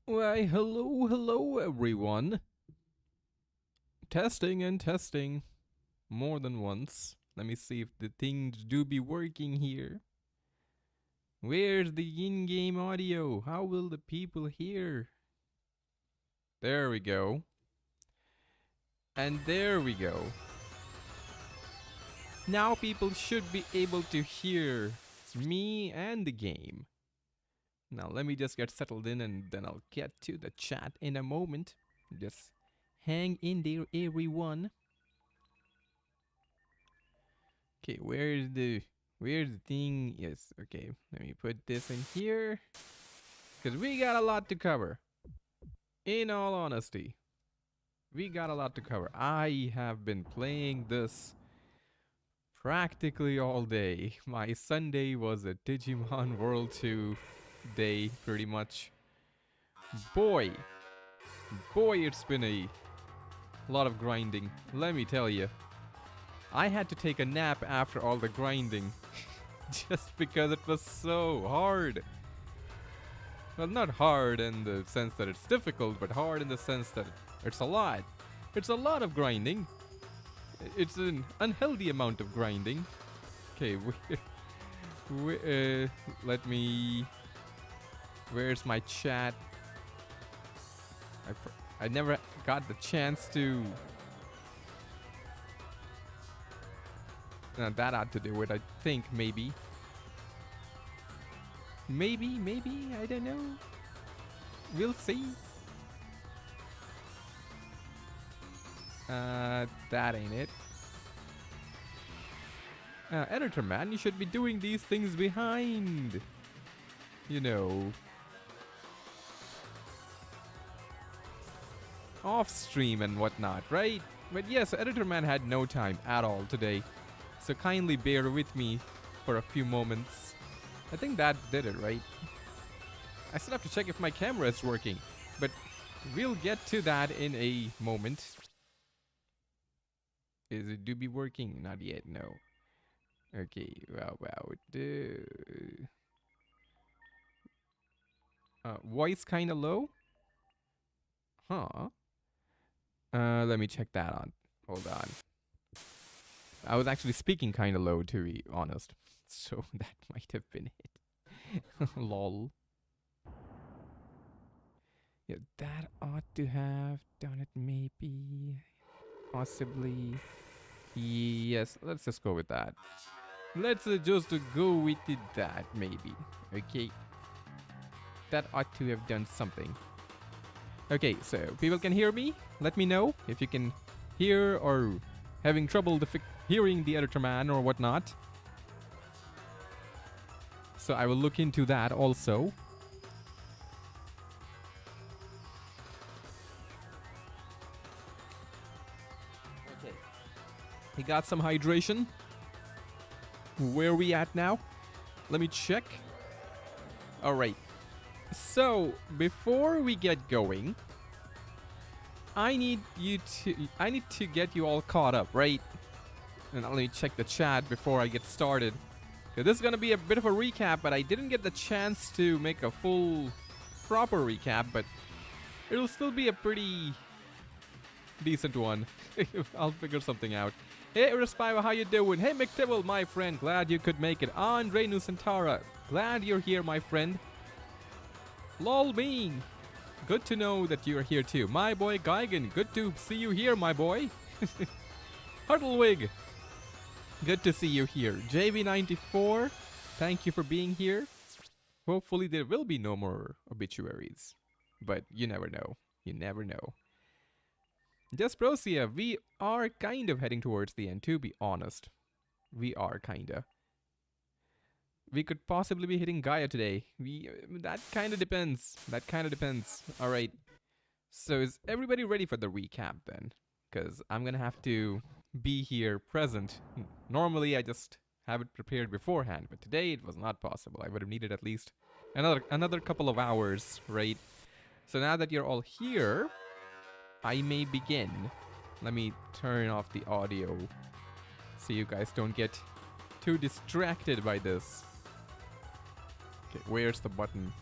Why, hello everyone. Testing and testing. More than once. Let me see if the things do be working here. Where's the in-game audio? How will the people hear? There we go. And there we go. Now people should be able to hear me and the game. Now let me just get settled in and then I'll get to the chat in a moment. Just hang in there, everyone. Okay, where's the thing? Yes, okay. Let me put this in here. Because we got a lot to cover. In all honesty. We got a lot to cover. I have been playing this practically all day. My Sunday was a Digimon World 2 day, pretty much. Boy, it's been a lot of grinding. Let me tell you. I had to take a nap after all the grinding. Just because it was so hard. Well, not hard in the sense that it's difficult, but hard in the sense that it's a lot. It's a lot of grinding. It's an unhealthy amount of grinding. Okay, let me... Where's my chat? I never got the chance to... that ought to do it, I think, maybe. Maybe, I don't know. We'll see. That ain't it. Editor man, you should be doing these things behind. You know. Off stream and whatnot, right? But yes, editor man had no time at all today. So kindly bear with me for a few moments. I think that did it, right? I still have to check if my camera is working, but we'll get to that in a moment. Is it do be working? Not yet, no. Okay, wow. Voice kinda low? Huh. Let me check that on. Hold on. I was actually speaking kind of low, to be honest. So that might have been it. Lol. Yeah, that ought to have done it maybe. Possibly. Yes, let's just go with that. Let's just go with that, maybe. Okay. That ought to have done something. Okay, so people can hear me. Let me know if you can hear or having trouble hearing the editor man or whatnot. So I will look into that also. Okay. We got some hydration. Where are we at now? Let me check. All right. So before we get going, I need to get you all caught up, right? And let me check the chat before I get started. This is going to be a bit of a recap, but I didn't get the chance to make a full, proper recap, but it'll still be a pretty decent one. I'll figure something out. Hey, Respiva, how you doing? Hey, McTibble, my friend, glad you could make it. Andre Nusantara, glad you're here, my friend. Lol Bean, good to know that you're here too. My boy Geigen, good to see you here, my boy. Huddlewig, good to see you here. JV94, thank you for being here. Hopefully there will be no more obituaries. But you never know. You never know. Desprosia, we are kind of heading towards the end, to be honest. We are kinda. We could possibly be hitting Gaia today. That kind of depends. Alright. So is everybody ready for the recap then? Because I'm going to have to be here present. Normally I just have it prepared beforehand, but today it was not possible. I would have needed at least another couple of hours, right? So now that you're all here, I may begin. Let me turn off the audio so you guys don't get too distracted by this. Okay, where's the button?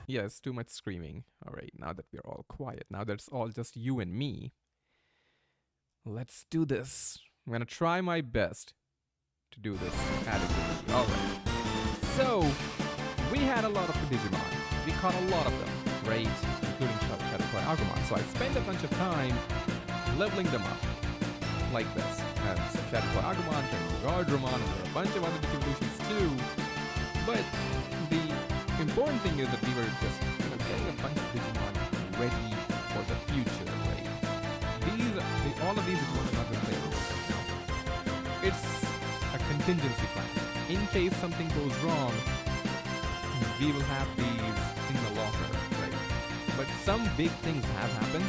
Yes, too much screaming. Alright, now that we're all quiet, now that it's all just you and me, let's do this. I'm gonna try my best to do this adequately. Alright. So, we had a lot of Digimon. We caught a lot of them, right? Including Shadowcore Agumon. So I spent a bunch of time leveling them up. Like this. And so Shadowcore Agumon, Gardramon, and there are a bunch of other Digivolutions too. But the important thing is that we were just getting a bunch of Digimon ready for the future, right? All of these Digimon are not going to play a role right now. It's a contingency plan. In case something goes wrong, we will have these in the locker, right? But some big things have happened,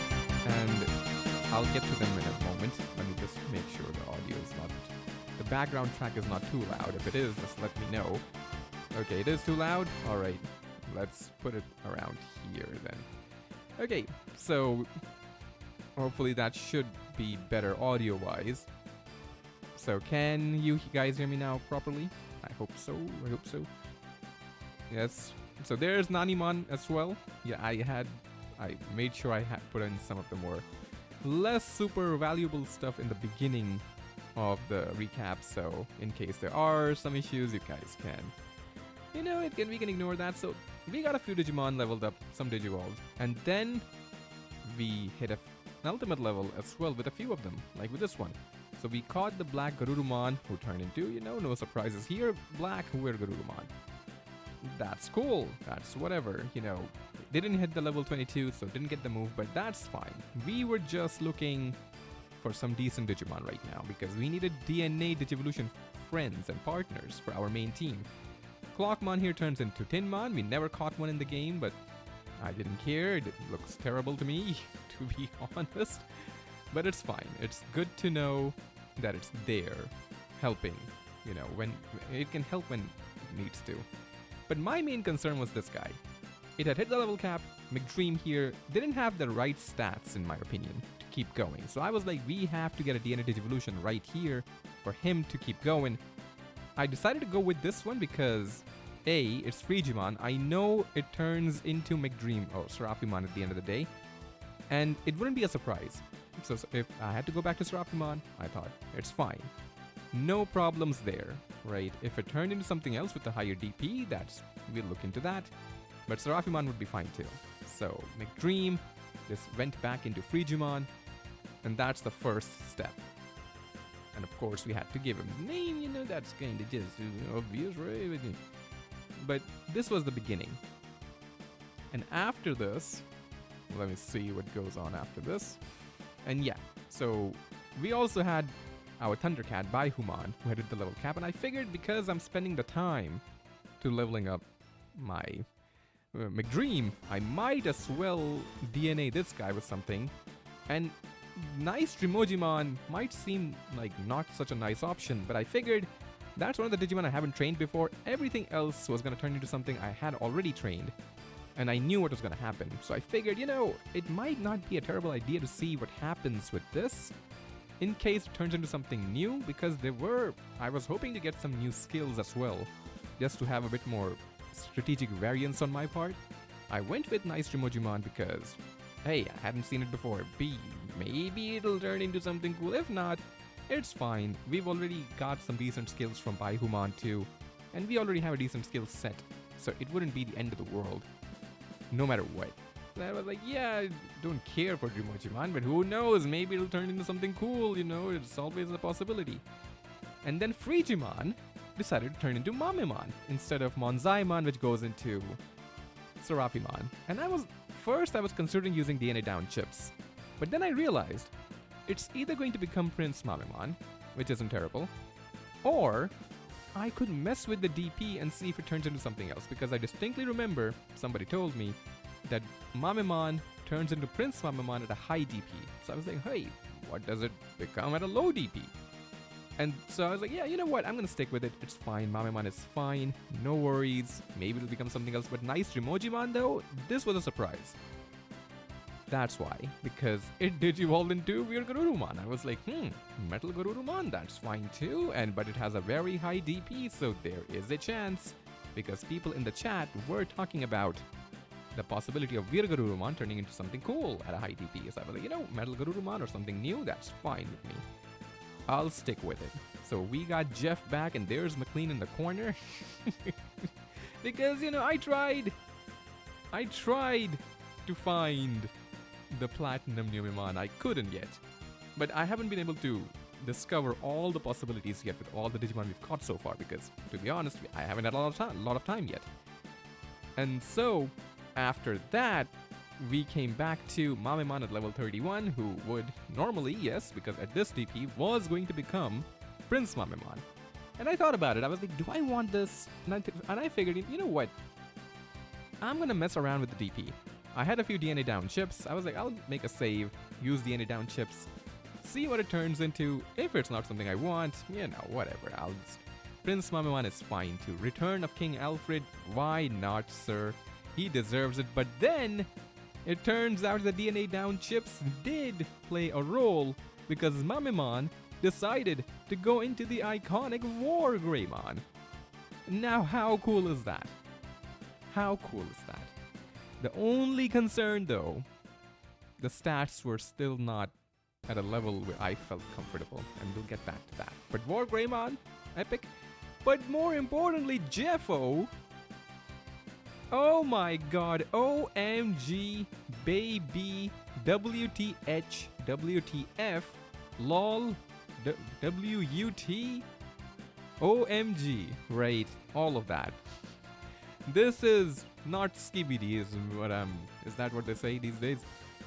and I'll get to them in a moment. Let me just make sure the audio is not... The background track is not too loud. If it is, just let me know. Okay, it is too loud? Alright, let's put it around here then. Okay, so hopefully that should be better audio-wise. So can you guys hear me now properly? I hope so, Yes, so there's Nanimon as well. Yeah, I made sure I had put in some of the more less super valuable stuff in the beginning of the recap, so in case there are some issues, you guys can, we can ignore that. So we got a few Digimon leveled up, some Digivolved, and then we hit an ultimate level as well with a few of them, like with this one. So we caught the Black Garurumon, who turned into, no surprises here, Black Weird Garurumon. That's cool, that's whatever, They didn't hit the level 22, so didn't get the move, but that's fine. We were just looking for some decent Digimon right now, because we needed DNA Digivolution friends and partners for our main team. Clockmon here turns into Tinmon. We never caught one in the game, but I didn't care. It looks terrible to me, to be honest. But it's fine. It's good to know that it's there, helping, when it can help when it needs to. But my main concern was this guy. It had hit the level cap. McDream here didn't have the right stats, in my opinion, to keep going. So I was like, we have to get a DNA Digivolution right here for him to keep going. I decided to go with this one because, A, it's Frigimon. I know it turns into McDream, Serafimon at the end of the day. And it wouldn't be a surprise. So if I had to go back to Serafimon, I thought, it's fine. No problems there, right? If it turned into something else with a higher DP, we'll look into that. But Serafimon would be fine too. So McDream, this went back into Frigimon, and that's the first step. And of course we had to give him a name, that's kind of just obvious, right? But this was the beginning. And after this, let me see what goes on after this. And yeah, so we also had our Thundercat Baihumon, who had hit the level cap, and I figured because I'm spending the time to leveling up my McDream, I might as well DNA this guy with something. And nice Trimojimon might seem like not such a nice option, but I figured that's one of the Digimon I haven't trained before. Everything else was going to turn into something I had already trained, and I knew what was going to happen. So I figured, it might not be a terrible idea to see what happens with this, in case it turns into something new, because I was hoping to get some new skills as well, just to have a bit more strategic variance on my part. I went with Nice Trimojimon because, hey, I hadn't seen it before. B, maybe it'll turn into something cool. If not, it's fine. We've already got some decent skills from Baihumon too, and we already have a decent skill set, so it wouldn't be the end of the world, no matter what. And I was like, yeah, I don't care for Trimojimon, but who knows, maybe it'll turn into something cool, it's always a possibility. And then Frigimon decided to turn into Mamemon instead of Monzaimon, which goes into Serafimon. And I was considering using DNA down chips, but then I realized it's either going to become Prince Mamemon, which isn't terrible, or I could mess with the DP and see if it turns into something else, because I distinctly remember somebody told me that Mamemon turns into Prince Mamemon at a high DP. So I was like, hey, what does it become at a low DP? And so I was like, yeah, you know what? I'm going to stick with it. It's fine. Mamemon is fine. No worries. Maybe it'll become something else. But nice Trimojimon, though, this was a surprise. That's why. Because it digivolved into Weird Garurumon. I was like, Metal Garurumon, that's fine too. But it has a very high DP, so there is a chance. Because people in the chat were talking about the possibility of Veer Garurumon turning into something cool at a high DP. So I was like, Metal Garurumon or something new, that's fine with me. I'll stick with it. So we got Jeff back, and there's McLean in the corner. Because, I tried to find the Platinum Numemon. I couldn't yet. But I haven't been able to discover all the possibilities yet with all the Digimon we've caught so far, because, to be honest, I haven't had a lot of time yet. And so, after that, we came back to Mamemon at level 31, who would normally, yes, because at this DP, was going to become Prince Mamemon. And I thought about it. I was like, do I want this? And I figured, you know what? I'm going to mess around with the DP. I had a few DNA down chips. I was like, I'll make a save, use DNA down chips, see what it turns into. If it's not something I want, whatever. Prince Mamemon is fine too. Return of King Alfred, why not, sir? He deserves it. But then, it turns out the DNA down chips did play a role, because Mamemon decided to go into the iconic War Greymon. Now, how cool is that? How cool is that? The only concern, though, the stats were still not at a level where I felt comfortable, and we'll get back to that. But War Greymon, epic. But more importantly, Jeffo. Oh my god, OMG, baby, WTH, WTF, LOL, WUT, OMG, right, all of that. This is not Skibidi, is that what they say these days?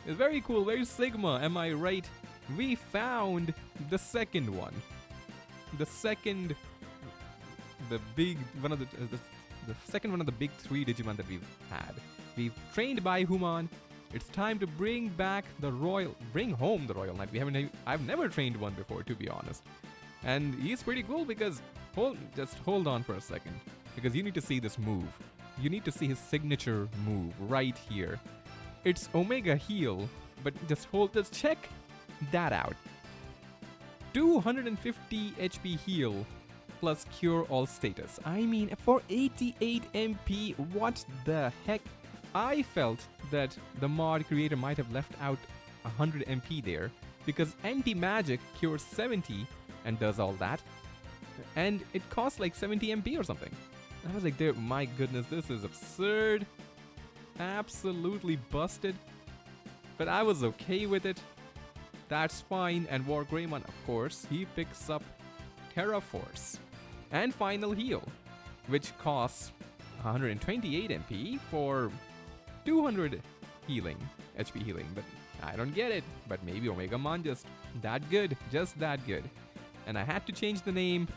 It's very cool, very Sigma, am I right? We found the second one. The second one of the big three Digimon that we've had. We've trained Baihumon. It's time to bring home the Royal Knight. I've never trained one before, to be honest. And he's pretty cool because, just hold on for a second, because you need to see this move. You need to see his signature move right here. It's Omega Heal, but just check that out. 250 HP heal plus cure all status. I mean, for 88 MP, what the heck? I felt that the mod creator might have left out 100 MP there, because anti-magic cures 70 and does all that, and it costs like 70 MP or something. I was like, my goodness, this is absurd. Absolutely busted. But I was okay with it. That's fine. And War Greymon, of course, he picks up Terra Force and Final Heal, which costs 128 MP for 200 healing, HP healing. But I don't get it. But maybe Omegamon just that good. Just that good. And I had to change the name.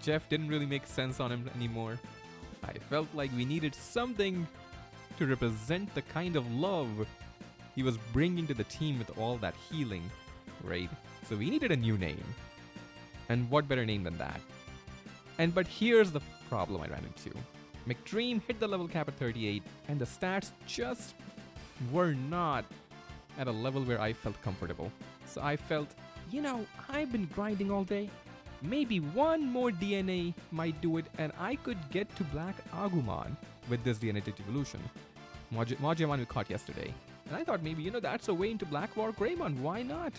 Jeff didn't really make sense on him anymore. I felt like we needed something to represent the kind of love he was bringing to the team with all that healing, right? So we needed a new name. And what better name than that? But here's the problem I ran into. McDream hit the level cap at 38, and the stats just were not at a level where I felt comfortable. So I felt, I've been grinding all day. Maybe one more DNA might do it, and I could get to Black Agumon with this DNA evolution. Majiamon we caught yesterday. And I thought maybe, that's a way into Black War Greymon. Why not?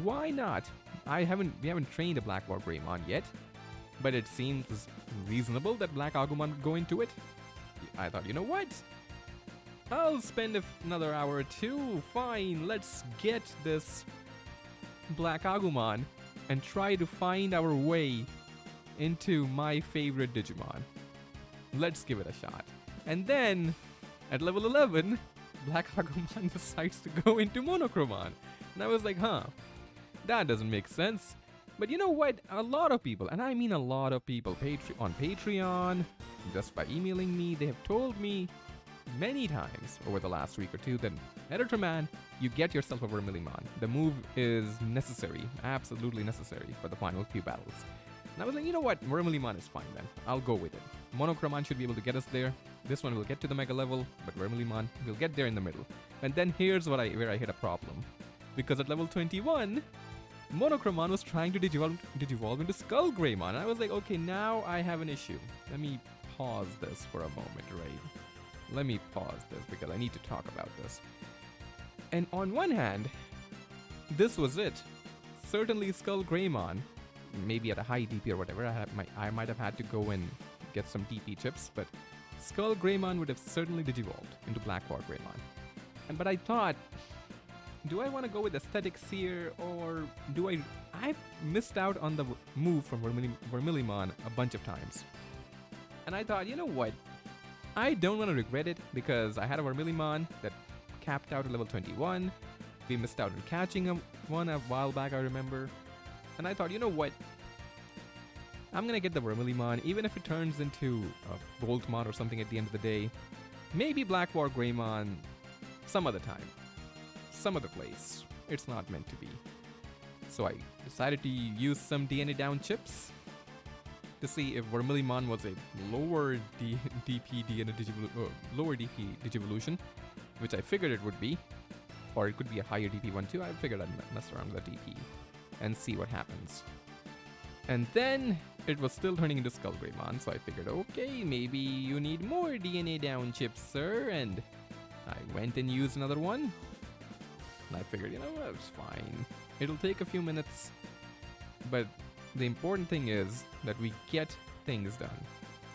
Why not? We haven't trained a Black War Greymon yet, but it seems reasonable that Black Agumon would go into it. I thought, you know what? I'll spend another hour or two. Fine, let's get this Black Agumon and try to find our way into my favorite Digimon. Let's give it a shot. And then, at level 11, Black Agumon decides to go into Monochromon. And I was like, that doesn't make sense. But you know what? A lot of people, and I mean a lot of people, on Patreon, just by emailing me, they have told me many times over the last week or two that, Editor Man, you get yourself a Vermilion. The move is necessary, absolutely necessary for the final few battles. And I was like, you know what? Vermilion is fine then. I'll go with it. Monochromon should be able to get us there. This one will get to the Mega level, but Vermilion will get there in the middle. And then here's where I hit a problem. Because at level 21, Monochromon was trying to digivolve into Skull Greymon. And I was like, okay, now I have an issue. Let me pause this for a moment, right? let me pause this because I need to talk about this. And on one hand, this was it. Certainly Skull Greymon, maybe at a high DP or whatever, I might have had to go and get some DP chips, but Skull Greymon would have certainly digivolved into Black War Greymon. But I thought, do I want to go with aesthetics here, or do I've missed out on the move from Vermillimon a bunch of times. And I thought, you know what? I don't want to regret it, because I had a Vermillimon that capped out at level 21. We missed out on catching one a while back, I remember. And I thought, you know what? I'm gonna get the Vermillimon, even if it turns into a Voltmon or something at the end of the day. Maybe Black War Greymon some other time. Some other place. It's not meant to be. So I decided to use some DNA down chips to see if Vermillimon was a lower DP Digivolution, which I figured it would be. Or it could be a higher DP one too. I figured I'd mess around with the DP and see what happens. And then it was still turning into Skull Greymon, so I figured, okay, maybe you need more DNA down chips, sir. And I went and used another one. And I figured, you know what, it's fine. It'll take a few minutes. But the important thing is that we get things done.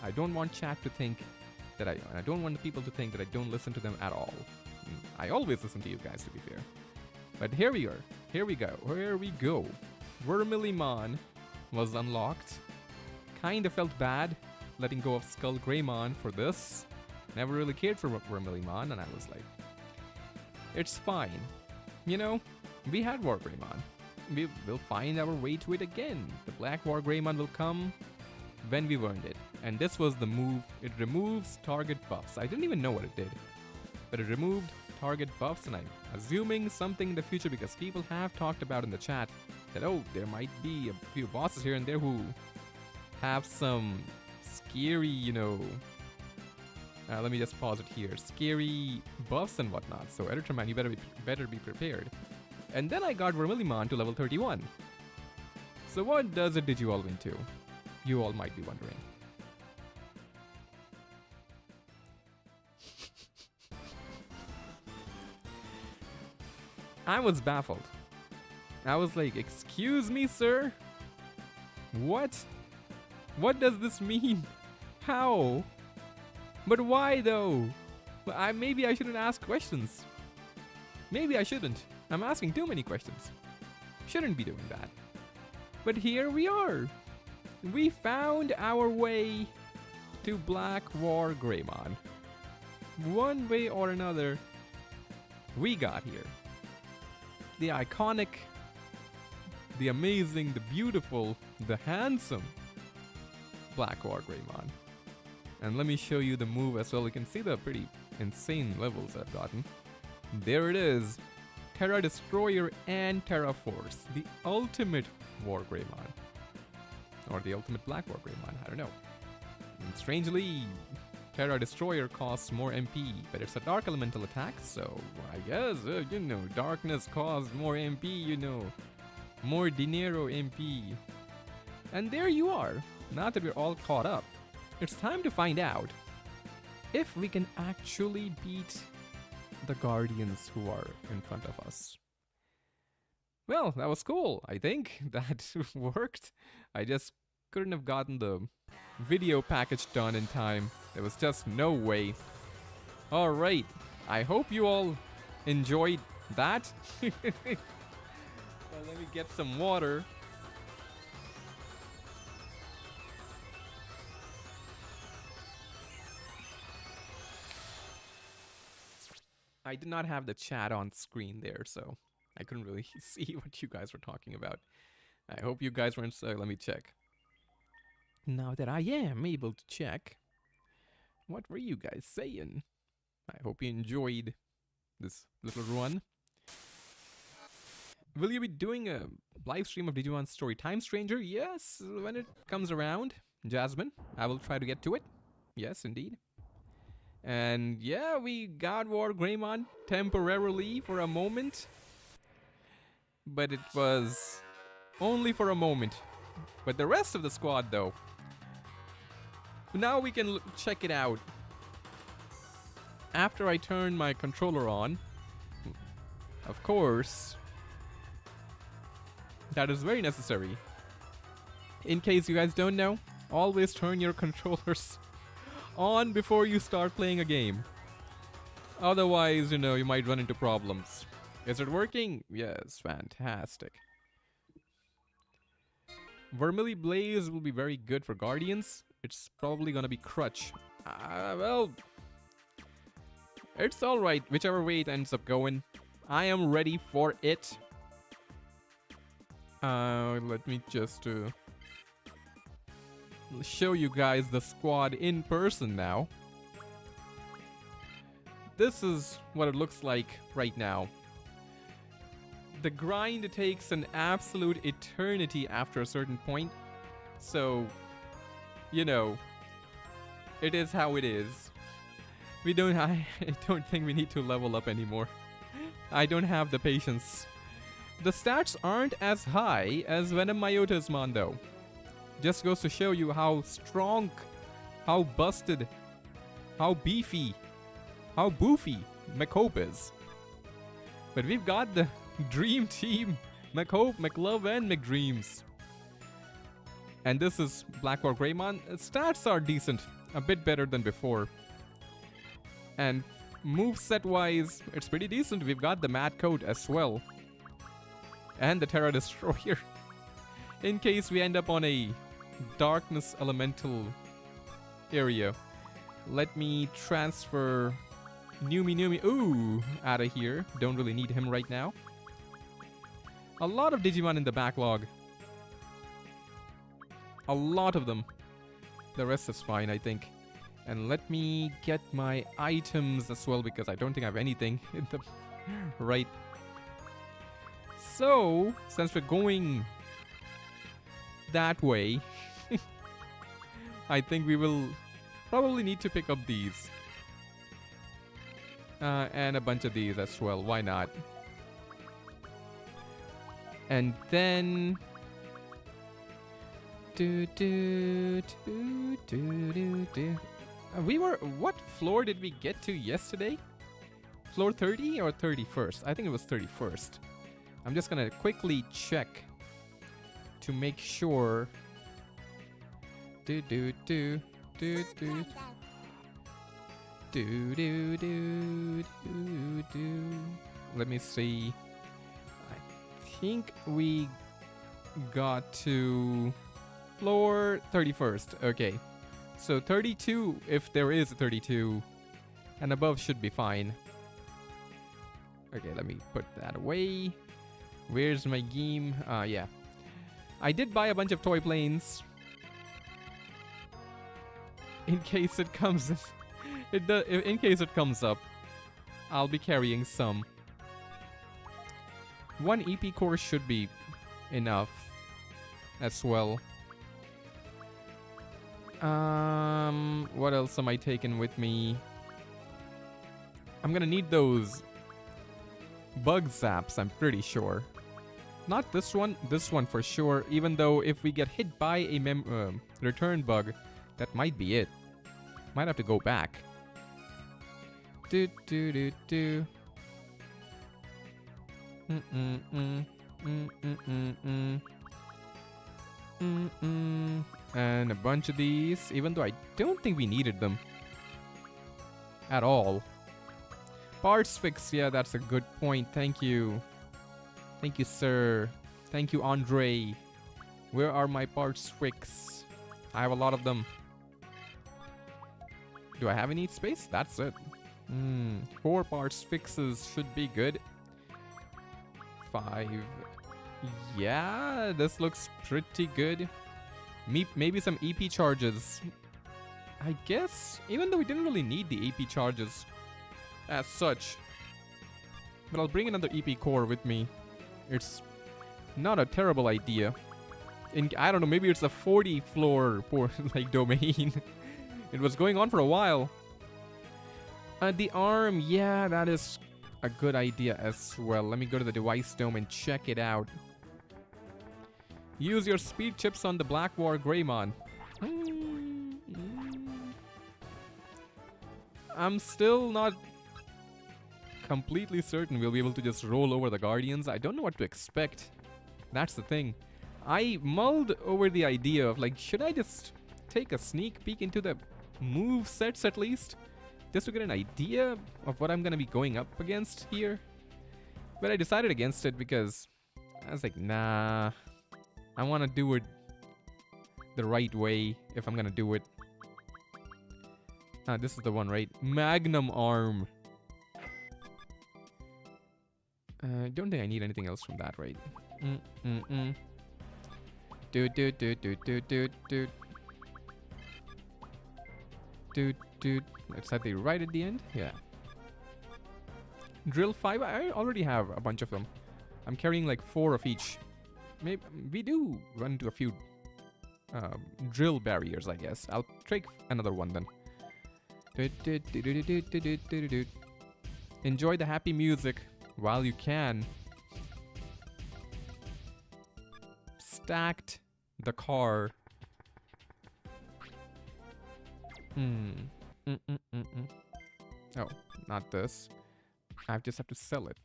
I don't want chat to think that I don't want the people to think that I don't listen to them at all. I always listen to you guys, to be fair. But here we are. Here we go. Vermillimon was unlocked. Kinda felt bad letting go of Skull Greymon for this. Never really cared for Vermillimon, and I was like, it's fine. You know, we had War Greymon. We'll find our way to it again. The Black War Greymon will come when we've earned it. And this was the move. It removes target buffs. I didn't even know what it did. But it removed target buffs, and I'm assuming something in the future because people have talked about in the chat that, oh, there might be a few bosses here and there who have some scary, you know, let me just pause it here, scary buffs and whatnot. So Editor Man, you better be prepared. And then I got Vermillimon to level 31. So what does it digivolve into? You all might be wondering. I was baffled. I was like, excuse me, sir? What? What does this mean? How? But why though? Maybe I shouldn't ask questions. Maybe I shouldn't. I'm asking too many questions. Shouldn't be doing that. But here we are. We found our way to Black War Greymon. One way or another, we got here. The iconic, the amazing, the beautiful, the handsome Black War Greymon. And let me show you the move as well. You can see the pretty insane levels I've gotten. There it is. Terra Destroyer and Terra Force. The ultimate War Greymon. Or the ultimate Black War Greymon, I don't know. And strangely, Terra Destroyer costs more MP, but it's a dark elemental attack, so I guess, you know, darkness costs more MP, you know. More dinero MP. And there you are. Now that we're all caught up, it's time to find out if we can actually beat the Guardians who are in front of us. Well, that was cool. I think that worked. I just couldn't have gotten the video package done in time. There was just no way. Alright, I hope you all enjoyed that. Well, let me get some water. I did not have the chat on screen there, so I couldn't really see what you guys were talking about. I hope you guys weren't, let me check. Now that I am able to check, what were you guys saying? I hope you enjoyed this little run. Will you be doing a live stream of Digimon Story Time Stranger? Yes, when it comes around. Jasmine, I will try to get to it. Yes, indeed. And yeah, we got War Greymon temporarily for a moment. But it was only for a moment. But the rest of the squad, though. Now we can check it out. after I turn my controller on, of course, that is very necessary. In case you guys don't know, always turn your controllers on before you start playing a game. Otherwise, you know, you might run into problems. Is it working? Yes, fantastic. Vermily Blaze will be very good for Guardians. It's probably gonna be Crutch. Well, it's alright, whichever way it ends up going. I am ready for it. Let me just show you guys the squad in person now. This is what it looks like right now. The grind takes an absolute eternity after a certain point. So, you know, it is how it is. I don't think we need to level up anymore. I don't have the patience. The stats aren't as high as Venom Myota's Mondo. Just goes to show you how strong, how busted, how beefy, how boofy McHope is. But we've got the Dream Team, McHope, McLove, and McDreams. And this is Blackboard Greymon. Stats are decent, a bit better than before. And moveset wise, it's pretty decent. We've got the Mad Coat as well. And the Terra Destroyer. In case we end up on a Darkness Elemental area. Let me transfer Numi out of here. Don't really need him right now. A lot of Digimon in the backlog. A lot of them. The rest is fine, I think. And let me get my items as well, because I don't think I have anything in the right. So, since we're going that way, I think we will probably need to pick up these. And a bunch of these as well. Why not? And then... we were... What floor did we get to yesterday? Floor 30 or 31st? I think it was 31st. I'm just gonna quickly check to make sure. Let me see. I think we got to floor 31st. Okay. So 32, if there is a 32, and above should be fine. Okay, let me put that away. Where's my game? Yeah. I did buy a bunch of toy planes. In case it comes... in case it comes up, I'll be carrying some. One EP core should be enough as well. What else am I taking with me? I'm gonna need those bug zaps, I'm pretty sure. Not this one for sure, even though if we get hit by a return bug, that might be it. Might have to go back. And a bunch of these, even though I don't think we needed them at all. Parts fix, yeah, that's a good point. Thank you. Thank you, sir. Thank you, Andre. Where are my parts fix? I have a lot of them. Do I have any space? That's it. 4 parts fixes should be good. 5. Yeah, this looks pretty good. Maybe some EP charges. I guess, even though we didn't really need the EP charges as such. But I'll bring another EP core with me. It's not a terrible idea. I don't know, maybe it's a 40 floor like domain. It was going on for a while. The arm, yeah, that is a good idea as well. Let me go to the device dome and check it out. Use your speed chips on the Black War Greymon. I'm still not completely certain we'll be able to just roll over the Guardians. I don't know what to expect. That's the thing. I mulled over the idea of like, should I just take a sneak peek into the move sets at least? Just to get an idea of what I'm gonna be going up against here. But I decided against it because I was like, nah. I wanna do it the right way if I'm gonna do it. This is the one, right? Magnum Arm. I don't think I need anything else from that, right? Dude. Let's have the right at the end. Yeah. Drill 5. I already have a bunch of them. I'm carrying like 4 of each. Maybe we do run into a few drill barriers, I guess. I'll take another one then. Enjoy the happy music while you can. Stacked the car. Oh, not this. I just have to sell it.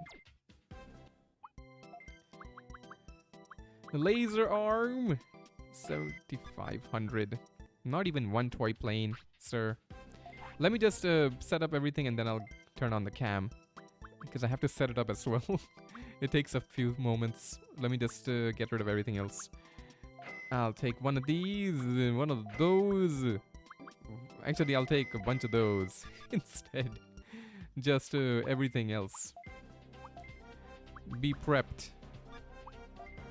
The laser arm. 7,500. Not even one toy plane, sir. Let me just set up everything and then I'll turn on the cam. Because I have to set it up as well. It takes a few moments. Let me just get rid of everything else. I'll take one of these and one of those. Actually, I'll take a bunch of those instead. Just everything else. Be prepped.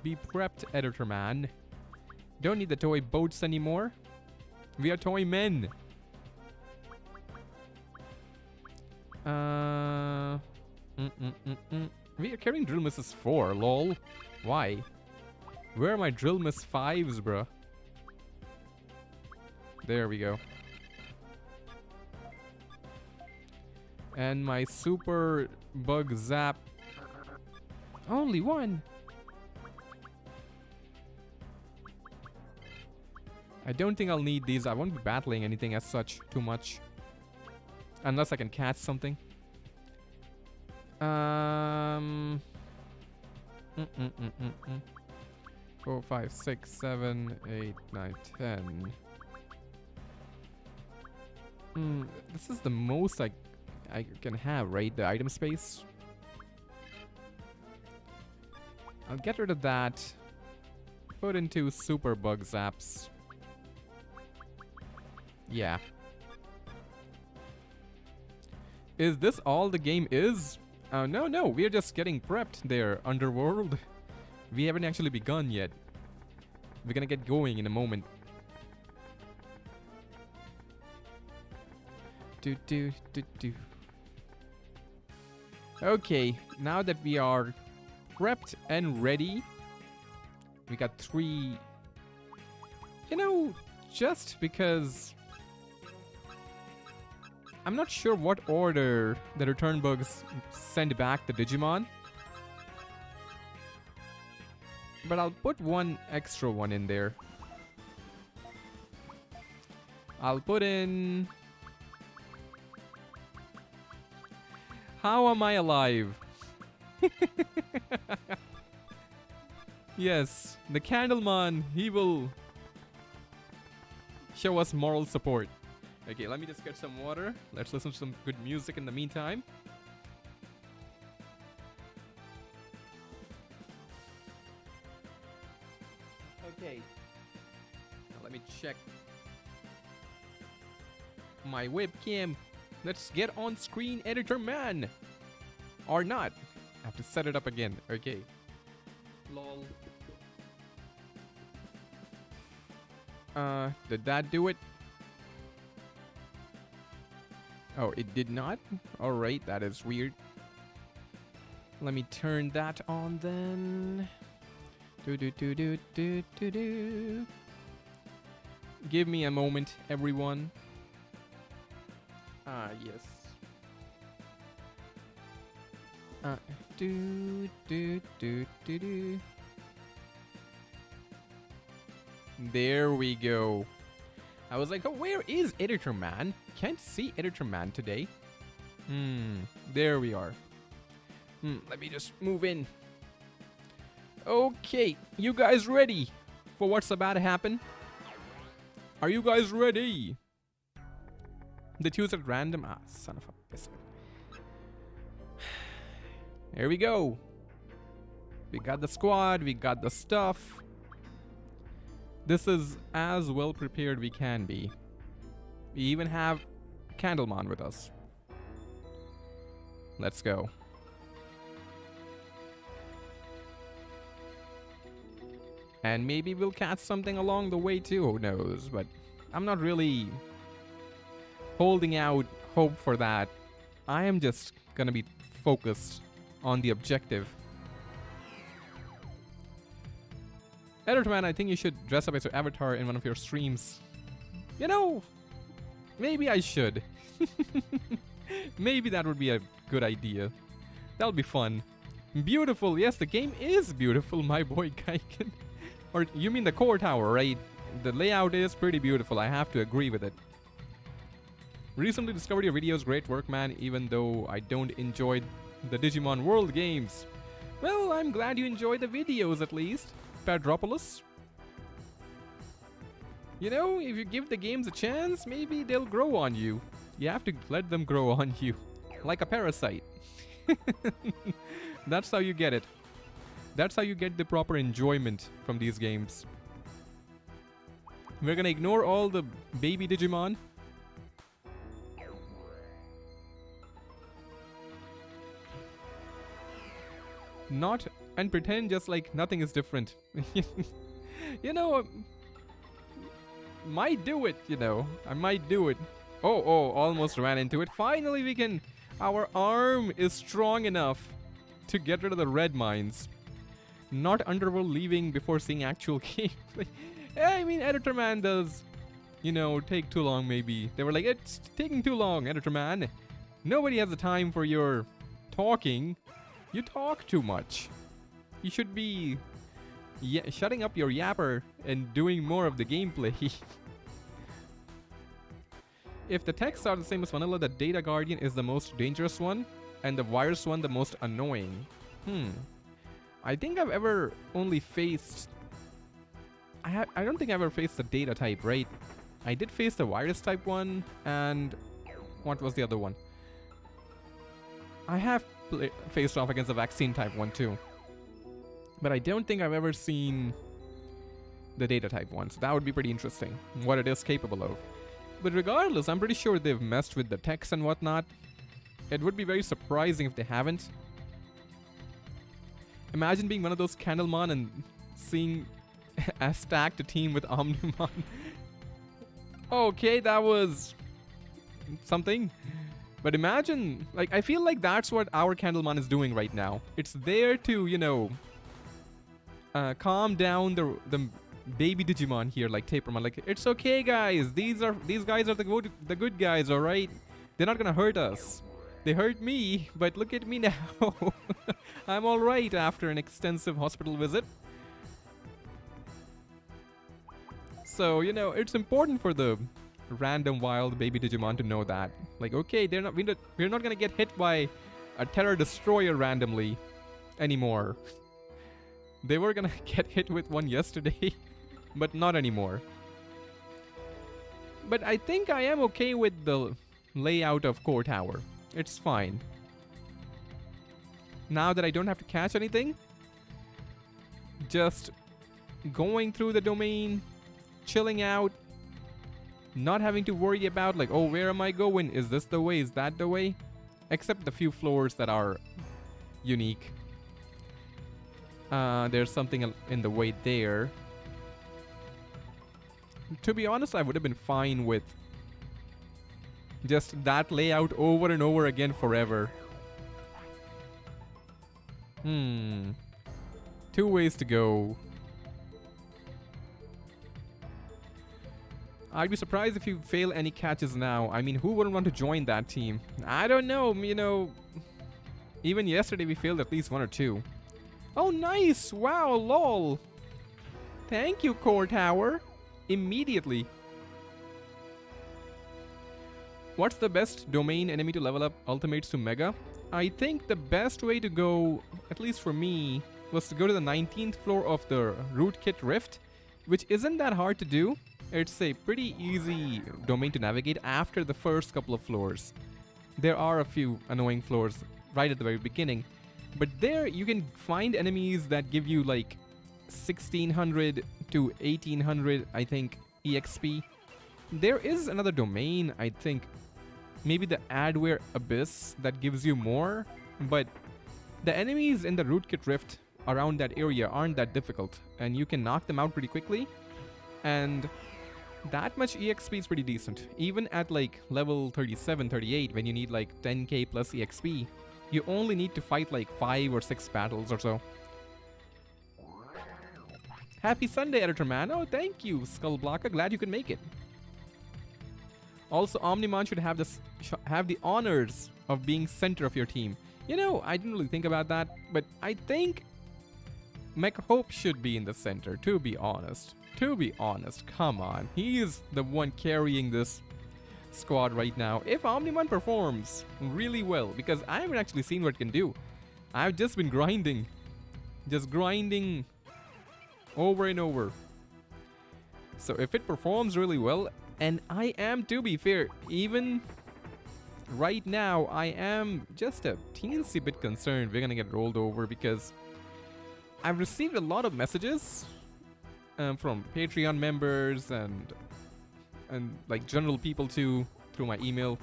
Be prepped, editor man. Don't need the toy boats anymore. We are toy men. We are carrying drill misses 4, lol. Why? Where are my drill miss 5s, bruh? There we go. And my super bug zap. Only one. I don't think I'll need these. I won't be battling anything as such too much. Unless I can catch something. 4, 5, 6, 7, 8, 9, 10. This is the most I can have, right? The item space. I'll get rid of that. Put into super bug zaps. Yeah. Is this all the game is? No, we're just getting prepped there, Underworld. We haven't actually begun yet. We're gonna get going in a moment. Okay, now that we are prepped and ready, we got 3. You know, just because I'm not sure what order the return bugs send back the Digimon. But I'll put one extra one in there. I'll put in... How am I alive? Yes, the Candleman, he will show us moral support. Okay, let me just get some water. Let's listen to some good music in the meantime. Okay. Now let me check my webcam. Let's get on screen, editor man. Or not. I have to set it up again. Okay. Lol. Did that do it? Oh, it did not? Alright, that is weird. Let me turn that on then. Give me a moment, everyone. Ah, yes. There we go. I was like, oh, where is Editor Man? Can't see Editor Man today. There we are. Let me just move in. Okay, you guys ready for what's about to happen? Are you guys ready? The choose at random. Ah, son of a biscuit. Here we go. We got the squad, we got the stuff. This is as well prepared we can be. We even have Candleman with us. Let's go. And maybe we'll catch something along the way too, who knows? But I'm not really holding out hope for that. I am just gonna be focused on the objective. Editorman, I think you should dress up as your avatar in one of your streams. You know, maybe I should. Maybe that would be a good idea. That'll be fun. Beautiful. Yes, the game is beautiful, my boy Kaiken. Or you mean the core tower, right? The layout is pretty beautiful. I have to agree with it. Recently discovered your videos. Great work, man, even though I don't enjoy the Digimon World games. Well, I'm glad you enjoyed the videos at least. Padropolis. You know, if you give the games a chance, maybe they'll grow on you. You have to let them grow on you. Like a parasite. That's how you get it. That's how you get the proper enjoyment from these games. We're gonna ignore all the baby Digimon. Not and pretend just like nothing is different. You know, might do it, you know. I might do it. Oh, almost ran into it. Finally we can... Our arm is strong enough to get rid of the red mines. Not Underworld leaving before seeing actual gameplay. I mean, Editor Man does, you know, take too long maybe. They were like, it's taking too long, Editor Man. Nobody has the time for your talking. You talk too much. You should be shutting up your yapper and doing more of the gameplay. If the texts are the same as vanilla, the Data Guardian is the most dangerous one, and the Virus one the most annoying. I think I've ever only faced... I don't think I ever faced the Data type, right? I did face the Virus type one, and... What was the other one? I have faced off against the Vaccine type one too. But I don't think I've ever seen the Data type one, so that would be pretty interesting, what it is capable of. But regardless, I'm pretty sure they've messed with the text and whatnot. It would be very surprising if they haven't. Imagine being one of those Candleman and seeing a stacked team with Omnimon. Okay, that was something. But imagine, like, I feel like that's what our Candleman is doing right now. It's there to, you know, calm down the baby Digimon here, like Tapermon. Like, it's okay, guys. These guys are the good guys, all right? They're not gonna hurt us. They hurt me, but look at me now. I'm all right after an extensive hospital visit. So, you know, it's important for the random wild baby Digimon to know that. Like, okay, we're not gonna get hit by a Terror Destroyer randomly anymore. They were gonna get hit with one yesterday, but not anymore. But I think I am okay with the layout of Core Tower. It's fine. Now that I don't have to catch anything, just going through the domain, chilling out, not having to worry about like, oh, where am I going? Is this the way? Is that the way? Except the few floors that are unique. There's something in the way there. To be honest, I would have been fine with just that layout over and over again forever. 2 ways to go. I'd be surprised if you fail any catches now. I mean, who wouldn't want to join that team? I don't know, you know. Even yesterday we failed at least 1 or 2. Oh, nice! Wow, lol. Thank you, Core Tower. Immediately. What's the best domain enemy to level up ultimates to Mega? I think the best way to go, at least for me, was to go to the 19th floor of the Rootkit Rift, which isn't that hard to do. It's a pretty easy domain to navigate after the first couple of floors. There are a few annoying floors right at the very beginning, but there you can find enemies that give you like 1600 to 1800, I think, EXP. There is another domain, I think, maybe the Adware Abyss, that gives you more, but the enemies in the Rootkit Rift around that area aren't that difficult, and you can knock them out pretty quickly, and that much EXP is pretty decent. Even at like level 37, 38, when you need like 10k plus EXP, you only need to fight like 5 or 6 battles or so. Happy Sunday, Editor Man. Oh, thank you, Skullblocker. Glad you could make it. Also, Omnimon should have the honors of being center of your team. You know, I didn't really think about that, but I think Mech Hope should be in the center, to be honest. To be honest, come on. He is the one carrying this squad right now. If Omnimon performs really well, because I haven't actually seen what it can do. I've just been grinding. Just grinding over and over. So if it performs really well, and I am, to be fair, even right now, I am just a teensy bit concerned we're gonna get rolled over, because I've received a lot of messages from Patreon members and like general people too through my email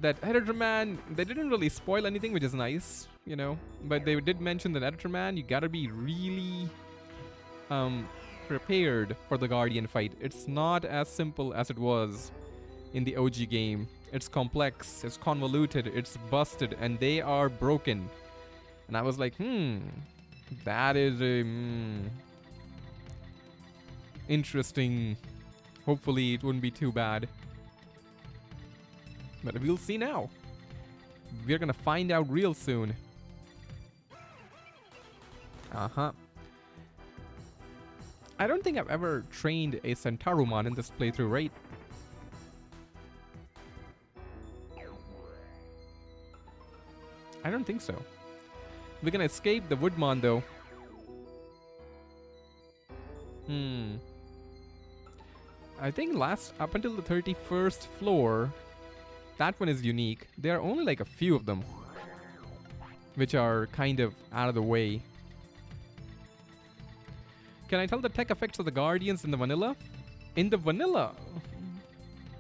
that Editor Man, they didn't really spoil anything, which is nice, you know, but they did mention that Editor Man, you gotta be really prepared for the Guardian fight. It's not as simple as it was in the OG game. It's complex, it's convoluted, it's busted, and they are broken. And I was like, that is interesting. Hopefully it wouldn't be too bad. But we'll see now. We're gonna find out real soon. I don't think I've ever trained a Centarumon in this playthrough, right? I don't think so. We're gonna escape the Woodmon though. I think up until the 31st floor, that one is unique. There are only like a few of them, which are kind of out of the way. Can I tell the tech effects of the Guardians in the vanilla? In the vanilla?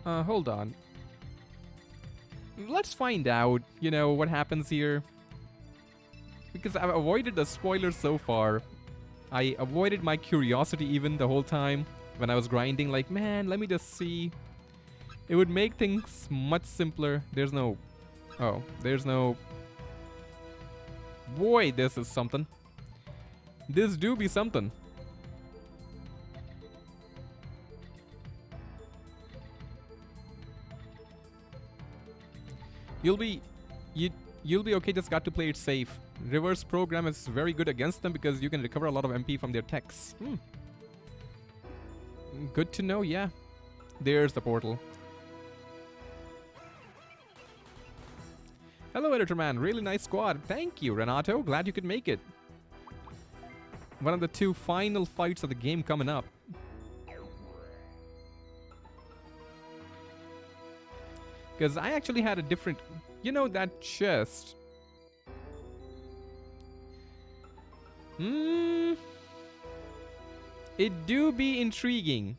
Hold on. Let's find out, you know, what happens here. Because I've avoided the spoilers so far. I avoided my curiosity even the whole time when I was grinding. Like, man, let me just see. It would make things much simpler. There's no... Oh, there's no... Boy, this is something. This do be something. You'll be okay, just got to play it safe. Reverse program is very good against them because you can recover a lot of MP from their techs. Good to know, yeah. There's the portal. Hello, Editor Man. Really nice squad. Thank you, Renato. Glad you could make it. One of the 2 final fights of the game coming up. Because I actually had a different... You know, that chest... It do be intriguing.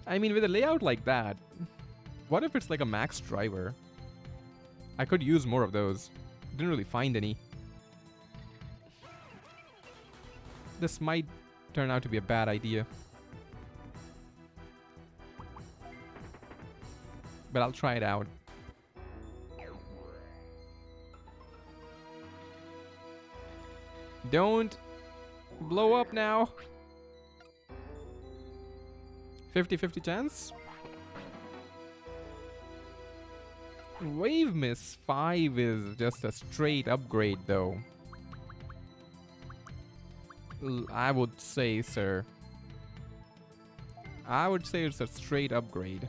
I mean, with a layout like that, what if it's like a max driver? I could use more of those. Didn't really find any. This might turn out to be a bad idea. But I'll try it out. Don't blow up now. 50-50 chance. Wave Miss 5 is just a straight upgrade though. I would say, sir. I would say it's a straight upgrade.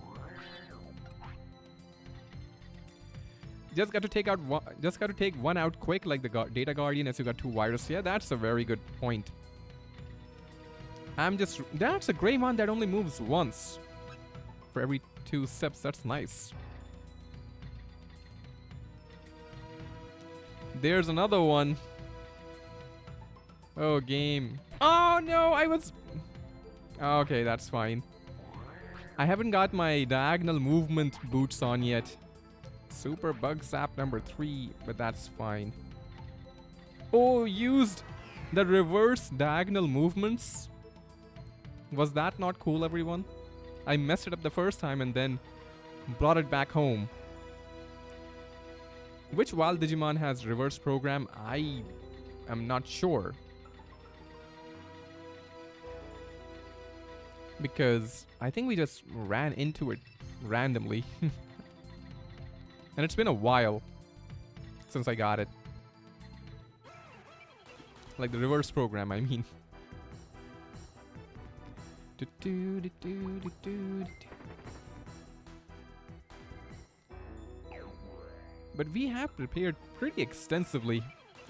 Just got to take out one. Just got to take one out quick, like the Data Guardian, as you got 2 virus. Yeah, that's a very good point. That's a Greymon that only moves once for every 2 steps. That's nice. There's another one. Oh, game. Oh no, I was. Okay, that's fine. I haven't got my diagonal movement boots on yet. Super bug sap number 3, but that's fine. Oh, used the reverse diagonal movements. Was that not cool, everyone? I messed it up the first time and then brought it back home. Which wild Digimon has reverse program? I am not sure. Because I think we just ran into it randomly. And it's been a while since I got it. Like the reverse program, I mean. But we have prepared pretty extensively.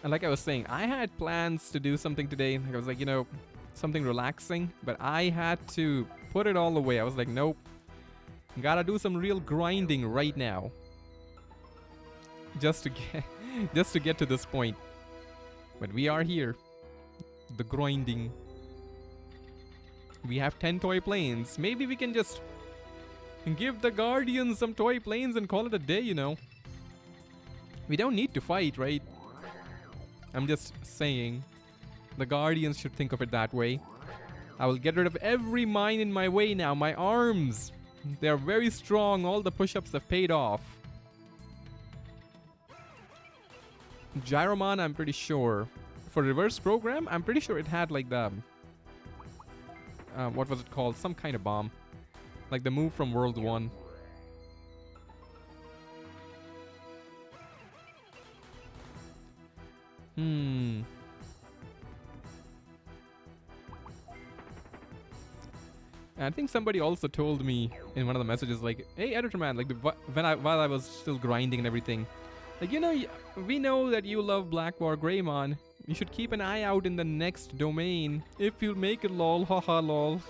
And like I was saying, I had plans to do something today. Like I was like, you know, something relaxing. But I had to put it all away. I was like, nope. Gotta do some real grinding right now. Just to get to this point. But we are here. The grinding. We have 10 toy planes. Maybe we can just give the Guardians some toy planes and call it a day, you know. We don't need to fight, right? I'm just saying. The Guardians should think of it that way. I will get rid of every mine in my way now. My arms. They are very strong. All the push-ups have paid off. Gyromon, I'm pretty sure. For reverse program, I'm pretty sure it had like the... what was it called? Some kind of bomb. Like the move from World 1. And I think somebody also told me in one of the messages like, hey editor man, like while I was still grinding and everything, like, you know, we know that you love Black War Greymon. You should keep an eye out in the next domain. If you make it lol, haha lol.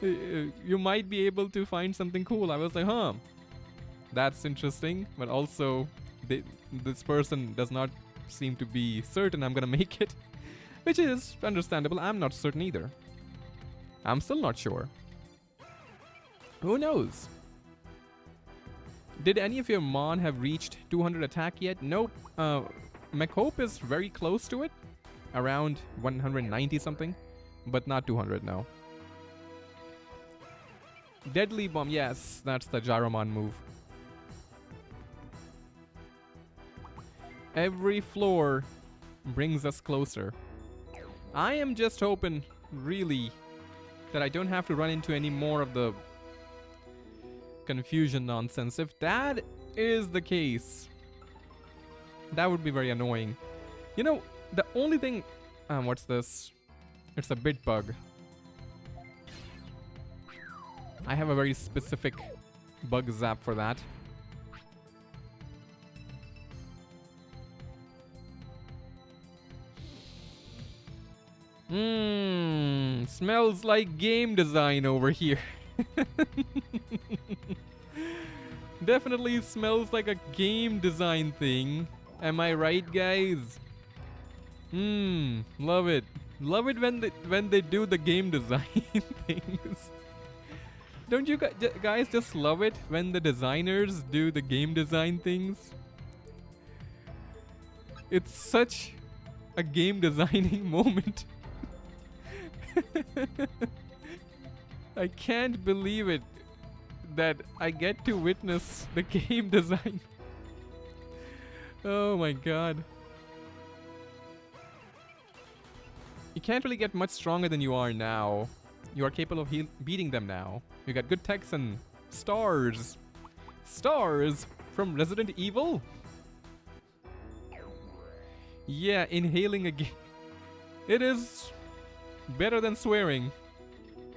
You might be able to find something cool. I was like, huh, that's interesting. But also, this person does not seem to be certain I'm gonna make it. Which is understandable. I'm not certain either. I'm still not sure. Who knows? Did any of your Mon have reached 200 attack yet? Nope. McHope is very close to it. Around 190 something. But not 200 now. Deadly Bomb. Yes, that's the Gyromon move. Every floor brings us closer. I am just hoping, really, that I don't have to run into any more of the confusion nonsense. If that is the case, that would be very annoying. You know, the only thing... what's this? It's a bit bug. I have a very specific bug zap for that. Smells like game design over here. Definitely smells like a game design thing. Am I right, guys? Love it. Love it when they do the game design things. Don't you guys just love it when the designers do the game design things? It's such a game designing moment. I can't believe it that I get to witness the game design. Oh my god. You can't really get much stronger than you are now. You are capable of beating them now. You got good techs and stars. Stars from Resident Evil? Yeah, inhaling a game. It is better than swearing.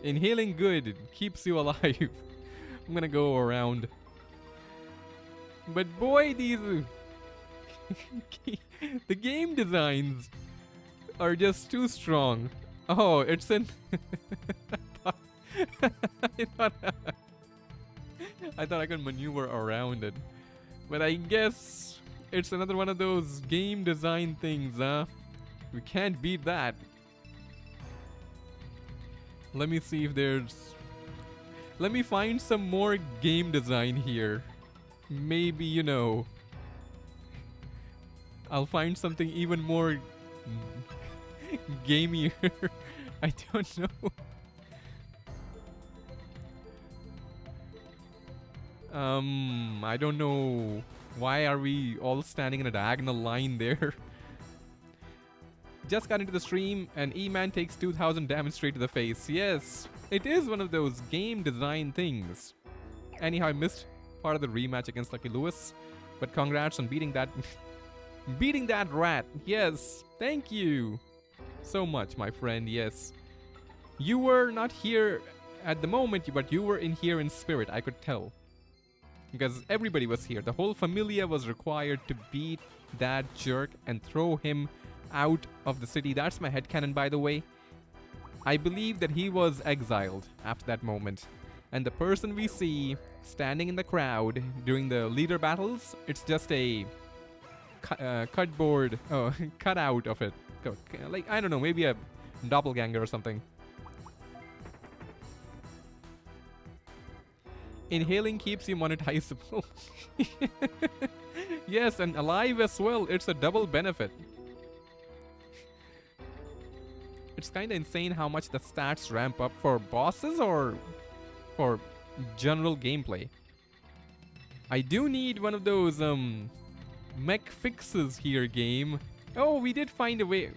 Inhaling good keeps you alive. I'm gonna go around. But boy, these the game designs are just too strong. Oh, it's in. I thought I thought I could maneuver around it, but I guess it's another one of those game design things, huh? We can't beat that. Let me see if there's. Let me find some more game design here. Maybe, you know, I'll find something even more gamier. I don't know. I don't know. Why are we all standing in a diagonal line there? Just got into the stream and E-Man takes 2000 damage straight to the face. Yes, it is one of those game design things. Anyhow, I missed part of the rematch against Lucky Lewis, but congrats on beating that beating that rat. Yes, thank you so much, my friend. Yes, you were not here at the moment, but you were in here in spirit. I could tell because everybody was here. The whole familia was required to beat that jerk and throw him out of the city. That's my headcanon, by the way. I believe that he was exiled after that moment. And the person we see standing in the crowd during the leader battles, it's just a cardboard cutout of it. Like, I don't know, maybe a doppelganger or something. Inhaling keeps you monetizable. Yes, and alive as well. It's a double benefit. It's kind of insane how much the stats ramp up for bosses or for general gameplay. I do need one of those mech fixes here, game. Oh, we did find a way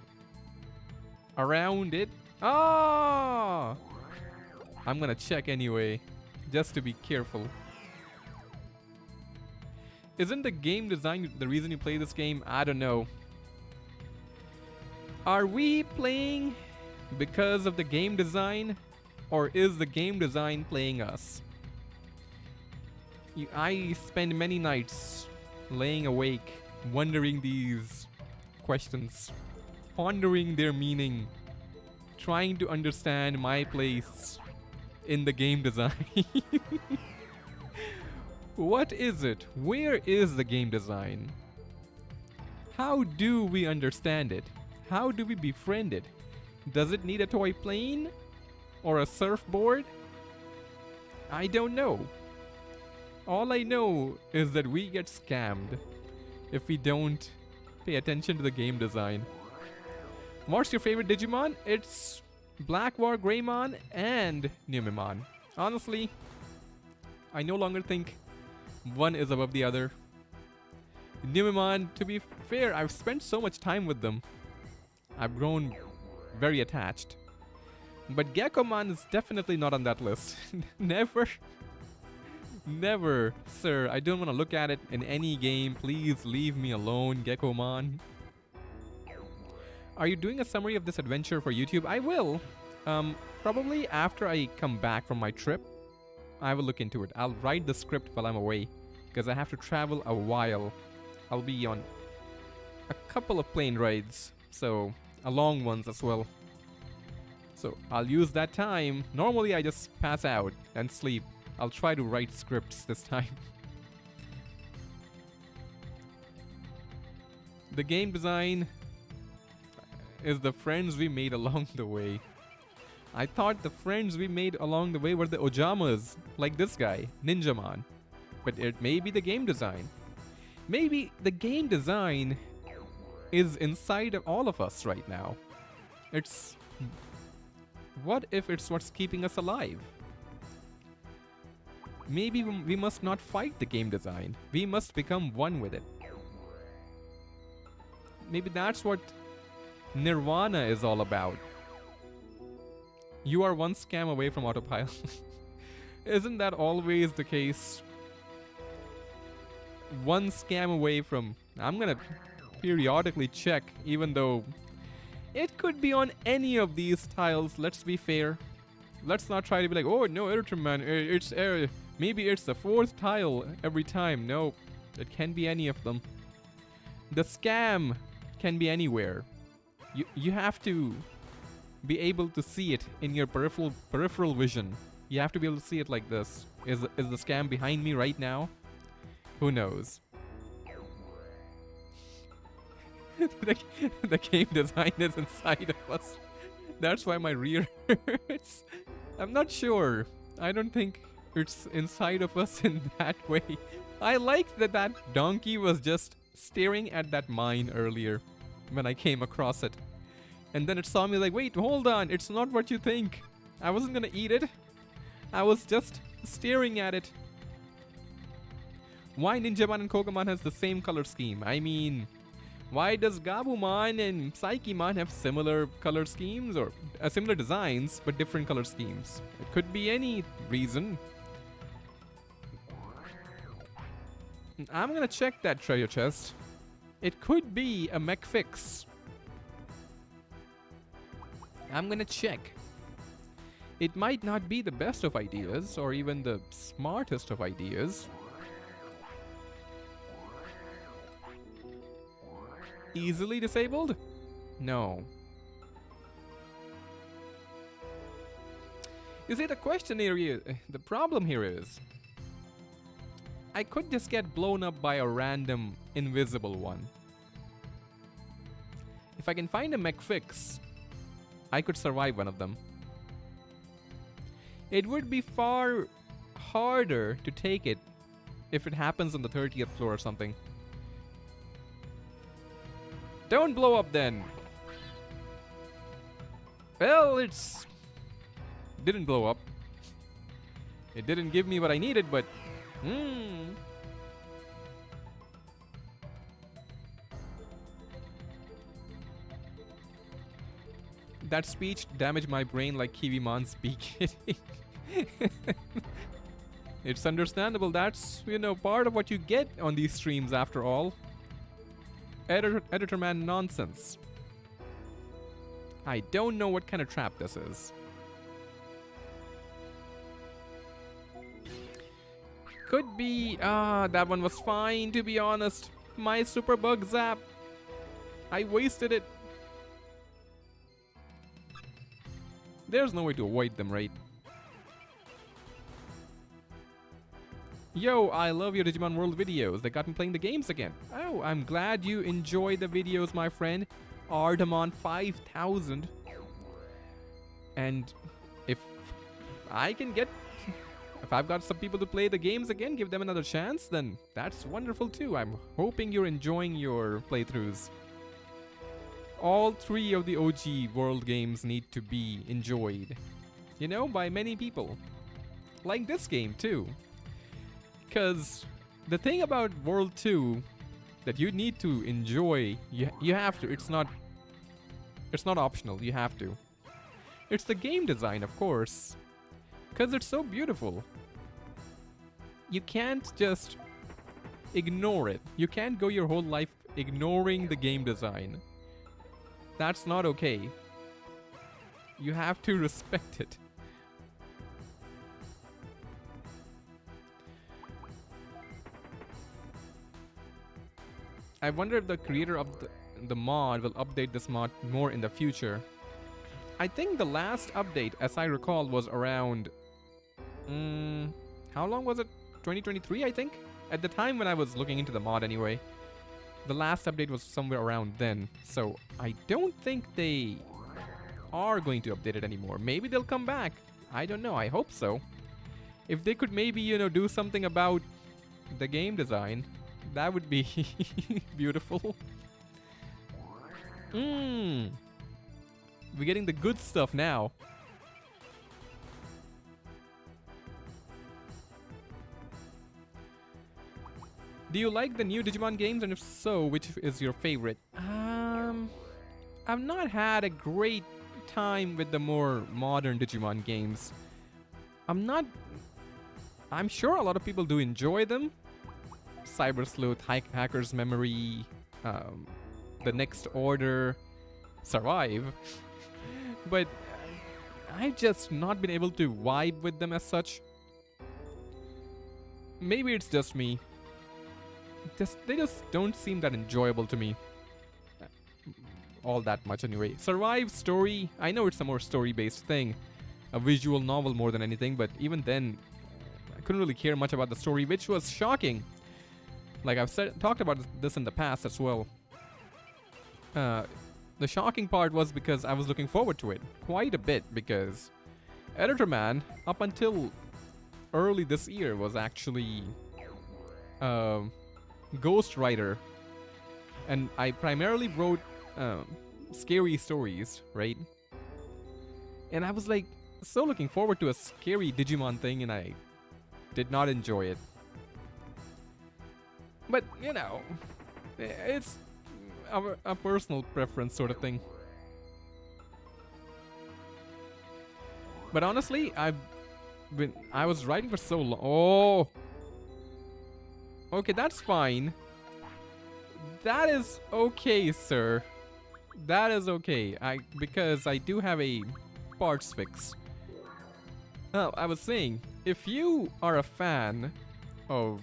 around it. Ah! I'm gonna check anyway, just to be careful. Isn't the game design the reason you play this game? I don't know. Are we playing because of the game design, or is the game design playing us? I spend many nights laying awake, wondering these questions, pondering their meaning, trying to understand my place in the game design. What is it? Where is the game design? How do we understand it? How do we befriend it? Does it need a toy plane? Or a surfboard? I don't know. All I know is that we get scammed if we don't pay attention to the game design. What's your favorite Digimon? It's Black War Greymon and Numemon. Honestly, I no longer think one is above the other. Numemon, to be fair, I've spent so much time with them. I've grown very attached. But Geckomon is definitely not on that list. Never. Never, sir. I don't want to look at it in any game. Please leave me alone, Geckomon. Are you doing a summary of this adventure for YouTube? I will. Probably after I come back from my trip, I will look into it. I'll write the script while I'm away, because I have to travel a while. I'll be on a couple of plane rides, so long ones as well. So I'll use that time. Normally I just pass out and sleep. I'll try to write scripts this time. The game design is the friends we made along the way. I thought the friends we made along the way were the Ojamas, like this guy, Ninjamon. But it may be the game design. Maybe the game design is inside of all of us right now. It's... What if it's what's keeping us alive? Maybe we must not fight the game design. We must become one with it. Maybe that's what Nirvana is all about. You are one scam away from autopilot. Isn't that always the case? One scam away from... I'm gonna periodically check, even though It could be on any of these tiles, let's be fair. Let's not try to be like, oh no, Editor Man, maybe it's the 4th tile every time. No, it can be any of them. The scam can be anywhere. You have to be able to see it in your peripheral vision. You have to be able to see it like this. Is the scam behind me right now? Who knows? the game design is inside of us. That's why my rear hurts. I'm not sure. I don't think it's inside of us in that way. I like that donkey was just staring at that mine earlier when I came across it. And then it saw me like, wait, hold on. It's not what you think. I wasn't gonna eat it. I was just staring at it. Why Ninjamon and Kogamon has the same color scheme? I mean, why does Gabumon and Psychemon have similar color schemes or similar designs but different color schemes? It could be any reason. I'm gonna check that treasure chest. It could be a mech fix. I'm gonna check. It might not be the best of ideas or even the smartest of ideas. Easily disabled? No. You see, the question here is, the problem here is, I could just get blown up by a random invisible one. If I can find a mech fix, I could survive one of them. It would be far harder to take it if it happens on the 30th floor or something. Don't blow up then. Well, it's... didn't blow up. It didn't give me what I needed, but... That speech damaged my brain like Kiwimon speaking. It's understandable. That's, part of what you get on these streams after all. Editor man nonsense. I don't know what kind of trap this is. Could be, that one was fine, to be honest. My super bug zap. I wasted it. There's no way to avoid them, right? Yo, I love your Digimon World videos. They got me playing the games again. Oh, I'm glad you enjoy the videos, my friend. Ardamon 5000. And if I can get... if I've got some people to play the games again, give them another chance, then that's wonderful too. I'm hoping you're enjoying your playthroughs. All 3 of the OG World games need to be enjoyed. By many people. Like this game too. Because the thing about World 2 that you need to enjoy, you have to. It's not optional. You have to. It's the game design, of course. Because it's so beautiful. You can't just ignore it. You can't go your whole life ignoring the game design. That's not okay. You have to respect it. I wonder if the creator of the mod will update this mod more in the future. I think the last update, as I recall, was around... how long was it? 2023, I think? At the time when I was looking into the mod anyway. The last update was somewhere around then. So I don't think they are going to update it anymore. Maybe they'll come back. I don't know. I hope so. If they could maybe, do something about the game design, that would be beautiful. We're getting the good stuff now. Do you like the new Digimon games? And if so, which is your favorite? I've not had a great time with the more modern Digimon games. I'm sure a lot of people do enjoy them. Cyber Sleuth, Hacker's Memory, The Next Order, survive. But I've just not been able to vibe with them as such. Maybe it's just me. They just don't seem that enjoyable to me. All that much anyway. Survive story. I know it's a more story-based thing. A visual novel more than anything, but even then, I couldn't really care much about the story, which was shocking. Like I've talked about this in the past as well. The shocking part was because I was looking forward to it quite a bit, because Editor Man, up until early this year, was actually ghostwriter, and I primarily wrote scary stories, right? And I was like so looking forward to a scary Digimon thing, and I did not enjoy it. But you know, it's a personal preference sort of thing. But honestly, I was writing for so long. Oh, okay, that's fine. That is okay, sir. That is okay. Because I do have a parts fix. Oh, I was saying, if you are a fan of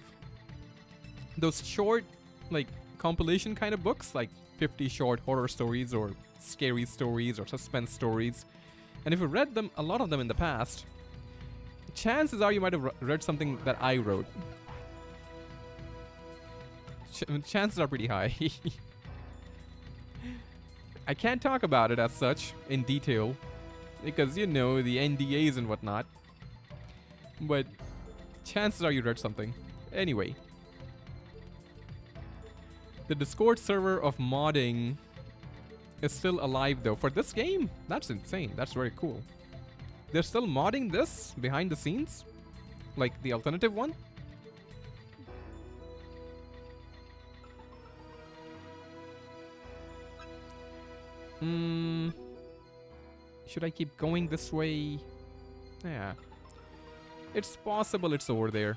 those short, like, compilation kind of books, like 50 short horror stories or scary stories or suspense stories, and if you read them, a lot of them in the past, chances are you might have read something that I wrote. Chances are pretty high. I can't talk about it as such in detail because, you know, the NDAs and whatnot. But chances are you read something. Anyway. The Discord server of modding is still alive though. For this game? That's insane. That's very cool. They're still modding this behind the scenes? Like the alternative one? Should I keep going this way? Yeah. It's possible it's over there.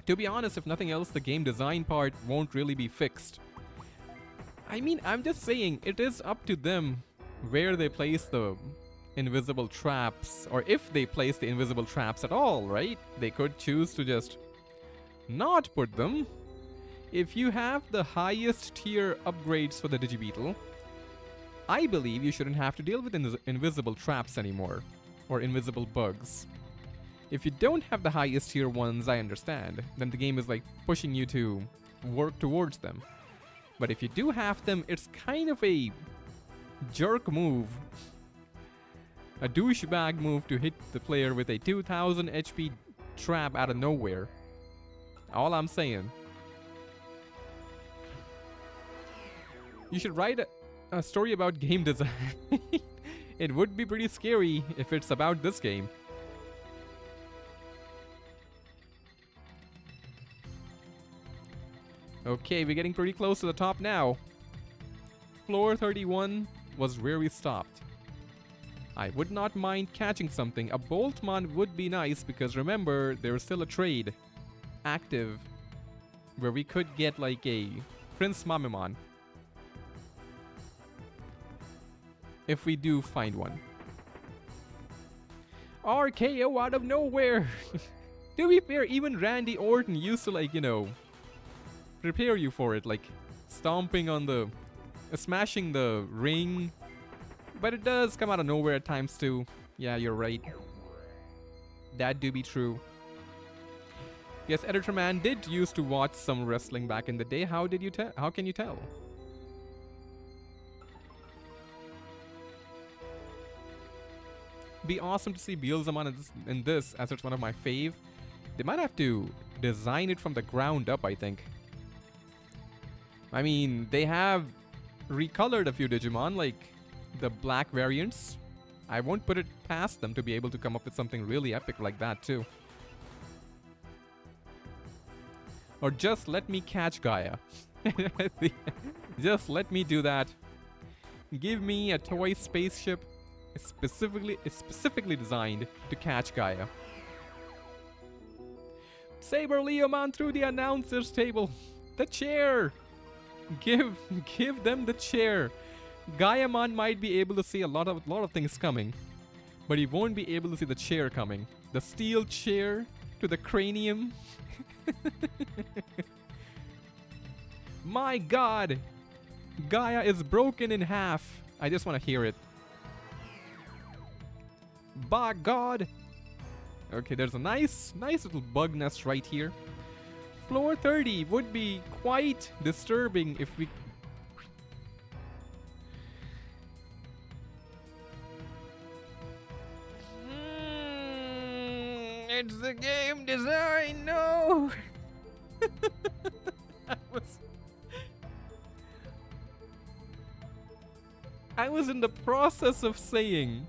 To be honest, if nothing else, the game design part won't really be fixed. I mean, I'm just saying, it is up to them where they place the invisible traps, or if they place the invisible traps at all, right? They could choose to just not put them. If you have the highest tier upgrades for the Digibeetle, I believe you shouldn't have to deal with invisible traps anymore, or invisible bugs. If you don't have the highest tier ones, I understand. Then the game is like pushing you to work towards them. But if you do have them, it's kind of a jerk move. A douchebag move to hit the player with a 2000 HP trap out of nowhere. All I'm saying. You should write a story about game design. It would be pretty scary if it's about this game. Okay, we're getting pretty close to the top now. Floor 31 was where we stopped. I would not mind catching something. A Boltmon would be nice because remember, there is still a trade active where we could get like a Prince Mamemon. If we do find one. RKO out of nowhere! To be fair, even Randy Orton used to, like, you know, prepare you for it, like stomping on the smashing the ring, but it does come out of nowhere at times too. Yeah, you're right, that do be true. Yes, Editor Man did used to watch some wrestling back in the day. How did you tell? How can you tell? Be awesome to see Beelzemon in this, as it's one of my fave. They might have to design it from the ground up, I think. I mean, they have recolored a few Digimon, like the black variants. I won't put it past them to be able to come up with something really epic like that too. Or just let me catch Gaia. Just let me do that. Give me a toy spaceship specifically designed to catch Gaia. Saber Leomon through the announcer's table. The chair. Give them the chair. Gaiaman might be able to see a lot of things coming, but he won't be able to see the chair coming. The steel chair to the cranium. My God! Gaia is broken in half. I just want to hear it. By God! Okay, there's a nice little bug nest right here. Floor 30 would be quite disturbing if we... It's the game design, no! I was in the process of saying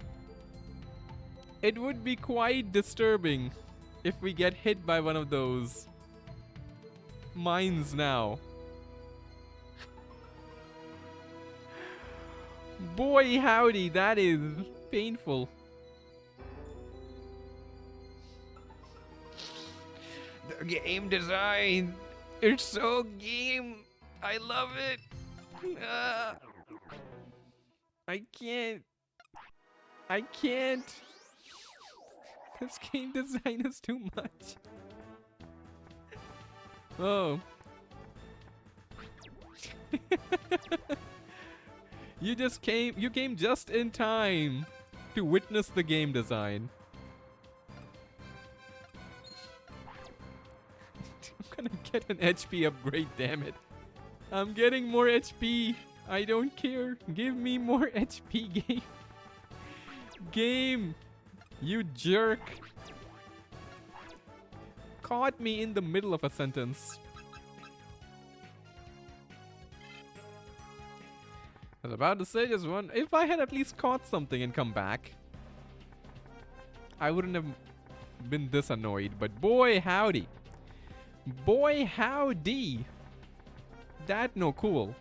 it would be quite disturbing if we get hit by one of those mines now. Boy howdy, that is painful. The game design, it's so game. I love it. I can't. This game design is too much. Oh. You came just in time to witness the game design. I'm gonna get an HP upgrade, damn it. I'm getting more HP. I don't care. Give me more HP, game. Game, you jerk. Caught me in the middle of a sentence. I was about to say just one. If I had at least caught something and come back, I wouldn't have been this annoyed. But boy howdy. Boy howdy. That no cool.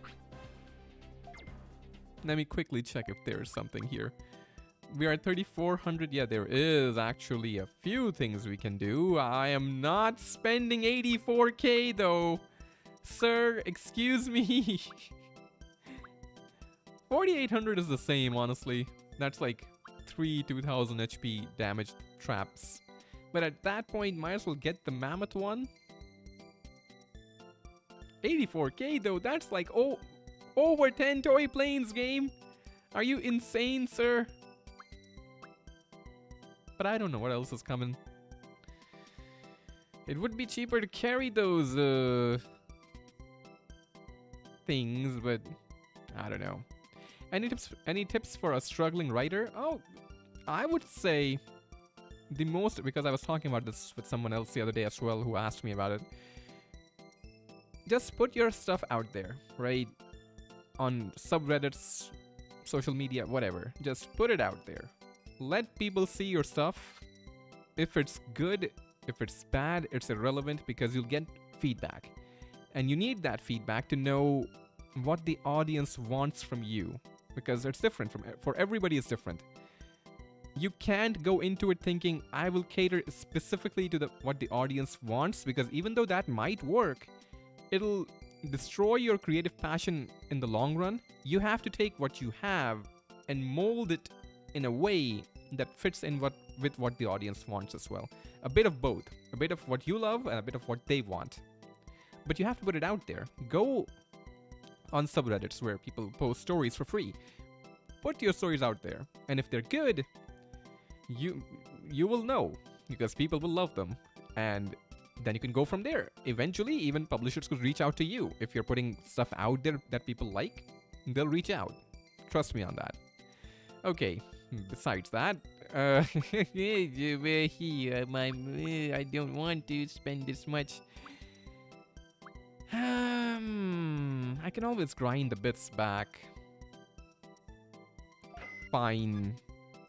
Let me quickly check if there's something here. We are at 3,400. Yeah, there is actually a few things we can do. I am not spending 84k though. Sir, excuse me. 4,800 is the same, honestly. That's like 2,000 HP damaged traps. But at that point, might as well get the mammoth one. 84k though, that's like over 10 toy planes, game. Are you insane, sir? But I don't know what else is coming. It would be cheaper to carry those things, but I don't know. Any tips for a struggling writer? Oh, I would say the most, because I was talking about this with someone else the other day as well who asked me about it. Just put your stuff out there, right? On subreddits, social media, whatever. Just put it out there. Let people see your stuff. If it's good, if it's bad, it's irrelevant because you'll get feedback. And you need that feedback to know what the audience wants from you. Because it's different for everybody is different. You can't go into it thinking, I will cater specifically to what the audience wants, because even though that might work, it'll destroy your creative passion in the long run. You have to take what you have and mold it in a way that fits in with what the audience wants as well. A bit of both. A bit of what you love and a bit of what they want. But you have to put it out there. Go on subreddits where people post stories for free. Put your stories out there. And if they're good, you will know, because people will love them. And then you can go from there. Eventually, even publishers could reach out to you. If you're putting stuff out there that people like, they'll reach out. Trust me on that. Okay, besides that, I don't want to spend this much. I can always grind the bits back. Fine.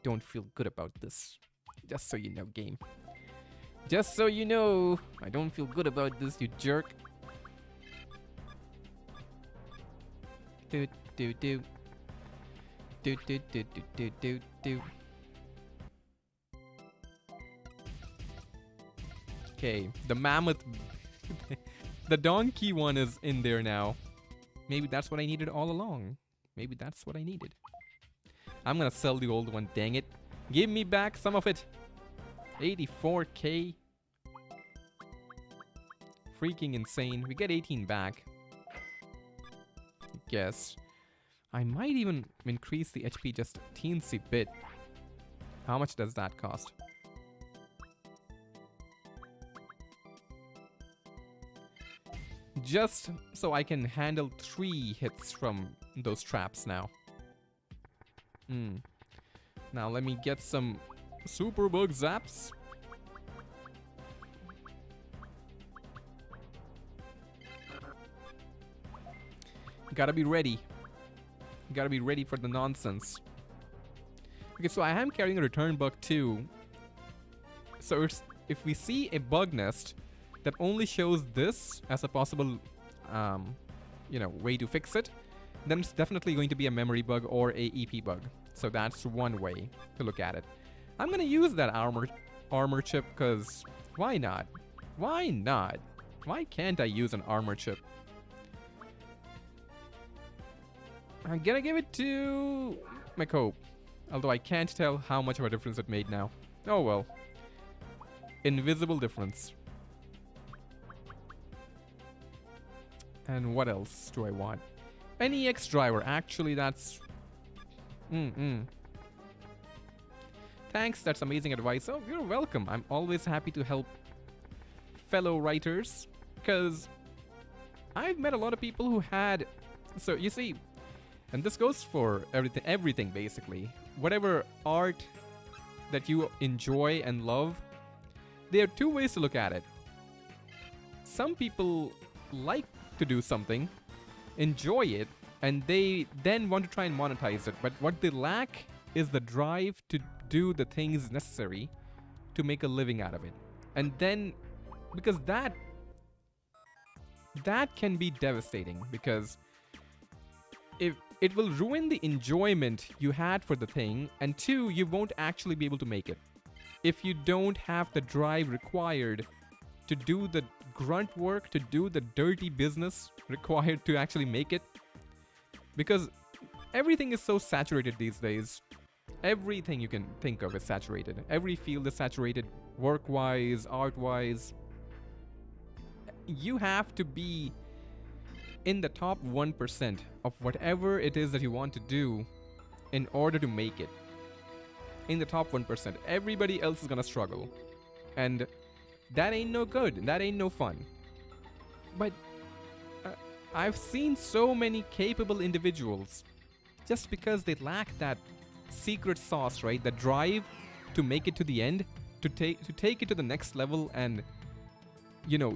Don't feel good about this. Just so you know, game. Just so you know, I don't feel good about this, you jerk. Do do do. Do do do do do do do. Okay, the mammoth. The donkey one is in there now. Maybe that's what I needed all along. Maybe that's what I needed. I'm gonna sell the old one, dang it. Give me back some of it. 84k. Freaking insane. We get 18 back. I guess. I might even increase the HP just a teensy bit. How much does that cost? Just so I can handle 3 hits from those traps now. Now let me get some super bug zaps. Gotta be ready. Gotta be ready for the nonsense. Okay, so I am carrying a return bug too. So if we see a bug nest that only shows this as a possible, way to fix it, then it's definitely going to be a memory bug or a EP bug. So that's one way to look at it. I'm gonna use that armor chip because why not? Why not? Why can't I use an armor chip? I'm gonna give it to McHope. Although I can't tell how much of a difference it made now. Oh well. Invisible difference. And what else do I want? NEX driver. Actually, that's... Thanks, that's amazing advice. Oh, you're welcome. I'm always happy to help fellow writers. Because I've met a lot of people who had... So, you see... And this goes for everything basically. Whatever art that you enjoy and love, there are 2 ways to look at it. Some people like to do something, enjoy it, and they then want to try and monetize it. But what they lack is the drive to do the things necessary to make a living out of it. And then, because that can be devastating, because if it will ruin the enjoyment you had for the thing, and 2, you won't actually be able to make it. If you don't have the drive required to do the grunt work, to do the dirty business required to actually make it. Because everything is so saturated these days. Everything you can think of is saturated. Every field is saturated, work-wise, art-wise. You have to be in the top 1% of whatever it is that you want to do in order to make it. In the top 1%. Everybody else is gonna struggle. And that ain't no good. That ain't no fun. But I've seen so many capable individuals, just because they lack that secret sauce, right? The drive to make it to the end, to take it to the next level and,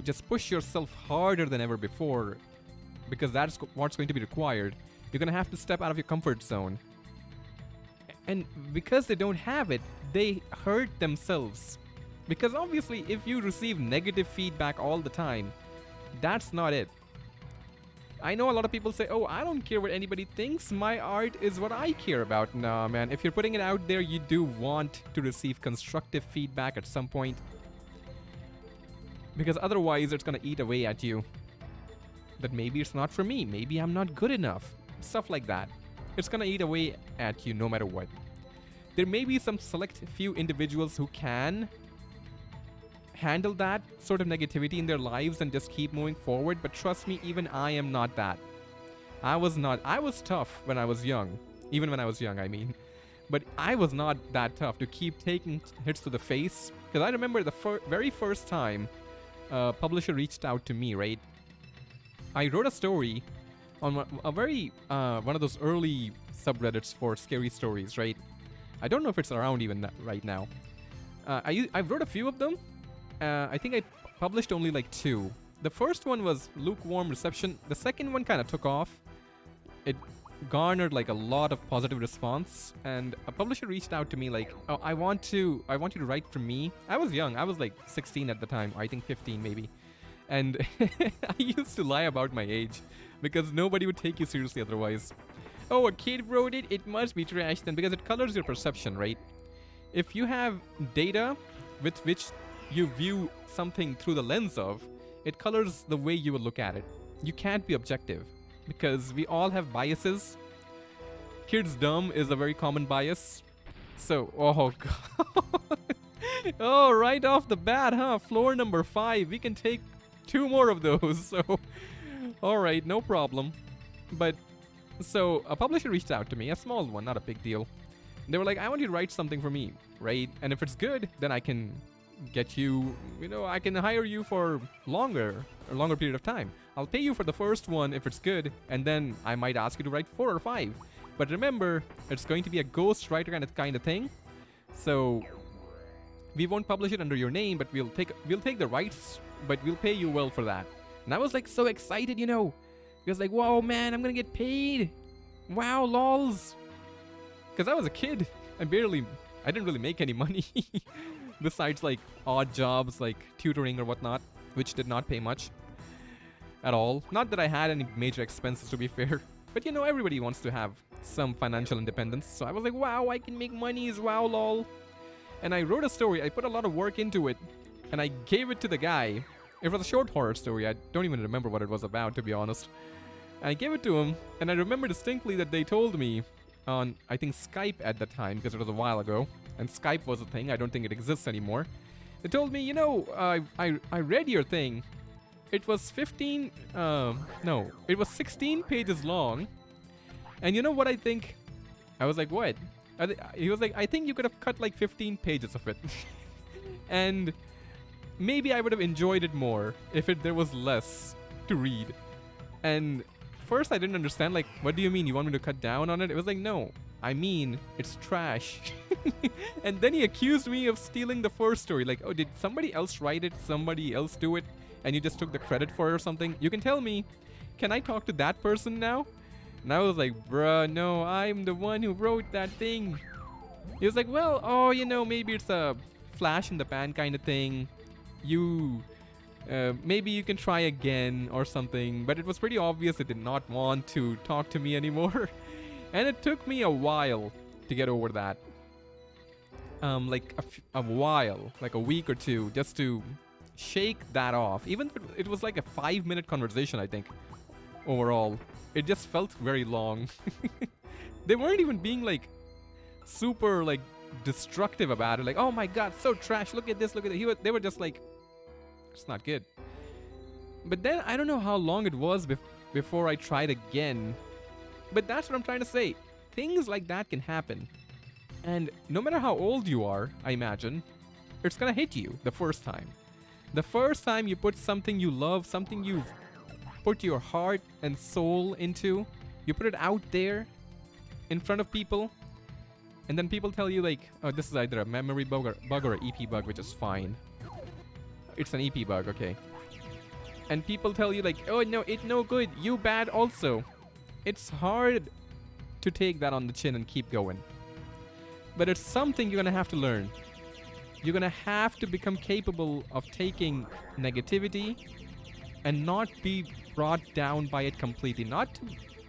just push yourself harder than ever before. Because that's what's going to be required. You're going to have to step out of your comfort zone. And because they don't have it, they hurt themselves. Because obviously, if you receive negative feedback all the time, that's not it. I know a lot of people say, oh, I don't care what anybody thinks. My art is what I care about. Nah, man. If you're putting it out there, you do want to receive constructive feedback at some point. Because otherwise, it's going to eat away at you. That maybe it's not for me. Maybe I'm not good enough. Stuff like that. It's gonna eat away at you no matter what. There may be some select few individuals who can handle that sort of negativity in their lives and just keep moving forward, but trust me, even I am not that. I was tough when I was young. Even when I was young, I mean. But I was not that tough to keep taking hits to the face. Because I remember the very first time a publisher reached out to me, right? I wrote a story on a very one of those early subreddits for scary stories, right? I don't know if it's around even right now. I wrote a few of them. I think I published only like 2. The first one was lukewarm reception. The second one kind of took off. It garnered like a lot of positive response, and a publisher reached out to me like, "Oh, I want you to write for me." I was young. I was like 16 at the time. I think 15 maybe. And I used to lie about my age because nobody would take you seriously otherwise. Oh, a kid wrote it, it must be trash then, because it colors your perception, right? If you have data with which you view something through the lens of, it colors the way you will look at it. You can't be objective because we all have biases. kids dumb is a very common bias. So, oh god. Oh, right off the bat, huh? Floor number 5. We can take 2 more of those. So, all right, no problem. But so a publisher reached out to me, a small one, not a big deal. They were like, I want you to write something for me, right? And if it's good, then I can get you, I can hire you for a longer period of time. I'll pay you for the first one if it's good, and then I might ask you to write 4 or 5. But remember, it's going to be a ghost writer kind of thing. So we won't publish it under your name, but we'll take the rights, but we'll pay you well for that. And I was like so excited, Because like, whoa, man, I'm gonna get paid. Wow, lols. Because I was a kid. I didn't really make any money. Besides like odd jobs like tutoring or whatnot, which did not pay much at all. Not that I had any major expenses, to be fair. But everybody wants to have some financial independence. So I was like, wow, I can make monies, wow, lol. And I wrote a story. I put a lot of work into it. And I gave it to the guy. It was a short horror story. I don't even remember what it was about, to be honest. I gave it to him, and I remember distinctly that they told me on, I think, Skype at the time, because it was a while ago, and Skype was a thing. I don't think it exists anymore. They told me, I read your thing. It was 16 pages long. And you know what I think? I was like, what? He was like, I think you could have cut like 15 pages of it. And maybe I would have enjoyed it more if there was less to read. And first I didn't understand, like, what do you mean? You want me to cut down on it? It was like, no, I mean, it's trash. And then he accused me of stealing the first story. Like, oh, did somebody else write it? Somebody else do it? And you just took the credit for it or something? You can tell me. Can I talk to that person now? And I was like, bruh, no, I'm the one who wrote that thing. He was like, well, oh, maybe it's a flash in the pan kind of thing. Maybe you can try again or something. But it was pretty obvious it did not want to talk to me anymore. And it took me a while to get over that. Like a while, like a week or two, just to shake that off. Even though it was like a 5-minute conversation, I think, overall. It just felt very long. They weren't even being like super like destructive about it. Like, oh my god, so trash. Look at this, look at it. They were just like, it's not good. But then I don't know how long it was before I tried again. But that's what I'm trying to say. Things like that can happen. And no matter how old you are, I imagine, it's gonna hit you the first time. The first time you put something you love, something you've put your heart and soul into, you put it out there in front of people, and then people tell you like, oh, this is either a memory bug or an EP bug, which is fine. It's an EP bug, okay. And people tell you like, oh no, it's no good, you bad also. It's hard to take that on the chin and keep going. But it's something you're gonna have to learn. You're gonna have to become capable of taking negativity and not be brought down by it completely.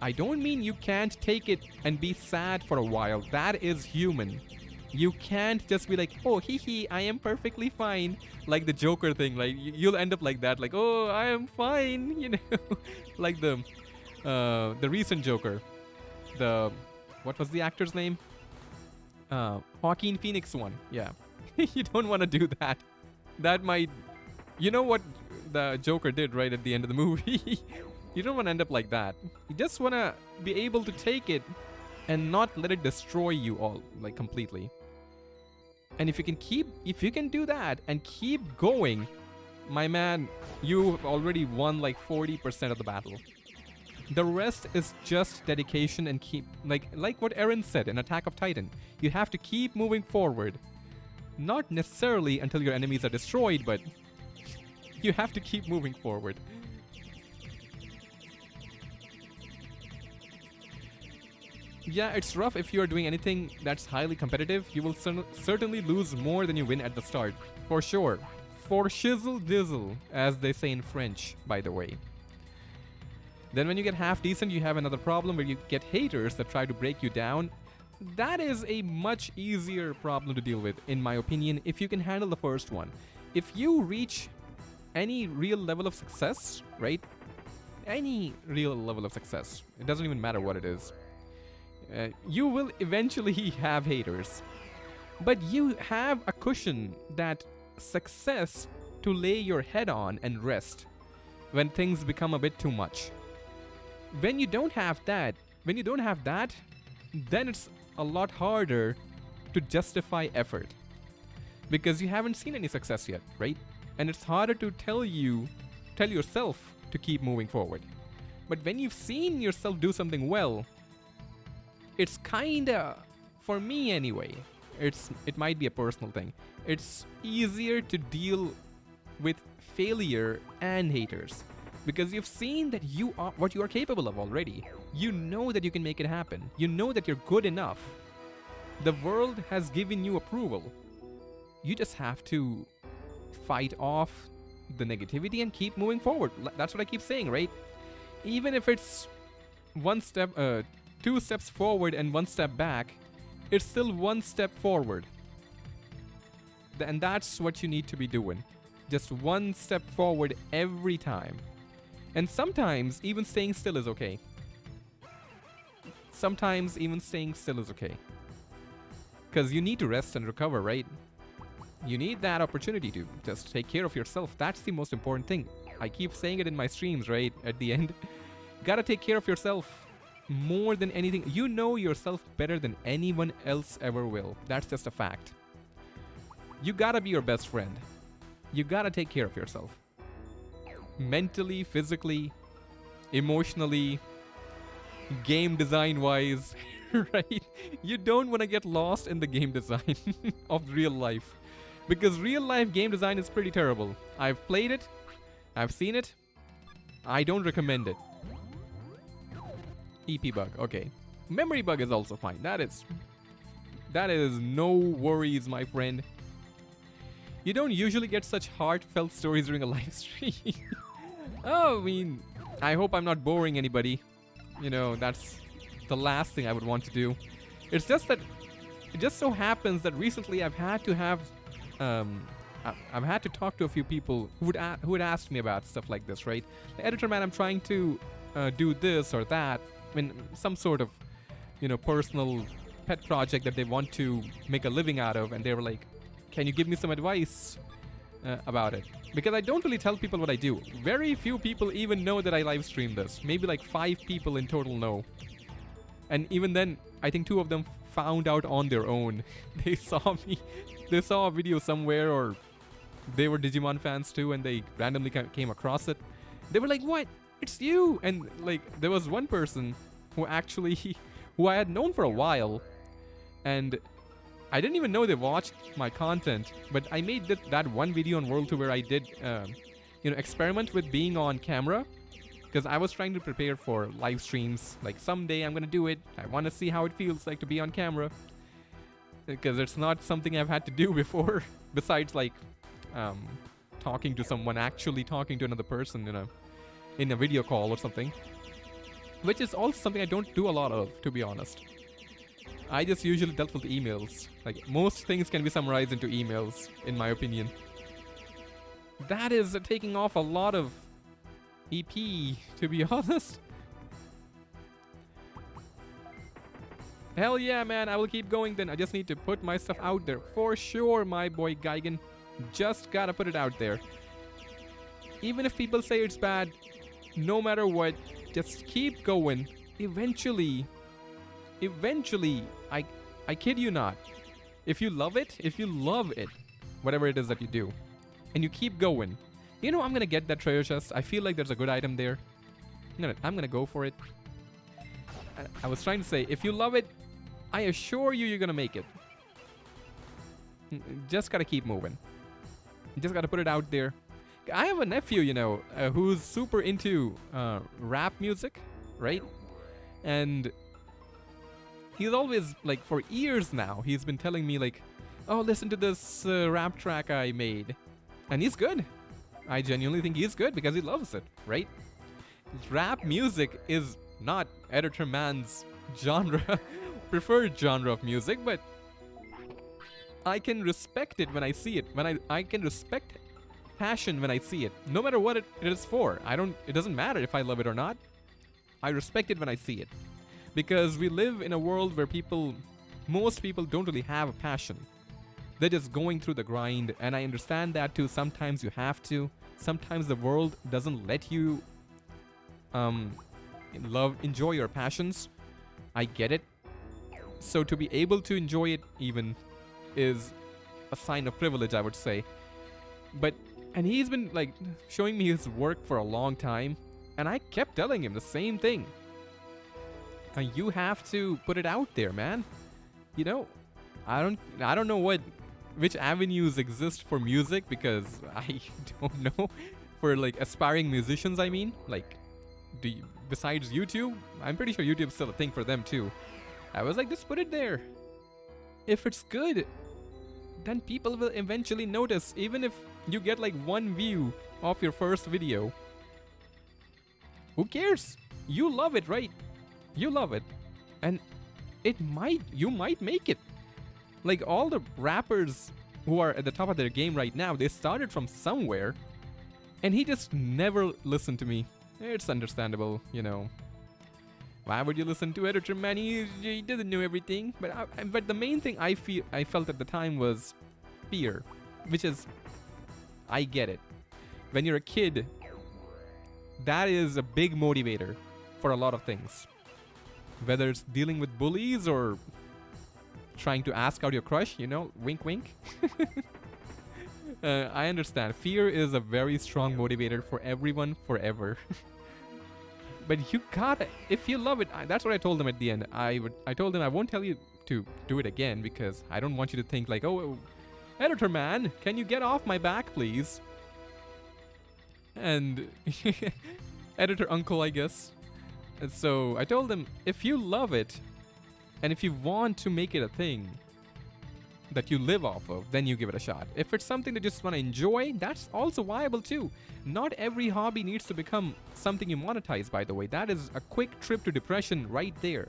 I don't mean you can't take it and be sad for a while. That is human. You can't just be like, oh, hee, I am perfectly fine. Like the Joker thing, like you'll end up like that, like, oh, I am fine, Like the recent Joker. What was the actor's name? Joaquin Phoenix one, yeah. You don't want to do that. That might, what the Joker did right at the end of the movie. You don't want to end up like that. You just want to be able to take it and not let it destroy you all, like, completely. And if you can do that and keep going, my man, you've already won like 40% of the battle. The rest is just dedication and keep, like what Eren said in Attack of Titan. You have to keep moving forward. Not necessarily until your enemies are destroyed, but you have to keep moving forward. Yeah, it's rough if you're doing anything that's highly competitive. You will certainly lose more than you win at the start. For sure. For shizzle dizzle, as they say in French, by the way. Then when you get half decent, you have another problem where you get haters that try to break you down. That is a much easier problem to deal with, in my opinion, if you can handle the first one. If you reach any real level of success, right? Any real level of success. It doesn't even matter what it is. You will eventually have haters. But you have a cushion, that success, to lay your head on and rest when things become a bit too much. When you don't have that, then it's a lot harder to justify effort because you haven't seen any success yet, right? And it's harder to tell yourself to keep moving forward. But when you've seen yourself do something well, it's kinda, for me anyway, it might be a personal thing. It's easier to deal with failure and haters because you've seen that you are what you are capable of already. You know that you can make it happen. You know that you're good enough. The world has given you approval. You just have to fight off the negativity and keep moving forward. That's what I keep saying, right? Even if it's two steps forward and one step back, it's still one step forward. And that's what you need to be doing. Just one step forward every time. And sometimes even staying still is okay. Because you need to rest and recover, right? You need that opportunity to just take care of yourself. That's the most important thing. I keep saying it in my streams, right? At the end. Gotta take care of yourself more than anything. You know yourself better than anyone else ever will. That's just a fact. You gotta be your best friend. You gotta take care of yourself. Mentally, physically, emotionally, game design wise, right? You don't want to get lost in the game design of real life. Because real life game design is pretty terrible. I've played it. I've seen it. I don't recommend it. EP bug, okay. Memory bug is also fine. That is no worries, my friend. You don't usually get such heartfelt stories during a live stream. Oh, I mean, I hope I'm not boring anybody. You know, that's the last thing I would want to do. It's just that it just so happens that recently I've had to talk to a few people who would ask me about stuff like this, right? The editor man, I'm trying to do this or that. I mean, some sort of, personal pet project that they want to make a living out of, and they were like, "Can you give me some advice about it?" Because I don't really tell people what I do. Very few people even know that I live stream this. Maybe like 5 people in total know. And even then, I think 2 of them found out on their own. They saw a video somewhere, or they were Digimon fans too, and they randomly came across it. They were like, "What? It's you!" And like, there was one person who I had known for a while, and I didn't even know they watched my content, but I made that one video on World 2 where I did, experiment with being on camera, because I was trying to prepare for live streams. Like, someday I'm gonna do it. I want to see how it feels like to be on camera, because it's not something I've had to do before, besides like talking to someone, actually talking to another person in a video call or something, which is also something I don't do a lot of, to be honest. I just usually dealt with emails. Like, most things can be summarized into emails, in my opinion. That is taking off a lot of EP, to be honest. Hell yeah, man, I will keep going then. I just need to put my stuff out there. For sure, my boy Geigen. Just gotta put it out there. Even if people say it's bad, no matter what, just keep going. Eventually, I kid you not, if you love it, whatever it is that you do, and you keep going, I'm gonna get that treasure chest. I feel like there's a good item there. I'm gonna go for it. I was trying to say, if you love it, I assure you're gonna make it. Just gotta keep moving. You just gotta put it out there. I have a nephew, who's super into rap music, right? And he's always, like, for years now, he's been telling me, like, "Oh, listen to this rap track I made." And he's good. I genuinely think he's good because he loves it, right? Rap music is not Editor Man's preferred genre of music, but I can respect it when I see it. I can respect passion when I see it, no matter what it is for. It doesn't matter if I love it or not. I respect it when I see it. Because we live in a world where most people don't really have a passion. They're just going through the grind, and I understand that too. Sometimes you have to. Sometimes the world doesn't let you enjoy your passions. I get it. So to be able to enjoy it even is a sign of privilege, I would say. And he's been like showing me his work for a long time, and I kept telling him the same thing. You have to put it out there, man. You know, I don't know which avenues exist for music, because I don't know. For like aspiring musicians, I mean, like, besides YouTube, I'm pretty sure YouTube's still a thing for them too. I was like, just put it there. If it's good, then people will eventually notice, even if you get like 1 view of your first video. Who cares? You love it, right? You love it. And you might make it. Like all the rappers who are at the top of their game right now, they started from somewhere. And he just never listened to me. It's understandable, you know. Why would you listen to Editor, man? He doesn't know everything. But the main thing I felt at the time was fear. Which is, I get it. When you're a kid, that is a big motivator for a lot of things. Whether it's dealing with bullies or trying to ask out your crush, you know, wink wink. I understand. Fear is a very strong motivator for everyone forever. But you gotta, if you love it, that's what I told him at the end. I told him I won't tell you to do it again, because I don't want you to think like, oh, editor man, can you get off my back, please? And editor uncle, I guess. And so I told him, if you love it, and if you want to make it a thing that you live off of, then you give it a shot. If it's something that you just want to enjoy, that's also viable too. Not every hobby needs to become something you monetize, by the way. That is a quick trip to depression right there.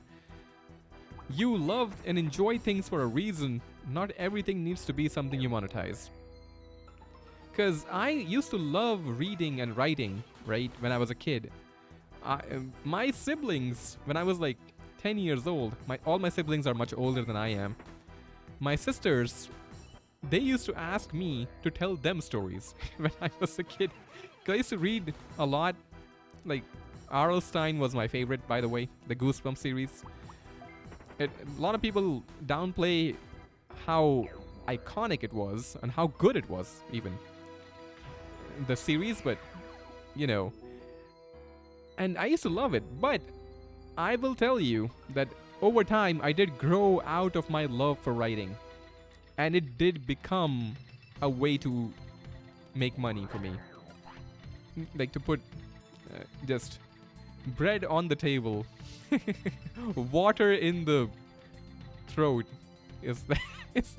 You love and enjoy things for a reason. Not everything needs to be something you monetize. Because I used to love reading and writing, right, when I was a kid. My siblings, when I was like 10 years old, all my siblings are much older than I am. My sisters, they used to ask me to tell them stories when I was a kid. 'Cause I used to read a lot. Like, R.L. Stine was my favorite, by the way, the Goosebumps series. A lot of people downplay how iconic it was and how good it was, even. The series, but, you know. And I used to love it, but I will tell you that over time, I did grow out of my love for writing. And it did become a way to make money for me. Like to put just bread on the table. Water in the throat. Is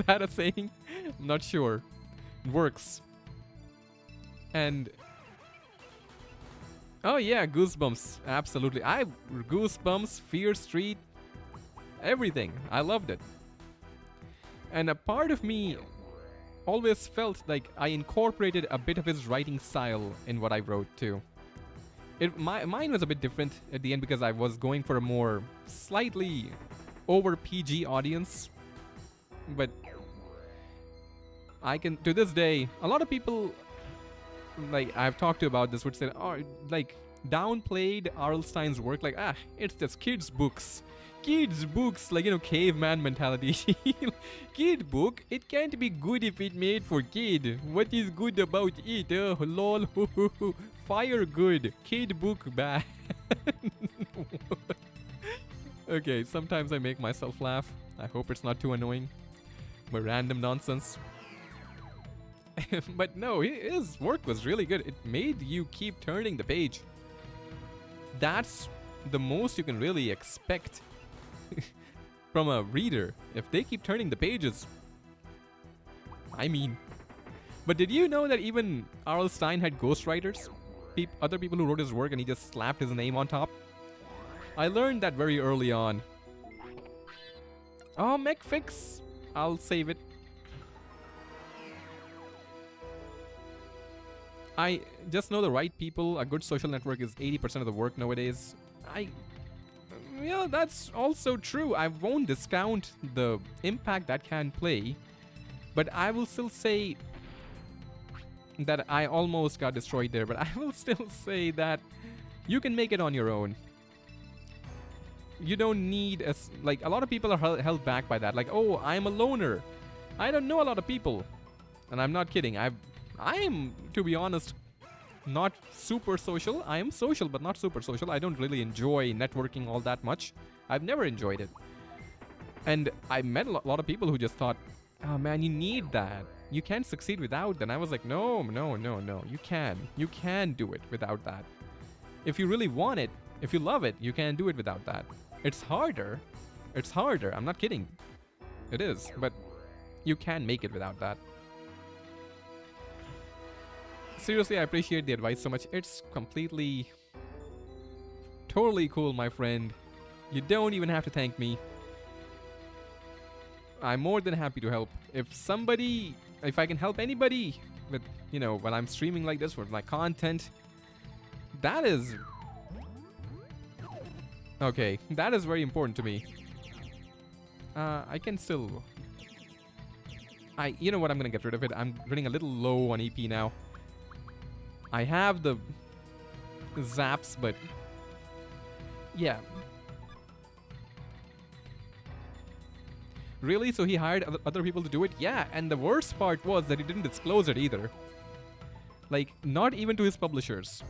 that a saying? I'm not sure. It works. And oh yeah, Goosebumps. Absolutely. Goosebumps, Fear Street. Everything. I loved it. And a part of me always felt like I incorporated a bit of his writing style in what I wrote too. Mine was a bit different at the end because I was going for a more slightly over PG audience. But I can, to this day, a lot of people like I've talked to about this would say, oh, like downplayed R.L. Stine's work, like, it's just kids' books. Kids' books, like, you know, caveman mentality. Kid book, it can't be good if it made for kid. What is good about it? Oh, lol, fire good. Kid book bad. Okay, sometimes I make myself laugh. I hope it's not too annoying. But random nonsense. But no, his work was really good. It made you keep turning the page. That's the most you can really expect from a reader. If they keep turning the pages, I mean. But did you know that even R.L. Stine had ghostwriters? Other people who wrote his work and he just slapped his name on top? I learned that very early on. Oh, McFix. I'll save it. I just know the right people. A good social network is 80% of the work nowadays. yeah, that's also true. I won't discount the impact that can play, but I will still say that I almost got destroyed there, but I will still say that you can make it on your own. You don't need like a lot of people are held back by that. Like, oh, I'm a loner. I don't know a lot of people, and I'm not kidding. I am, to be honest, not super social. I am social, but not super social. I don't really enjoy networking all that much. I've never enjoyed it, and I met a lot of people who just thought, oh man, you need that. You can't succeed without that. And I was like, no. You can do it without that. If you really want it, if you love it, you can do it without that. It's harder. I'm not kidding. It is, but you can make it without that. Seriously, I appreciate the advice so much. It's completely, totally cool, my friend. You don't even have to thank me. I'm more than happy to help. If I can help anybody with, when I'm streaming like this with my content, that is... Okay, that is very important to me. I can still... You know what, I'm gonna get rid of it. I'm running a little low on EP now. I have the zaps, but... Yeah. Really? So he hired other people to do it? Yeah, and the worst part was that he didn't disclose it either. Like, not even to his publishers.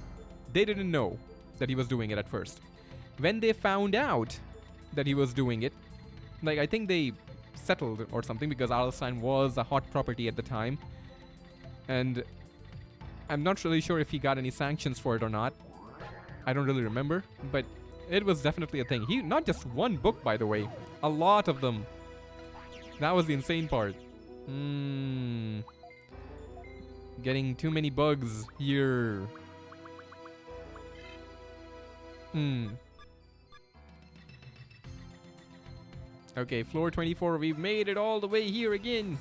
They didn't know that he was doing it at first. When they found out that he was doing it, like, I think they settled or something because Arlstein was a hot property at the time. And I'm not really sure if he got any sanctions for it or not. I don't really remember, but it was definitely a thing. He, not just one book, by the way, a lot of them. That was the insane part. Getting too many bugs here. Okay, floor 24. We've made it all the way here again.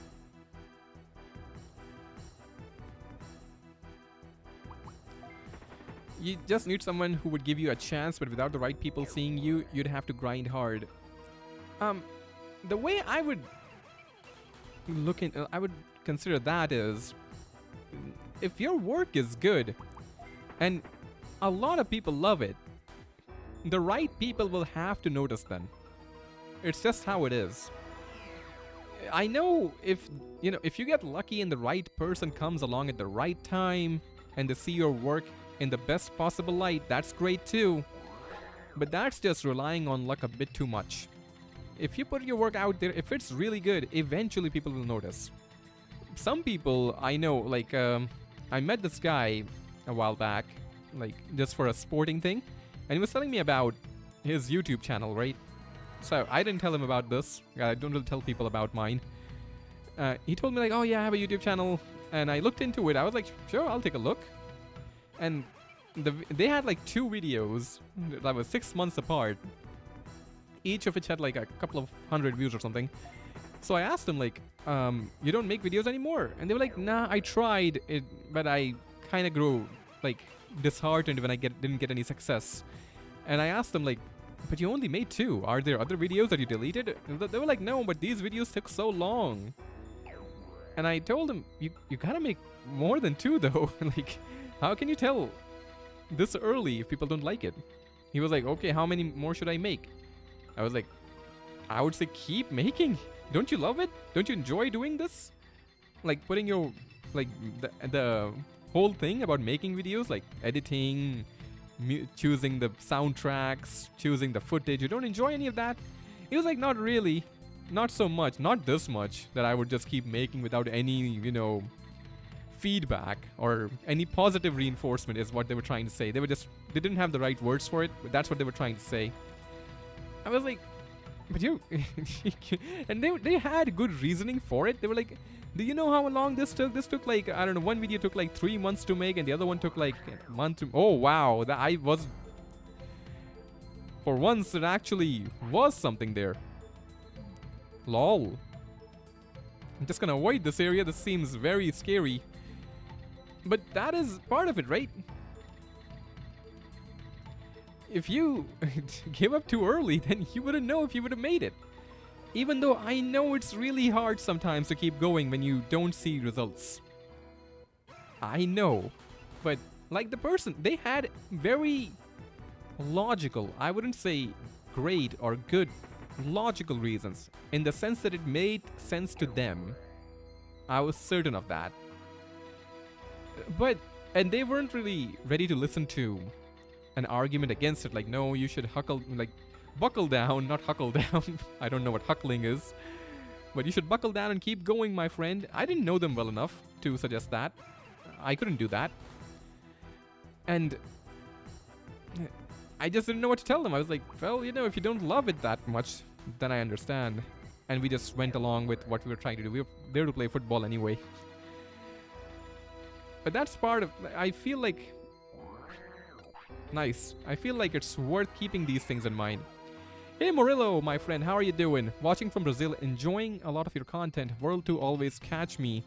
You just need someone who would give you a chance, but without the right people seeing you, you'd have to grind hard. The way I would I would consider that is, if your work is good and a lot of people love it, the right people will have to notice then. It's just how it is. I know if you get lucky and the right person comes along at the right time and they see your work in the best possible light, that's great too. But that's just relying on luck a bit too much. If you put your work out there, if it's really good, eventually people will notice. Some people I know, like, I met this guy a while back, like, just for a sporting thing, and he was telling me about his YouTube channel, right? So I didn't tell him about this. I don't really tell people about mine. He told me, like, oh yeah, I have a YouTube channel, and I looked into it. I was like, sure, I'll take a look. And they had like 2 videos that was 6 months apart, each of which had like a couple of 100 views or something. So I asked them, like, you don't make videos anymore? And they were like, nah, I tried it, but I kind of grew like disheartened when I didn't get any success. And I asked them, like, but you only made 2. Are there other videos that you deleted? And they were like, no, but these videos took so long. And I told them, you gotta make more than 2 though. Like, how can you tell this early if people don't like it? He was like, okay, how many more should I make? I was like, I would say keep making. Don't you love it? Don't you enjoy doing this? Like putting your, like, the whole thing about making videos, like editing, choosing the soundtracks, choosing the footage. You don't enjoy any of that? He was like, not really. Not so much. Not this much that I would just keep making without any, feedback or any positive reinforcement is what they were trying to say. They didn't have the right words for it, but that's what they were trying to say. I was like, but you... and they had good reasoning for it. They were like, do you know how long this took? This took like, I don't know, one video took like 3 months to make and the other one took like a month to... Oh, wow. I was... For once, it actually was something there. Lol. I'm just gonna avoid this area. This seems very scary. But that is part of it, right? if you give up too early, then you wouldn't know if you would have made it. Even though I know it's really hard sometimes to keep going when you don't see results. I know. But like the person, they had very logical, I wouldn't say great or good, logical reasons. In the sense that it made sense to them. I was certain of that. And they weren't really ready to listen to an argument against it. Like, no, you should buckle down, not huckle down. I don't know what huckling is. But you should buckle down and keep going, my friend. I didn't know them well enough to suggest that. I couldn't do that. And I just didn't know what to tell them. I was like, well, you know, if you don't love it that much, then I understand. And we just went along with what we were trying to do. We were there to play football anyway. But that's part of... I feel like... Nice. I feel like it's worth keeping these things in mind. Hey Murillo, my friend, how are you doing? Watching from Brazil, enjoying a lot of your content. World 2 always catch me.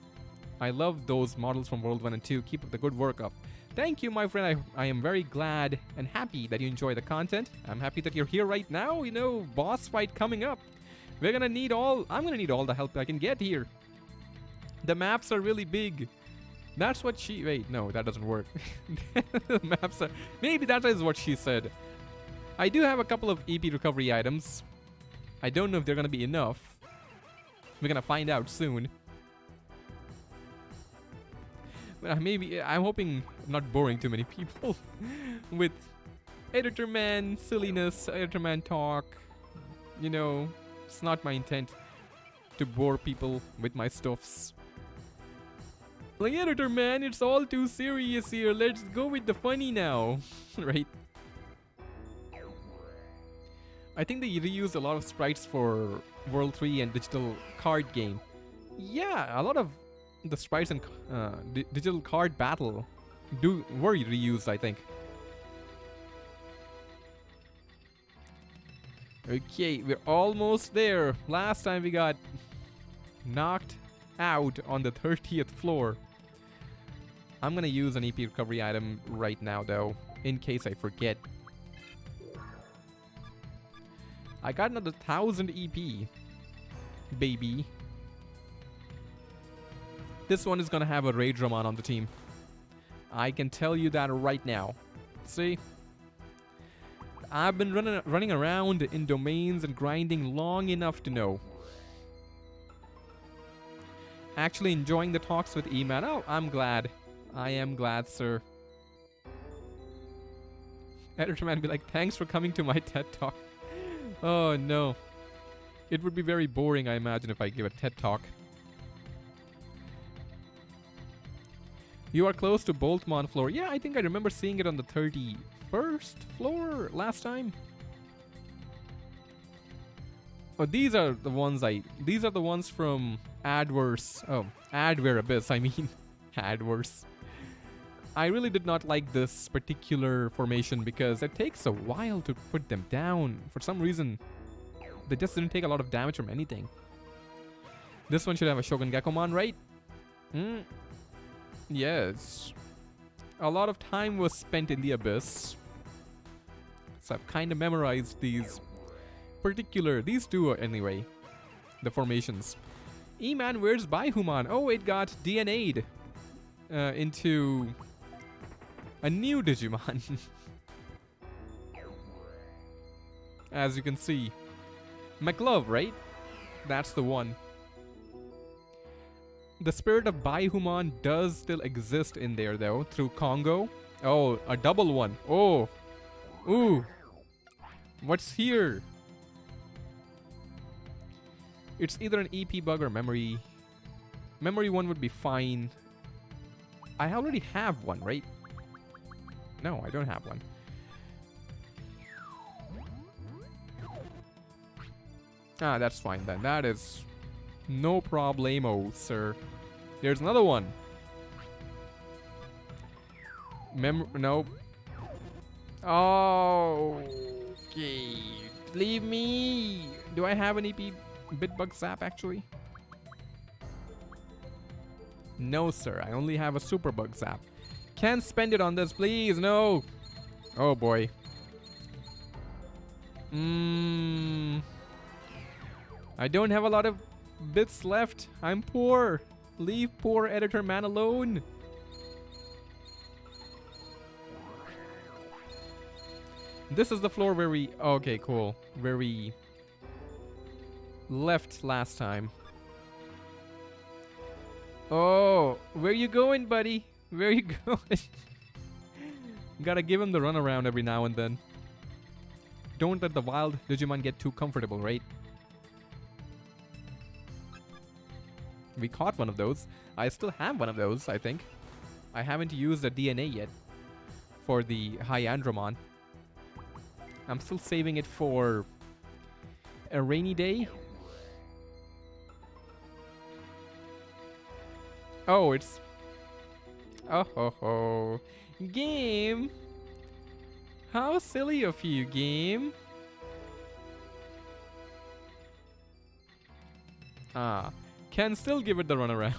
I love those models from World 1 and 2. Keep up the good work up. Thank you, my friend. I am very glad and happy that you enjoy the content. I'm happy that you're here right now. You know, boss fight coming up. I'm gonna need all the help I can get here. The maps are really big. That's what she... Wait, no, that doesn't work. The maps are... Maybe that is what she said. I do have a couple of EP recovery items. I don't know if they're gonna be enough. We're gonna find out soon. But maybe... I'm hoping I'm not boring too many people with editor man silliness, editor man talk. You know, it's not my intent to bore people with my stuffs. Like, editor man, it's all too serious here. Let's go with the funny now. Right? I think they reused a lot of sprites for World 3 and digital card game. Yeah, a lot of the sprites and digital card battle were reused, I think. Okay, we're almost there. Last time we got knocked out on the 30th floor. I'm gonna use an EP recovery item right now though, in case I forget. I got another 1000 EP, baby. This one is gonna have a Raid Ramon on the team. I can tell you that right now. See? I've been running around in domains and grinding long enough to know. Actually enjoying the talks with E-Man. Oh, I'm glad. I am glad, sir. Editor man be like, thanks for coming to my TED Talk. Oh, no. It would be very boring, I imagine, if I give a TED Talk. You are close to Boltmon floor. Yeah, I think I remember seeing it on the 31st floor last time. Oh, these are the ones these are the ones from Adverse. Oh, Adware Abyss, I mean. Adverse. I really did not like this particular formation because it takes a while to put them down. For some reason, they just didn't take a lot of damage from anything. This one should have a Shogun Gekkomon, right? Yes. A lot of time was spent in the Abyss. So I've kind of memorized these two anyway. The formations. E-Man, where's Baihuman? Oh, it got DNA'd into a new Digimon. As you can see. McLove, right? That's the one. The spirit of Baihuman does still exist in there though, through Congo. Oh, a double one. Oh. Ooh. What's here? It's either an EP bug or memory. Memory one would be fine. I already have one, right? No, I don't have one. Ah, that's fine then. That is no problemo, sir. There's another one. Nope. Oh, okay. Leave me. Do I have an EP Bitbug Zap actually? No, sir. I only have a Superbug Zap. Can't spend it on this, please. No. Oh boy. I don't have a lot of bits left. I'm poor. Leave poor editor man alone. This is the floor where we... Okay, cool. Where we left last time. Oh, where you going, buddy? Where you going? Gotta give him the runaround every now and then. Don't let the wild Digimon get too comfortable, right? We caught one of those. I still have one of those, I think. I haven't used the DNA yet for the Hyandramon. I'm still saving it for a rainy day. Oh, it's... Oh ho ho. Game! How silly of you, game. Ah. Can still give it the runaround.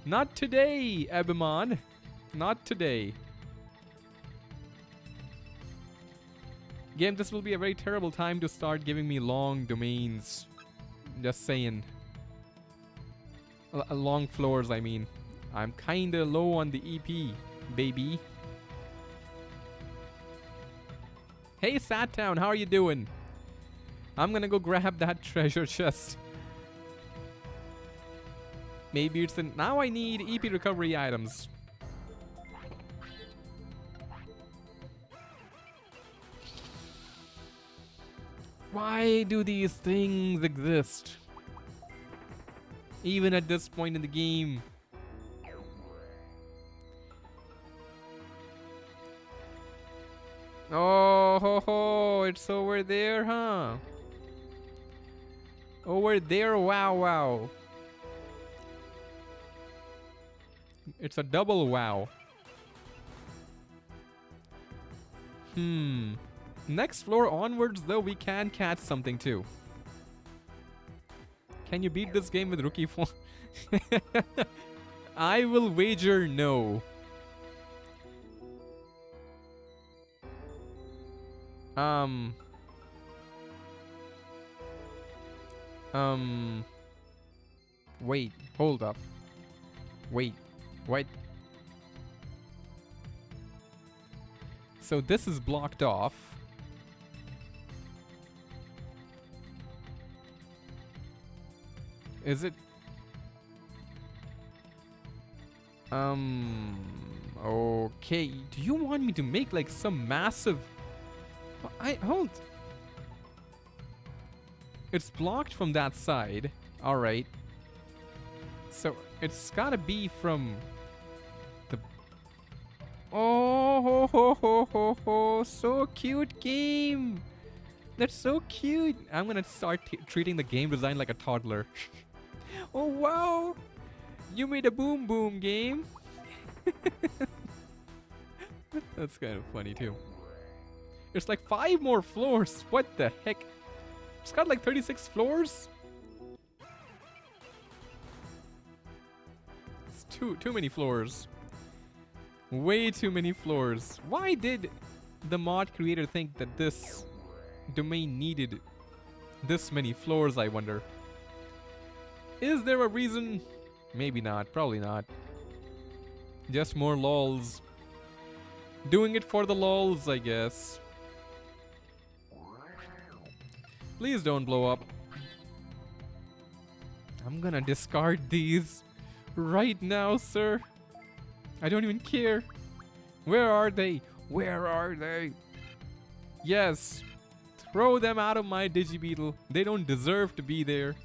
Not today, Abimon. Not today. Game, this will be a very terrible time to start giving me long domains. Just saying. Long floors, I mean. I'm kinda low on the EP, baby. Hey, Sattown, how are you doing? I'm gonna go grab that treasure chest. Maybe it's in... Now I need EP recovery items. Why do these things exist? Even at this point in the game. Oh ho ho, it's over there, huh? Over there, wow wow. It's a double wow. Next floor onwards, though, we can catch something too. Can you beat this game with rookie form? I will wager no. Wait, hold up. Wait, what? So this is blocked off. Is it? Okay. Do you want me to make like some massive... Hold. It's blocked from that side. Alright. So it's gotta be from the... Oh, ho, ho, ho, ho, ho. So cute game. That's so cute. I'm gonna start treating the game design like a toddler. Oh, wow. You made a boom boom game. That's kind of funny too. There's like 5 more floors. What the heck? It's got like 36 floors. It's too many floors. Way too many floors. Why did the mod creator think that this domain needed this many floors, I wonder? Is there a reason? Maybe not. Probably not. Just more lols. Doing it for the lols, I guess. Please don't blow up. I'm gonna discard these right now, sir. I don't even care. Where are they? Where are they? Yes. Throw them out of my Digibeetle. They don't deserve to be there.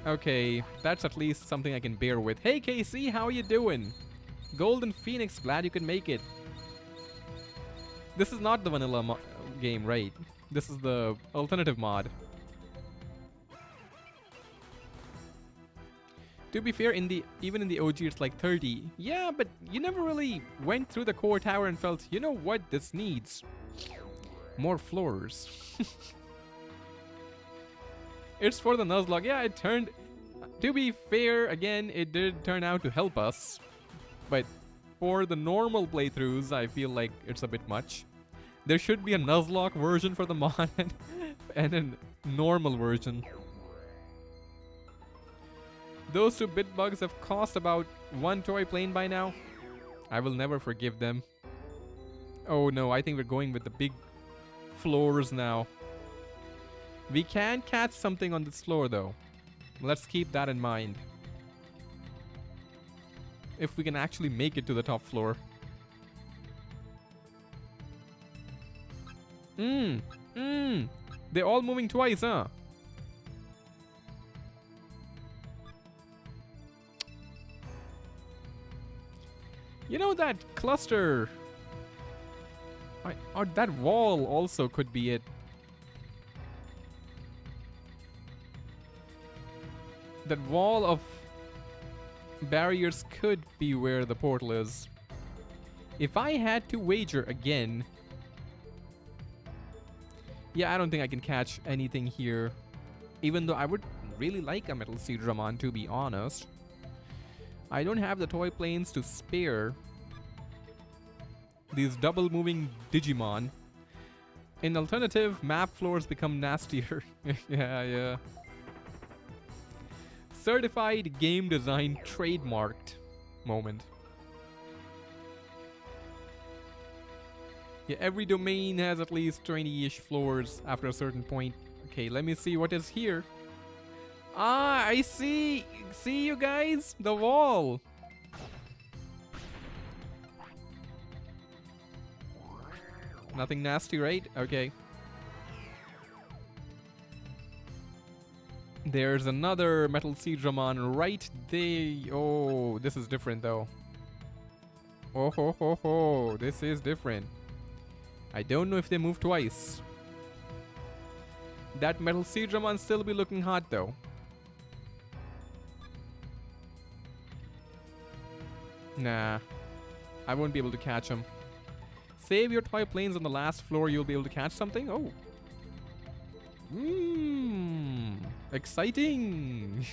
Okay, that's at least something I can bear with. Hey KC, how are you doing? Golden Phoenix, glad you could make it. This is not the vanilla game, right? This is the alternative mod. To be fair, even in the OG, it's like 30. Yeah, but you never really went through the core tower and felt, you know what, this needs more floors. It's for the NUZLOCKE. Yeah, it turned... To be fair, again, it did turn out to help us. But for the normal playthroughs, I feel like it's a bit much. There should be a Nuzlocke version for the mod and a normal version. Those two bit bugs have cost about one toy plane by now. I will never forgive them. Oh no, I think we're going with the big floors now. We can catch something on this floor though. Let's keep that in mind. If we can actually make it to the top floor. They're all moving twice, huh? You know that cluster... or that wall also could be it. That wall of barriers could be where the portal is. If I had to wager again... Yeah, I don't think I can catch anything here. Even though I would really like a Metal Seedramon, to be honest. I don't have the toy planes to spare. These double moving Digimon. In alternative, map floors become nastier. Yeah. Certified game design trademarked moment. Yeah, every domain has at least 20-ish floors after a certain point. Okay, let me see what is here. Ah, I see. See you guys? The wall. Nothing nasty, right? Okay. There's another Metal Seedramon right there. Oh, this is different though. Oh ho ho ho. This is different. I don't know if they move twice. That Metal Seedramon still be looking hot though. Nah. I won't be able to catch him. Save your toy planes on the last floor, you'll be able to catch something. Oh. Exciting.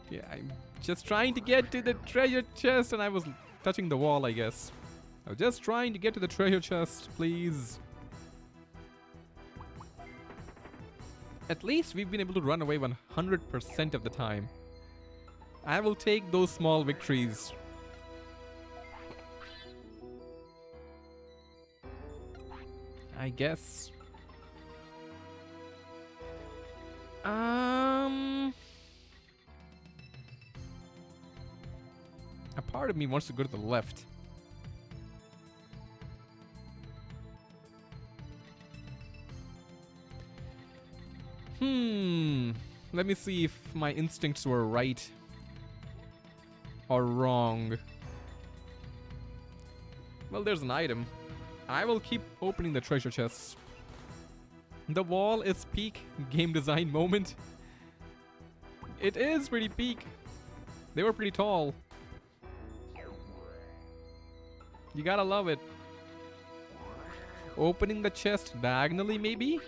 Yeah, I'm just trying to get to the treasure chest and I was touching the wall, I guess. I was just trying to get to the treasure chest, please. At least we've been able to run away 100% of the time. I will take those small victories. I guess. A part of me wants to go to the left. Let me see if my instincts were right or wrong. Well, there's an item. I will keep opening the treasure chests. The wall is peak game design moment. It is pretty peak. They were pretty tall. You gotta love it. Opening the chest diagonally, maybe?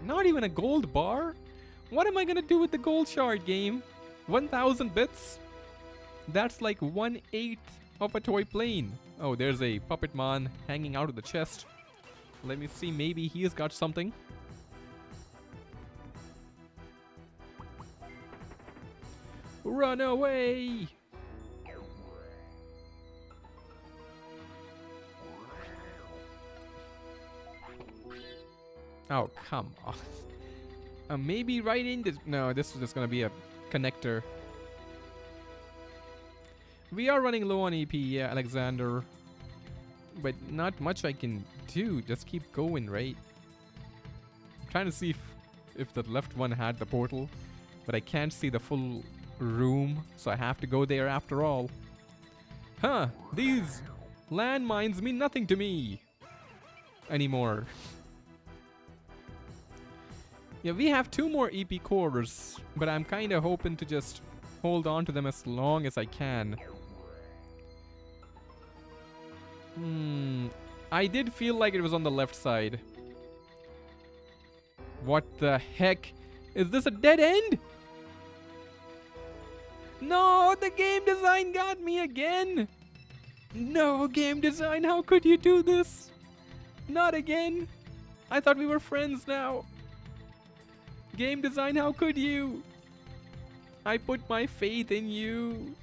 Not even a gold bar? What am I gonna do with the gold shard, game? 1,000 bits? That's like 1/8 of a toy plane. Oh, there's a Puppetmon hanging out of the chest. Let me see, maybe he has got something. Run away! Oh, come on. Maybe right in this... No, this is just gonna be a connector. We are running low on EP, yeah, Alexander. But not much I can do. Just keep going, right? I'm trying to see if the left one had the portal. But I can't see the full room, so I have to go there after all. Huh, these landmines mean nothing to me anymore. Yeah, we have 2 more EP cores, but I'm kind of hoping to just hold on to them as long as I can. I did feel like it was on the left side. What the heck? Is this a dead end? No, the game design got me again. No, game design, how could you do this? Not again. I thought we were friends now. Game design, how could you? I put my faith in you.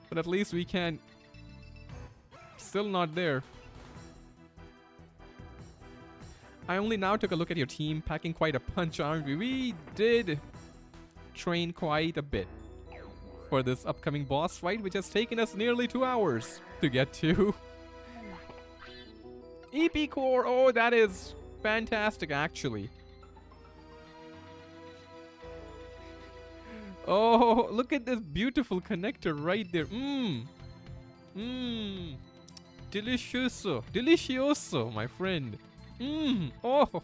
But at least we can. Still not there. I only now took a look at your team, packing quite a punch, aren't we? We did train quite a bit for this upcoming boss fight, which has taken us nearly 2 hours to get to. EP core, oh, that is fantastic, actually. Oh, look at this beautiful connector right there. Delicioso. Delicioso, my friend. Oh.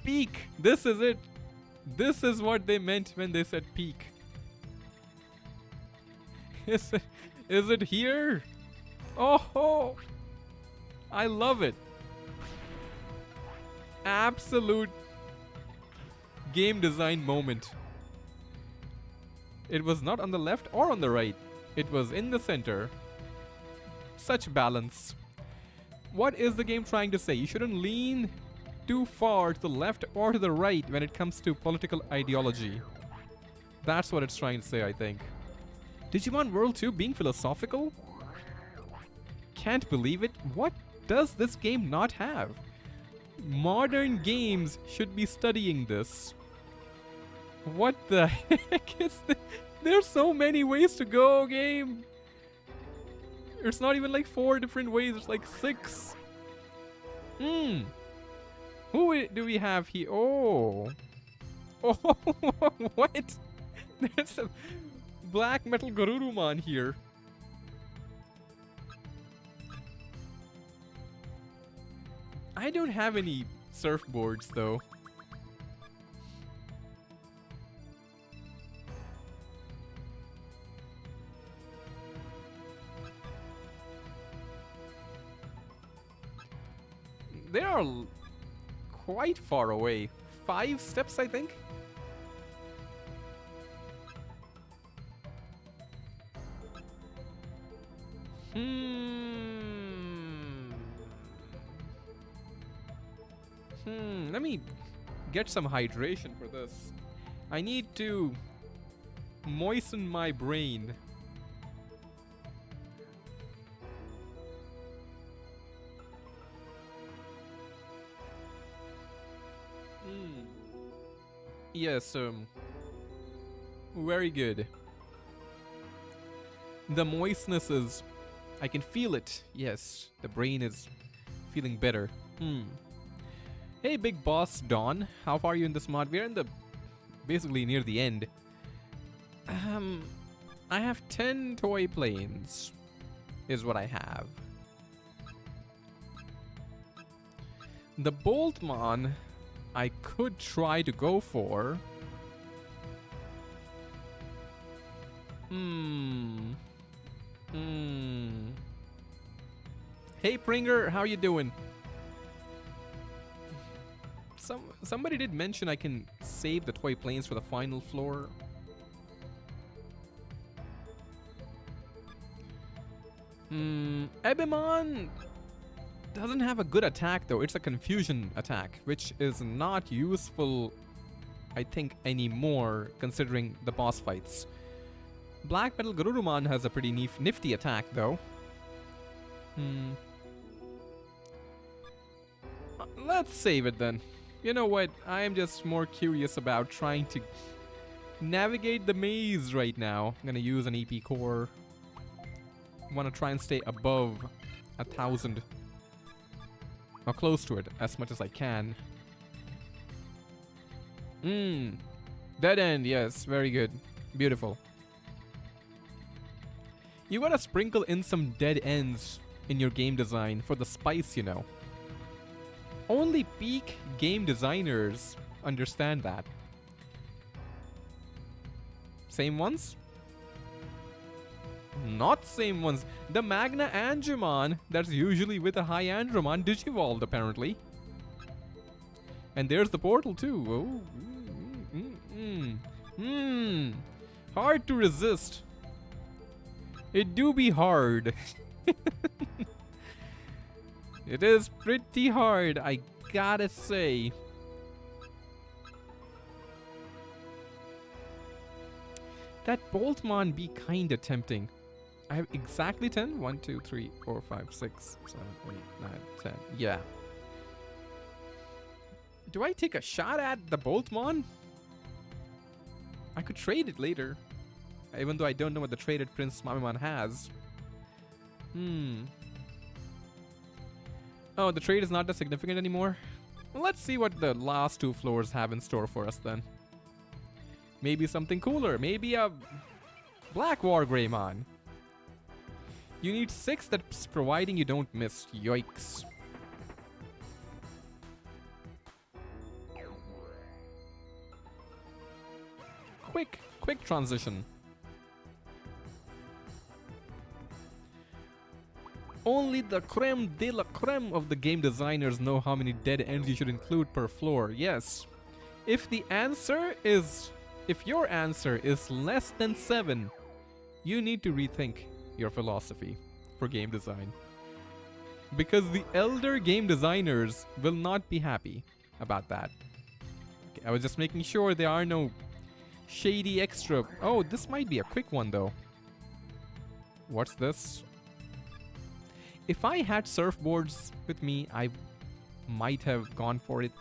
Peak. This is it. This is what they meant when they said peak. Is it here? Oh. I love it. Absolute game design moment. It was not on the left or on the right. It was in the center. Such balance. What is the game trying to say? You shouldn't lean too far to the left or to the right when it comes to political ideology. That's what it's trying to say, I think. Digimon World 2 being philosophical? Can't believe it. What does this game not have? Modern games should be studying this. What the heck is this? There's so many ways to go, game. It's not even like 4 different ways. It's like 6. Who do we have here? Oh. Oh, what? There's a black metal Garurumon here. I don't have any surfboards, though. They are quite far away. 5 steps, I think. Let me get some hydration for this. I need to moisten my brain. Yes, very good. The moistness is... I can feel it. Yes, the brain is feeling better. Hey, big boss Dawn. How far are you in this mod? We're in the... basically near the end. I have 10 toy planes. Is what I have. The Boltmon... I could try to go for. Hey Pringer, how you doing? Somebody did mention I can save the toy planes for the final floor. Ebimon doesn't have a good attack though. It's a confusion attack, which is not useful, I think, anymore considering the boss fights. Black Metal Garurumon has a pretty nifty attack though. Let's save it then. You know what? I am just more curious about trying to navigate the maze right now. I'm gonna use an EP core. Want to try and stay above 1,000. Or close to it as much as I can. Dead end, yes. Very good. Beautiful. You gotta sprinkle in some dead ends in your game design for the spice, you know. Only peak game designers understand that. Same ones? Not same ones. The Magna Angemon, that's usually with a high Andromon, digivolved apparently. And there's the portal too. Oh, Hmm. Hard to resist. It do be hard. It is pretty hard, I gotta say. That Boltmon be kinda tempting. I have exactly 10. 1, 2, 3, 4, 5, 6, 7, 8, 9, 10. Yeah. Do I take a shot at the Boltmon? I could trade it later. Even though I don't know what the traded Prince Mamimon has. Oh, the trade is not that significant anymore? Well, let's see what the last two floors have in store for us then. Maybe something cooler. Maybe a Black War Greymon. You need 6 that's providing you don't miss. Yikes. Quick transition. Only the creme de la creme of the game designers know how many dead ends you should include per floor. Yes. If your answer is less than 7, you need to rethink your philosophy for game design. Because the elder game designers will not be happy about that. Okay, I was just making sure there are no shady extra. Oh, this might be a quick one though. What's this? If I had surfboards with me, I might have gone for it.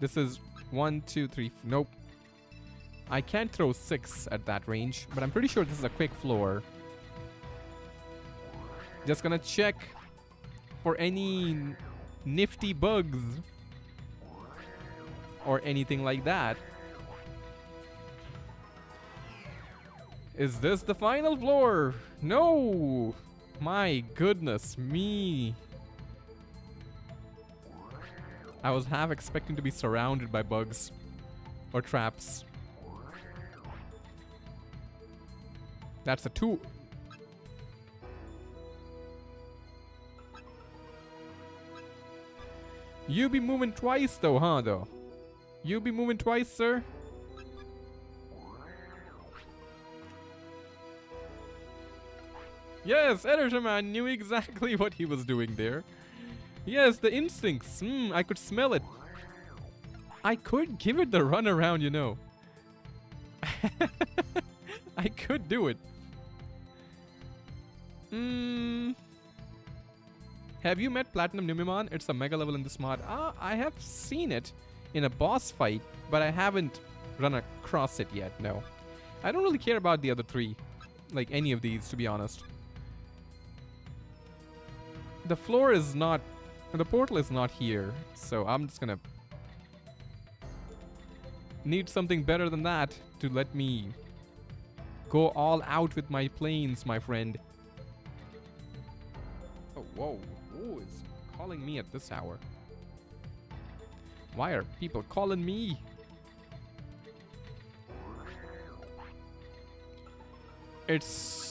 This is 1, 2, 3. Nope. I can't throw 6 at that range, but I'm pretty sure this is a quick floor. Just gonna check for any nifty bugs or anything like that. Is this the final floor? No! My goodness me. I was half expecting to be surrounded by bugs or traps. That's a 2. You be moving twice though, huh though? You be moving twice, sir? Yes, Editorman knew exactly what he was doing there. Yes, the instincts. I could smell it. I could give it the run around, you know. I could do it. Have you met Platinum Numemon? It's a mega level in this mod. I have seen it in a boss fight, but I haven't run across it yet, no. I don't really care about the other 3. Like any of these, to be honest. The floor is not... The portal is not here, so I'm just gonna... need something better than that to let me go all out with my planes, my friend. Oh, whoa. Who is calling me at this hour? Why are people calling me? It's...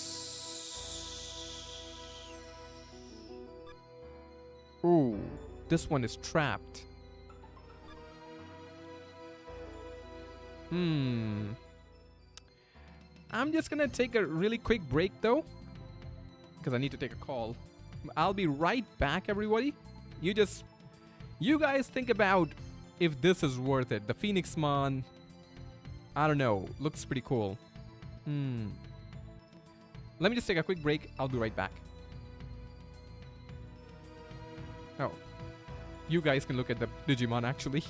Ooh, this one is trapped. I'm just gonna take a really quick break though, because I need to take a call. I'll be right back, everybody. You guys think about if this is worth it. The Phoenixmon, I don't know, looks pretty cool. Let me just take a quick break. I'll be right back. Oh, you guys can look at the Digimon actually.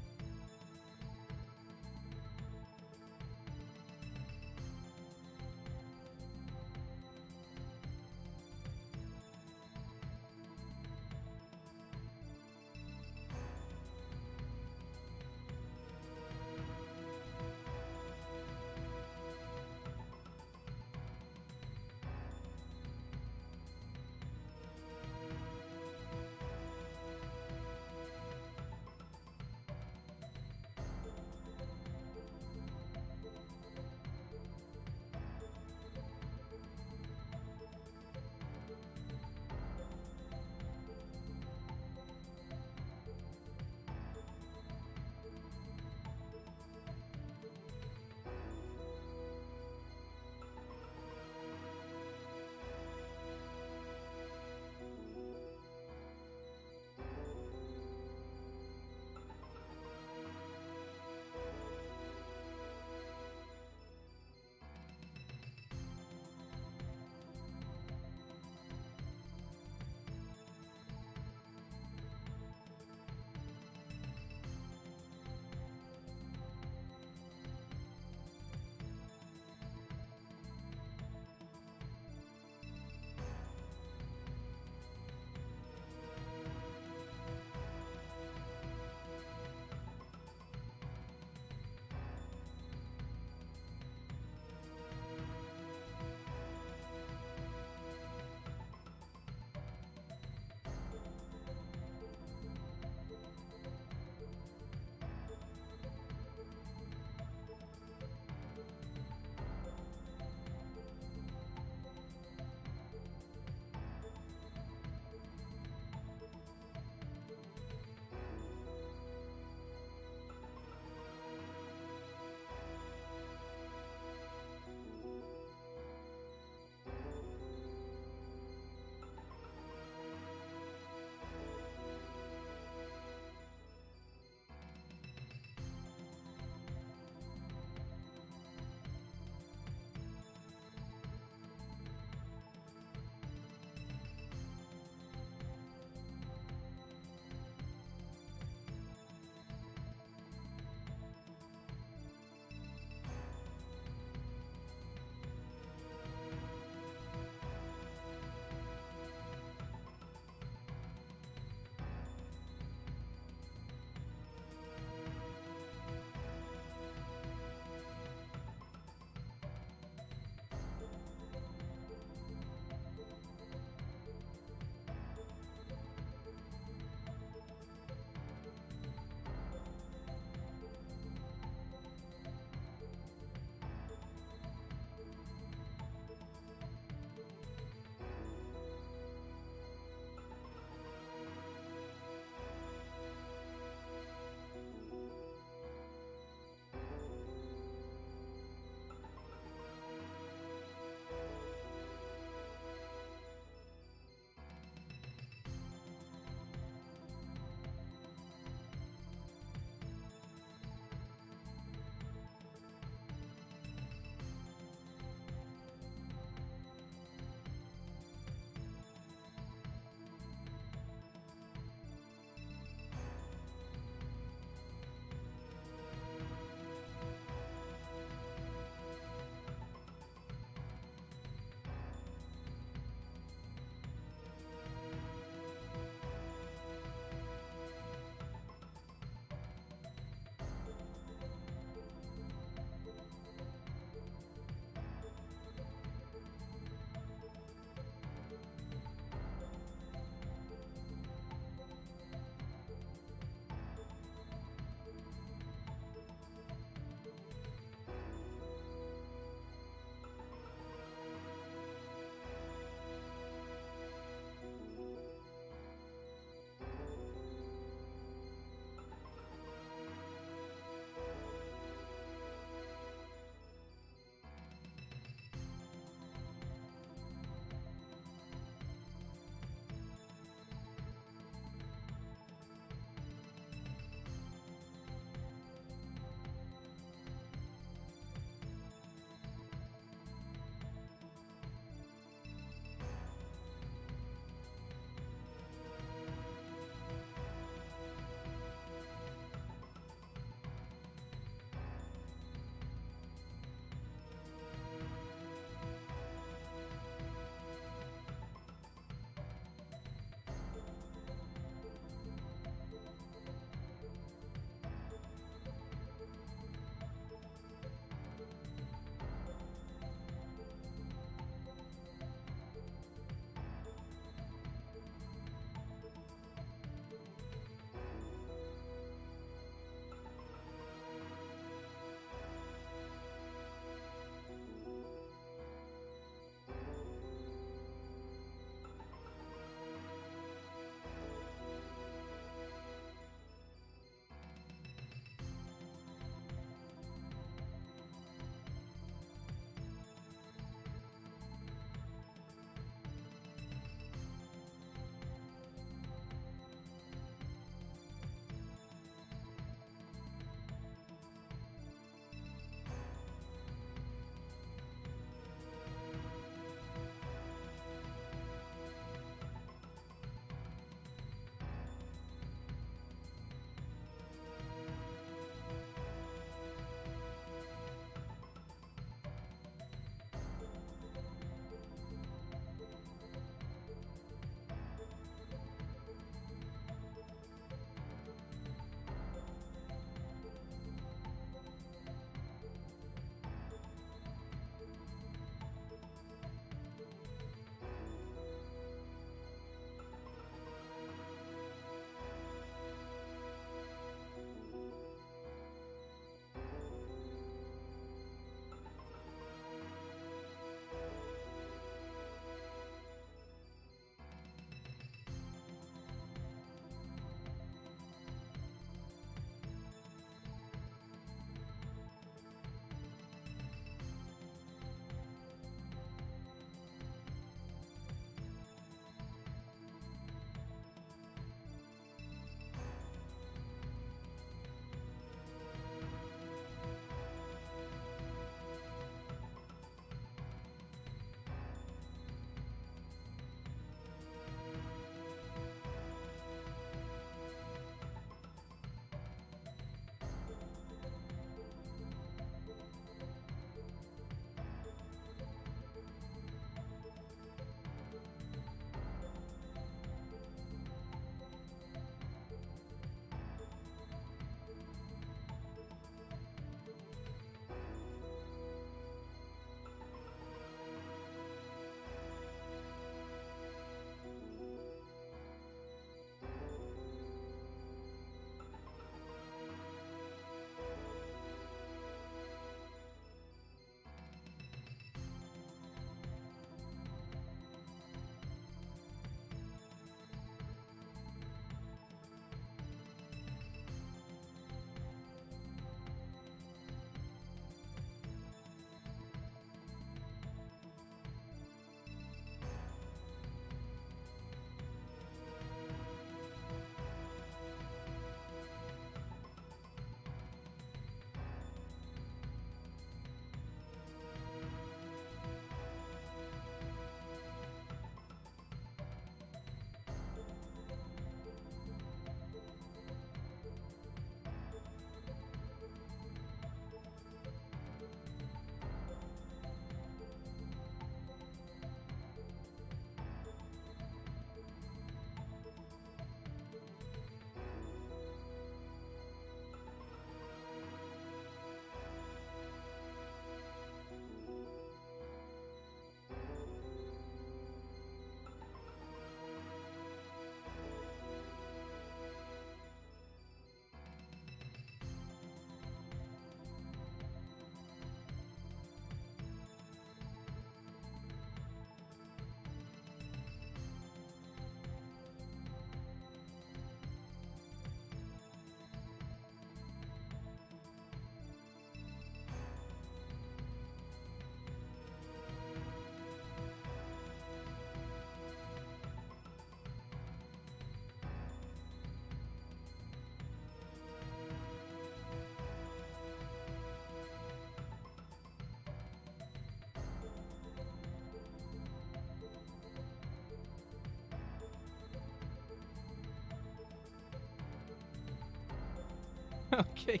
Okay.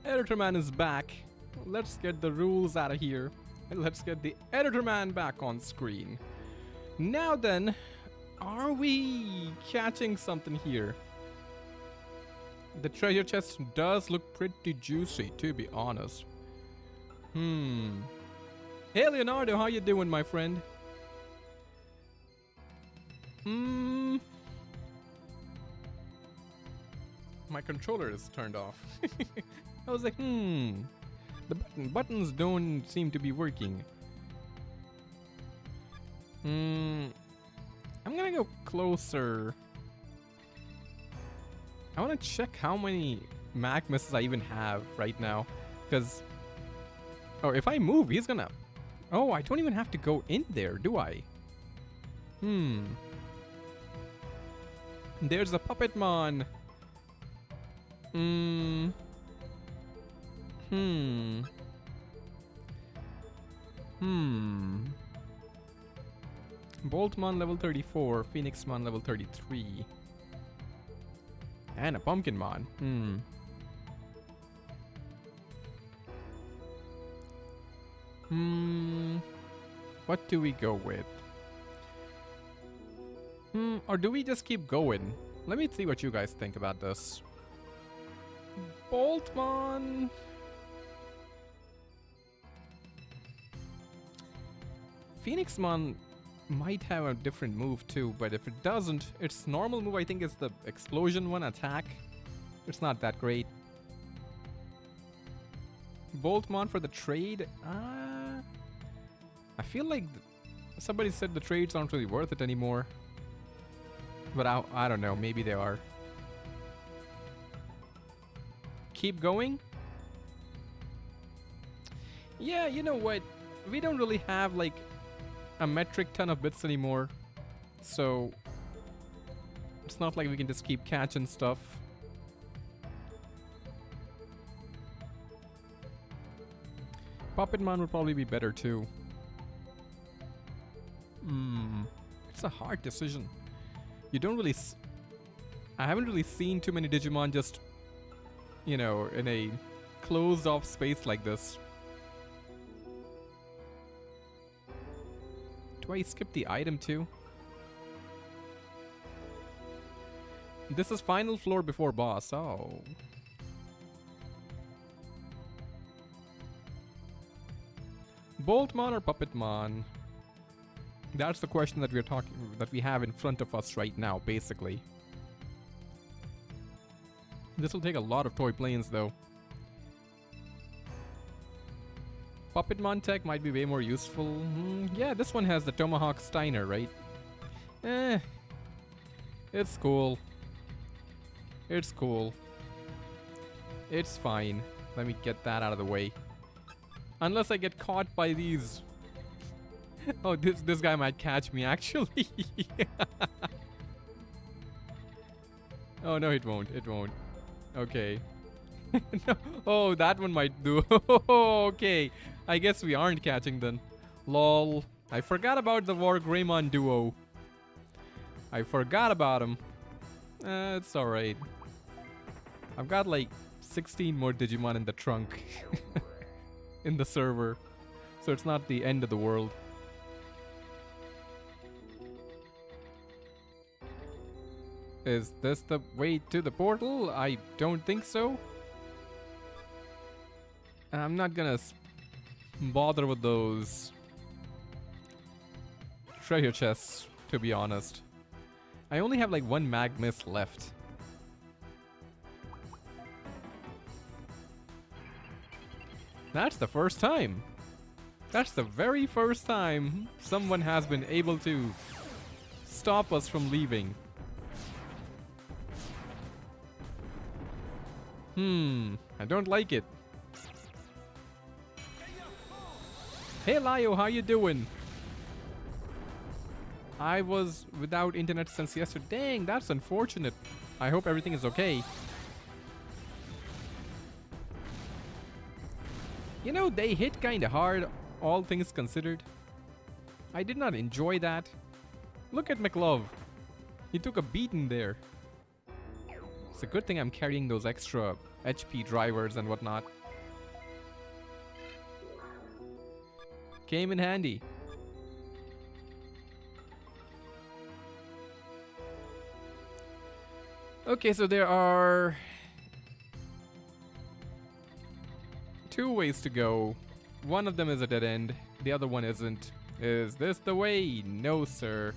Editor Man is back. Let's get the rules out of here. And let's get the Editor Man back on screen. Now then, are we catching something here? The treasure chest does look pretty juicy, to be honest. Hey Leonardo, how you doing, my friend? My controller is turned off. I was like, the buttons don't seem to be working. I'm gonna go closer. I wanna check how many mag misses I even have right now. Because, oh, if I move, he's gonna... Oh, I don't even have to go in there, do I? There's a Puppetmon. Boltmon level 34, Phoenixmon level 33. And a Pumpkinmon. What do we go with? Or do we just keep going? Let me see what you guys think about this. Boltmon. Phoenixmon might have a different move too, but if it doesn't, its normal move I think is the explosion one attack. It's not that great. Boltmon for the trade. I feel like somebody said the trades aren't really worth it anymore. But I don't know, maybe they are. Keep going? Yeah, you know what? We don't really have like a metric ton of bits anymore. So it's not like we can just keep catching stuff. Puppetmon would probably be better too. It's a hard decision. You don't really... I haven't really seen too many Digimon just, you know, in a closed off space like this. Do I skip the item too? This is final floor before boss. Oh. Boltmon or Puppetmon? That's the question that we have in front of us right now, basically. This will take a lot of toy planes though. Puppetmon tech might be way more useful. Yeah, this one has the Tomahawk Steiner, right? It's cool. It's cool. It's fine. Let me get that out of the way. Unless I get caught by these... Oh, this guy might catch me, actually. Oh, no, it won't. It won't. Okay. No. Oh, that one might do. Okay. I guess we aren't catching then. Lol. I forgot about the War Greymon duo. I forgot about him. It's alright. I've got like 16 more Digimon in the trunk. In the server. So it's not the end of the world. Is this the way to the portal? I don't think so. I'm not gonna bother with those treasure chests, to be honest. I only have like one mag miss left. That's the first time. That's the very first time someone has been able to stop us from leaving. I don't like it. Hey Lio, how you doing? I was without internet since yesterday. Dang, that's unfortunate. I hope everything is okay. You know, they hit kinda hard, all things considered. I did not enjoy that. Look at McLove. He took a beating there. It's a good thing I'm carrying those extra HP drivers and whatnot. Came in handy. Okay, so there are 2 ways to go. One of them is a dead end. The other one isn't. Is this the way? No, sir.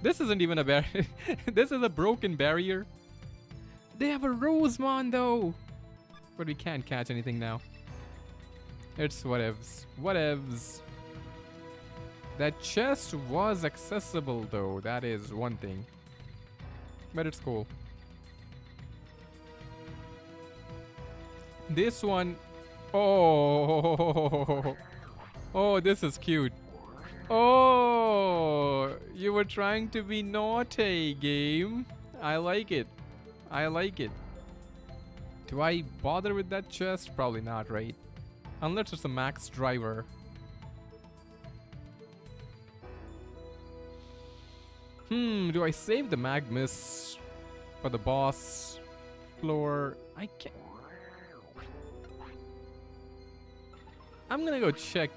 This isn't even a barrier. This is a broken barrier. They have a Rosemon though. But we can't catch anything now. It's whatevs. Whatevs. That chest was accessible though. That is one thing. But it's cool. This one. Oh. Oh, this is cute. Oh, you were trying to be naughty, game. I like it. I like it. Do I bother with that chest? Probably not, right? Unless it's a max driver. Do I save the Magmus for the boss floor? I can't. I'm gonna go check.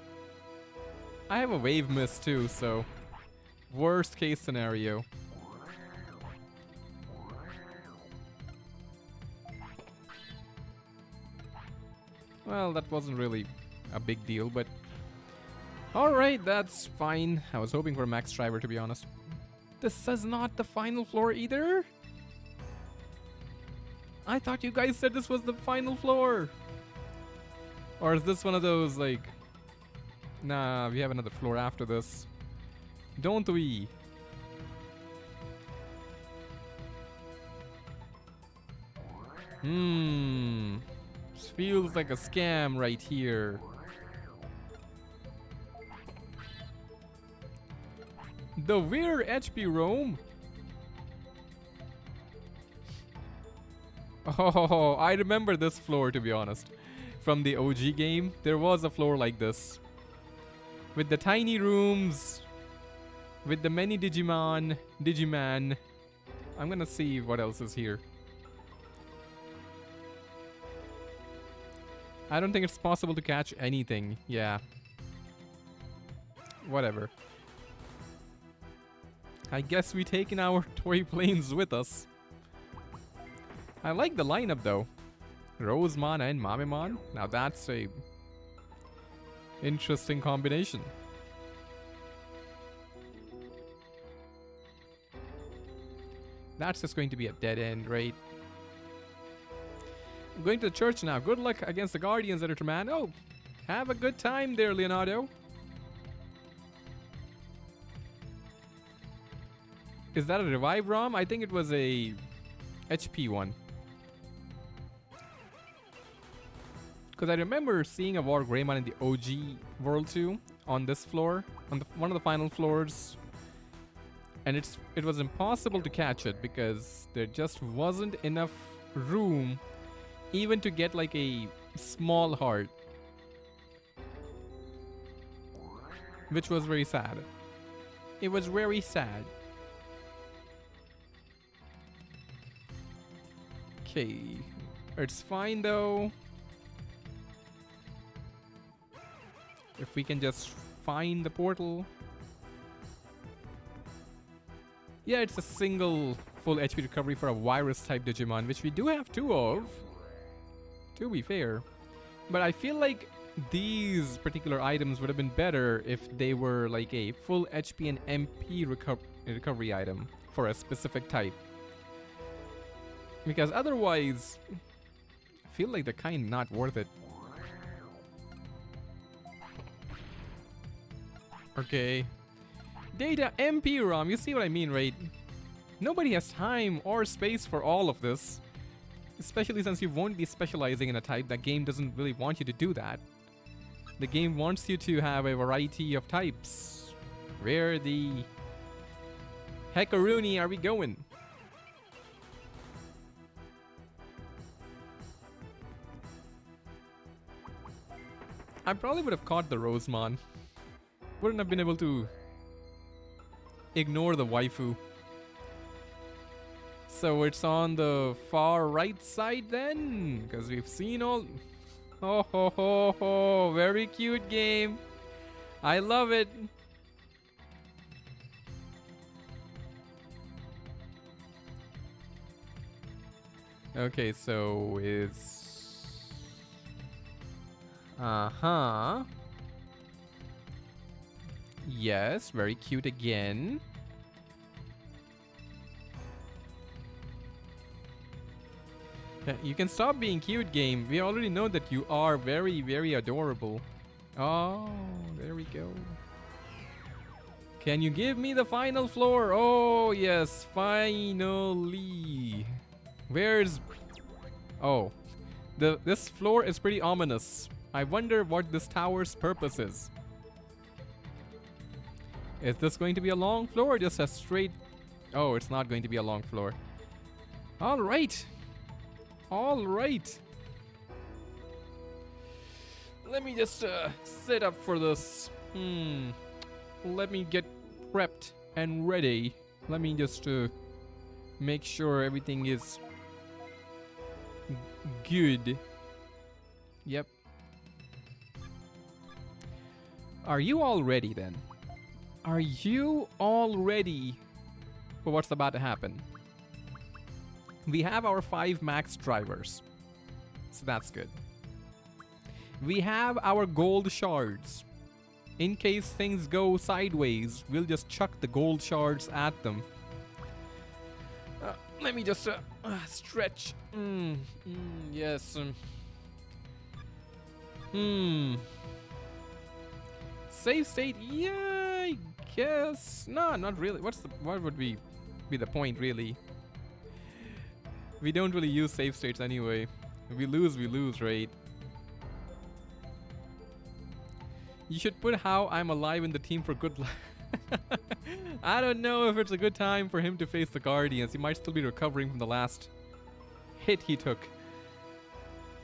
I have a wave mist too, so worst case scenario. Well, that wasn't really a big deal, but alright, that's fine. I was hoping for a max driver, to be honest. This is not the final floor either? I thought you guys said this was the final floor. Or is this one of those, like... Nah, we have another floor after this. Don't we? This feels like a scam right here. The weird HP roam? Oh, I remember this floor, to be honest. From the OG game, there was a floor like this. With the tiny rooms, with the many Digiman. I'm gonna see what else is here. I don't think it's possible to catch anything. Yeah. Whatever. I guess we taken our toy planes with us. I like the lineup though. Rosemon and Mamemon. Now that's a interesting combination. That's just going to be a dead end, right? I'm going to the church now. Good luck against the Guardians, Editor Man. Oh, have a good time there, Leonardo. Is that a revive ROM? I think it was a HP one. Because I remember seeing a War Greymon in the OG World 2 on this floor, on one of the final floors. And it was impossible to catch it because there just wasn't enough room even to get like a small heart. Which was very sad. It was very sad. Okay. It's fine though. If we can just find the portal. Yeah, it's a single full HP recovery for a virus type Digimon, which we do have 2 of. To be fair. But I feel like these particular items would have been better if they were like a full HP and MP recovery item for a specific type. Because otherwise, I feel like they're kind of not worth it. Okay. Data MP ROM, you see what I mean, right? Nobody has time or space for all of this. Especially since you won't be specializing in a type. That game doesn't really want you to do that. The game wants you to have a variety of types. Where the heckaroonie are we going? I probably would have caught the Rosemon. Wouldn't have been able to ignore the waifu. So it's on the far right side then, because we've seen all. Oh ho ho ho! Very cute game. I love it. Okay, so it's. Uh-huh. Yes, very cute again. You can stop being cute, game. We already know that you are very, very adorable. Oh, there we go. Can you give me the final floor? Oh, yes, finally. Where's... Oh, this floor is pretty ominous. I wonder what this tower's purpose is. Is this going to be a long floor or just a straight... Oh, it's not going to be a long floor. All right. All right. Let me just set up for this. Let me get prepped and ready. Let me just make sure everything is good. Yep. Are you all ready then? Are you all ready for what's about to happen? We have our 5 max drivers, so that's good. We have our gold shards. In case things go sideways, we'll just chuck the gold shards at them. Let me just stretch. Yes. Save state? Yeah, I guess. No, not really. What would be the point, really? We don't really use save states anyway. If we lose, right? You should put how I'm alive in the team for good luck. I don't know if it's a good time for him to face the Guardians. He might still be recovering from the last hit he took.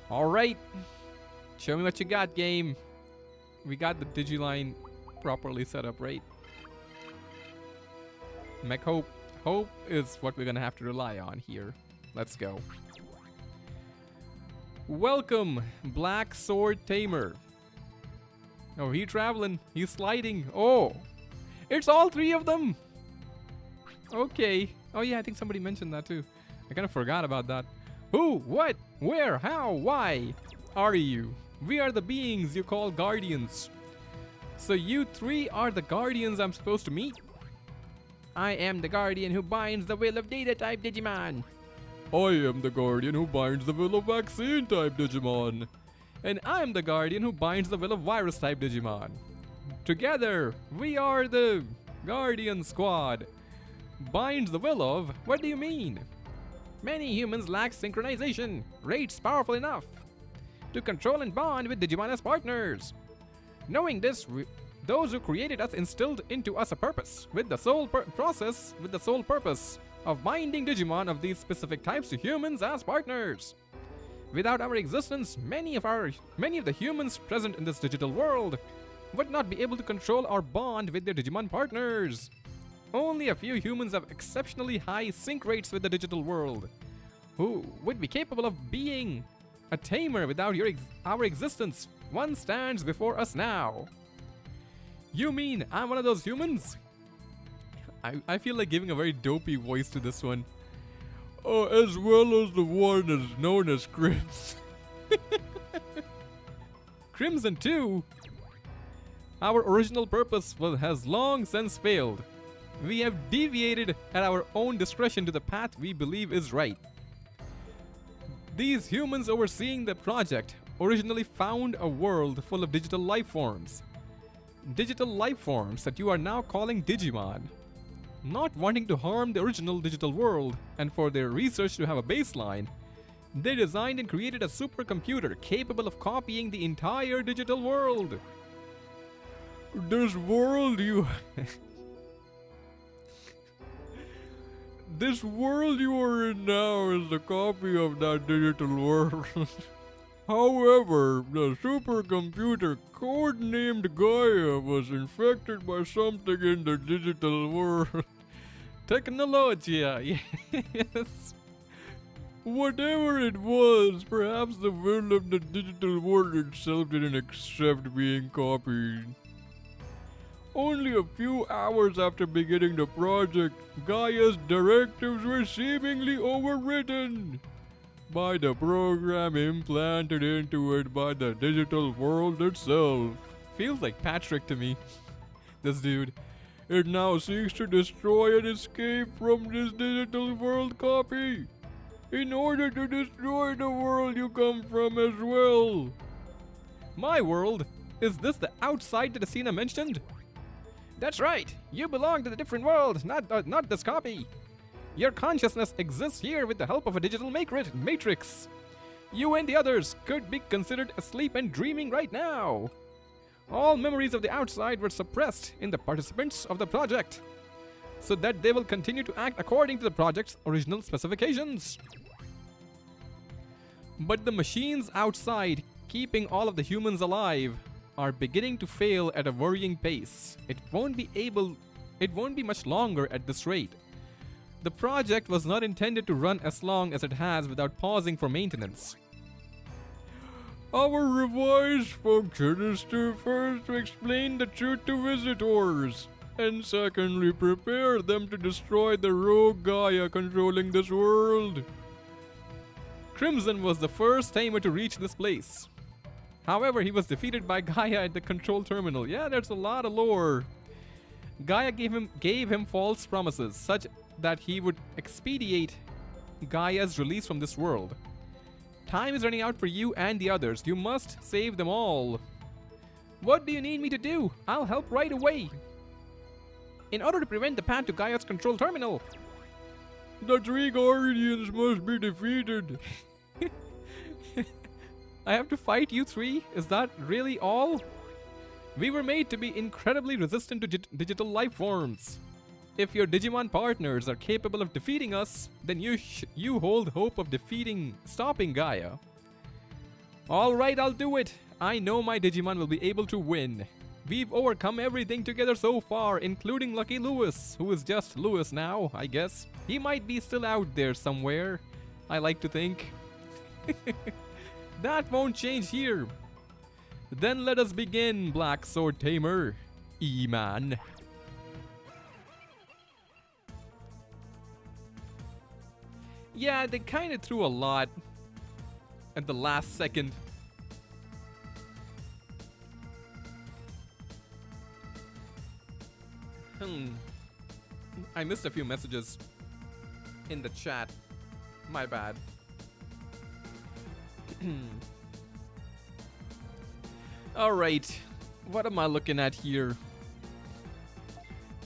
Alright. Show me what you got, game. We got the Digiline properly set up, right? Mech Hope. Hope is what we're gonna have to rely on here. Let's go. Welcome, Black Sword Tamer. Oh, he's traveling. He's sliding. Oh, it's all 3 of them. Okay. Oh, yeah, I think somebody mentioned that too. I kind of forgot about that. Who, what, where, how, why are you? We are the beings you call guardians. So you 3 are the guardians I'm supposed to meet? I am the guardian who binds the will of data-type Digimon. I am the guardian who binds the will of vaccine-type Digimon. And I'm the guardian who binds the will of virus-type Digimon. Together, we are the Guardian Squad. Binds the will of? What do you mean? Many humans lack synchronization, rates powerful enough to control and bond with Digimon as partners. Knowing this, those who created us instilled into us a purpose, with the sole purpose of binding Digimon of these specific types to humans as partners. Without our existence, many of the humans present in this digital world would not be able to control or bond with their Digimon partners. Only a few humans have exceptionally high sync rates with the digital world, who would be capable of being a tamer without our existence. One stands before us now. You mean I'm one of those humans? I feel like giving a very dopey voice to this one. Oh, as well as the one that's known as Crimson. Crimson too? Our original purpose has long since failed. We have deviated at our own discretion to the path we believe is right. These humans overseeing the project originally found a world full of digital life forms. Digital life forms that you are now calling Digimon. Not wanting to harm the original digital world, and for their research to have a baseline, they designed and created a supercomputer capable of copying the entire digital world. This world This world you are in now is a copy of that digital world. However, the supercomputer codenamed Gaia was infected by something in the digital world. Technologia, yes. Whatever it was, perhaps the will of the digital world itself didn't accept being copied. Only a few hours after beginning the project, Gaia's directives were seemingly overwritten by the program implanted into it by the digital world itself. Feels like Patrick to me, this dude. It now seeks to destroy and escape from this digital world copy, in order to destroy the world you come from as well. My world? Is this the outside that Asina mentioned? That's right. You belong to the different world, not this copy. Your consciousness exists here with the help of a digital matrix. You and the others could be considered asleep and dreaming right now. All memories of the outside were suppressed in the participants of the project, so that they will continue to act according to the project's original specifications. But the machines outside, keeping all of the humans alive, are beginning to fail at a worrying pace. It won't be much longer at this rate. The project was not intended to run as long as it has without pausing for maintenance. Our revised function is to first explain the truth to visitors, and secondly prepare them to destroy the rogue Gaia controlling this world. Crimson was the first tamer to reach this place. However, he was defeated by Gaia at the control terminal. Yeah, there's a lot of lore. Gaia gave him false promises, such that he would expedite Gaia's release from this world. Time is running out for you and the others. You must save them all. What do you need me to do? I'll help right away. In order to prevent the path to Gaia's control terminal, the 3 Guardians must be defeated. I have to fight you 3? Is that really all? We were made to be incredibly resistant to digital life forms. If your Digimon partners are capable of defeating us, then you hold hope of stopping Gaia. Alright, I'll do it. I know my Digimon will be able to win. We've overcome everything together so far, including Lucky Lewis, who is just Lewis now, I guess. He might be still out there somewhere, I like to think. That won't change here. Then let us begin, Black Sword Tamer. E-Man. Yeah, they kind of threw a lot at the last second. I missed a few messages in the chat. My bad. Alright, what am I looking at here?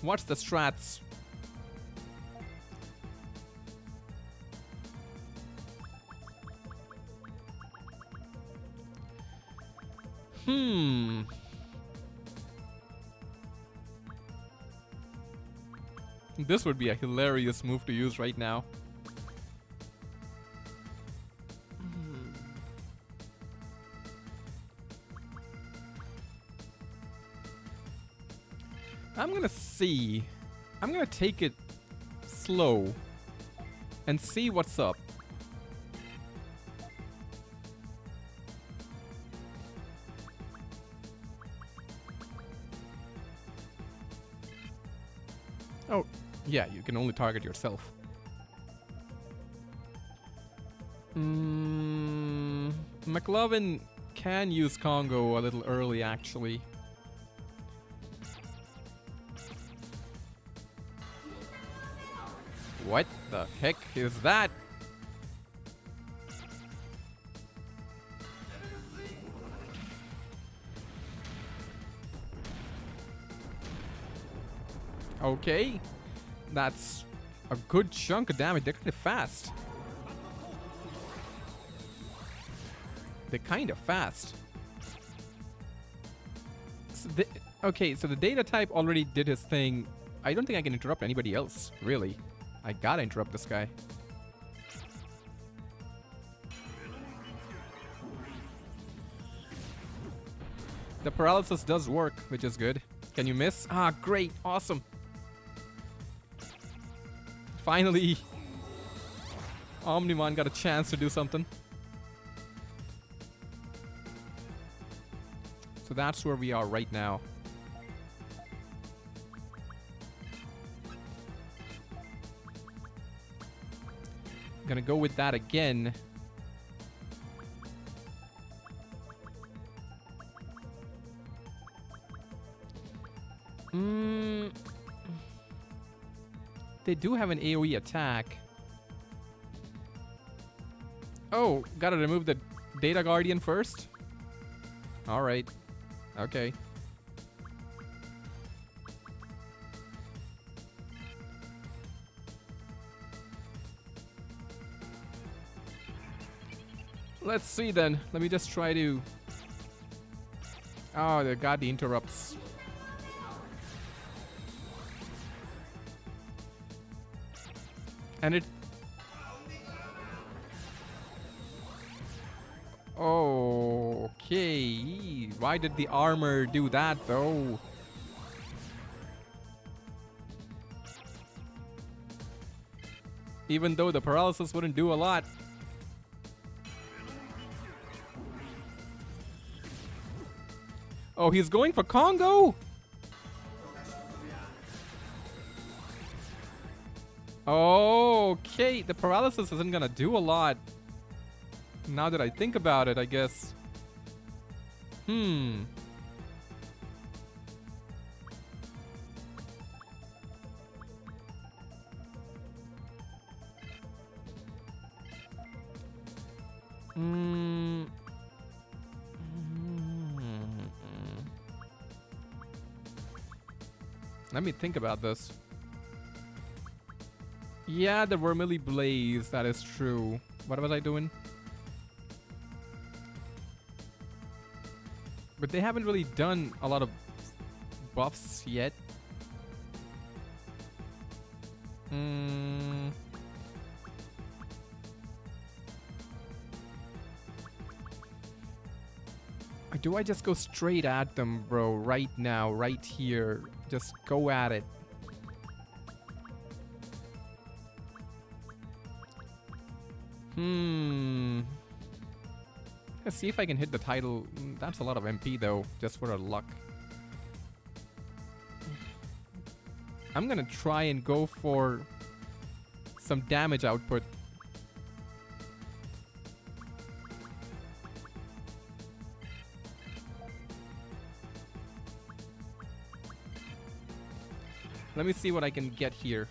What's the strats? This would be a hilarious move to use right now. I'm gonna see. I'm gonna take it slow and see what's up. Oh, yeah, you can only target yourself. McLovin can use Congo a little early, actually. What the heck is that? Okay, that's a good chunk of damage. They're kind of fast. They're kind of fast. So okay, so the data type already did his thing. I don't think I can interrupt anybody else, really. I gotta interrupt this guy. The paralysis does work, which is good. Can you miss? Ah, great. Awesome. Finally, Omnimon got a chance to do something. So that's where we are right now. Gonna go with that again. They do have an AoE attack. Oh, gotta remove the Data Guardian first? Alright. Okay. Let's see then. Let me just try to... Oh, they got the interrupts. And it... Okay. Why did the armor do that though? Even though the paralysis wouldn't do a lot. Oh, he's going for Congo? Okay, the paralysis isn't gonna do a lot. Now that I think about it, I guess. Let me think about this. Yeah, the Vermily Blaze, that is true. What was I doing? But they haven't really done a lot of buffs yet. Or do I just go straight at them, bro? Right now, right here. Just go at it. Let's see if I can hit the title. That's a lot of MP though, just for a luck. I'm gonna try and go for some damage output. Let me see what I can get here.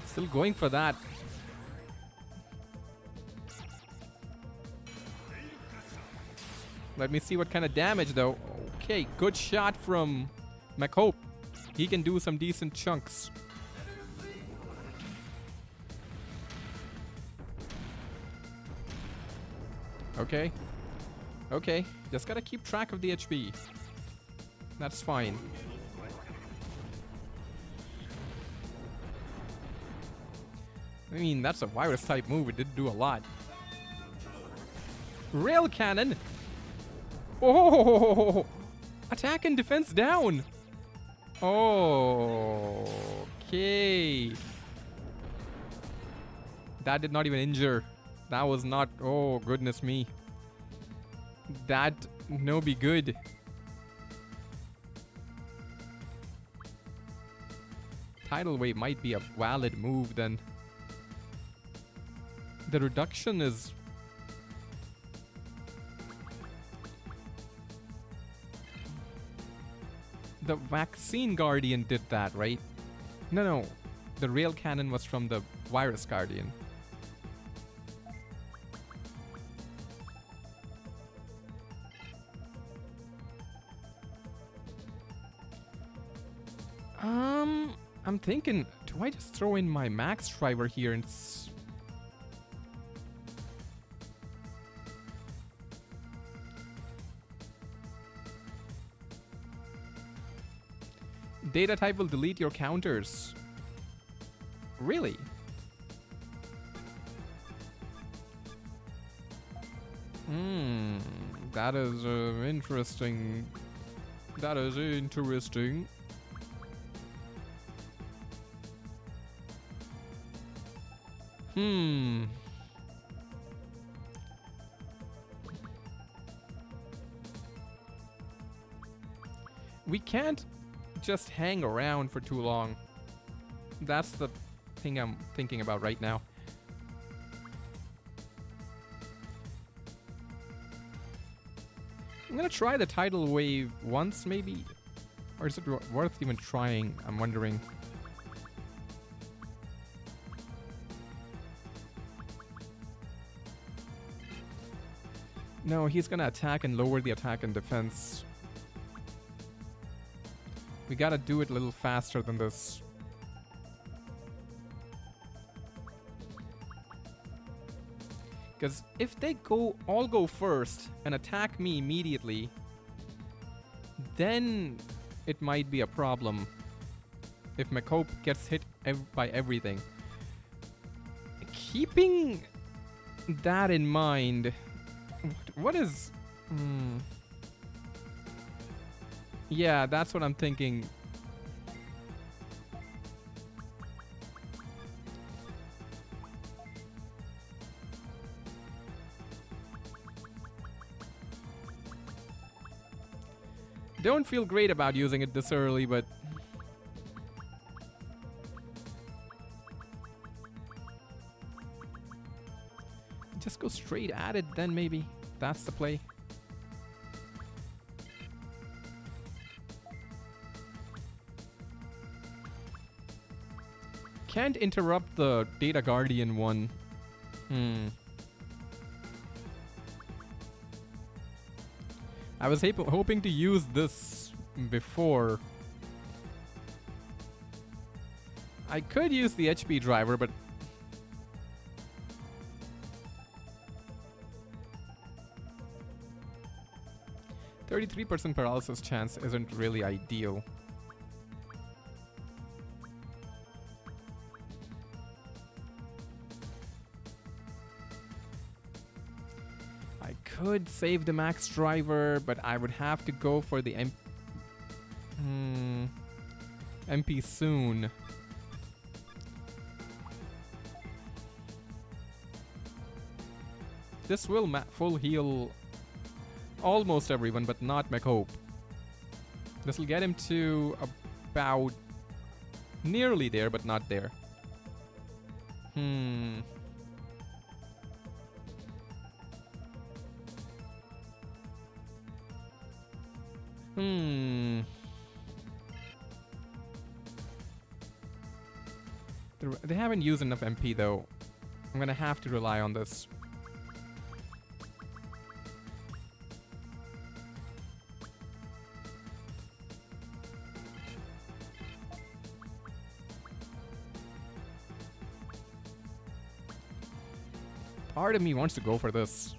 Still going for that. Let me see what kind of damage though. Okay, good shot from McHope. He can do some decent chunks. Okay. Okay, just gotta keep track of the HP. That's fine. I mean, that's a virus type move. It did do a lot. Rail cannon. Oh, attack and defense down. Oh, okay. That did not even injure. That was not. Oh, goodness me. That no be good. Tidal wave might be a valid move then. The reduction is... The vaccine guardian did that, right? No. The rail cannon was from the virus guardian. I'm thinking, do I just throw in my max driver here and... Data type will delete your counters. Really? That is interesting. That is interesting. We can't just hang around for too long. That's the thing I'm thinking about right now. I'm gonna try the tidal wave once, maybe? Or is it worth even trying? I'm wondering. No, he's gonna attack and lower the attack and defense. We gotta do it a little faster than this. Because if they all go first and attack me immediately, then it might be a problem. If McHope gets hit by everything. Keeping that in mind, what is... Yeah, that's what I'm thinking. Don't feel great about using it this early, but... Just go straight at it then, maybe. That's the play. Can't interrupt the Data Guardian one. I was hoping to use this before. I could use the HP driver, but... 33% paralysis chance isn't really ideal. I could save the max driver, but I would have to go for the MP soon. This will full heal almost everyone, but not McHope. This will get him to about nearly there, but not there. They haven't used enough MP though. I'm gonna have to rely on this. Part of me wants to go for this.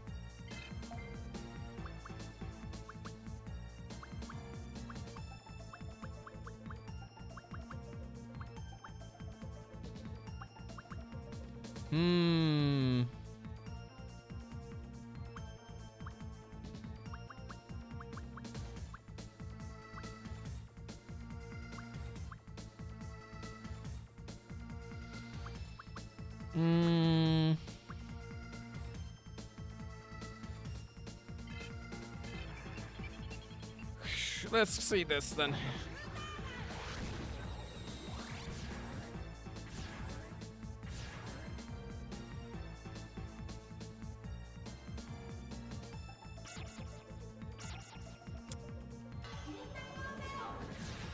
Let's see this then.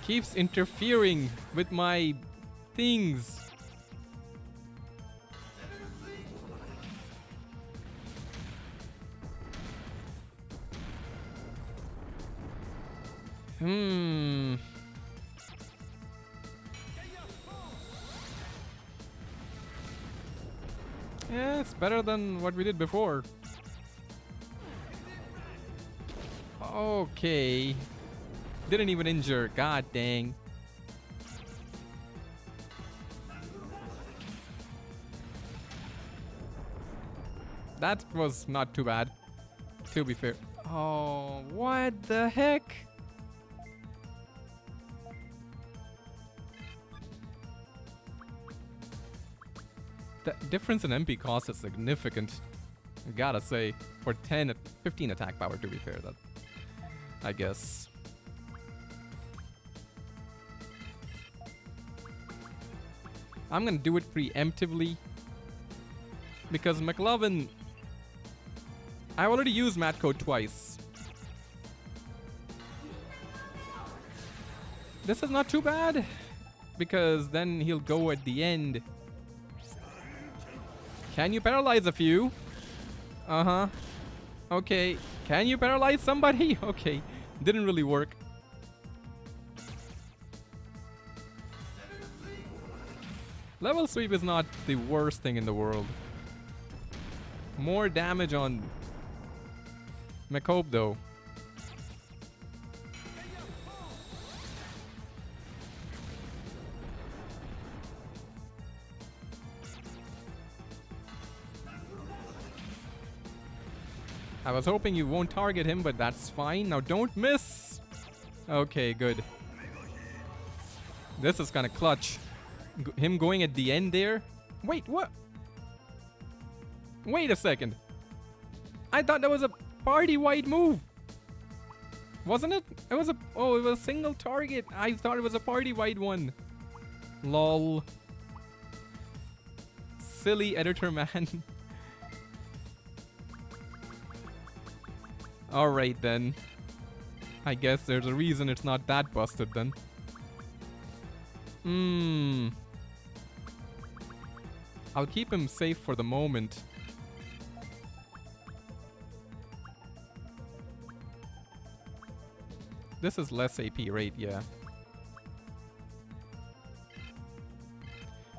Keeps interfering with my things. Yeah, it's better than what we did before. Okay. Didn't even injure. God dang. That was not too bad, to be fair. Oh, what the heck? The difference in MP cost is significant. I gotta say. For 15 attack power, to be fair, that I guess. I'm gonna do it preemptively. Because McLovin... I already used Mat Code twice. This is not too bad. Because then he'll go at the end. Can you paralyze a few? Uh-huh. Okay. Can you paralyze somebody? Okay. Didn't really work. Level sweep is not the worst thing in the world. More damage on McHope though. I was hoping you won't target him, but that's fine. Now don't miss! Okay, good. This is kind of clutch. Him going at the end there? Wait, what? Wait a second. I thought that was a party-wide move. Wasn't it? It was a... Oh, it was a single target. I thought it was a party-wide one. Lol. Silly editor man. Alright then. I guess there's a reason it's not that busted then. I'll keep him safe for the moment. This is less AP rate, yeah.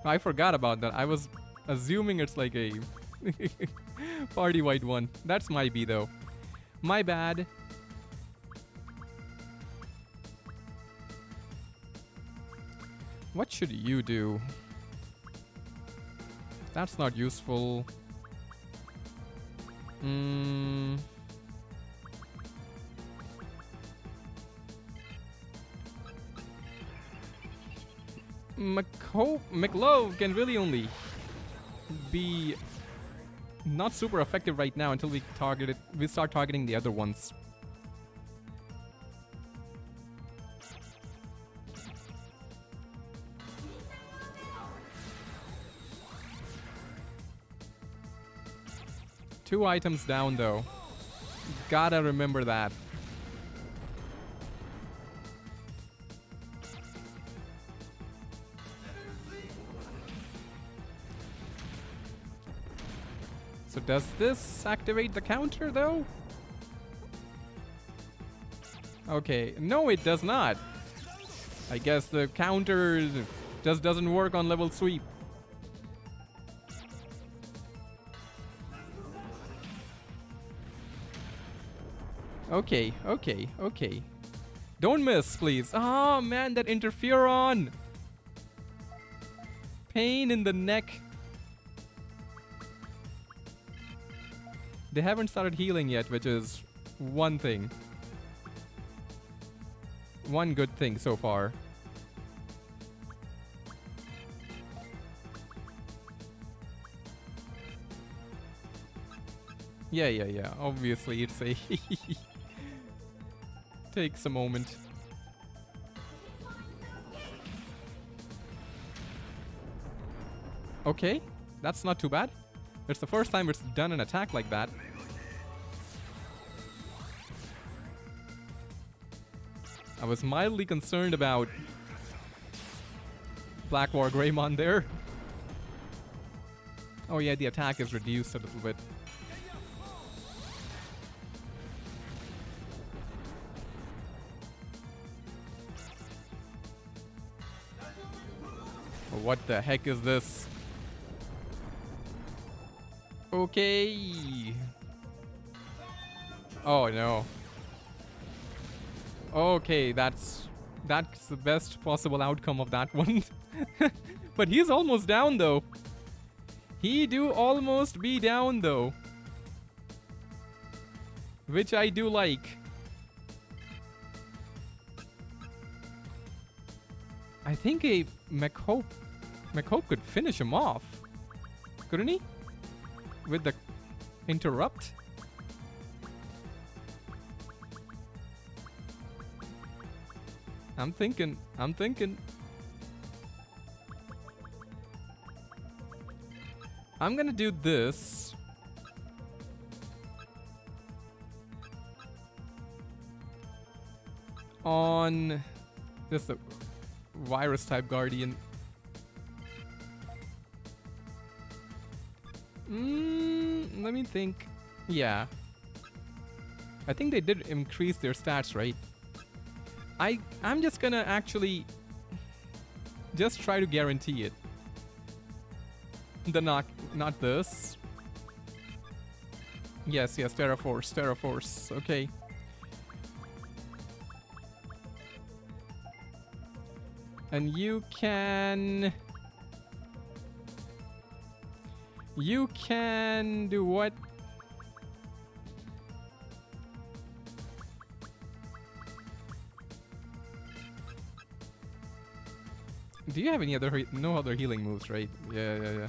I forgot about that. I was assuming it's like a party-wide one. That's my B though. My bad. What should you do? That's not useful. McLove can really only be not super effective right now until we start targeting the other ones. Two items down though. Gotta remember that. So does this activate the counter though? Okay, no it does not. I guess the counter just doesn't work on level sweep. Okay, okay, okay. Don't miss, please. Oh man, that interferon. Pain in the neck. They haven't started healing yet, which is one thing. One good thing so far. Yeah. Obviously, it's a... Takes a moment. Okay, that's not too bad. It's the first time it's done an attack like that. I was mildly concerned about Black War Greymon there. Oh yeah, the attack is reduced a little bit. What the heck is this? Okay. Oh no. Okay, that's the best possible outcome of that one. But he's almost down though. He do almost be down though. Which I do like. I think a McHope could finish him off. Couldn't he? With the interrupt? I'm thinking. I'm gonna do this. On this virus type guardian. Let me think. Yeah. I think they did increase their stats, right? I'm just gonna actually just try to guarantee it. Not this. Yes, Terra Force. Okay. And you can do what? Do you have any other no other healing moves, right? Yeah.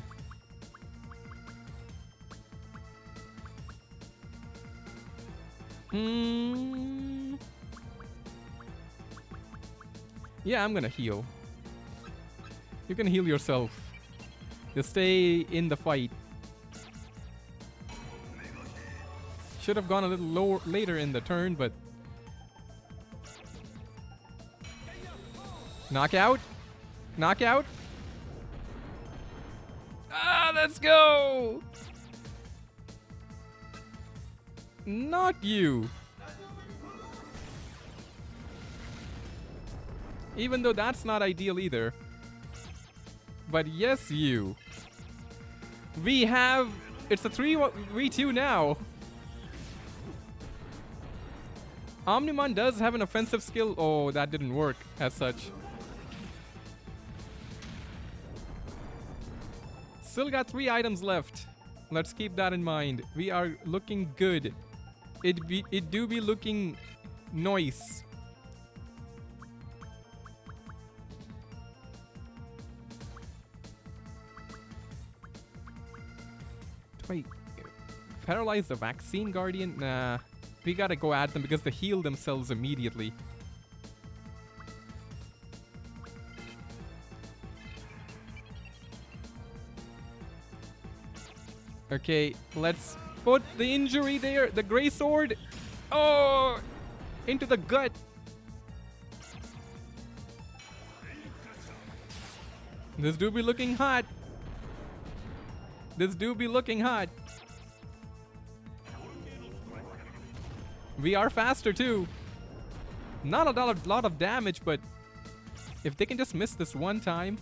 Yeah, I'm gonna heal. You can heal yourself. Just stay in the fight. Should have gone a little lower later in the turn, but knockout. Ah, let's go. Not you. Even though that's not ideal either. But yes, you. We have... It's a 3v2 now. Omnimon does have an offensive skill. Oh, that didn't work as such. Still got 3 items left. Let's keep that in mind. We are looking good. It do be looking nice. Wait, paralyze the vaccine guardian? Nah, we gotta go at them because they heal themselves immediately. Okay, let's put the injury there. The Grey Sword. Oh, into the gut. This do be looking hot. We are faster too. Not a lot of damage, but if they can just miss this one time,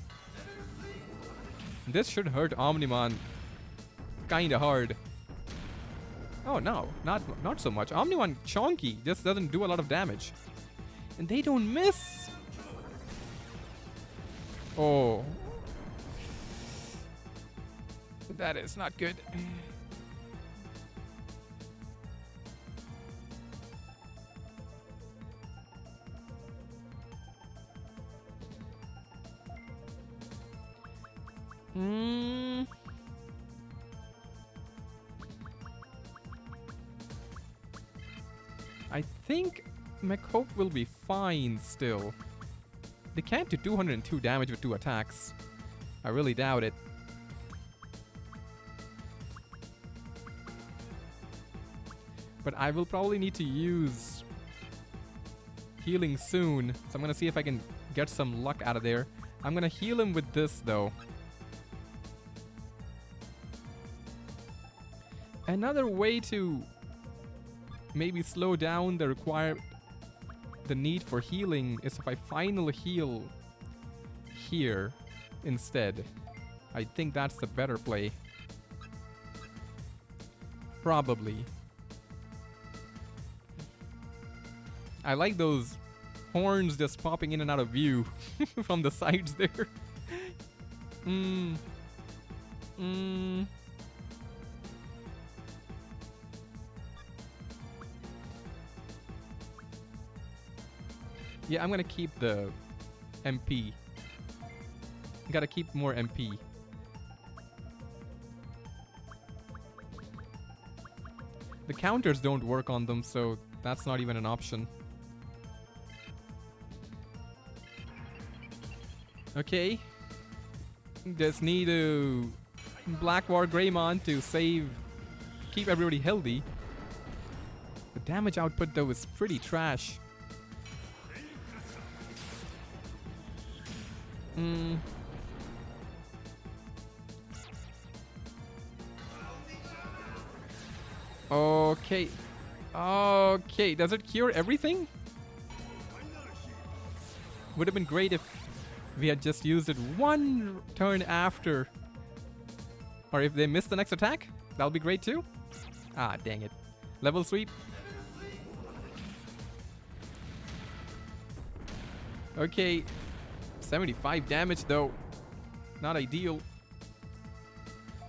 this should hurt Omnimon kinda hard. Oh no, not so much. Omnimon chonky, just doesn't do a lot of damage. And they don't miss. Oh. That is not good. I think McHope will be fine still. They can't do 202 damage with 2 attacks. I really doubt it. But I will probably need to use healing soon. So I'm going to see if I can get some luck out of there. I'm going to heal him with this though. Another way to maybe slow down the need for healing is if I final heal here instead. I think that's the better play. Probably. I like those horns just popping in and out of view from the sides there. Yeah, I'm gonna keep the MP. Gotta keep more MP. The counters don't work on them, so that's not even an option. Okay. Just need to Black War Greymon to save, keep everybody healthy. The damage output though is pretty trash. Okay. Okay, does it cure everything? Would have been great if we had just used it one turn after. Or if they miss the next attack, that'll be great too. Ah, dang it. Level sweep. Okay. 75 damage though. Not ideal.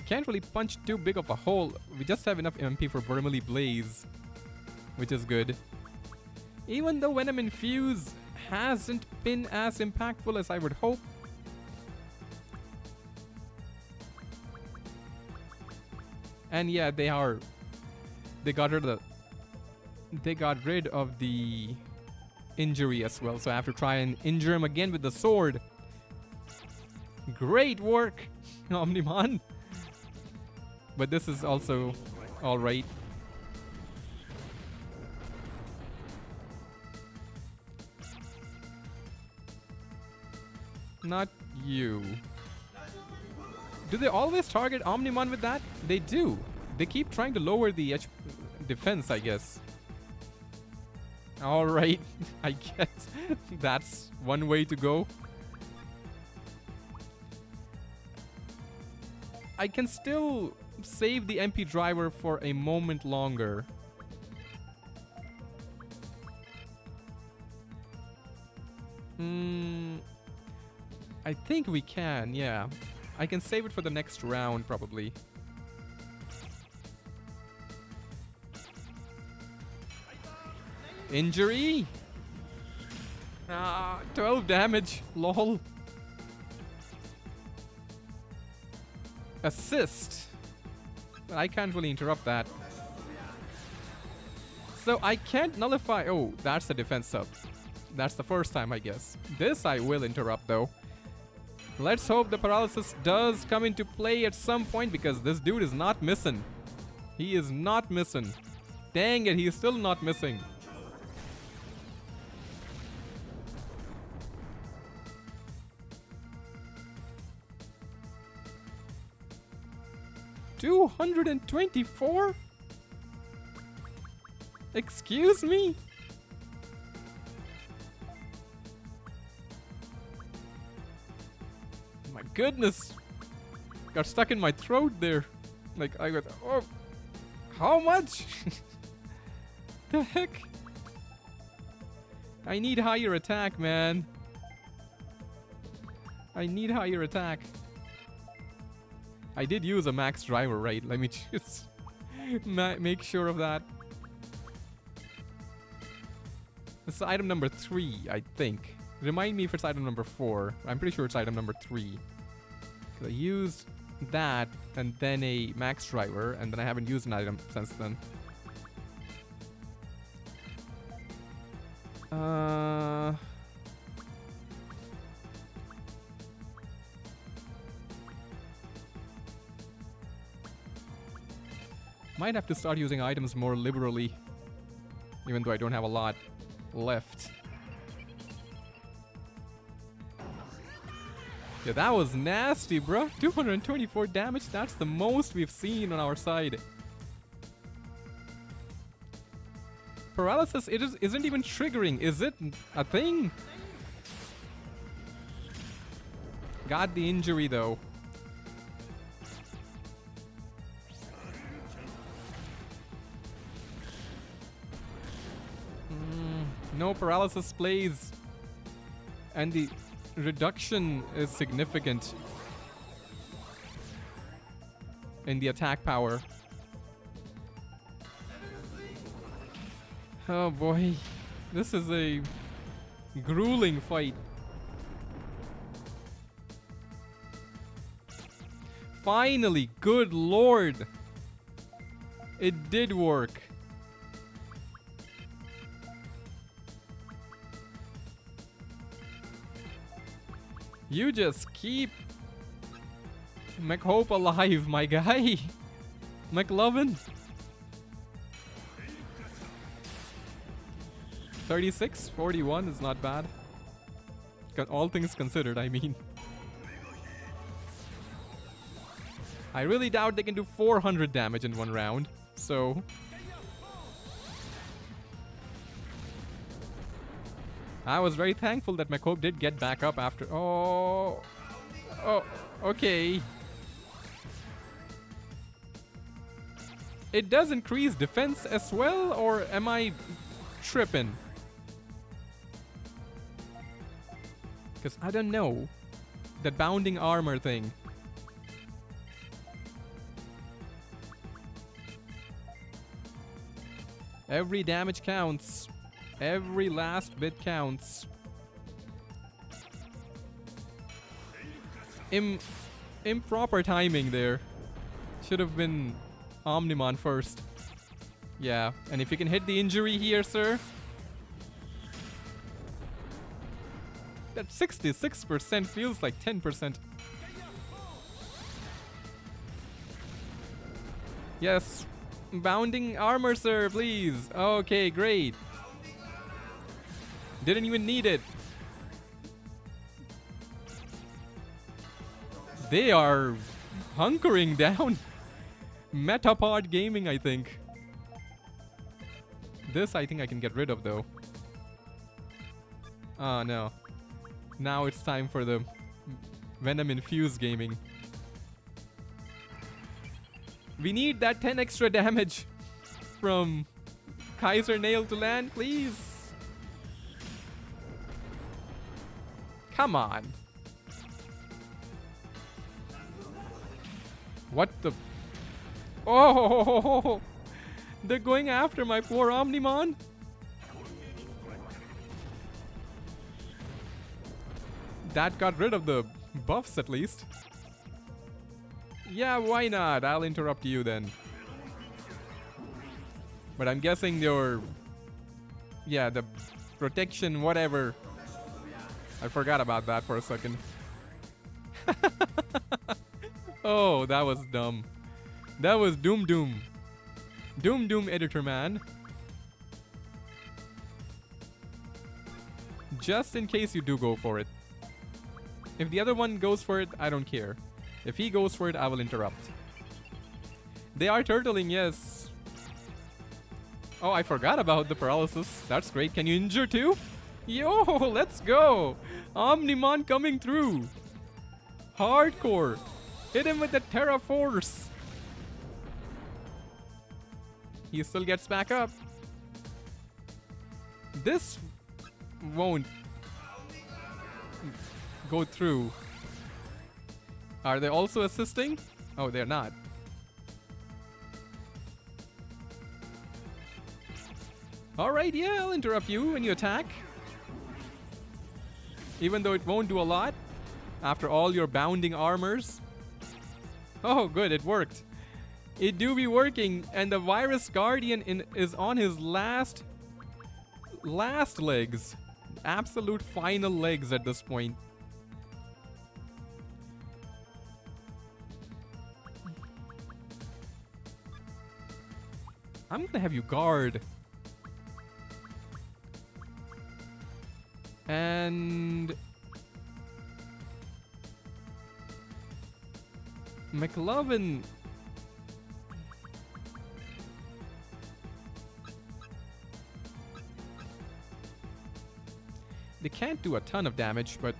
Can't really punch too big of a hole. We just have enough MP for Vermily Blaze, which is good. Even though Venom Infuse hasn't been as impactful as I would hope. And yeah, they got rid of the injury as well, so I have to try and injure him again with the sword. Great work, Omnimon. But this is also alright. Not you. Do they always target Omnimon with that? They do. They keep trying to lower the defense, I guess. Alright, I guess that's one way to go. I can still save the MP driver for a moment longer. I think we can, yeah. I can save it for the next round, probably. Injury? 12 damage. Lol. Assist. But I can't really interrupt that. So I can't nullify. Oh, that's the defense up. That's the first time, I guess. This I will interrupt, though. Let's hope the paralysis does come into play at some point, because this dude is not missing. He is not missing. Dang it, he is still not missing. $224? Excuse me? My goodness. Got stuck in my throat there. Like, I got... Oh, how much? The heck? I need higher attack, man. I need higher attack. I did use a max driver, right? Let me just make sure of that. This is item number 3, I think. Remind me if it's item number 4. I'm pretty sure it's item number 3. I used that and then a max driver, and then I haven't used an item since then. Might have to start using items more liberally, even though I don't have a lot left. Yeah, that was nasty, bro. 224 damage. That's the most we've seen on our side. Paralysis, isn't even triggering. Is it a thing? Got the injury, though. No paralysis plays. And the reduction is significant in the attack power. Oh boy, this is a grueling fight. Finally, good lord, it did work. You just keep McHope alive, my guy. McLovin. 36, 41 is not bad. All things considered, I mean. I really doubt they can do 400 damage in one round, so... I was very thankful that McHope did get back up after... Oh, okay. It does increase defense as well, or am I tripping? Because I don't know. That bounding armor thing. Every damage counts. Every last bit counts. Improper timing there. Should have been Omnimon first. Yeah, and if you can hit the injury here, sir. That 66% feels like 10%. Yes. Bounding armor, sir, please. Okay, great. Didn't even need it. They are hunkering down. Metapod gaming, I think. This I think I can get rid of, though. Oh, no. Now it's time for the Venom Infused gaming. We need that 10 extra damage from Kaiser Nail to land, please. Come on. What the... Oh! They're going after my poor Omnimon? That got rid of the buffs at least. Yeah, why not? I'll interrupt you then. But I'm guessing your... Yeah, the protection, whatever. I forgot about that for a second. Oh, that was dumb. That was Doom Doom. Doom Doom editor, man. Just in case you do go for it. If the other one goes for it, I don't care. If he goes for it, I will interrupt. They are turtling, yes. Oh, I forgot about the paralysis. That's great. Can you injure too? Yo, let's go. Omnimon coming through. Hardcore. Hit him with the Terra Force. He still gets back up. This won't go through. Are they also assisting? Oh, they're not. Alright, yeah, I'll interrupt you when you attack. Even though it won't do a lot. After all your bounding armors. Oh, good, it worked. It do be working. And the Virus Guardian is on his last legs. Absolute final legs at this point. I'm gonna have you guard. And... McLovin... They can't do a ton of damage, but...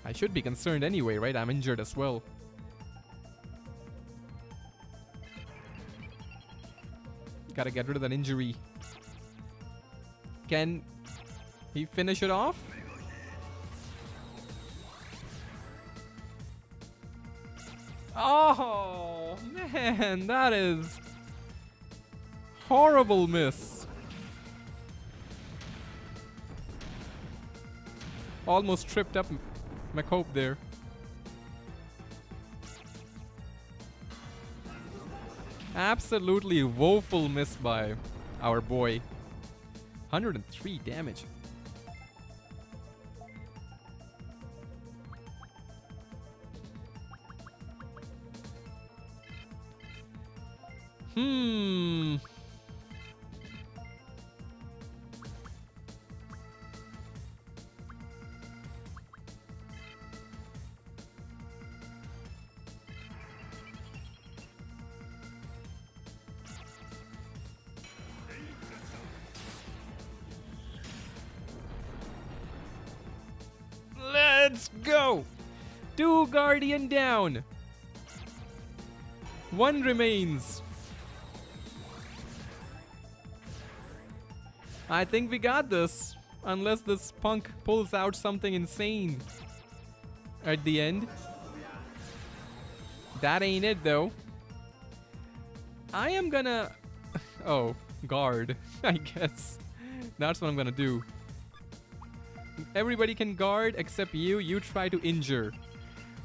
I should be concerned anyway, right? I'm injured as well. Gotta get rid of that injury. Can he finish it off? Oh, man, that is horrible miss. Almost tripped up McHope there. Absolutely woeful miss by our boy. 103 damage. Hmm. Let's go! 2 Guardian down. 1 remains. I think we got this. Unless this punk pulls out something insane at the end. That ain't it though. I am gonna... Oh, guard, I guess. That's what I'm gonna do. Everybody can guard except you. You try to injure.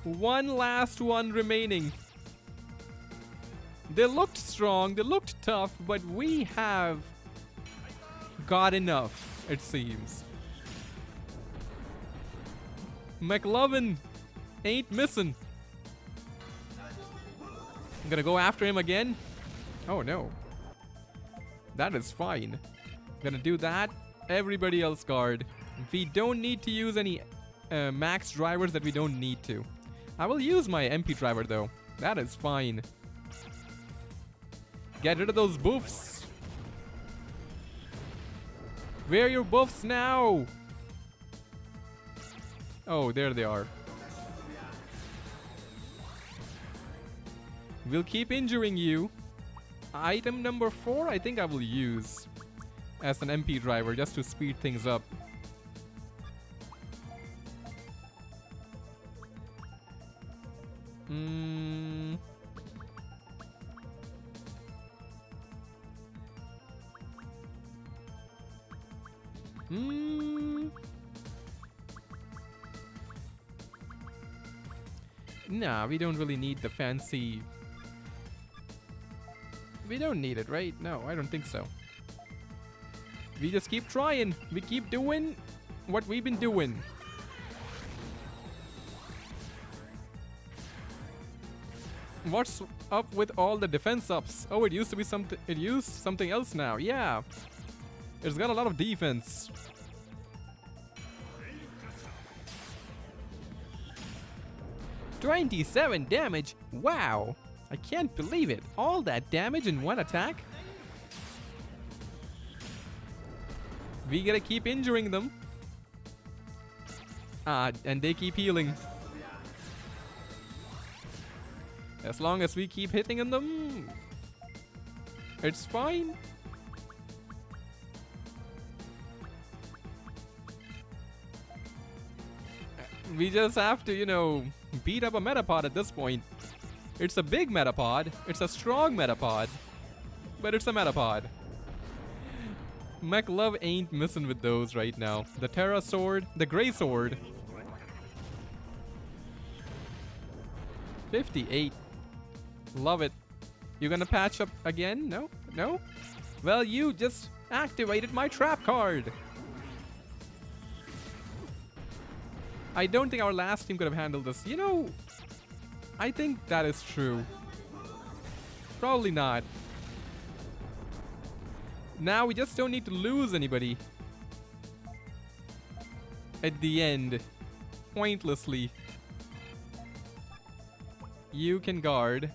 1 last one remaining. They looked strong, they looked tough, but we have got enough, it seems. McLovin ain't missing. I'm gonna go after him again. Oh no. That is fine. I'm gonna do that. Everybody else guard. We don't need to use any max drivers that we don't need to. I will use my MP driver though. That is fine. Get rid of those buffs. Where are your buffs now? Oh, there they are. We'll keep injuring you. Item number 4, I think I will use as an MP driver just to speed things up. Nah, we don't really need the fancy... We don't need it, right? No, I don't think so. We just keep trying. We keep doing what we've been doing. What's up with all the defense ups? Oh, it used to be something. It used something else now. Yeah, it's got a lot of defense. $27 damage. Wow, I can't believe it. All that damage in one attack. We gotta keep injuring them. And they keep healing. As long as we keep hitting them, it's fine. We just have to, you know, beat up a Metapod at this point. It's a big Metapod. It's a strong Metapod. But it's a Metapod. McLove ain't missing with those right now. The Terra Sword, the Grey Sword. 58. Love it. You gonna patch up again? No? No? Well, you just activated my trap card. I don't think our last team could have handled this. You know, I think that is true. Probably not. Now we just don't need to lose anybody at the end, pointlessly. You can guard,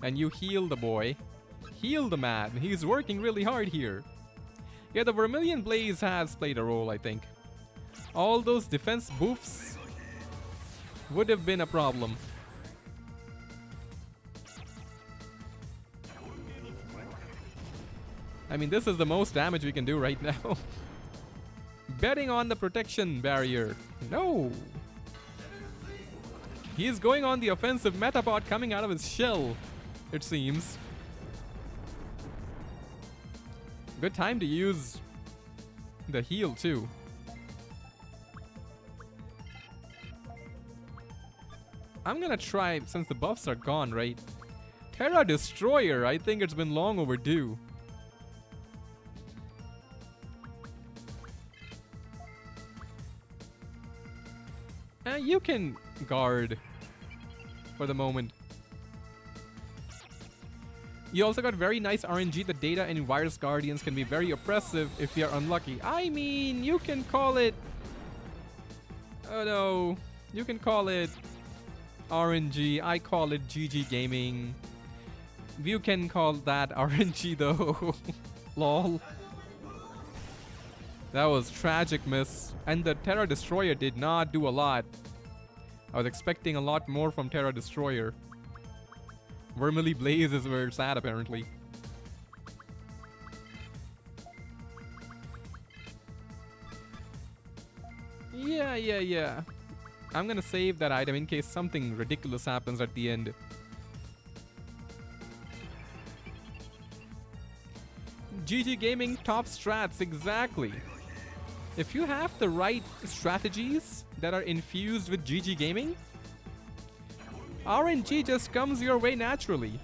and you heal the boy. Heal the man. He's working really hard here. Yeah, the Vermilion Blaze has played a role, I think. All those defense buffs would have been a problem. I mean, this is the most damage we can do right now. Betting on the protection barrier. No. He's going on the offensive Metapod coming out of his shell, it seems. Good time to use the heal too. I'm gonna try, since the buffs are gone, right? Terra Destroyer, I think it's been long overdue. You can guard for the moment. You also got very nice RNG. The data in Virus Guardians can be very oppressive if you're unlucky. I mean, you can call it... Oh no. You can call it RNG. I call it GG Gaming. You can call that RNG though. Lol. That was tragic miss. And the Terra Destroyer did not do a lot. I was expecting a lot more from Terra Destroyer. Vermily Blaze is where it's at apparently. Yeah. I'm gonna save that item in case something ridiculous happens at the end. GG Gaming top strats, exactly. If you have the right strategies that are infused with GG Gaming, RNG just comes your way naturally.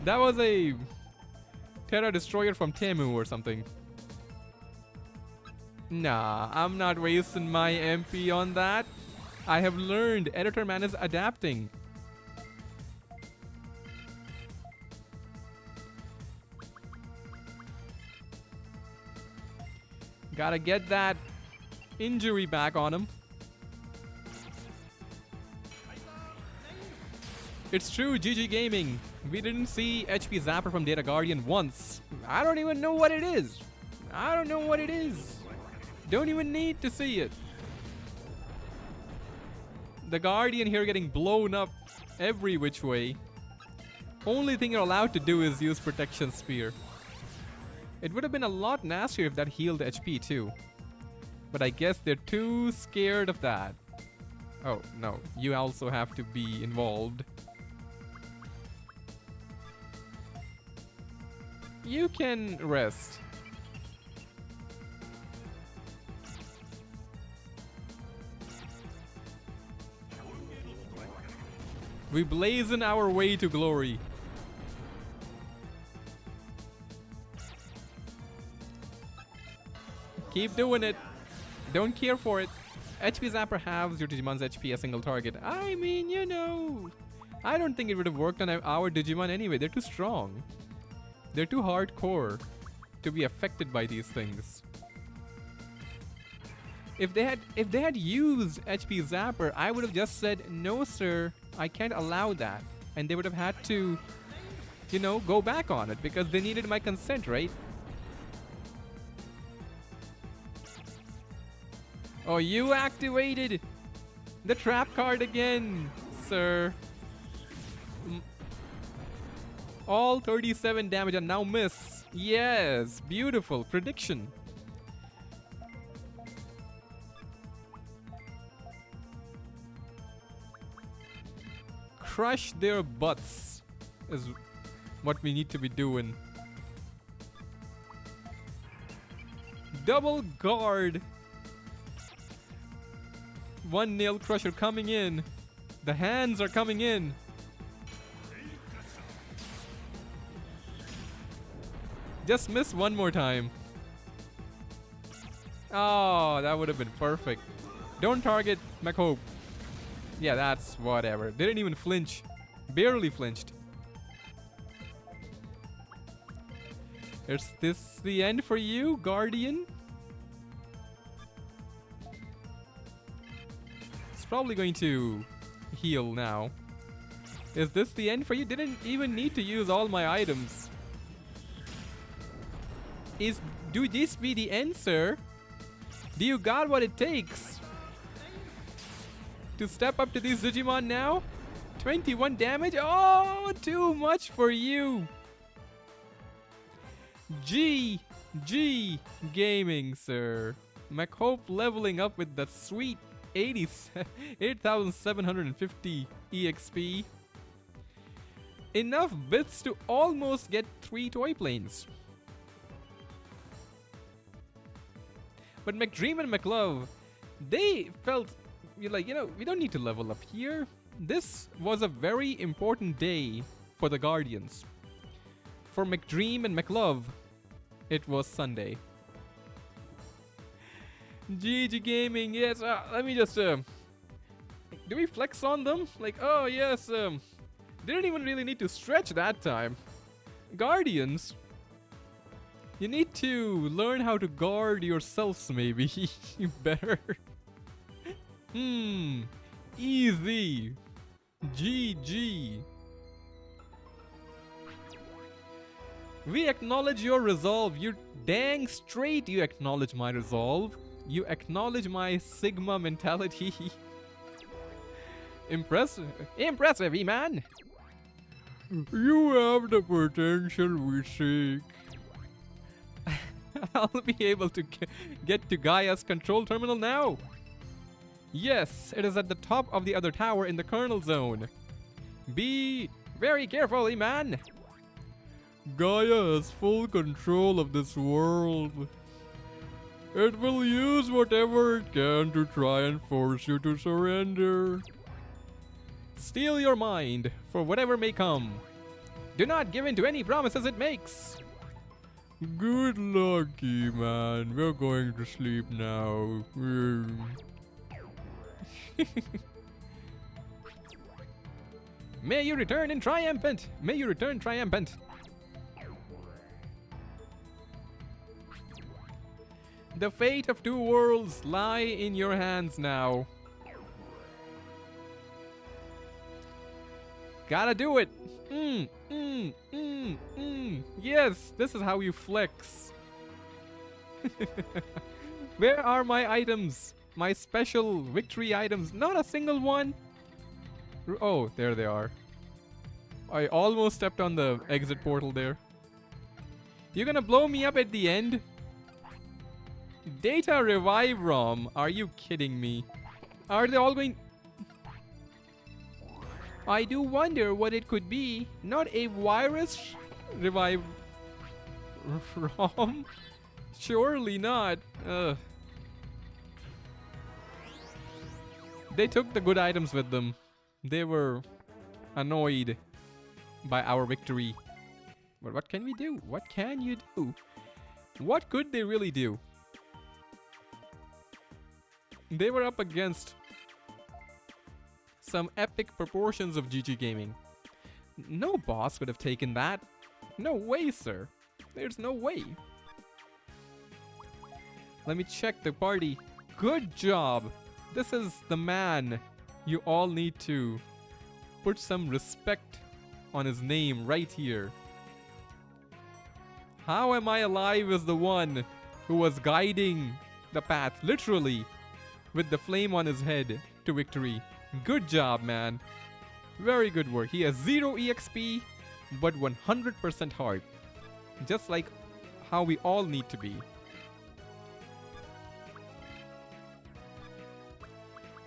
That was a Terra Destroyer from Temu or something. Nah, I'm not wasting my MP on that. I have learned. Editor Man is adapting. Gotta get that injury back on him. It's true, GG Gaming. We didn't see HP Zapper from Data Guardian once. I don't even know what it is. I don't know what it is. Don't even need to see it. The Guardian here getting blown up every which way. Only thing you're allowed to do is use Protection Spear. It would have been a lot nastier if that healed HP too. But I guess they're too scared of that. Oh, no. You also have to be involved. You can rest. We blazon our way to glory. Keep doing it. Don't care for it. HP Zapper halves your Digimon's HP a single target. I mean, you know, I don't think it would have worked on our Digimon anyway. They're too strong. They're too hardcore to be affected by these things. If they had used HP Zapper, I would have just said, no sir, I can't allow that. And they would have had to, you know, go back on it because they needed my consent, right? Oh, you activated the trap card again, sir. All 37 damage and now miss. Yes, beautiful prediction. Crush their butts is what we need to be doing. Double guard. One nail crusher coming in. The hands are coming in. Just miss one more time. Oh, that would have been perfect. Don't target McHope. Yeah, that's whatever. Didn't even flinch. Barely flinched. Is this the end for you, Guardian? It's probably going to heal now. Is this the end for you? Didn't even need to use all my items. Do this be the end, sir? Do you got what it takes to step up to these Digimon now? 21 damage? Oh, too much for you. GG Gaming, sir. McHope leveling up with that sweet 8,750 EXP. Enough bits to almost get 3 toy planes. But McDream and McLove, they felt like, you know, we don't need to level up here. This was a very important day for the Guardians. For McDream and McLove, it was Sunday. GG Gaming, yes. Let me just, do we flex on them? Like, oh yes, Didn't even really need to stretch that time. Guardians, you need to learn how to guard yourselves, maybe. Better. Easy. GG. We acknowledge your resolve. You're dang straight you acknowledge my resolve. You acknowledge my Sigma mentality. Impressive. Impressive, E-Man. You have the potential we seek. I'll be able to get to Gaia's control terminal now. Yes, it is at the top of the other tower in the kernel zone. Be very careful, E-Man. Gaia has full control of this world. It will use whatever it can to try and force you to surrender. Steel your mind for whatever may come. Do not give in to any promises it makes. Good luck, E-Man. We're going to sleep now. May you return in triumphant. May you return triumphant. The fate of two worlds lie in your hands now. Gotta do it. Yes, this is how you flex. Where are my items? My special victory items? Not a single one. Oh, there they are. I almost stepped on the exit portal there. You're gonna blow me up at the end? Data revive ROM. Are you kidding me? Are they all going... I do wonder what it could be. Not a virus revive ROM? Surely not. They took the good items with them. They were annoyed by our victory. But what can we do? What can you do? What could they really do? They were up against some epic proportions of GG Gaming. No boss could have taken that. No way, sir. There's no way. Let me check the party. Good job. This is the man. You all need to put some respect on his name right here. How am I alive is the one who was guiding the path, literally, with the flame on his head to victory. Good job, man. Very good work. He has 0 EXP, but 100% heart. Just like how we all need to be.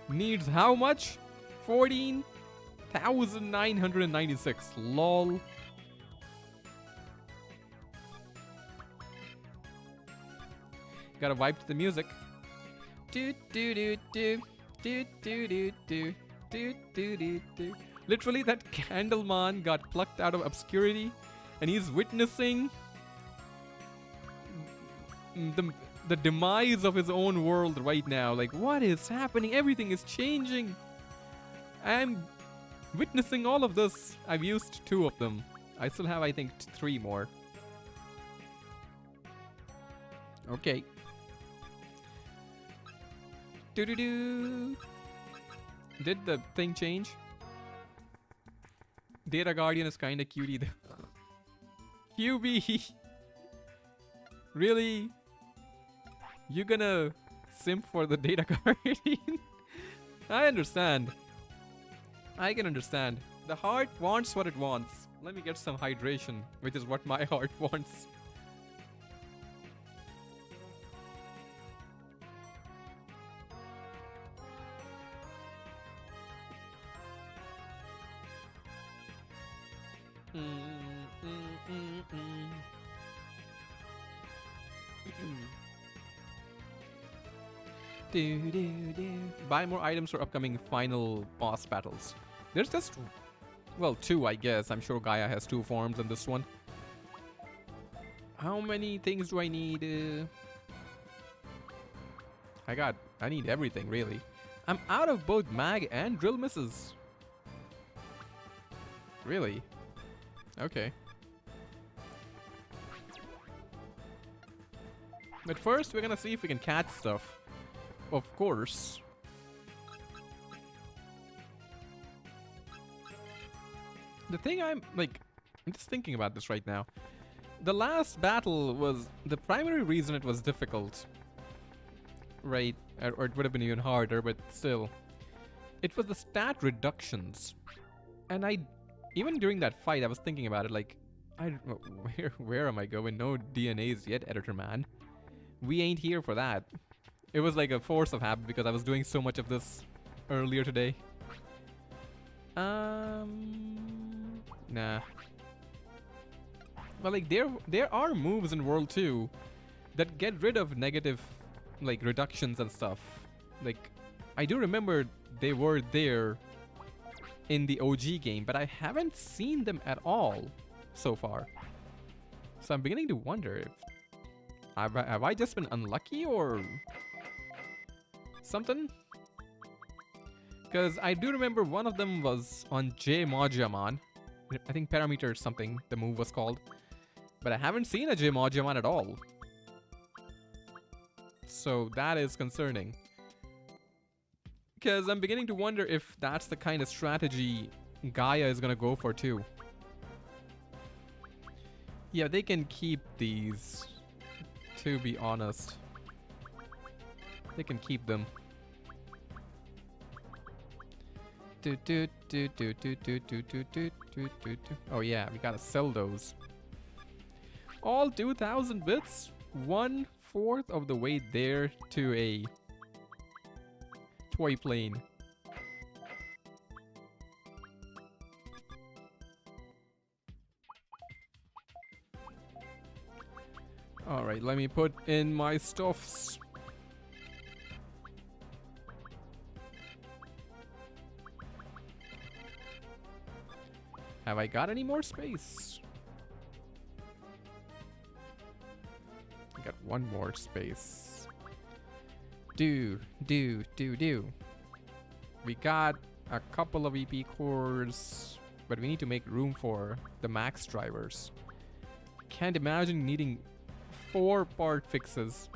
Needs how much? 14,996. Lol. Gotta vibe to the music. Do do do do do do do do do do do do. Literally, that Candleman got plucked out of obscurity, and he's witnessing the demise of his own world right now. Like, what is happening? Everything is changing. I'm witnessing all of this. I've used 2 of them. I still have, I think, 3 more. Okay. Do-do-do. Did the thing change? Data Guardian is kinda cutie though. QB. Really? You gonna simp for the Data Guardian? I understand. I can understand. The heart wants what it wants. Let me get some hydration, which is what my heart wants. Buy more items for upcoming final boss battles. There's just, well, 2, I guess. I'm sure Gaia has 2 forms in this one. How many things do I need? I need everything, really. I'm out of both mag and drill misses. Really? Okay. But first, we're gonna see if we can catch stuff. Of course. The thing I'm just thinking about this right now. The last battle was the primary reason it was difficult. Right? Or it would have been even harder, but still. It was the stat reductions. And even during that fight, I was thinking about it like, where am I going? No DNAs yet, editor man. We ain't here for that. It was like a force of habit because I was doing so much of this earlier today. Nah. But like there are moves in World 2 that get rid of negative like reductions and stuff. Like I do remember they were there in the OG game, but I haven't seen them at all so far. So I'm beginning to wonder if have I just been unlucky or something? Because I do remember one of them was on J Mojaman. I think parameter something the move was called. But I haven't seen a J Mojaman at all. So that is concerning. Because I'm beginning to wonder if that's the kind of strategy Gaia is going to go for too. Yeah, they can keep these, to be honest. They can keep them. Oh yeah, we gotta sell those. All 2,000 bits, 1/4 of the way there to a toy plane. Alright, let me put in my stuffs. Have I got any more space? I got one more space. We got a couple of EP cores, but we need to make room for the max drivers. Can't imagine needing 4 part fixes.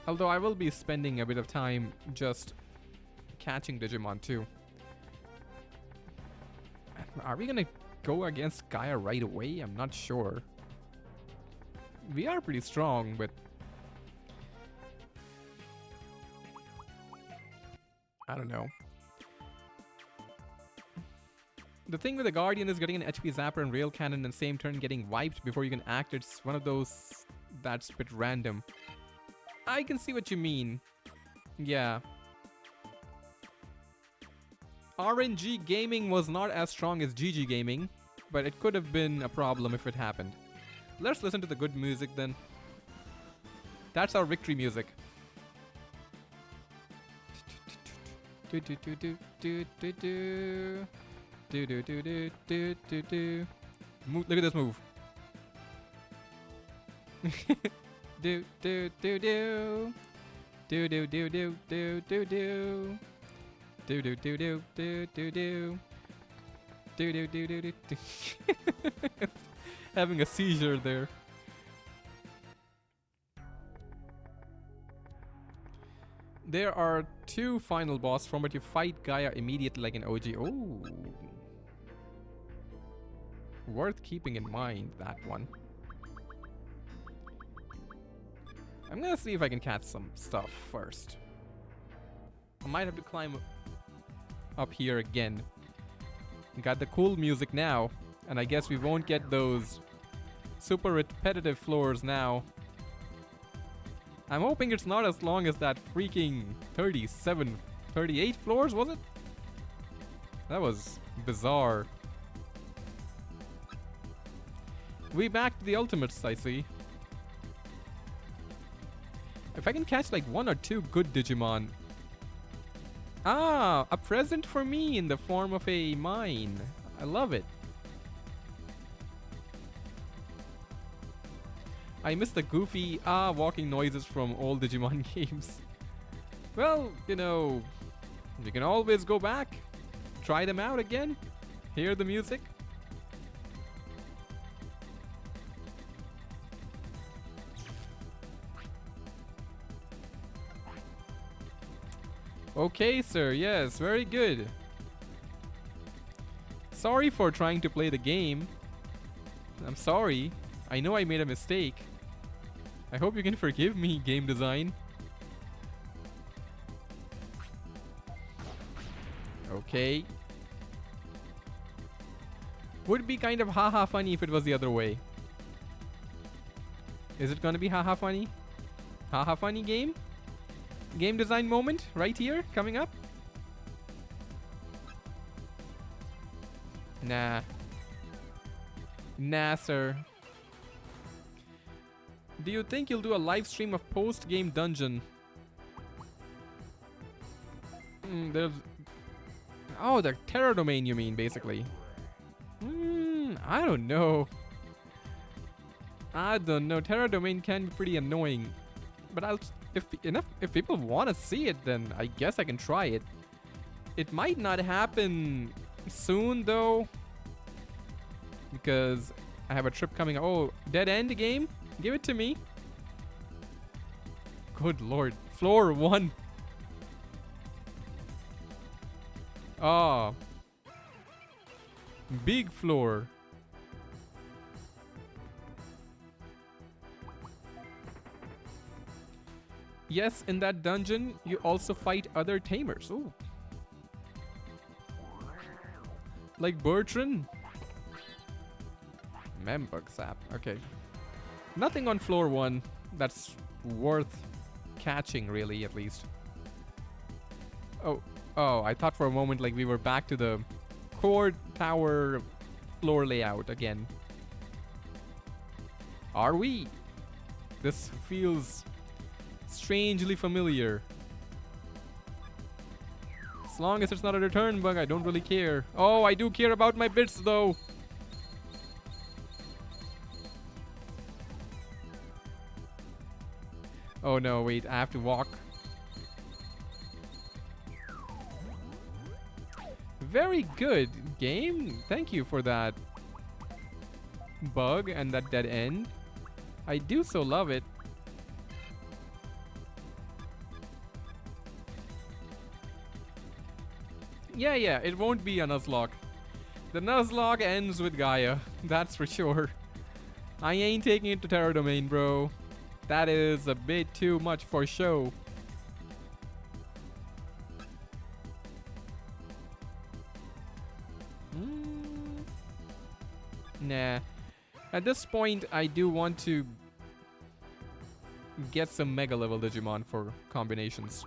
Although I will be spending a bit of time just catching Digimon too. Are we gonna go against Gaia right away? I'm not sure. We are pretty strong, but I don't know. The thing with the Guardian is getting an HP Zapper and Rail Cannon in the same turn getting wiped before you can act. It's one of those that's a bit random. I can see what you mean. Yeah. RNG Gaming was not as strong as GG Gaming, but it could have been a problem if it happened. Let's listen to the good music then. That's our victory music. Look at this move. Having a seizure there. There are 2 final boss from, but you fight Gaia immediately like an OG. Oh, worth keeping in mind, that one. I'm gonna see if I can catch some stuff first. I might have to climb up here again. Got the cool music now, and I guess we won't get those super repetitive floors now. I'm hoping it's not as long as that freaking 37, 38 floors, was it? That was bizarre. We back to the ultimates, I see. If I can catch like 1 or 2 good Digimon. Ah, a present for me in the form of a mine. I love it. I miss the goofy walking noises from old Digimon games. Well, you know, you can always go back, try them out again, hear the music. Okay, sir. Yes, very good. Sorry for trying to play the game. I'm sorry. I know I made a mistake. I hope you can forgive me, game design. Okay. Would be kind of haha funny if it was the other way. Is it gonna be haha funny? Haha funny game? Game design moment right here coming up? Nah. Nah, sir. Do you think you'll do a live stream of post-game dungeon? There's... Oh, the Terror Domain you mean, basically. I don't know. I don't know. Terror Domain can be pretty annoying. But if people want to see it, then I guess I can try it. It might not happen soon, though. Because I have a trip coming. Oh, Dead End game? Give it to me. Good lord. Floor 1. Oh. Big floor. Yes, in that dungeon, you also fight other tamers. Ooh. Like Bertrand? Membug sap. Okay. Nothing on floor 1 that's worth catching, really, at least. Oh, I thought for a moment like we were back to the core tower floor layout again. Are we? This feels strangely familiar. As long as it's not a return bug, I don't really care. Oh, I do care about my bits, though. Oh no, wait, I have to walk. Very good game. Thank you for that bug and that dead end. I do so love it. Yeah, it won't be a Nuzlocke. The Nuzlocke ends with Gaia, that's for sure. I ain't taking it to Terror Domain, bro. That is a bit too much for show. Nah. At this point, I do want to get some Mega level Digimon for combinations.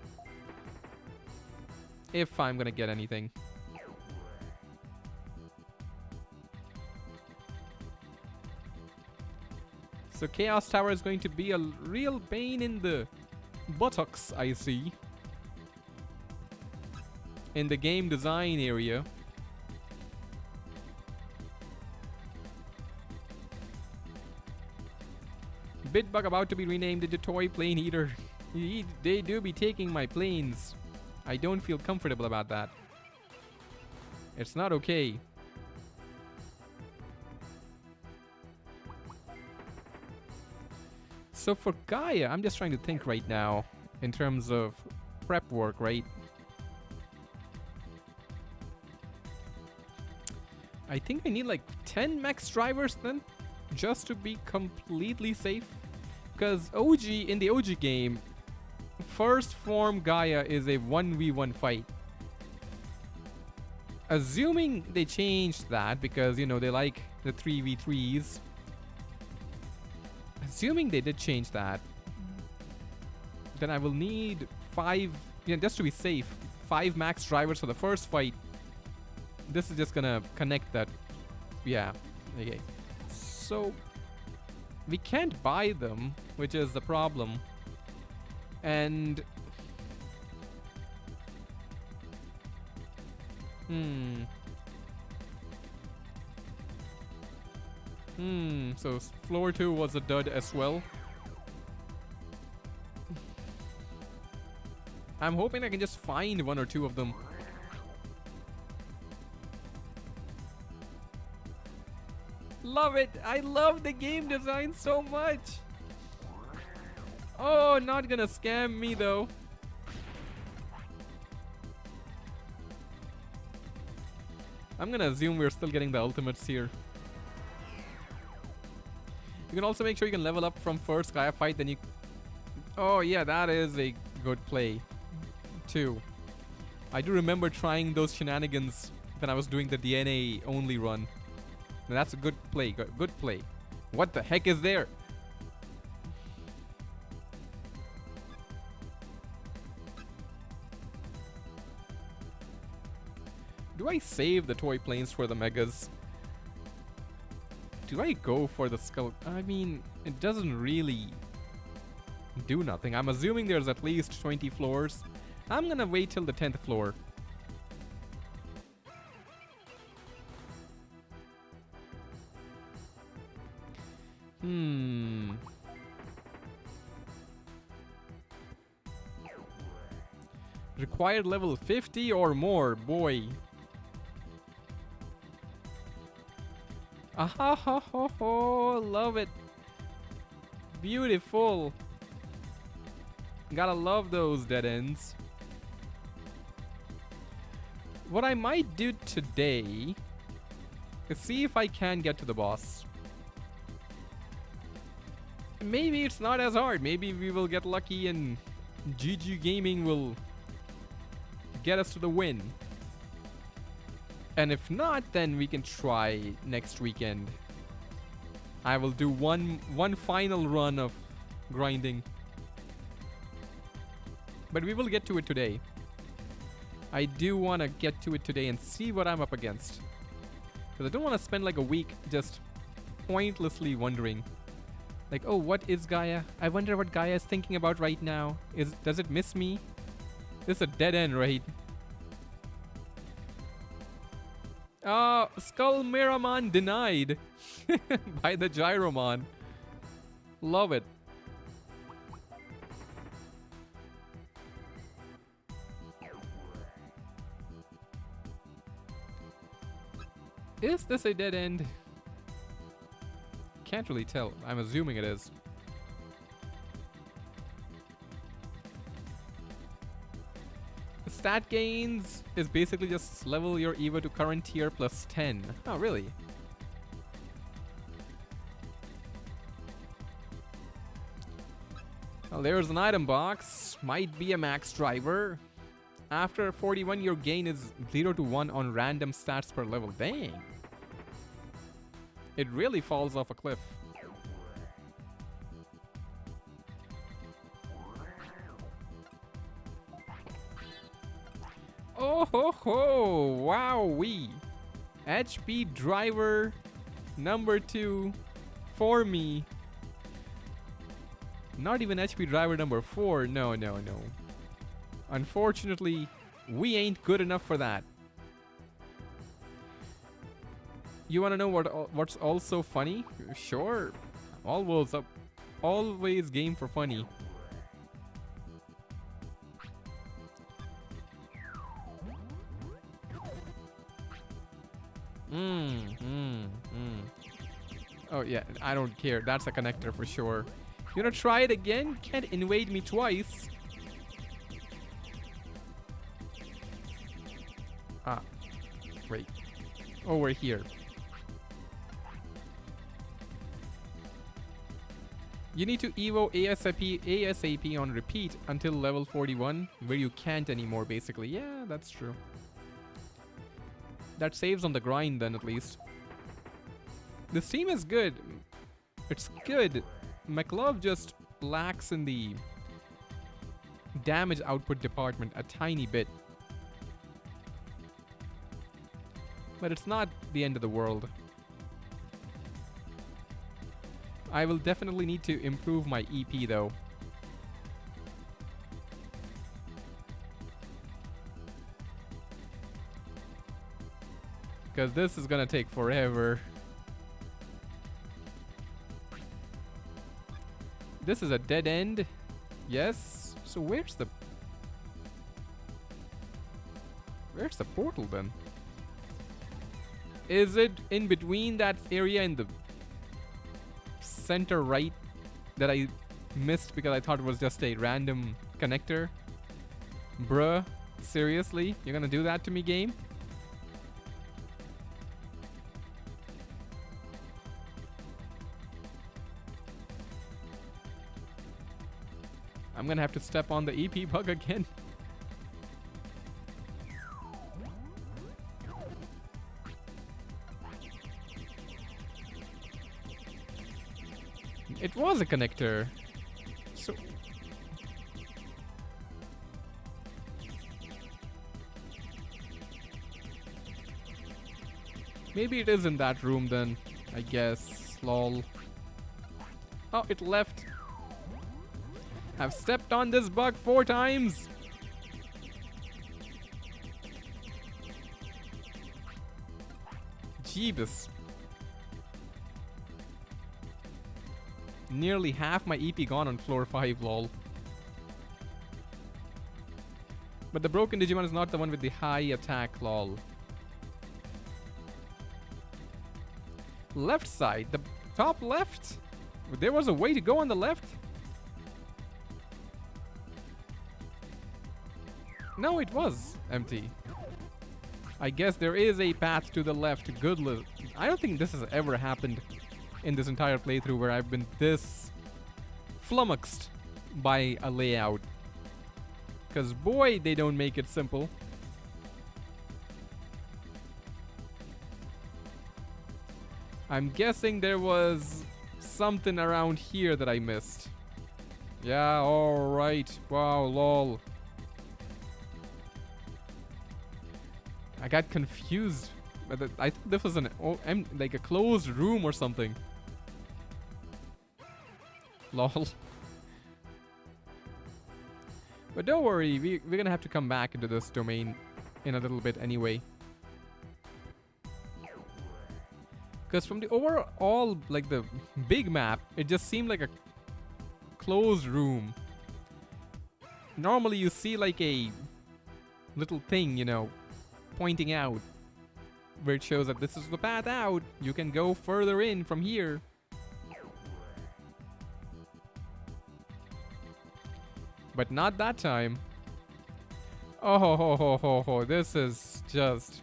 If I'm gonna get anything. So Chaos Tower is going to be a real pain in the buttocks, I see. In the game design area. Bitbug about to be renamed into Toy Plane Eater. They do be taking my planes. I don't feel comfortable about that. It's not okay. So for Gaia, I'm just trying to think right now in terms of prep work, right? I think I need like 10 max drivers then, just to be completely safe. Because in the OG game, first form Gaia is a 1v1 fight. Assuming they changed that because, you know, they like the 3v3s. Assuming they did change that, then I will need 5, just to be safe, 5 max drivers for the first fight. This is just gonna connect that. Yeah, okay. So, we can't buy them, which is the problem. And... so floor 2 was a dud as well. I'm hoping I can just find one or two of them. Love it! I love the game design so much! Oh, not gonna scam me though. I'm gonna assume we're still getting the ultimates here. You can also make sure you can level up from first Gaia fight, then you... Oh yeah, that is a good play, too. I do remember trying those shenanigans when I was doing the DNA only run. And that's a good play, good play. What the heck is there? Do I save the toy planes for the megas? Do I go for the skull? I mean, it doesn't really do nothing. I'm assuming there's at least 20 floors. I'm gonna wait till the 10th floor. Required level 50 or more, boy. Aha ho ho ho, love it. Beautiful. Gotta love those dead ends. What I might do today is see if I can get to the boss. Maybe it's not as hard. Maybe we will get lucky and GG Gaming will get us to the win. And if not, then we can try next weekend. I will do one final run of grinding. But we will get to it today. I do want to get to it today and see what I'm up against. Because I don't want to spend like a week just pointlessly wondering. Like, oh, what is Gaia? I wonder what Gaia is thinking about right now. Does it miss me? This is a dead end, right? Skull Miramon denied by the Gyromon. Love it. Is this a dead end? Can't really tell. I'm assuming it is. Stat gains is basically just level your Evo to current tier plus 10. Oh, really? Well, there's an item box. Might be a max driver. After 41, your gain is 0 to 1 on random stats per level. Dang. It really falls off a cliff. Oh ho ho! Wowee! HP driver number 2 for me. Not even HP driver number 4. No, no, no. Unfortunately, we ain't good enough for that. You wanna know what's also funny? Sure. Always game for funny. Oh yeah, I don't care. That's a connector for sure. You wanna try it again? Can't invade me twice. Ah, wait. Over here. You need to Evo ASAP on repeat until level 41, where you can't anymore, basically. Yeah, that's true. That saves on the grind then, at least. This team is good. It's good. McLove just lacks in the damage output department a tiny bit. But it's not the end of the world. I will definitely need to improve my EP though. Because this is gonna take forever. This is a dead end. Yes. So where's the... Where's the portal then? Is it in between that area in the center right that I missed because I thought it was just a random connector? Bruh, seriously? You're gonna do that to me, game? I'm gonna have to step on the EP bug again. It was a connector. So maybe it is in that room then, I guess. Lol. Oh, it left. I've stepped on this bug 4 times. Jeebus. Nearly half my EP gone on floor 5, lol. But the broken Digimon is not the one with the high attack, lol. Left side, the top left? There was a way to go on the left? No, it was empty. I guess there is a path to the left. Good luck. I don't think this has ever happened in this entire playthrough where I've been this flummoxed by a layout. Because boy, they don't make it simple. I'm guessing there was something around here that I missed. Yeah, alright. Wow, lol. I got confused. I thought this was like a closed room or something. Lol. But don't worry, we're gonna have to come back into this domain in a little bit anyway. Because from the overall, like the big map, it just seemed like a closed room. Normally you see like a little thing, you know, pointing out where it shows that this is the path out. You can go further in from here. But not that time. Oh ho ho ho ho ho. This is just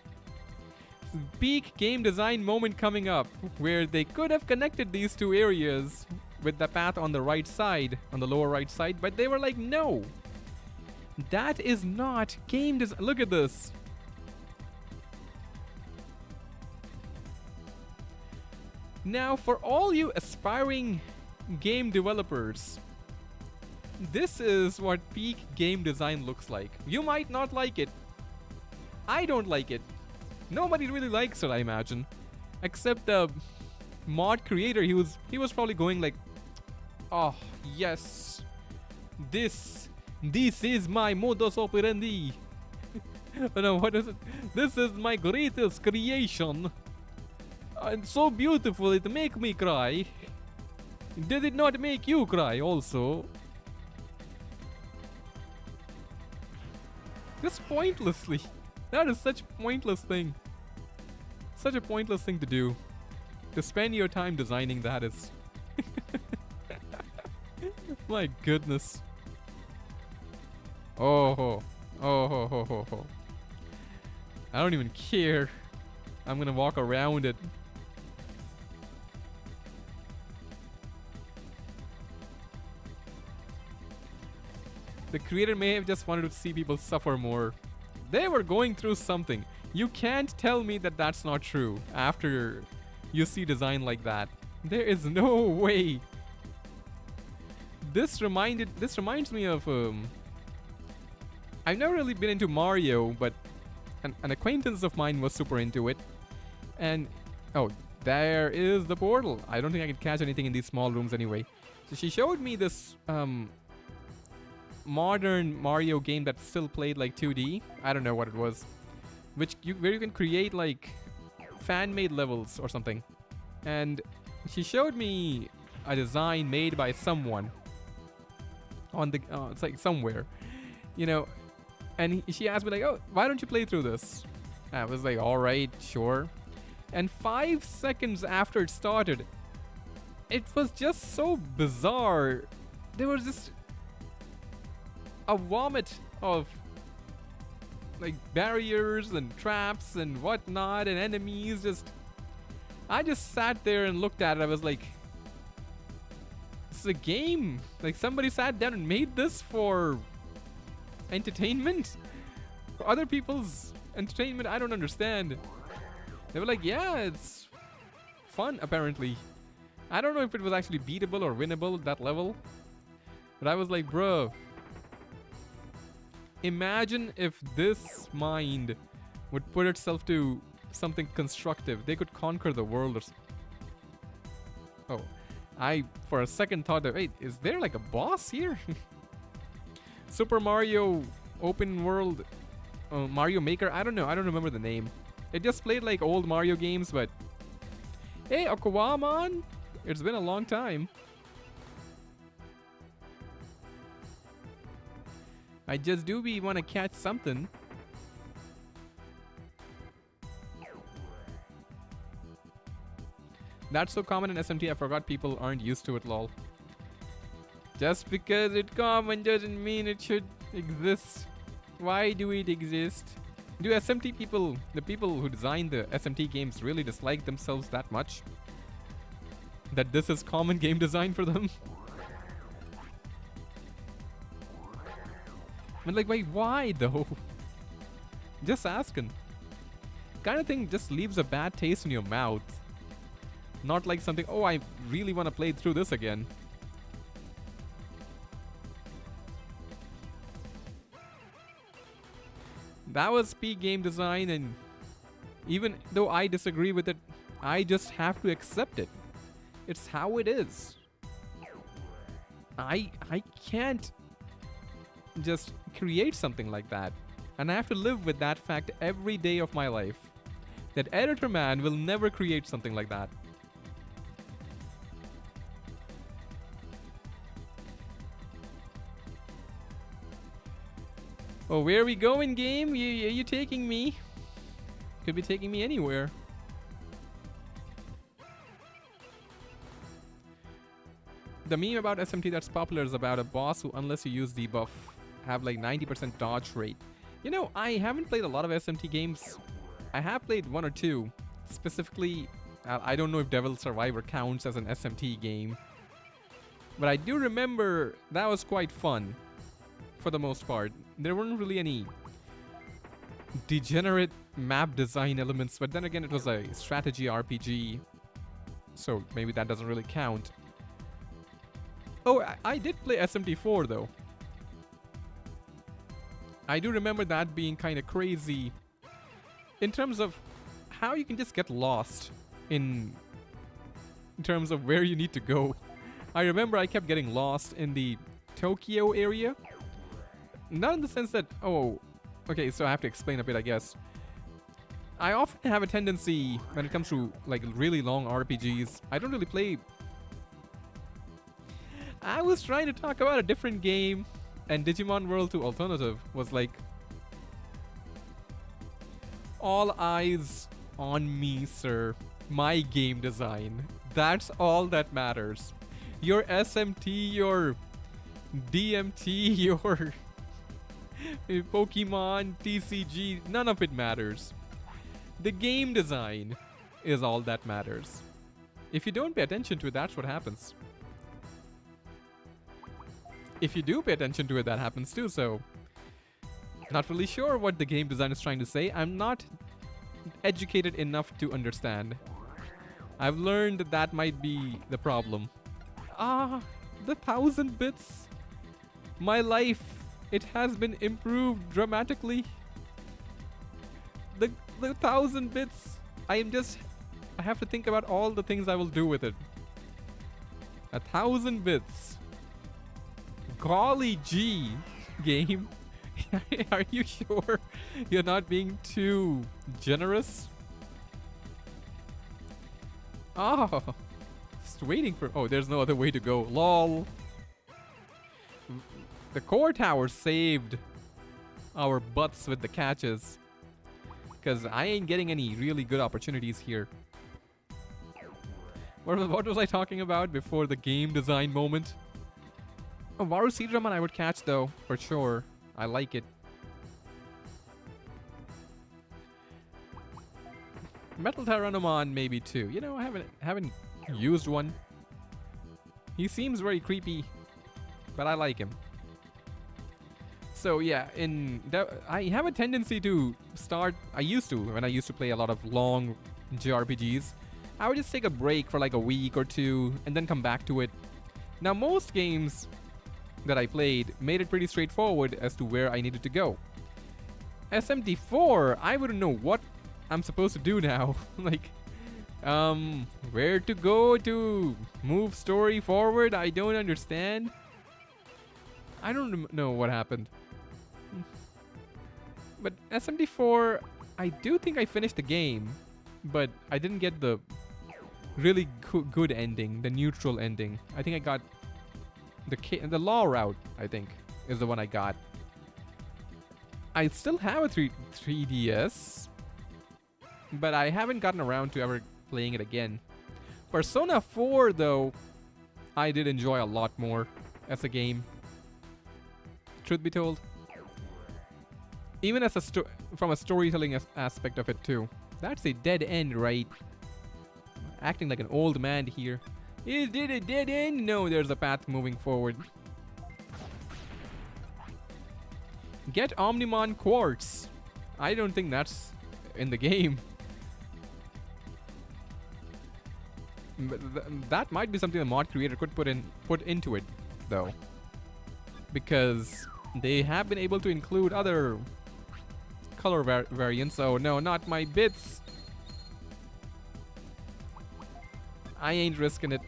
peak game design moment coming up, where they could have connected these two areas with the path on the right side, on the lower right side, but they were like, no, that is not game design. Look at this. Now, for all you aspiring game developers, this is what peak game design looks like. You might not like it. I don't like it. Nobody really likes it, I imagine. Except the mod creator. He was probably going like, oh, yes. This is my modus operandi. No, what is it? This is my greatest creation. And so beautiful, it make me cry. Did it not make you cry also? Just pointlessly. That is such a pointless thing. Such a pointless thing to do. To spend your time designing that is... My goodness. Oh ho. Oh ho ho ho ho. I don't even care. I'm gonna walk around it. The creator may have just wanted to see people suffer more. They were going through something. You can't tell me that that's not true after you see design like that. There is no way. This reminds me of I've never really been into Mario, but an acquaintance of mine was super into it. And oh, there is the portal. I don't think I could catch anything in these small rooms anyway. So she showed me this modern Mario game that still played like 2D. I don't know what it was. Where you can create like fan-made levels or something. And she showed me a design made by someone on the it's like somewhere, you know. And she asked me like, oh, why don't you play through this? I was like, all right, sure. And 5 seconds after it started, it was just so bizarre. There was just a vomit of like barriers and traps and whatnot and enemies. I just sat there and looked at it. I was like, this is a game. Like somebody sat down and made this for entertainment? For other people's entertainment? I don't understand. They were like, yeah, it's fun apparently. I don't know if it was actually beatable or winnable at that level. But I was like, bro, imagine if this mind would put itself to something constructive. They could conquer the world or oh, I for a second thought that, wait, is there like a boss here? Super Mario Open World Mario Maker? I don't know. I don't remember the name. It just played like old Mario games, but hey, Aquaman! It's been a long time. I just do be want to catch something. That's so common in SMT, I forgot people aren't used to it, lol. Just because it's common doesn't mean it should exist. Why do it exist? Do SMT people, the people who design the SMT games, really dislike themselves that much? That this is common game design for them? I'm like, wait, why though? Just asking. Kind of thing just leaves a bad taste in your mouth. Not like something, oh, I really want to play through this again. That was peak game design, and even though I disagree with it, I just have to accept it. It's how it is. I can't just create something like that. And I have to live with that fact every day of my life. That editor man will never create something like that. Oh, where are we going, game? Are you taking me? Could be taking me anywhere. The meme about SMT that's popular is about a boss who, unless you use debuff, have like 90% dodge rate. You know, I haven't played a lot of SMT games. I have played one or two. Specifically, I don't know if Devil Survivor counts as an SMT game. But I do remember that was quite fun. For the most part. There weren't really any degenerate map design elements, but then again it was a strategy RPG, so maybe that doesn't really count. Oh, I did play SMT4 though. I do remember that being kind of crazy in terms of how you can just get lost in terms of where you need to go. I remember I kept getting lost in the Tokyo area. Not in the sense that, oh, okay, so I have to explain a bit, I guess. I often have a tendency when it comes to like really long RPGs. I don't really play. I was trying to talk about a different game, and Digimon World 2 Alternative was like, all eyes on me, sir. My game design. That's all that matters. Your SMT, your DMT, your Pokemon, TCG, none of it matters. The game design is all that matters. If you don't pay attention to it, that's what happens. If you do pay attention to it, that happens too, so not really sure what the game design is trying to say. I'm not educated enough to understand. I've learned that that might be the problem. Ah, the 1000 bits. My life, it has been improved dramatically. The 1000 bits. I have to think about all the things I will do with it. 1000 bits. Golly gee, game. Are you sure you're not being too generous? Oh, just waiting for. Oh, there's no other way to go. LOL. The core tower saved. our butts with the catches. Because I ain't getting any really good opportunities here. What was I talking about before the game design moment? Oh, Varu Seedramon I would catch though, for sure. I like it. Metal Tyrannomon maybe too. You know, I haven't used one. He seems very creepy, but I like him. So yeah, I have a tendency to start. I used to when I used to play a lot of long JRPGs. I would just take a break for like a week or two and then come back to it. Now most games that I played made it pretty straightforward as to where I needed to go. SMT4, I wouldn't know what I'm supposed to do now. Like, where to go to move story forward? I don't understand. I don't know what happened. But SMT4, I do think I finished the game, but I didn't get the really good ending, the neutral ending. I think I got the law route, I think, is the one I got. I still have a 3DS, but I haven't gotten around to ever playing it again. Persona 4, though, I did enjoy a lot more as a game. Truth be told. Even as from a storytelling aspect of it too. That's a dead end, right? Acting like an old man here. Is it a dead end? No, there's a path moving forward. Get Omnimon Quartz. I don't think that's in the game. But that might be something the mod creator could put into it, though. Because they have been able to include other color variants. Oh no, not my bits. I ain't risking it.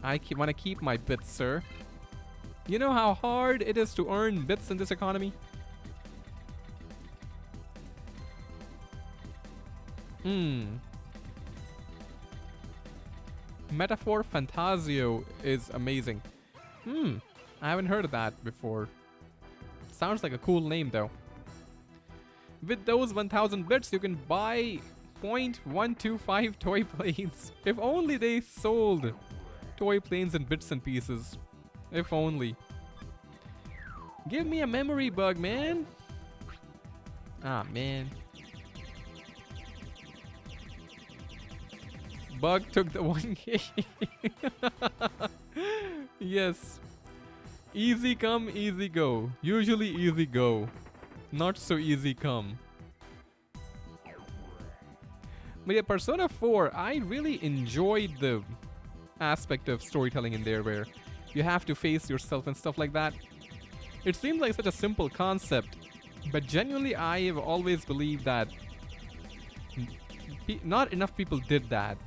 I want to keep my bits, sir. You know how hard it is to earn bits in this economy? Metaphor Fantasio is amazing. I haven't heard of that before. Sounds like a cool name though. With those 1000 bits, you can buy 0.125 toy planes. If only they sold toy planes in bits and pieces. If only. Give me a memory bug, man. Ah, man. Bug took the 1K. Yes. Easy come, easy go. Usually easy go. Not so easy come. But yeah, Persona 4, I really enjoyed the aspect of storytelling in there where you have to face yourself and stuff like that. It seems like such a simple concept, but genuinely I have always believed that not enough people did that.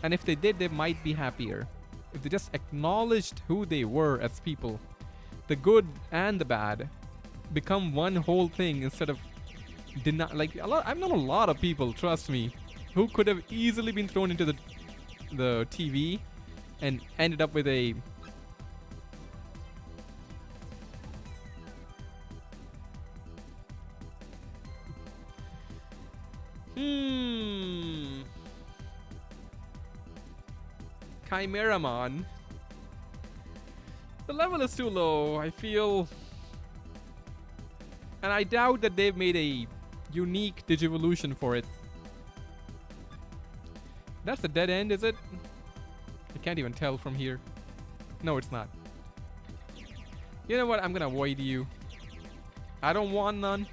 And if they did, they might be happier. If they just acknowledged who they were as people, the good and the bad, become one whole thing instead of I've known a lot of people, trust me, who could have easily been thrown into the TV and ended up with a Chimeramon. The level is too low, I feel. And I doubt that they've made a unique Digivolution for it. That's a dead end, is it? I can't even tell from here. No, it's not. You know what? I'm gonna avoid you. I don't want none.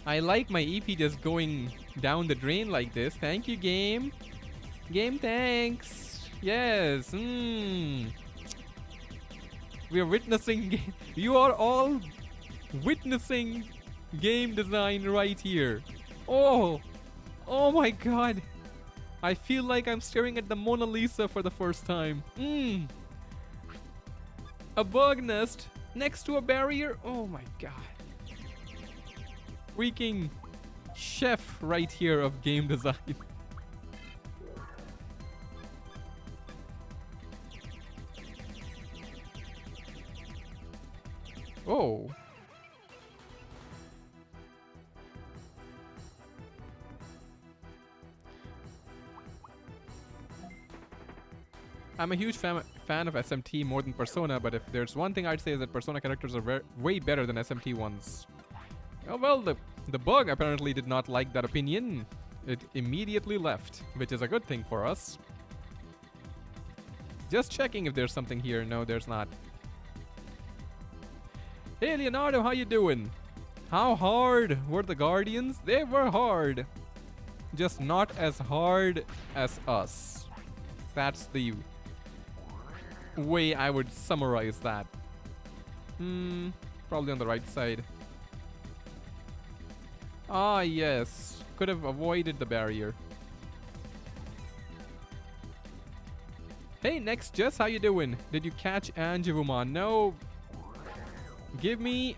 I like my EP just going down the drain like this. Thank you, game. Game, thanks. Yes. We are witnessing. You are all witnessing game design right here. Oh my god. I feel like I'm staring at the Mona Lisa for the first time. A bug nest next to a barrier. Oh my god. Freaking chef right here of game design. Oh. I'm a huge fan of SMT more than Persona, but if there's one thing I'd say is that Persona characters are way better than SMT ones. Oh, well, the bug apparently did not like that opinion. It immediately left, which is a good thing for us. Just checking if there's something here. No, there's not. Hey, Leonardo, how you doing? How hard were the Guardians? They were hard. Just not as hard as us. That's the way I would summarize that. Probably on the right side. Ah, yes. Could have avoided the barrier. Hey, next Jess, how you doing? Did you catch Anjuvumon? No. Give me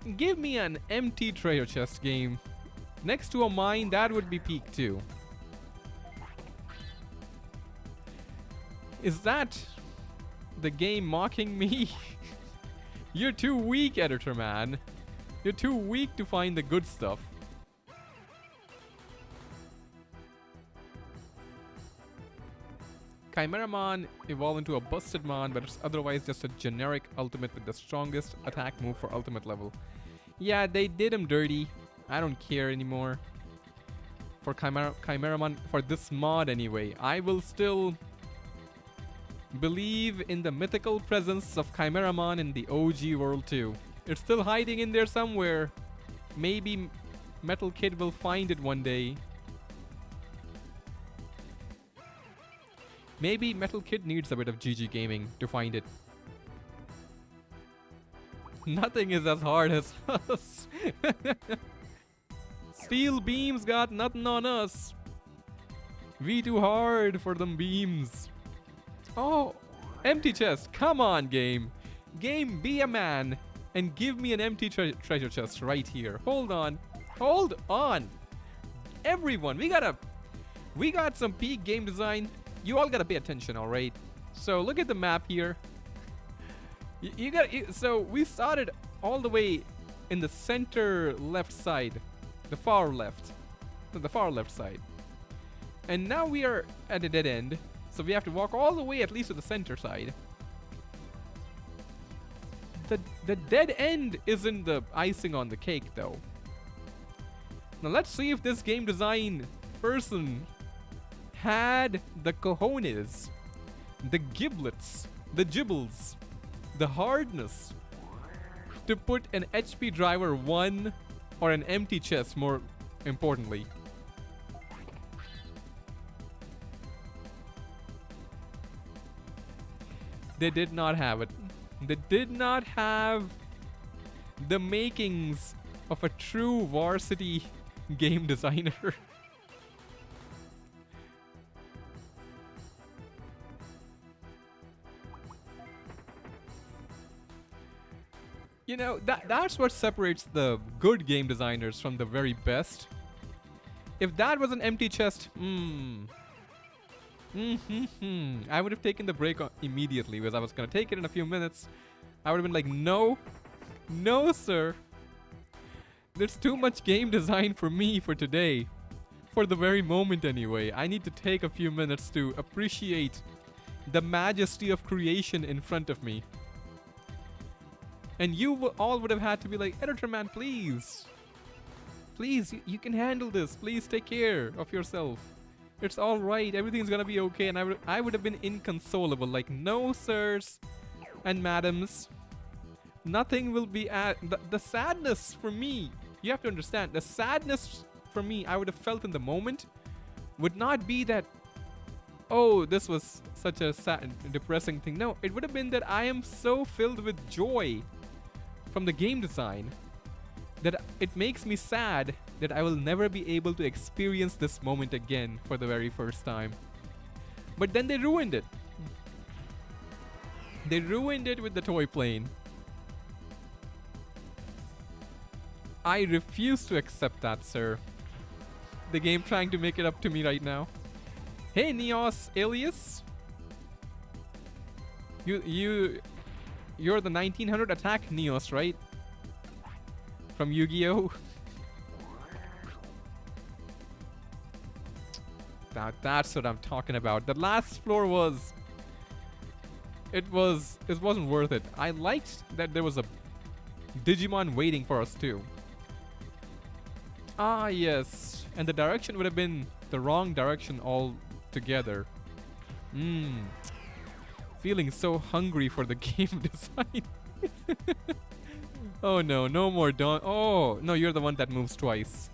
an empty treasure chest game. Next to a mine, that would be peak too. Is that the game mocking me? You're too weak, editor man. You're too weak to find the good stuff. Chimeramon evolved into a busted mon, but it's otherwise just a generic ultimate with the strongest attack move for ultimate level. Yeah, they did him dirty. I don't care anymore. For Chimeramon, for this mod anyway, I will still believe in the mythical presence of Chimeramon in the OG world too. It's still hiding in there somewhere. Maybe Metal Kid will find it one day. Maybe Metal Kid needs a bit of GG gaming to find it. Nothing is as hard as us. Steel beams got nothing on us. We too hard for them beams. Oh, empty chest. Come on, game. Game, be a man and give me an empty treasure chest right here. Hold on. Hold on. Everyone, we got some peak game design. You all gotta pay attention, all right? So look at the map here. So we started all the way in the center left side, the far left side, and now we are at a dead end. So we have to walk all the way at least to the center side. The dead end isn't the icing on the cake, though. Now let's see if this game design person had the cojones, the giblets, the gibbles, the hardness to put an HP driver 1 or an empty chest, more importantly. They did not have it. They did not have the makings of a true varsity game designer. You know, that's what separates the good game designers from the very best. If that was an empty chest, I would have taken the break immediately, because I was going to take it in a few minutes. I would have been like, no, sir. There's too much game design for me for today. For the very moment anyway. I need to take a few minutes to appreciate the majesty of creation in front of me. And you all would have had to be like, editor man, please. Please, you can handle this. Please take care of yourself. It's all right. Everything's gonna be okay. And I would have been inconsolable. Like, no, sirs and madams. Nothing will be at... The sadness for me, you have to understand, the sadness for me I would have felt in the moment would not be that, oh, this was such a sad, depressing thing. No, it would have been that I am so filled with joy from the game design that it makes me sad that I will never be able to experience this moment again for the very first time. But then they ruined it. They ruined it with the toy plane. I refuse to accept that, sir. The game trying to make it up to me right now. Hey, Neos Alias. You're the 1900 attack Neos, right? From Yu-Gi-Oh! That's what I'm talking about. The last floor was... It wasn't worth it. I liked that there was a Digimon waiting for us too. Ah, yes. And the direction would have been the wrong direction altogether. Feeling so hungry for the game design. Oh no, no more Dawn. Oh, no, you're the one that moves twice.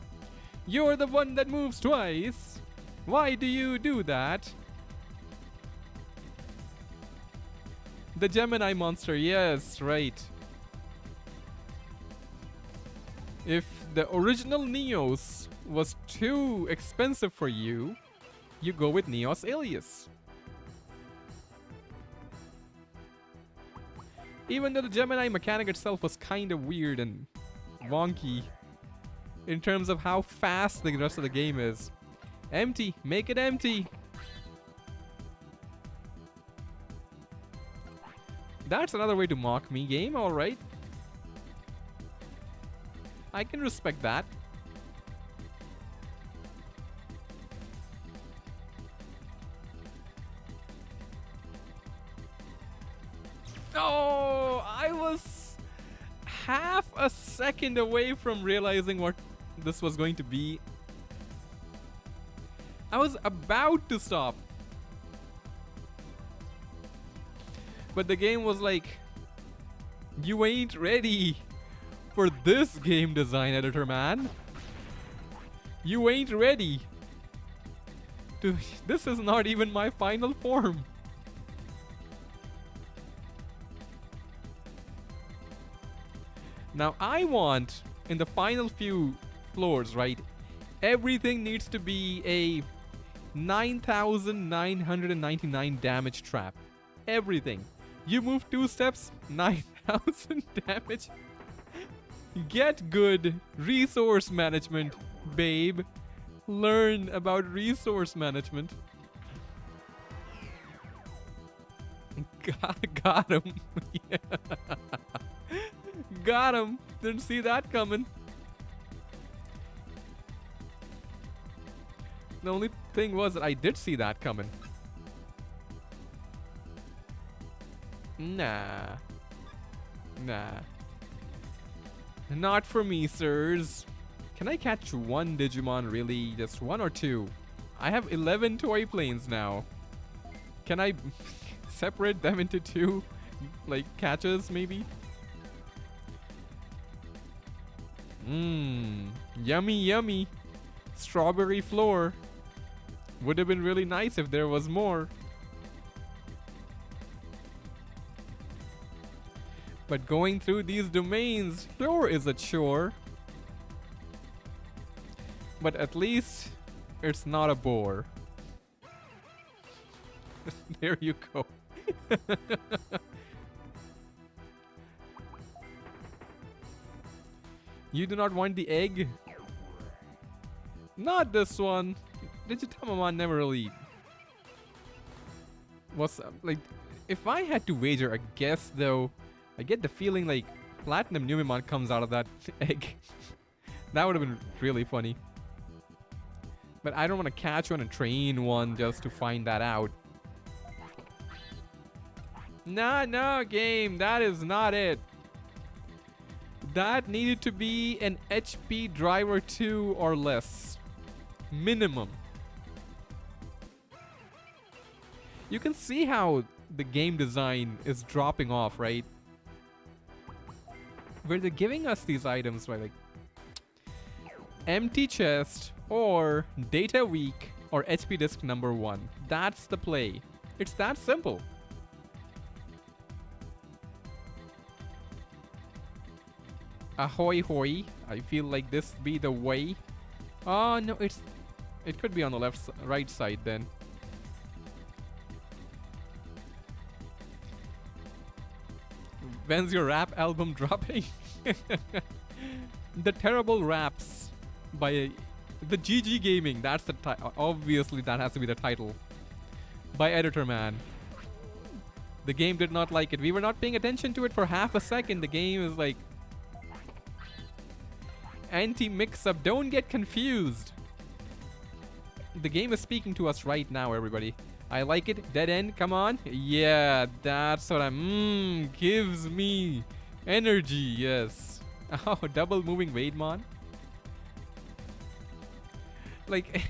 You're the one that moves twice. Why do you do that? The Gemini monster, yes, right. If the original Neos was too expensive for you, you go with Neos Alias. Even though the Gemini mechanic itself was kind of weird and wonky in terms of how fast the rest of the game is. Empty, make it empty. That's another way to mock me, game, alright. I can respect that. Oh, I was half a second away from realizing what this was going to be. I was about to stop. But the game was like, you ain't ready for this game design, editor man. You ain't ready. This is not even my final form. Now I want, in the final few floors, right, everything needs to be a 9,999 damage trap. Everything. You move 2 steps, 9,000 damage. Get good resource management, babe. Learn about resource management. Got him. Yeah. Got him. Didn't see that coming. The only thing was that I did see that coming. Nah. Not for me, sirs. Can I catch one Digimon, really? Just one or two? I have 11 toy planes now. Can I separate them into 2, like, catches, maybe? Yummy, yummy. Strawberry floor. Would have been really nice if there was more. But going through these domains sure is a chore. But at least it's not a bore. There you go. You do not want the egg? Not this one. Digitamamon never really was like. If I had to wager a guess, though, I get the feeling like Platinum Numemon comes out of that egg. That would have been really funny. But I don't want to catch one and train one just to find that out. No, game. That is not it. That needed to be an HP driver 2 or less. Minimum. You can see how the game design is dropping off, right? Where they're giving us these items, right? Like empty chest or data weak or HP disc number 1. That's the play. It's that simple. Ahoy hoy. I feel like this be the way. Oh no, it could be on the right side then. When's your rap album dropping? The Terrible Raps by the GG Gaming. That's the title. Obviously that has to be the title. By Editor Man. The game did not like it. We were not paying attention to it for half a second. The game is like anti-mix-up. Don't get confused. The game is speaking to us right now, everybody. I like it. Dead end. Come on. Yeah, that's what I'm... gives me energy. Yes. Oh, double moving Waidemon. Like,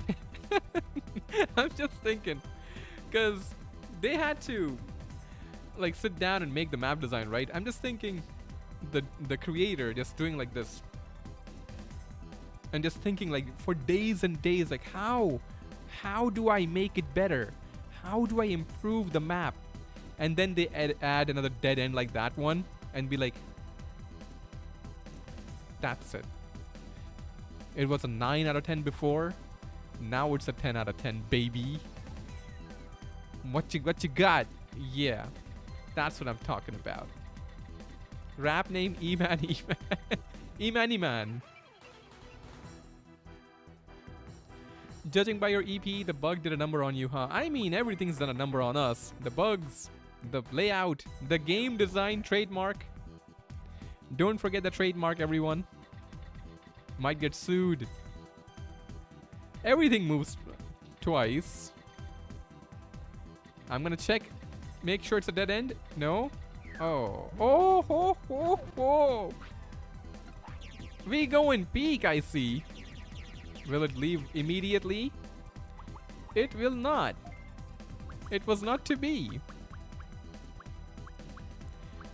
I'm just thinking. Because they had to, like, sit down and make the map design, right? I'm just thinking the creator just doing like this. And just thinking like for days and days, like how do I make it better? How do I improve the map? And then they add another dead end like that one and be like, that's it. It was a 9 out of 10 before. Now it's a 10 out of 10, baby. What you got? Yeah, that's what I'm talking about. Rap name E-Man. E-Man. Judging by your EP, the bug did a number on you, huh? I mean, everything's done a number on us. The bugs, the layout, the game design trademark. Don't forget the trademark, everyone. Might get sued. Everything moves twice. I'm gonna check. Make sure it's a dead end. No? Oh. We go in peak, I see. Will it leave immediately? It will not. It was not to be.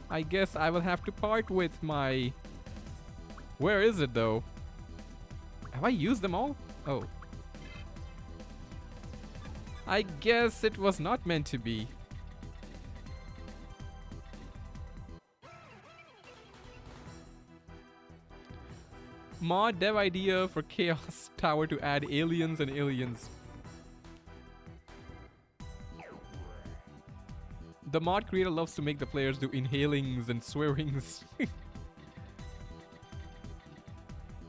I guess I will have to part with my... Where is it though? Have I used them all? Oh. I guess it was not meant to be. Mod dev idea for Chaos Tower to add aliens and aliens. The mod creator loves to make the players do inhalings and swearings.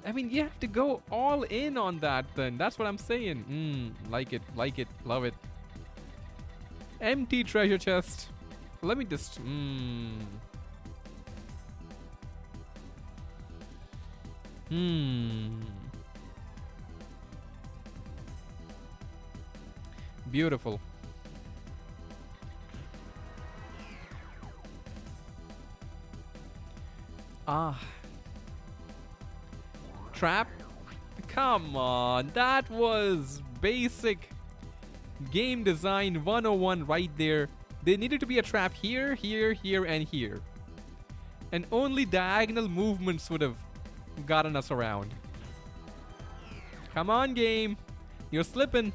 I mean, you have to go all in on that then. That's what I'm saying. Like it, love it. Empty treasure chest. Let me just... Beautiful. Trap? Come on, that was basic game design 101 right there. There needed to be a trap here, here, here, and here. And only diagonal movements would have gotten us around. Come on, game. You're slipping.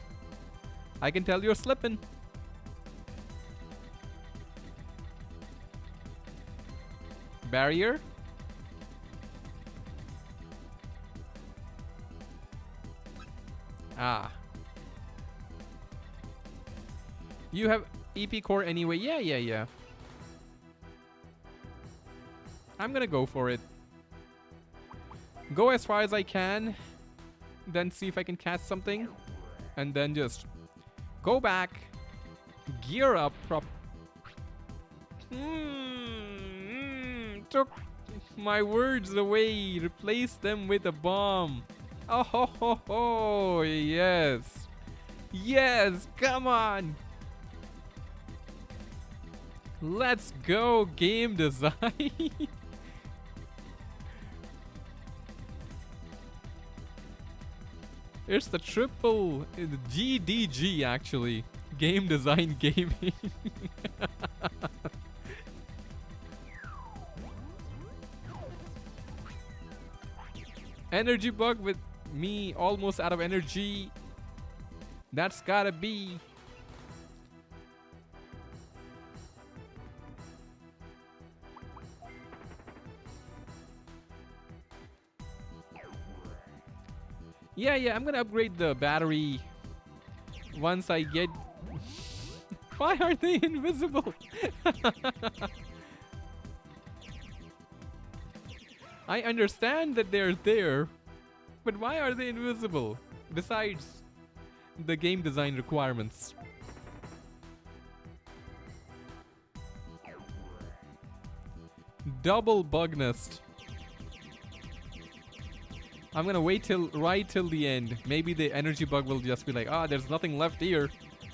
I can tell you're slipping. Barrier? You have EP core anyway. Yeah. I'm gonna go for it. Go as far as I can. Then see if I can catch something. And then just go back. Gear up. Took my words away. Replace them with a bomb. Oh, yes. Yes, come on. Let's go, game design. It's the triple GDG, actually. Game design gaming. Energy bug with me almost out of energy. That's gotta be. Yeah, I'm gonna upgrade the battery once I get... Why are they invisible? I understand that they're there, but why are they invisible? Besides the game design requirements. Double bug nest. I'm gonna wait till right till the end. Maybe the energy bug will just be like, ah, there's nothing left here.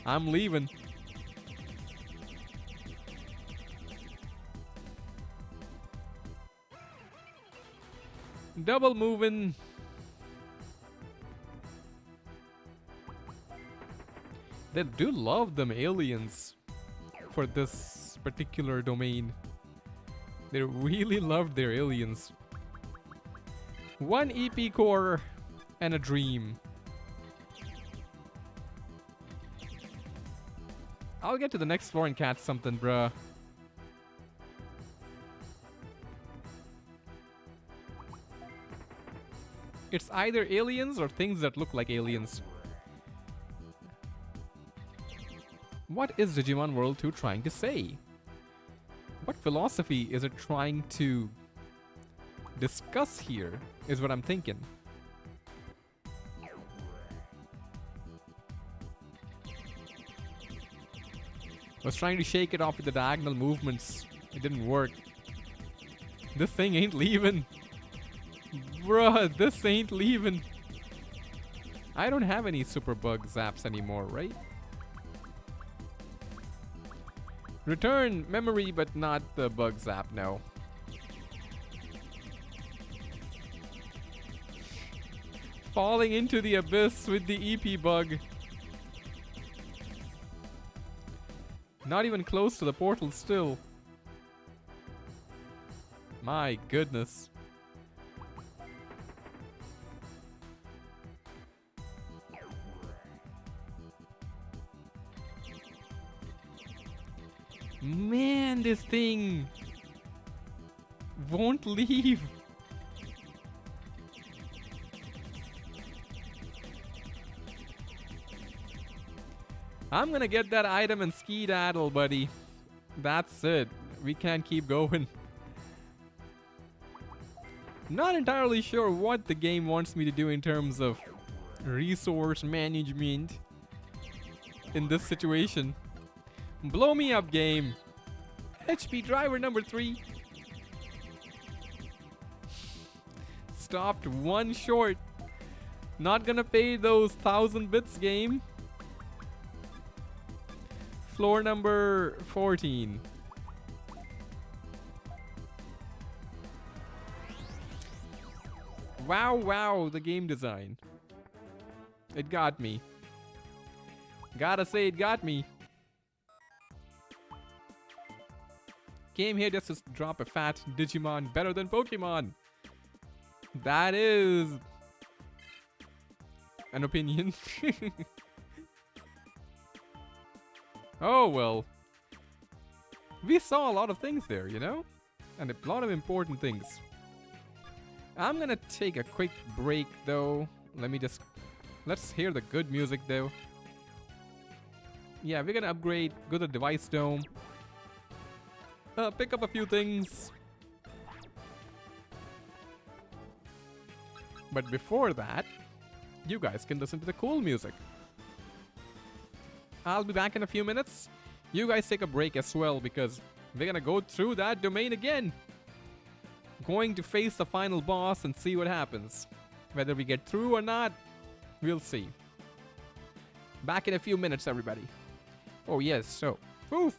I'm leaving. Double moving. They do love them aliens for this particular domain. They really love their aliens. 1 EP core and a dream. I'll get to the next floor and catch something, bruh. It's either aliens or things that look like aliens. What is Digimon World 2 trying to say? What philosophy is it trying to discuss here, is what I'm thinking. I was trying to shake it off with the diagonal movements. It didn't work. This thing ain't leaving. Bruh, this ain't leaving. I don't have any super bug zaps anymore, right? Return memory, but not the bug zap, no. Falling into the abyss with the EP bug. Not even close to the portal still. My goodness. Man, this thing won't leave. I'm gonna get that item and skedaddle, buddy. That's it. We can't keep going. Not entirely sure what the game wants me to do in terms of resource management in this situation. Blow me up, game. HP driver number 3. Stopped 1 short. Not gonna pay those 1,000 bits, game. Floor number 14. Wow, wow, the game design. It got me. Gotta say, it got me. Came here just to drop a fat Digimon better than Pokemon. That is an opinion. Oh well. We saw a lot of things there, you know? And a lot of important things. I'm gonna take a quick break though. Let's hear the good music though. Yeah, we're gonna upgrade, go to the device dome. Pick up a few things. But before that, you guys can listen to the cool music. I'll be back in a few minutes. You guys take a break as well because we're gonna go through that domain again. Going to face the final boss and see what happens. Whether we get through or not, we'll see. Back in a few minutes, everybody. Oh yes, so, poof.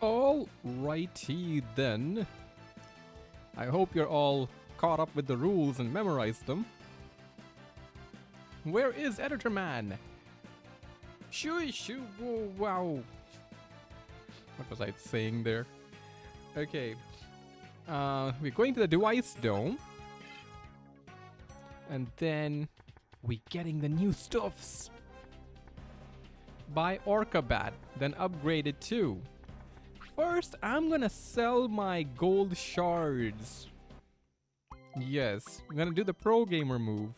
Alrighty then. I hope you're all caught up with the rules and memorized them. Where is Editor Man? Shoo shoo whoa, wow. What was I saying there? Okay. We're going to the device dome. And then we're getting the new stuffs. Buy Orca Bat, then upgrade it too. First, I'm gonna sell my gold shards. Yes, I'm gonna do the pro gamer move.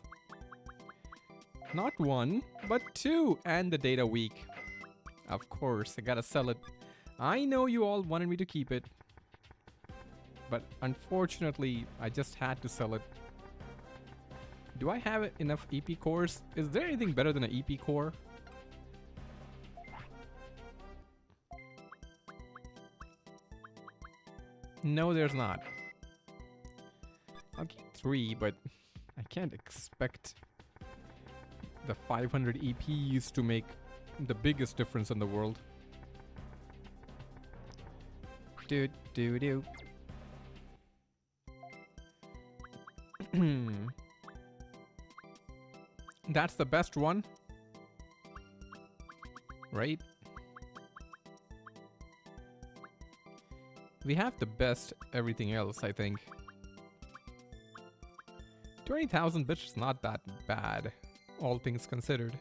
Not one, but two, and the data week. Of course, I gotta sell it. I know you all wanted me to keep it, but unfortunately, I just had to sell it. Do I have enough EP cores? Is there anything better than an EP core? No, there's not. I'll keep 3, but I can't expect the 500 EPs to make the biggest difference in the world. Do do do. That's the best one, right? We have the best everything else, I think. 20,000 bits is not that bad, all things considered.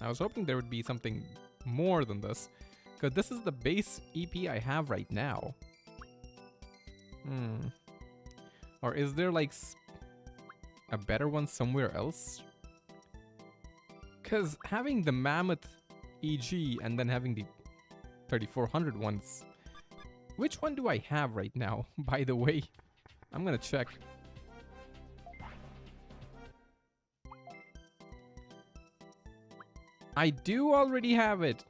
I was hoping there would be something more than this, because this is the base EP I have right now. Or is there like a better one somewhere else? Because having the Mammoth EG and then having the 3400 ones. Which one do I have right now, by the way? I'm gonna check. I do already have it.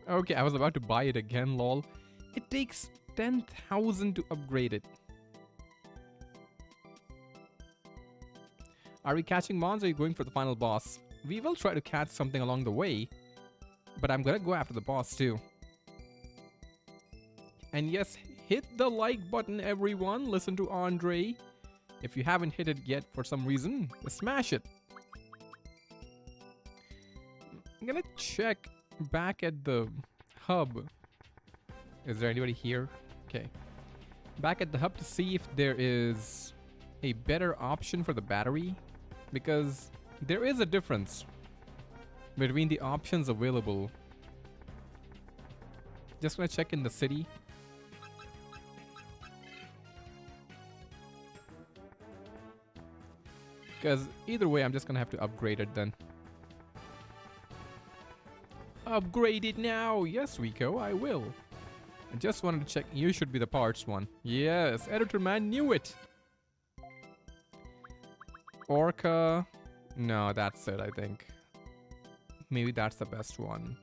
Okay, I was about to buy it again, lol. It takes 10,000 to upgrade it. Are we catching mons or are you going for the final boss? We will try to catch something along the way, but I'm gonna go after the boss too. And yes, hit the like button, everyone. Listen to Andre. If you haven't hit it yet for some reason, smash it. I'm gonna check back at the hub. Is there anybody here? Okay. Back at the hub to see if there is a better option for the battery. Because there is a difference between the options available. Just gonna check in the city. Because either way, I'm just gonna have to upgrade it then. Upgrade it now! Yes, Rico, I will. I just wanted to check. You should be the parts one. Yes, Editor Man knew it! Orca. No, that's it, I think. Maybe that's the best one.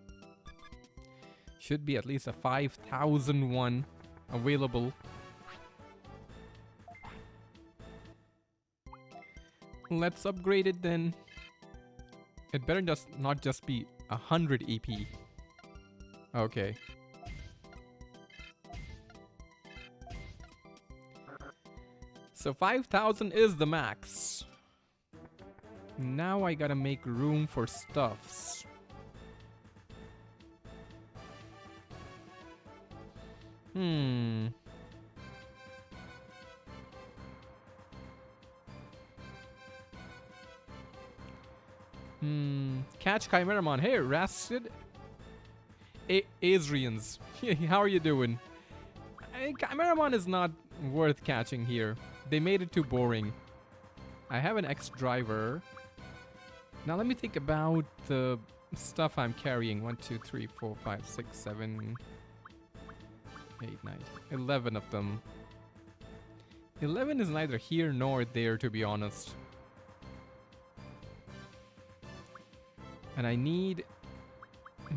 Should be at least a 5,000 one available. Let's upgrade it then. It better just not just be 100 EP. Okay. So 5,000 is the max. Now I gotta make room for stuffs. Catch Chimeramon. Hey, Rasted. Azrians. How are you doing? Chimeramon is not worth catching here. They made it too boring. I have an X-Driver. Now let me think about the stuff I'm carrying. 1, 2, 3, 4, 5, 6, 7, 8, 9, 11 of them. 11 is neither here nor there, to be honest. And I need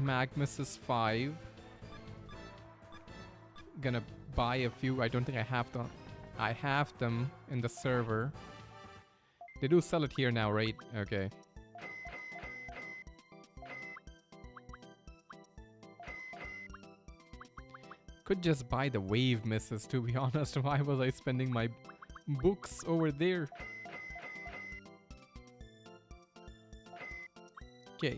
Magmus's 5. Gonna buy a few. I don't think I have them. I have them in the server. They do sell it here now, right? Okay. Could just buy the wave misses, to be honest. Why was I spending my books over there? Okay.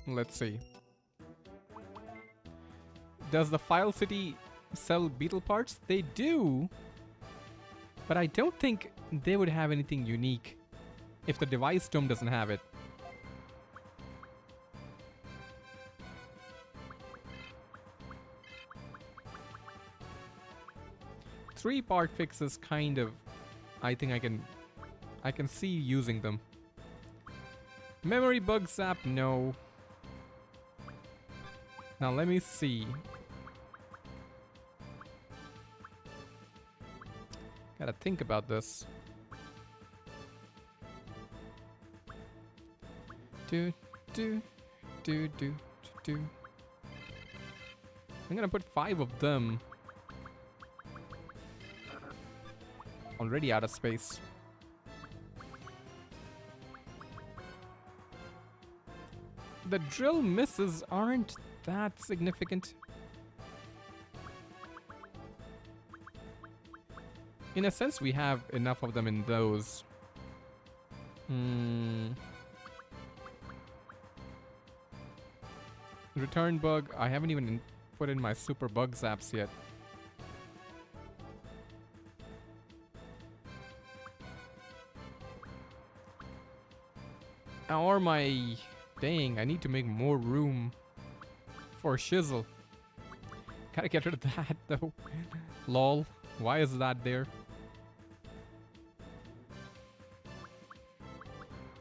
Let's see. Does the File City sell beetle parts? They do. But I don't think they would have anything unique if the device dome doesn't have it. Three-part fixes kind of, I think I can see using them. Memory bug zap, no. Now let me see. Gotta think about this. I'm gonna put 5 of them. Already out of space. The drill misses aren't that significant. In a sense, we have enough of them in those. Return bug. I haven't even put in my super bug zaps yet. Or my... Dang, I need to make more room for shizzle. Gotta get rid of that though. Lol. Why is that there?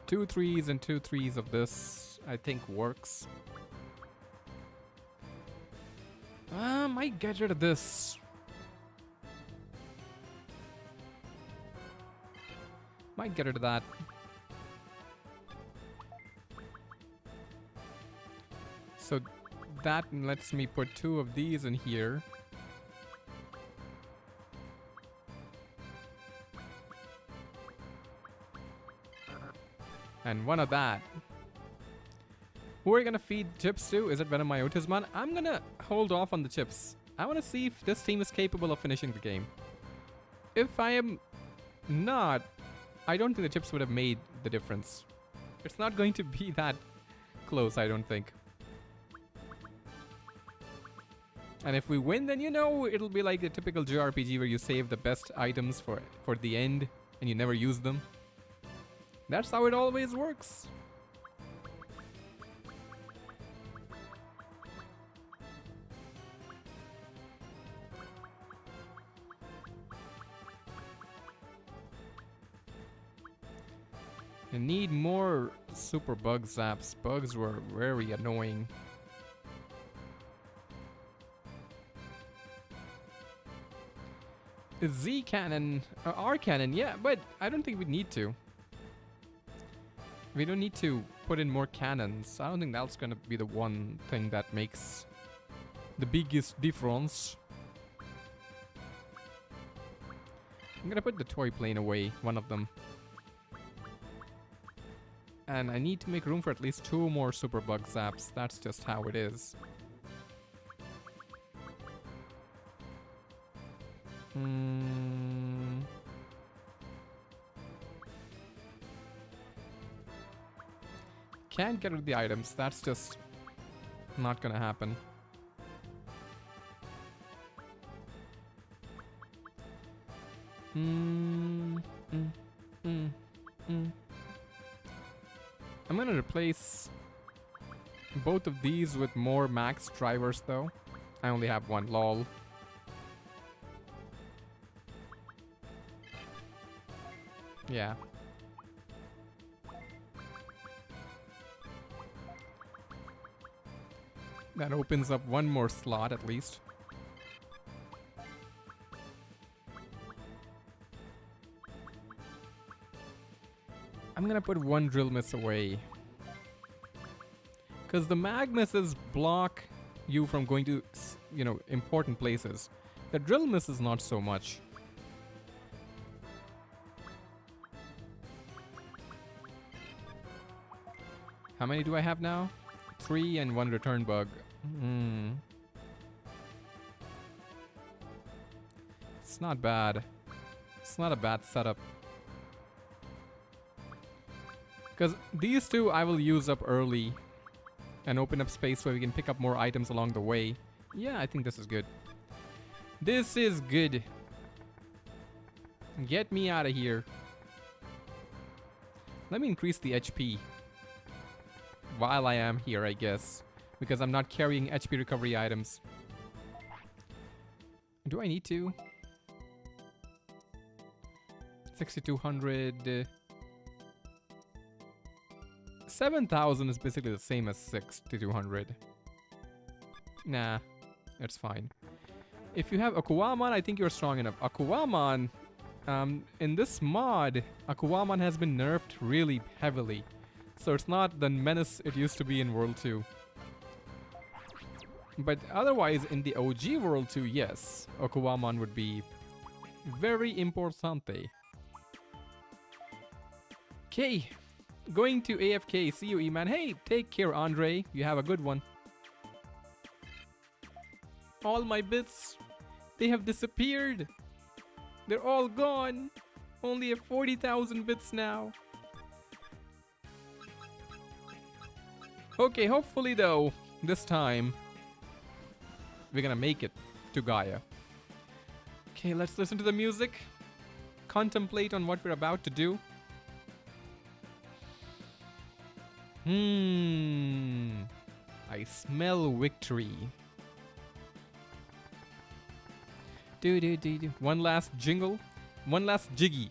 2 3s and 2 3s of this, I think, works. Might get rid of this. Might get rid of that. So that lets me put 2 of these in here. And 1 of that. Who are you gonna feed chips to? Is it Venomyotismon? I'm gonna hold off on the chips. I wanna see if this team is capable of finishing the game. If I am not, I don't think the chips would have made the difference. It's not going to be that close, I don't think. And if we win, then you know it'll be like a typical JRPG where you save the best items for the end and you never use them. That's how it always works. I need more super bug zaps. Bugs were very annoying. Z cannon, R cannon, yeah, but I don't think we need to. We don't need to put in more cannons. I don't think that's gonna be the one thing that makes the biggest difference. I'm gonna put the toy plane away, one of them. And I need to make room for at least 2 more super bug zaps. That's just how it is. Can't get rid of the items. That's just not gonna happen. I'm gonna replace both of these with more max drivers though. I only have 1, lol. Yeah. That opens up 1 more slot at least. I'm gonna put 1 drill miss away. Because the mag misses block you from going to, you know, important places. The drill miss is not so much. How many do I have now? 3 and 1 return bug. It's not bad. It's not a bad setup. Because these two I will use up early and open up space where we can pick up more items along the way. Yeah, I think this is good. This is good. Get me out of here. Let me increase the HP while I am here, I guess, because I'm not carrying HP recovery items. Do I need to? 6,200. 7,000 is basically the same as 6,200. Nah, that's fine. If you have Aquaman, I think you're strong enough. Aquaman, in this mod, Aquaman has been nerfed really heavily. So it's not the menace it used to be in World 2. But otherwise, in the OG World 2, yes, Aquaman would be very importante. Okay, going to AFK. See you, E-Man. Hey, take care, Andre. You have a good one. All my bits, they have disappeared. They're all gone. Only have 40,000 bits now. Okay, hopefully though, this time, we're gonna make it to Gaia. Okay, let's listen to the music. Contemplate on what we're about to do. I smell victory. Do. One last jingle. One last jiggy.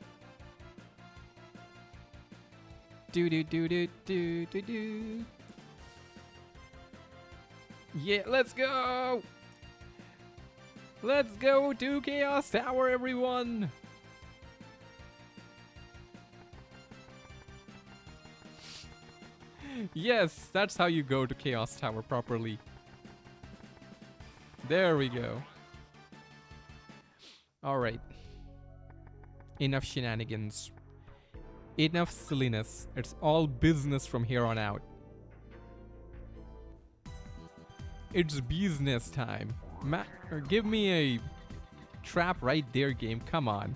Do. Yeah, let's go! Let's go to Chaos Tower, everyone! Yes, that's how you go to Chaos Tower properly. There we go. Alright. Enough shenanigans. Enough silliness. It's all business from here on out. It's business time. Give me a trap right there, game. Come on.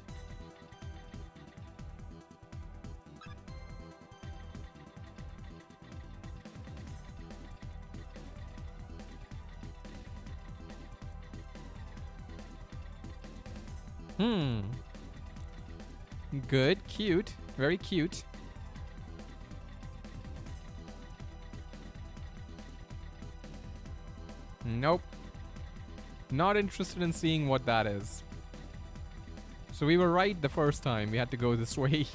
Good, cute, very cute. Nope. Not interested in seeing what that is. So we were right the first time. We had to go this way.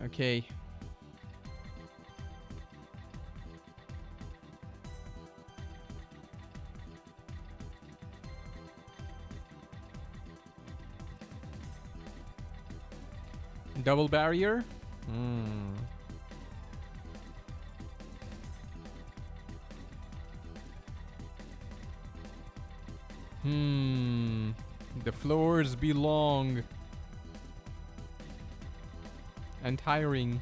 Okay. Double barrier? The floors be long and tiring.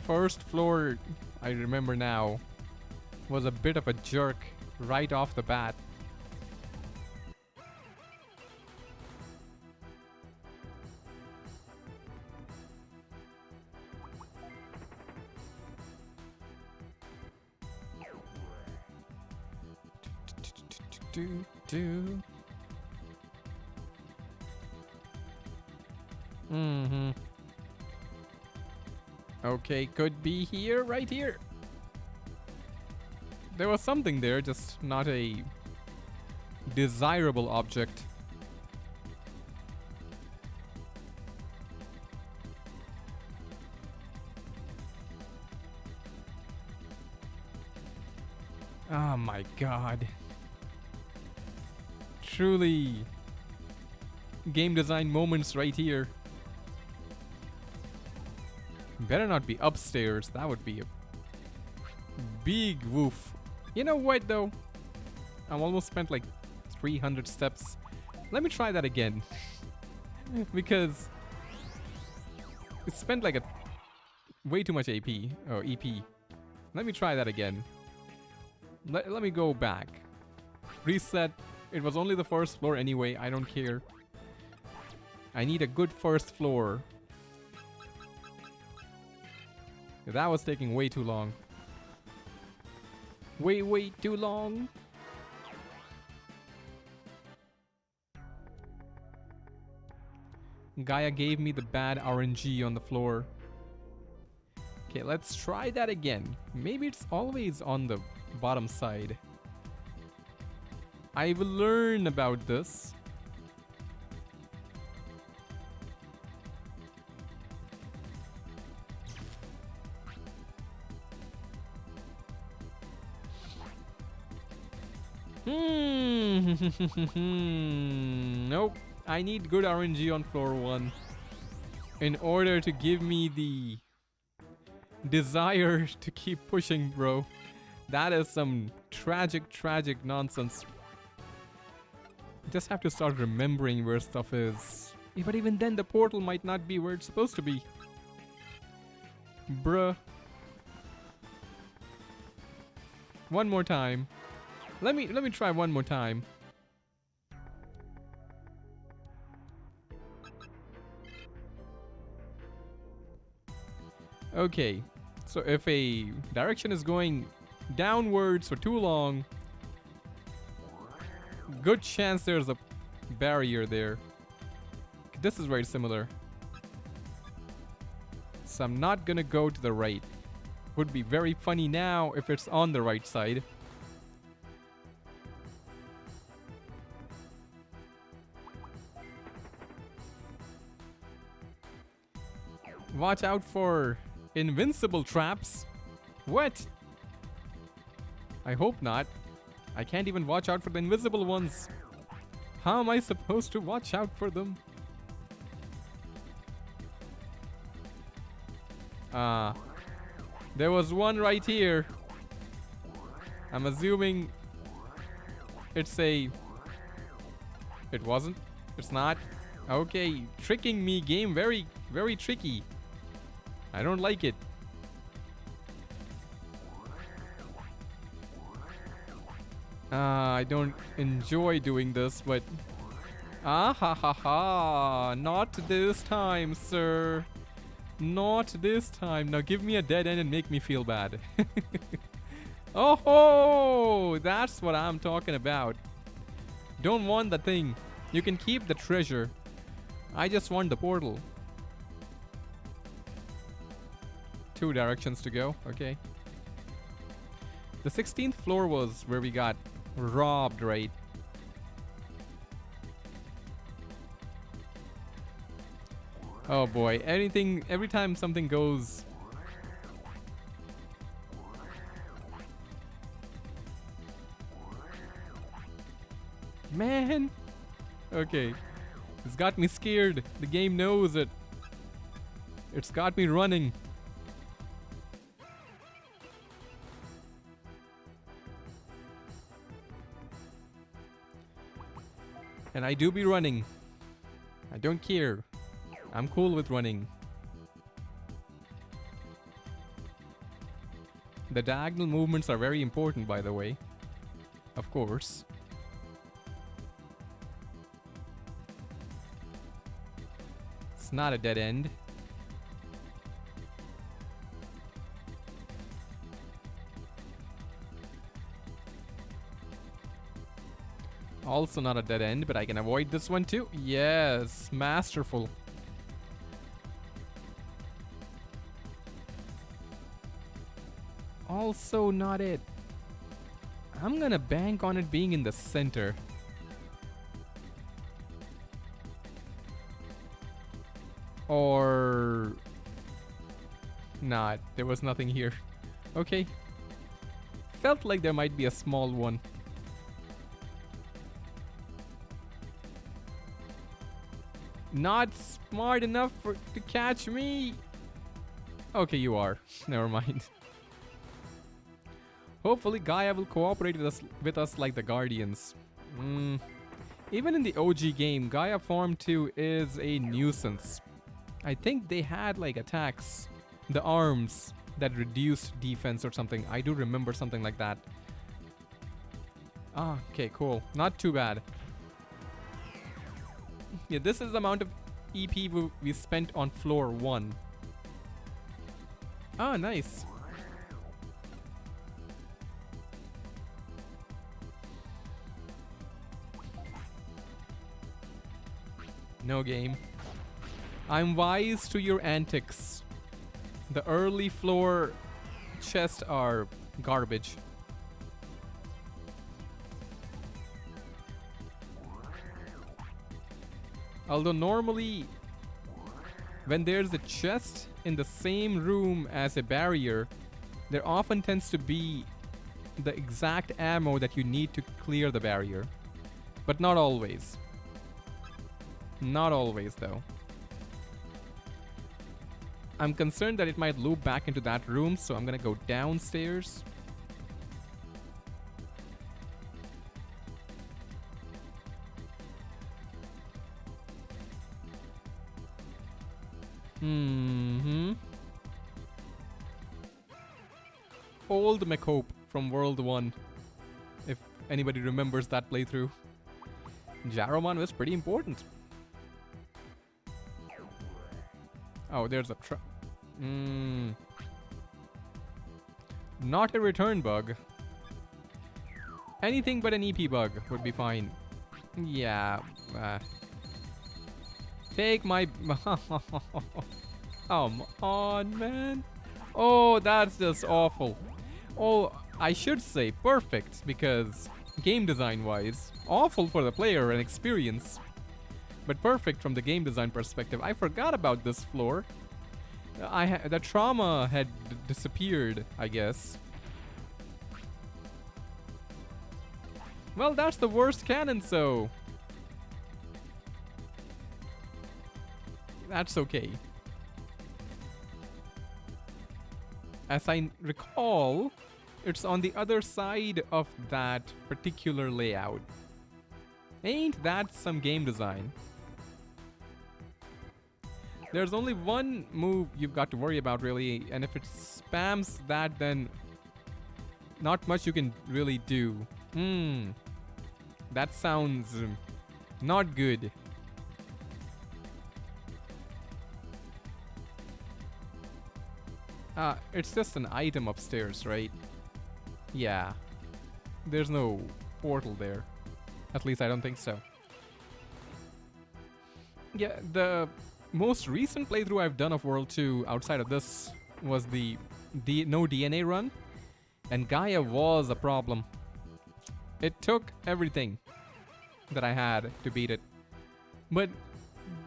First floor, I remember now, was a bit of a jerk right off the bat. Okay, could be here, right here. There was something there, just not a desirable object. Oh my god. Truly game design moments right here. Better not be upstairs. That would be a big woof. You know what though? I've almost spent like 300 steps. Let me try that again. Because it spent like a way too much AP or EP. Let me try that again. Let me go back. Reset. It was only the first floor anyway. I don't care. I need a good first floor. That was taking way too long. Way too long. Gaia gave me the bad RNG on the floor. Okay, let's try that again. Maybe it's always on the bottom side. I will learn about this. Nope. I need good RNG on floor 1 in order to give me the desire to keep pushing, bro. That is some tragic nonsense. Just have to start remembering where stuff is. Yeah, but even then, the portal might not be where it's supposed to be. Bruh. One more time. Let me try one more time. Okay, so if a direction is going downwards for too long, good chance there's a barrier there. This is very similar. So I'm not gonna go to the right. Would be very funny now if it's on the right side. Watch out for invincible traps. What? I hope not. I can't even watch out for the invisible ones. How am I supposed to watch out for them? There was one right here. I'm assuming it's a... It wasn't? It's not? Okay, tricking me, game. Very tricky. I don't like it. I don't enjoy doing this, but... Ah ha ha ha! Not this time, sir. Not this time. Now give me a dead end and make me feel bad. Oh ho! That's what I'm talking about. Don't want the thing. You can keep the treasure. I just want the portal. 2 directions to go. Okay. The 16th floor was where we got robbed, right? Oh boy. Every time something goes... Man! Okay. It's got me scared. The game knows it. It's got me running. And I do be running. I don't care. I'm cool with running. The diagonal movements are very important, by the way. Of course. It's not a dead end. Also not a dead end, but I can avoid this one too. Yes, masterful. Also not it. I'm gonna bank on it being in the center. Or... not. There was nothing here. Okay. Felt like there might be a small one. Not smart enough to catch me. Okay, you are. Never mind. Hopefully Gaia will cooperate with us like the Guardians. Even in the OG game, Gaia Form 2 is a nuisance. I think they had like attacks, the arms that reduced defense or something. I do remember something like that. Ah, okay, cool. Not too bad. Yeah, this is the amount of EP we spent on floor 1. Ah, nice. No game. I'm wise to your antics. The early floor chests are garbage. Although normally, when there's a chest in the same room as a barrier, there often tends to be the exact ammo that you need to clear the barrier. But not always. Not always, though. I'm concerned that it might loop back into that room, so I'm gonna go downstairs. Old McHope from World 1. If anybody remembers that playthrough. Jaromon was pretty important. Oh, there's a not a return bug. Anything but an EP bug would be fine. Yeah. Take my... Come on, man. Oh, that's just awful. Oh, I should say perfect, because game design-wise, awful for the player and experience. But perfect from the game design perspective. I forgot about this floor. The trauma had disappeared, I guess. Well, that's the worst cannon, so... That's okay. As I recall, it's on the other side of that particular layout. Ain't that some game design? There's only one move you've got to worry about, really, and if it spams that, then not much you can really do. That sounds not good. It's just an item upstairs, right? Yeah. There's no portal there. At least I don't think so. Yeah, the most recent playthrough I've done of World 2 outside of this was the no DNA run, and Gaia was a problem. It took everything that I had to beat it. But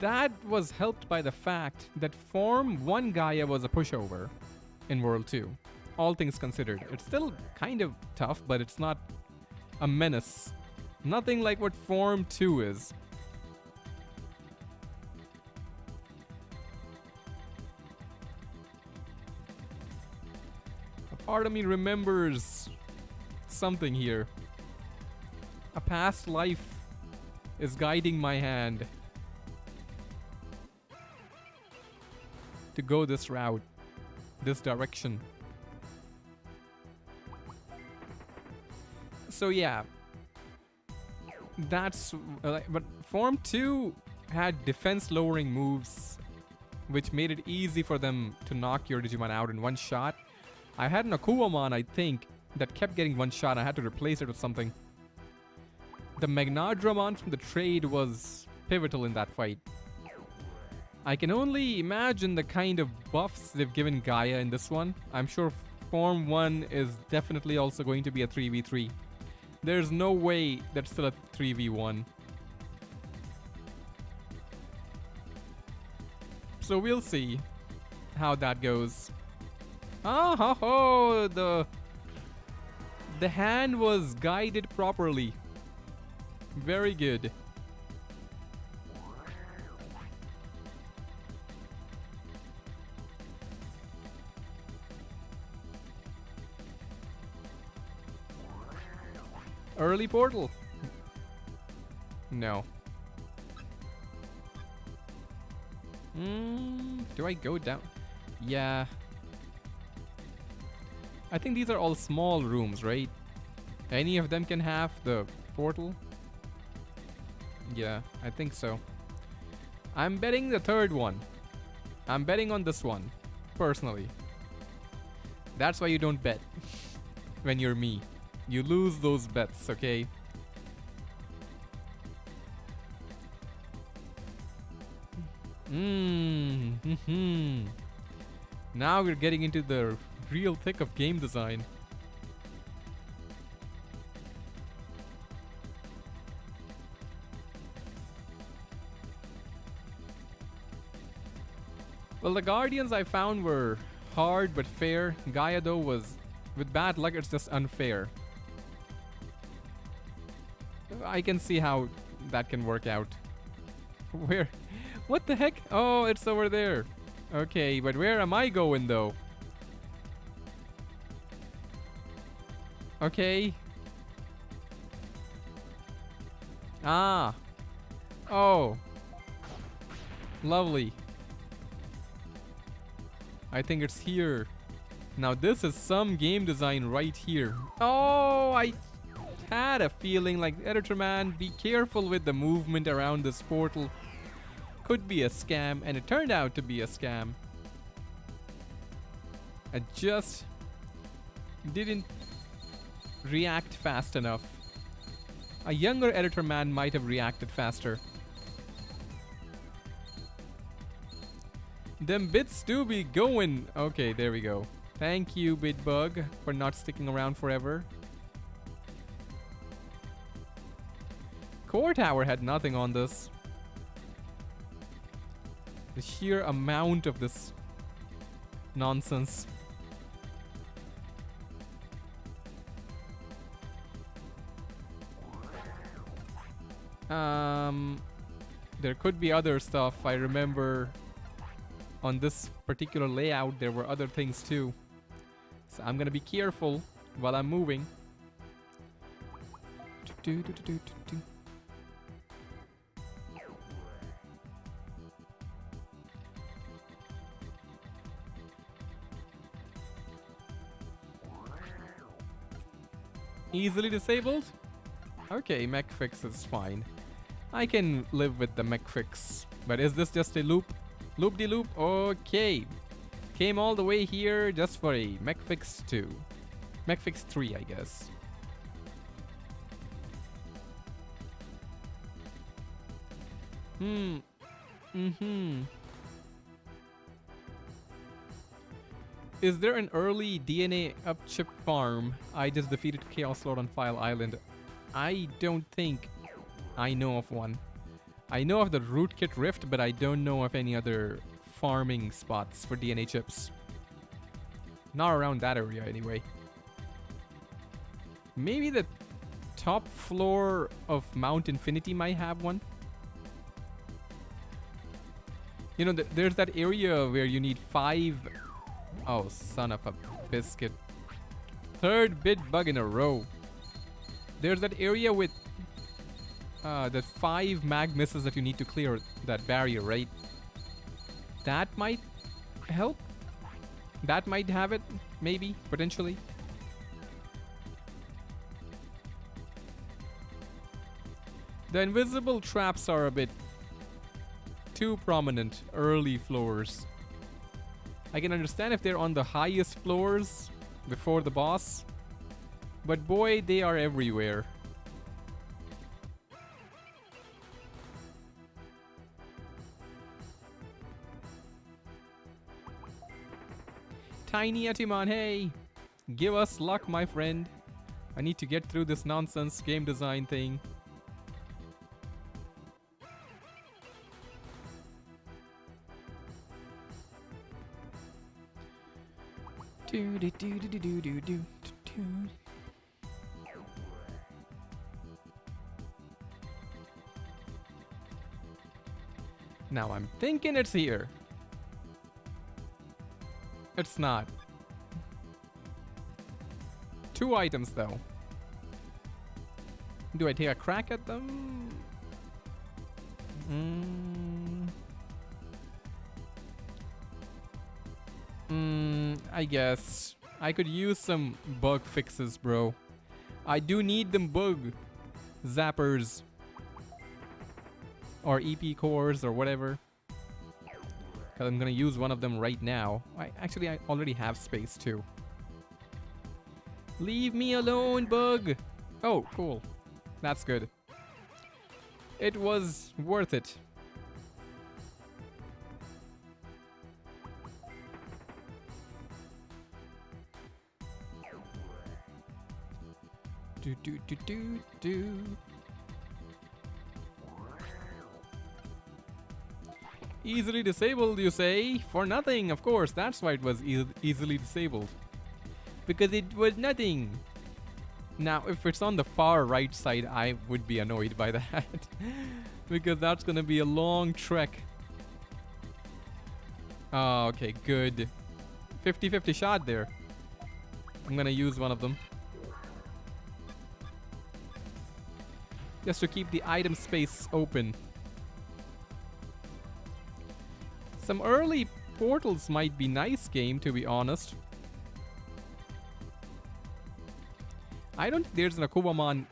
that was helped by the fact that Form 1 Gaia was a pushover in World 2. All things considered. It's still kind of tough, but it's not a menace. Nothing like what Form 2 is. A part of me remembers something here. A past life is guiding my hand to go this route, this direction. So yeah, that's but Form 2 had defense lowering moves, which made it easy for them to knock your Digimon out in one shot. I had an Akuamon, I think, that kept getting one shot. I had to replace it with something. The Magnadramon from the trade was pivotal in that fight. I can only imagine the kind of buffs they've given Gaia in this one. I'm sure Form 1 is definitely also going to be a 3v3. There's no way that's still a 3v1. So we'll see how that goes. Ah ho ho! The hand was guided properly. Very good. Early portal. No. Do I go down? Yeah. I think these are all small rooms, right? Any of them can have the portal? Yeah, I think so. I'm betting the third one. I'm betting on this one, personally. That's why you don't bet when you're me. You lose those bets, okay? Now we're getting into the real thick of game design. Well, the Guardians I found were hard but fair. Gaia, though, was... with bad luck, it's just unfair. I can see how that can work out. Where? What the heck? Oh, it's over there. Okay, but where am I going, though? Okay. Ah. Oh. Lovely. I think it's here. Now this is some game design right here. Oh, I had a feeling like, editor man, be careful with the movement around this portal. Could be a scam, and it turned out to be a scam. I just didn't react fast enough. A younger editor man might have reacted faster. Them bits do be going. Okay, there we go. Thank you, Bitbug, for not sticking around forever. Core Tower had nothing on this. The sheer amount of this nonsense. There could be other stuff. I remember on this particular layout there were other things too. So I'm gonna be careful while I'm moving. Easily disabled? Okay, mech fix is fine. I can live with the mech fix. But is this just a loop? Loop-de-loop? Okay. Came all the way here just for a mech fix 2. Mech fix 3, I guess. Is there an early DNA upchip farm? I just defeated Chaos Lord on File Island. I don't think I know of one. I know of the Rootkit Rift, but I don't know of any other farming spots for DNA chips. Not around that area, anyway. Maybe the top floor of Mount Infinity might have one. You know, there's that area where you need 5... Oh, son of a biscuit. Third bit bug in a row. There's that area with the 5 mag misses that you need to clear that barrier, right? That might help. That might have it, maybe, potentially. The invisible traps are a bit too prominent early floors. I can understand if they're on the highest floors before the boss, but boy, they are everywhere. Tiny Atiman, hey! Give us luck, my friend. I need to get through this nonsense game design thing. Now I'm thinking it's here. It's not. 2 items though. Do I take a crack at them? I guess. I could use some bug fixes, bro. I do need them bug zappers. Or EP cores or whatever. Because I'm going to use one of them right now. I already have space too. Leave me alone, bug! Oh, cool. That's good. It was worth it. Do do do do do. Easily disabled, you say? For nothing, of course. That's why it was easily disabled. Because it was nothing. Now, if it's on the far right side, I would be annoyed by that. Because that's gonna be a long trek. Oh, okay, good. 50-50 shot there. I'm gonna use one of them. Just to keep the item space open. Some early portals might be nice, game, to be honest. I don't think there's an Akubamon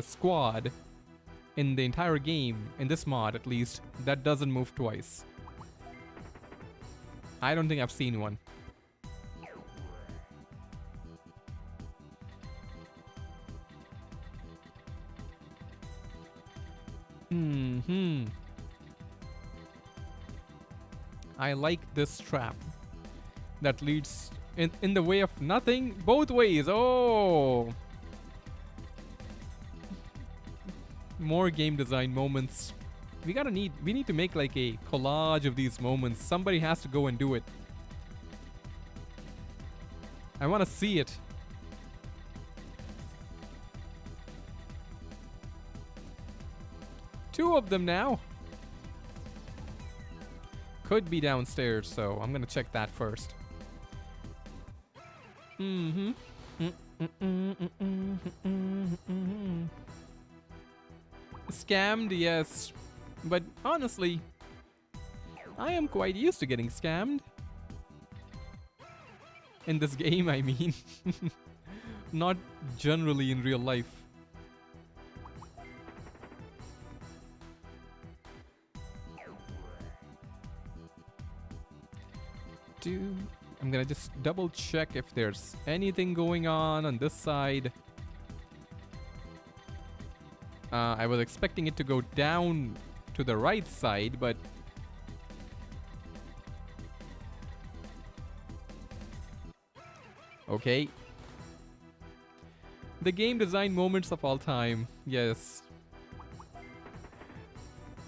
squad in the entire game, in this mod at least, that doesn't move twice. I don't think I've seen one. I like this trap that leads in the way of nothing both ways. Oh, more game design moments. We need to make like a collage of these moments. Somebody has to go and do it. I want to see it. Two of them now. Could be downstairs, so I'm gonna check that first. Scammed, yes. But honestly, I am quite used to getting scammed. In this game, I mean. Not generally in real life. I'm gonna just double check if there's anything going on this side. I was expecting it to go down to the right side, but okay. The game design moments of all time. Yes.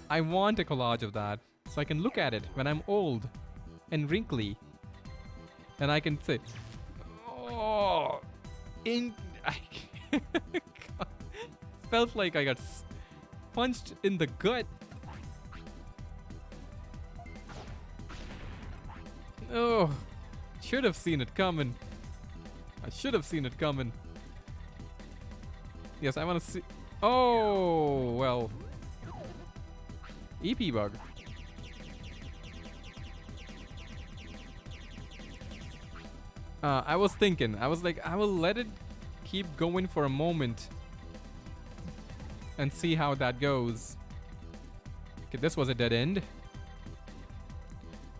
I want a collage of that so I can look at it when I'm old and wrinkly. And I can say, oh, felt like I got punched in the gut. Oh, should have seen it coming. I should have seen it coming. Yes, I want to see. Oh, well. EP bug. I was thinking, I was like, I will let it keep going for a moment and see how that goes. Okay, this was a dead end.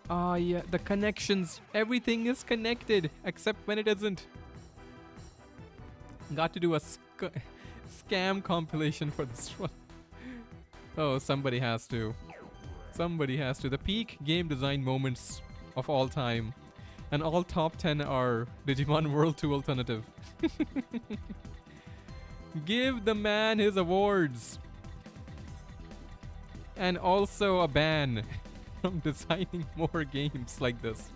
Ah, yeah, the connections. Everything is connected except when it isn't. Got to do a scam compilation for this one. Oh, somebody has to. Somebody has to. The peak game design moments of all time. And all top 10 are Digimon World 2 Alternative. Give the man his awards. And also a ban from designing more games like this.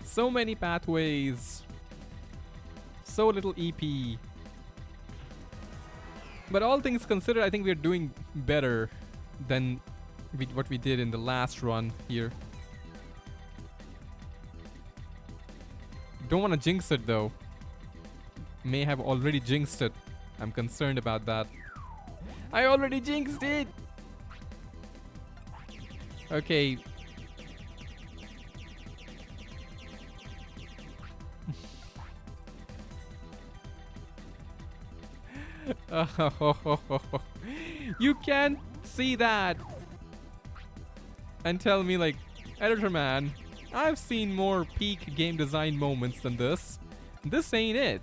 So many pathways. So little EP. But all things considered, I think we're doing better than what we did in the last run here. Don't want to jinx it though. May have already jinxed it. I'm concerned about that. I already jinxed it! Okay. You can't see that and tell me like, editor man, I've seen more peak game design moments than this. This ain't it.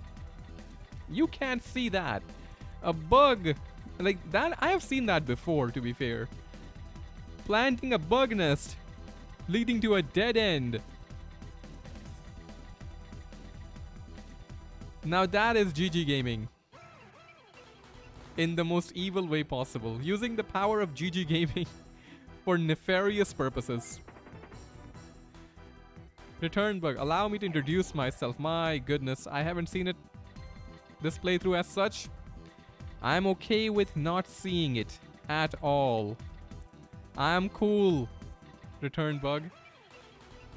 You can't see that. A bug like that, I have seen that before, to be fair. Planting a bug nest leading to a dead end. Now that is GG gaming. In the most evil way possible. Using the power of GG gaming for nefarious purposes. Return bug. Allow me to introduce myself. My goodness, I haven't seen it this playthrough as such. I'm okay with not seeing it at all. I'm cool. Return bug.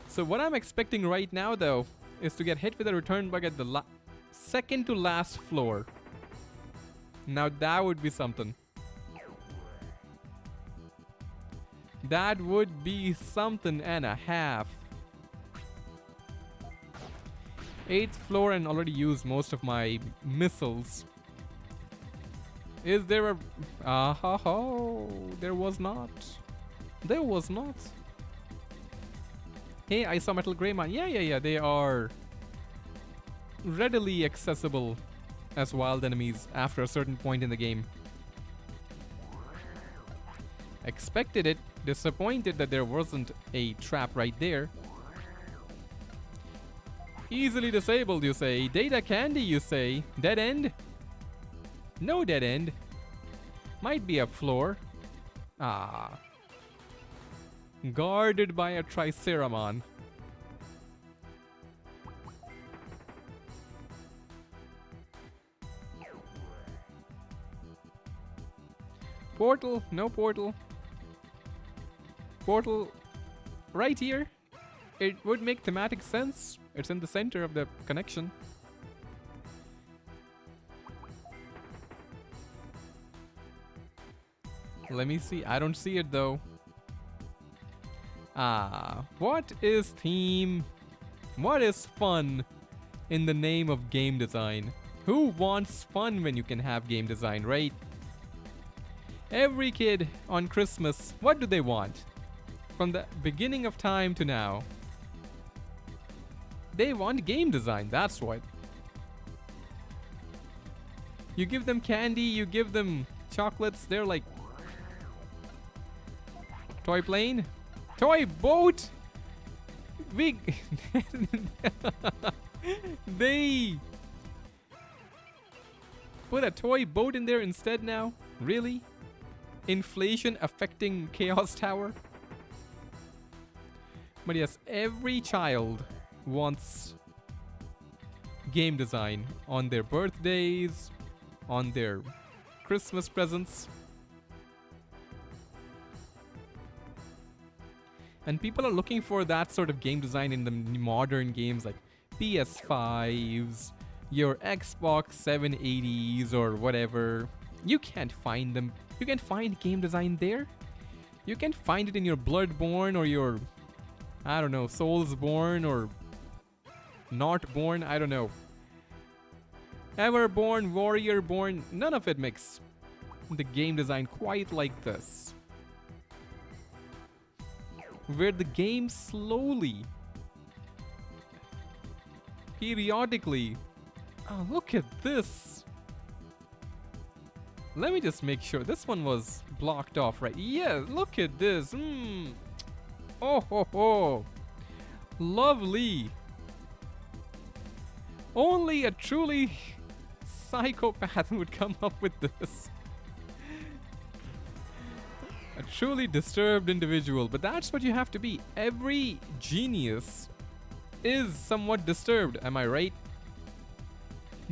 So what I'm expecting right now though is to get hit with a return bug at the second to last floor. Now that would be something. That would be something and a half. 8th floor and already used most of my missiles. Is there a... there was not. There was not. Hey, I saw Metal Greymon. Yeah. They are readily accessible as wild enemies after a certain point in the game. Expected it. Disappointed that there wasn't a trap right there. Easily disabled, you say. Data candy, you say. Dead end? No dead end. Might be a floor. Ah. Guarded by a Triceramon. Portal? No portal. Portal right here. It would make thematic sense. It's in the center of the connection. Let me see. I don't see it though. What is theme? What is fun in the name of game design? Who wants fun when you can have game design, right? Every kid on Christmas, what do they want? From the beginning of time to now. They want game design, that's what. You give them candy, you give them chocolates, they're like... Toy plane? Toy boat? We... They... put a toy boat in there instead now? Really? Inflation affecting Chaos Tower? But yes, every child wants game design on their birthdays, on their Christmas presents. And people are looking for that sort of game design in the modern games like PS5s, your Xbox 780s or whatever. You can't find them. You can find game design there. You can find it in your Bloodborne or your, I don't know, Soulsborne or Not Born, I don't know. Everborn, Warriorborn, none of it makes the game design quite like this. Where the game slowly, periodically... Oh, look at this. Let me just make sure. This one was blocked off, right? Yeah, look at this. Oh, ho, ho. Lovely. Only a truly psychopath would come up with this. A truly disturbed individual. But that's what you have to be. Every genius is somewhat disturbed. Am I right?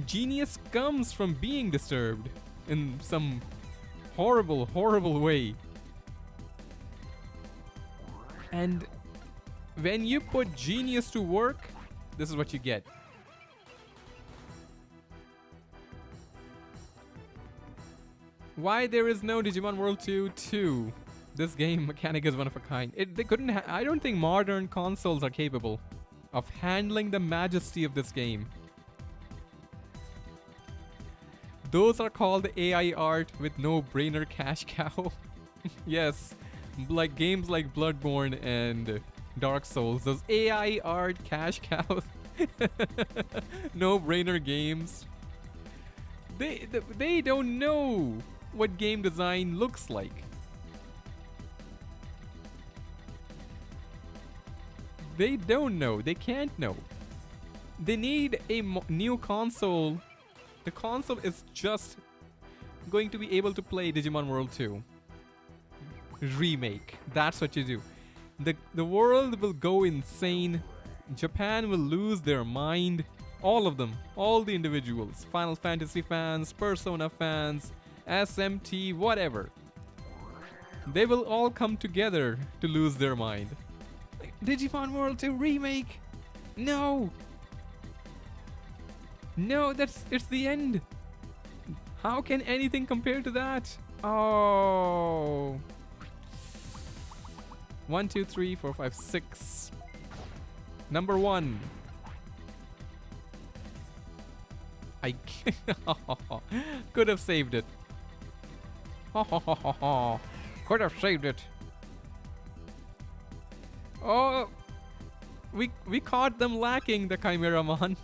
Genius comes from being disturbed in some horrible, horrible way. And when you put genius to work, this is what you get. Why there is no Digimon World 2 2? This game mechanic is one of a kind. They couldn't. I don't think modern consoles are capable of handling the majesty of this game. Those are called AI art with no brainer cash cow. Yes, like games like Bloodborne and Dark Souls. Those AI art cash cows. No brainer games. They don't know what game design looks like. They don't know. They can't know. They need a new console. The console is just going to be able to play Digimon World 2. Remake. That's what you do. The world will go insane. Japan will lose their mind. All of them. All the individuals. Final Fantasy fans, Persona fans, SMT, whatever. They will all come together to lose their mind. Digimon World 2 remake? No! No, it's the end. How can anything compare to that? Oh. 1, 2, 3, 4, 5, 6. Number 1. I could have saved it. Could have saved it. Oh, we caught them lacking, the Chimeramon.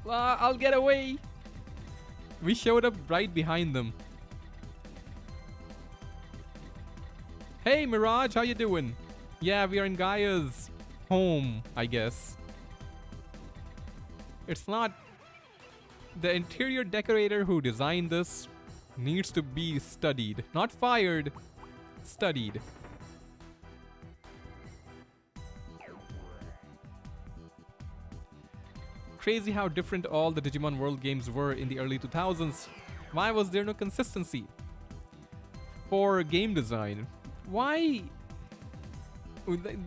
I'll get away. We showed up right behind them. Hey Mirage, how you doing? Yeah, we are in Gaia's home, I guess. It's not... The interior decorator who designed this needs to be studied. Not fired, studied. Crazy how different all the Digimon World games were in the early 2000s. Why was there no consistency for game design? Why?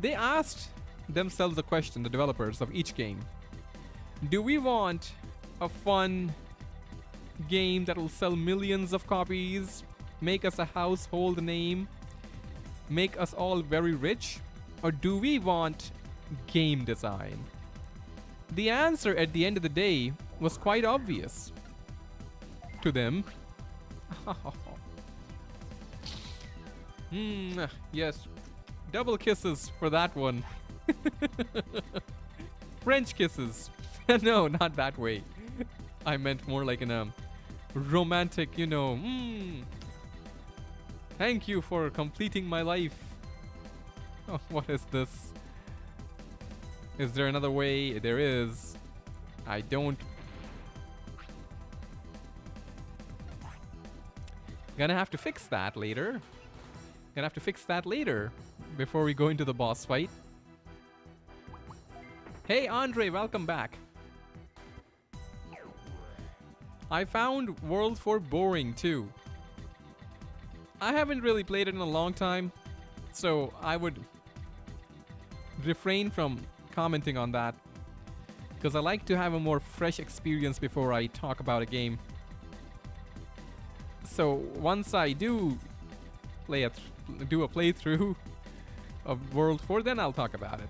They asked themselves a question, the developers of each game. Do we want a fun game that will sell millions of copies, make us a household name, make us all very rich? Or do we want game design? The answer at the end of the day was quite obvious to them. Yes, double kisses for that one. French kisses. No, not that way. I meant more like in a romantic, you know. Thank you for completing my life. Oh, what is this? Is there another way? There is. I don't. Gonna have to fix that later. Gonna have to fix that later before we go into the boss fight. Hey Andre, welcome back. I found World 4 boring too. I haven't really played it in a long time, so I would refrain from commenting on that because I like to have a more fresh experience before I talk about a game. So once I do play do a playthrough of World 4, then I'll talk about it.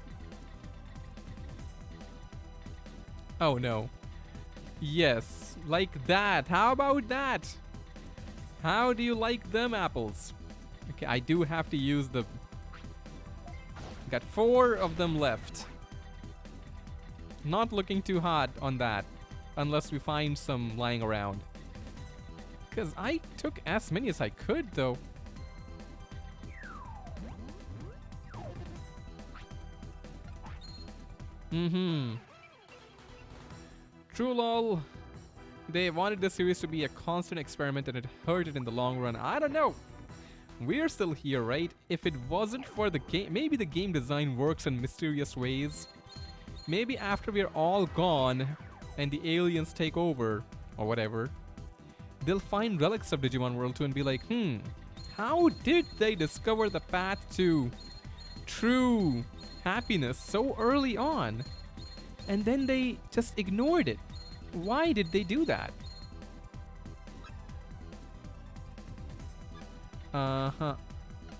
Oh no. Yes, like that. How about that? How do you like them apples? Okay, I do have to use the... Got 4 of them left. Not looking too hot on that, unless we find some lying around. Because I took as many as I could, though. True lol. They wanted this series to be a constant experiment and it hurt it in the long run. I don't know. We're still here, right? If it wasn't for the game, maybe the game design works in mysterious ways. Maybe after we're all gone and the aliens take over or whatever, they'll find relics of Digimon World 2 and be like, how did they discover the path to true happiness so early on? And then they just ignored it. Why did they do that? Uh-huh.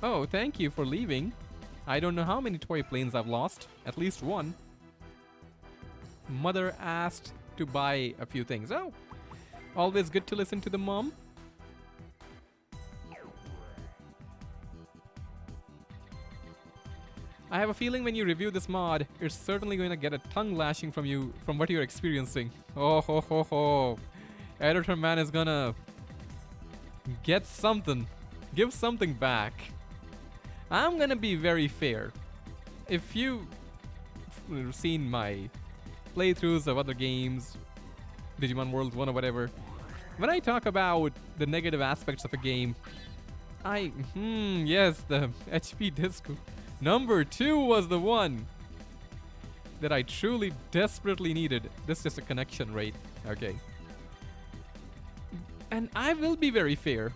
Oh, thank you for leaving. I don't know how many toy planes I've lost. At least one. Mother asked to buy a few things. Oh, always good to listen to the mom. I have a feeling when you review this mod, you're certainly going to get a tongue lashing from you from what you're experiencing. Oh ho ho ho. Editor man is gonna get something. Give something back. I'm gonna be very fair. If you've seen my playthroughs of other games, Digimon World 1 or whatever, when I talk about the negative aspects of a game, yes, the HP disc number 2 was the one that I truly desperately needed. This is just a connection rate. Okay. And I will be very fair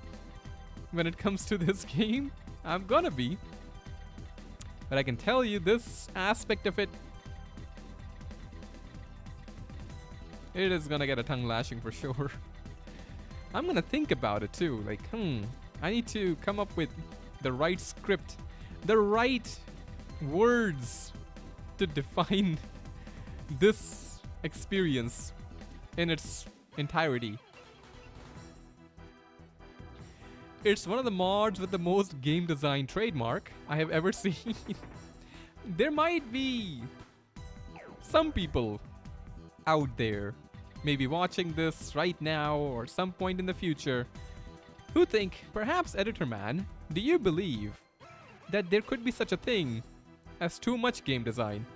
when it comes to this game. I'm gonna be. But I can tell you this aspect of it, it is gonna get a tongue lashing for sure. I'm gonna think about it too. Like, I need to come up with the right script, the right words to define this experience in its entirety. It's one of the mods with the most game design trademark I have ever seen. There might be some people out there, maybe watching this right now or some point in the future, who think, perhaps Editor Man, do you believe that there could be such a thing as too much game design?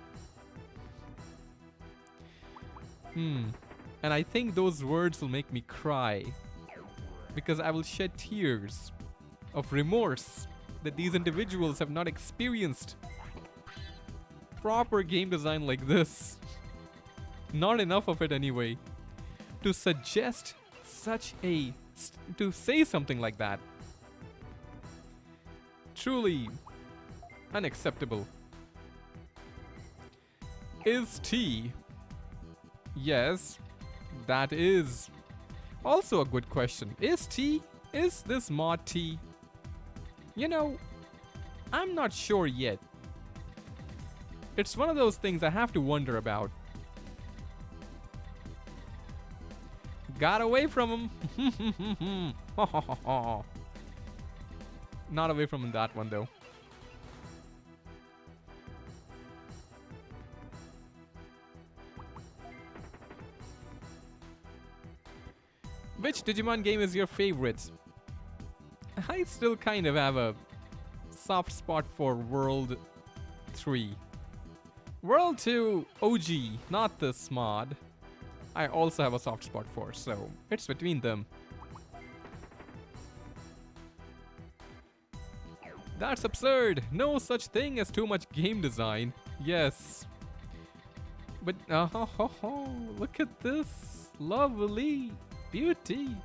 And I think those words will make me cry, because I will shed tears of remorse that these individuals have not experienced proper game design like this. Not enough of it anyway. To suggest to say something like that. Truly unacceptable. Is T? Yes, that is also a good question. Is this mod T? You know, I'm not sure yet. It's one of those things I have to wonder about. Got away from him. Not away from that one though. Which Digimon game is your favorite? I still kind of have a soft spot for World 3. World 2 OG, not this mod, I also have a soft spot for, so it's between them. That's absurd! No such thing as too much game design. Yes. But, look at this. Lovely beauty.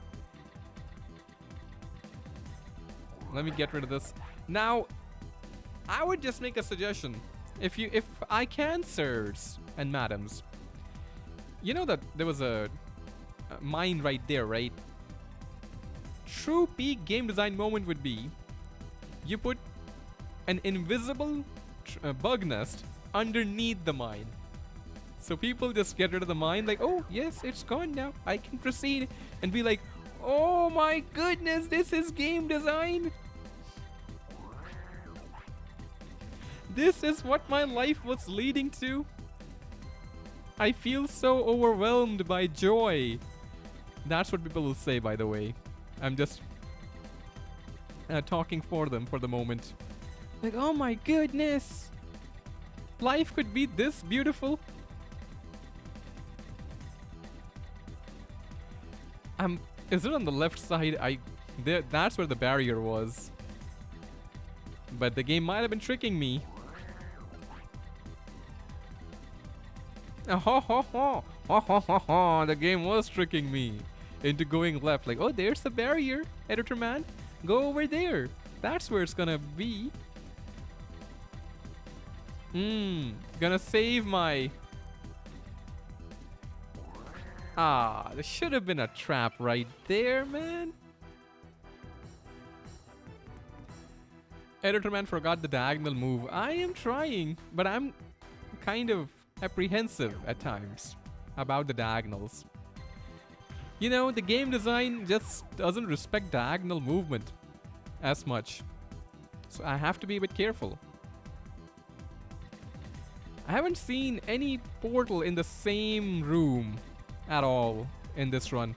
Let me get rid of this. Now, I would just make a suggestion. If I can, sirs and madams, you know that there was a mine right there, right? True peak game design moment would be you put an invisible bug nest underneath the mine. So people just get rid of the mine like, oh yes, it's gone now, I can proceed, and be like, oh my goodness, this is game design. This is what my life was leading to. I feel so overwhelmed by joy. That's what people will say, by the way. I'm just talking for them for the moment. Like, oh my goodness, life could be this beautiful. Is it on the left side? That's where the barrier was. But the game might have been tricking me. The game was tricking me into going left. Like, oh, there's the barrier, Editor Man. Go over there. That's where it's gonna be. Gonna save my Ah, there should have been a trap right there, man. Editor man forgot the diagonal move. I am trying, but I'm kind of apprehensive at times about the diagonals. You know, the game design just doesn't respect diagonal movement as much. So I have to be a bit careful. I haven't seen any portal in the same room at all in this run.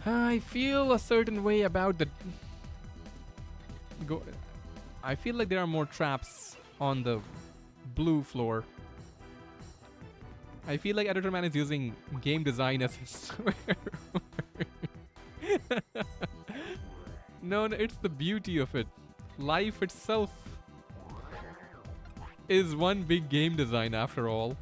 I feel a certain way about the... I feel like there are more traps on the blue floor. I feel like Editor Man is using game design as his swear word. No, it's the beauty of it. Life itself is one big game design after all.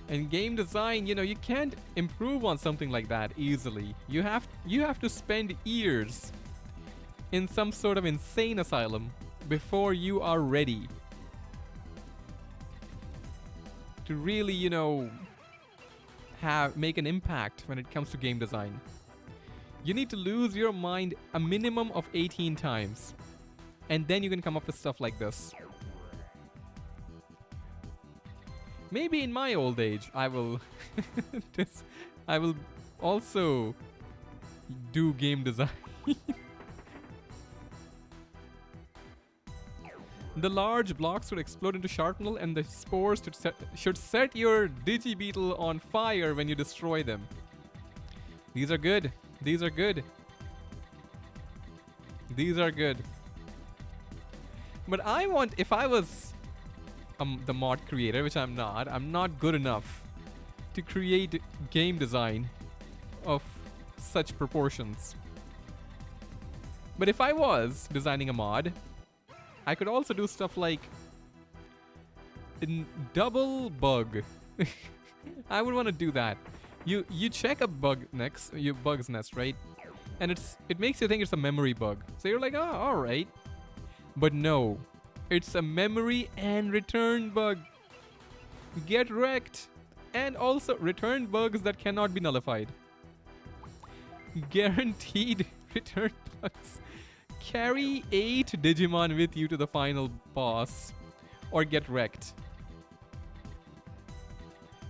And game design, you know, you can't improve on something like that easily. You have to spend years in some sort of insane asylum before you are ready to really, you know, make an impact when it comes to game design. You need to lose your mind a minimum of 18 times, and then you can come up with stuff like this. Maybe in my old age, I will I will also do game design. The large blocks would explode into shrapnel, and the spores should set your Digibeetle on fire when you destroy them. These are good. These are good. These are good. But I want, if I was the mod creator, which I'm not good enough to create game design of such proportions. But if I was designing a mod, I could also do stuff like in double bug. I would want to do that. You check a bug's nest, right? And it makes you think it's a memory bug. So you're like, oh, all right. But no, it's a memory and return bug. Get wrecked. And also return bugs that cannot be nullified. Guaranteed return bugs. Carry 8 Digimon with you to the final boss, or get wrecked.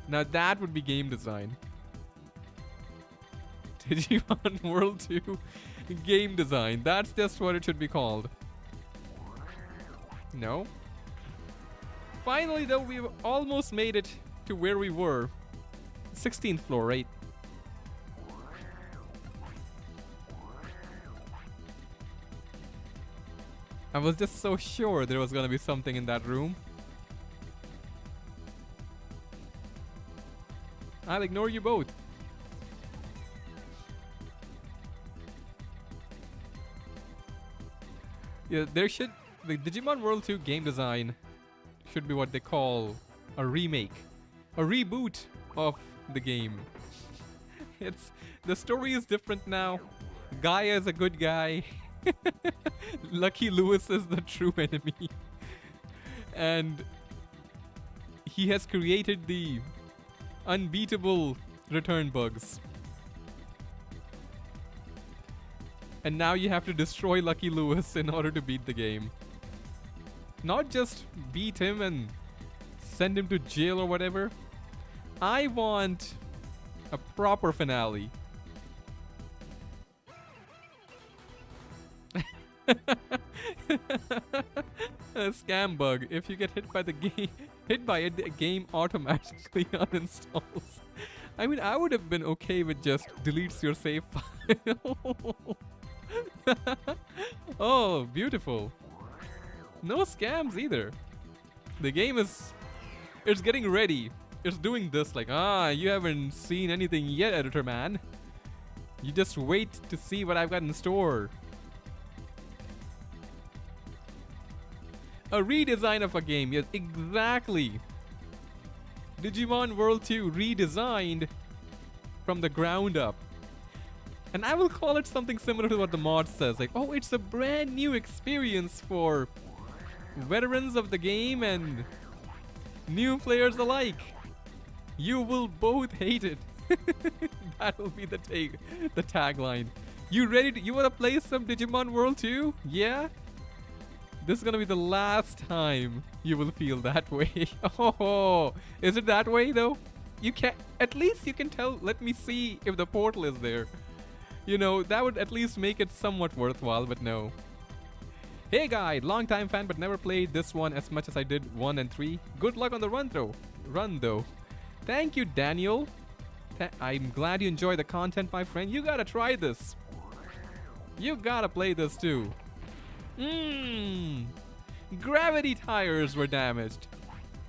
Now that would be game design. Digimon World 2 game design. That's just what it should be called. No. Finally though, we've almost made it to where we were. 16th floor, right? I was just so sure there was gonna be something in that room. I'll ignore you both. Yeah, the Digimon World 2 game design should be what they call a remake, a reboot of the game. The story is different now. Gaia is a good guy. Lucky Lewis is the true enemy. And he has created the unbeatable return bugs. And now you have to destroy Lucky Lewis in order to beat the game. Not just beat him and send him to jail or whatever. I want a proper finale. A scam bug. If you get hit by it, the game automatically uninstalls. I mean, I would have been okay with just deletes your save file. Oh, beautiful. No scams either. The game it's getting ready. It's doing this like, you haven't seen anything yet, editor man. You just wait to see what I've got in store. A redesign of a game, yes, exactly. Digimon World 2 redesigned from the ground up. And I will call it something similar to what the mod says. Like, oh, it's a brand new experience for veterans of the game and new players alike. You will both hate it. That will be the tagline. You ready to, you wanna play some Digimon World too? Yeah? This is gonna be the last time you will feel that way. Oh, is it that way though? You can at least you can tell. Let me see if the portal is there. You know, that would at least make it somewhat worthwhile, but no. Hey guy, long time fan but never played this one as much as I did 1 and 3. Good luck on the run though. Thank you, Daniel. I'm glad you enjoy the content, my friend. You gotta try this. You gotta play this too. Gravity tires were damaged,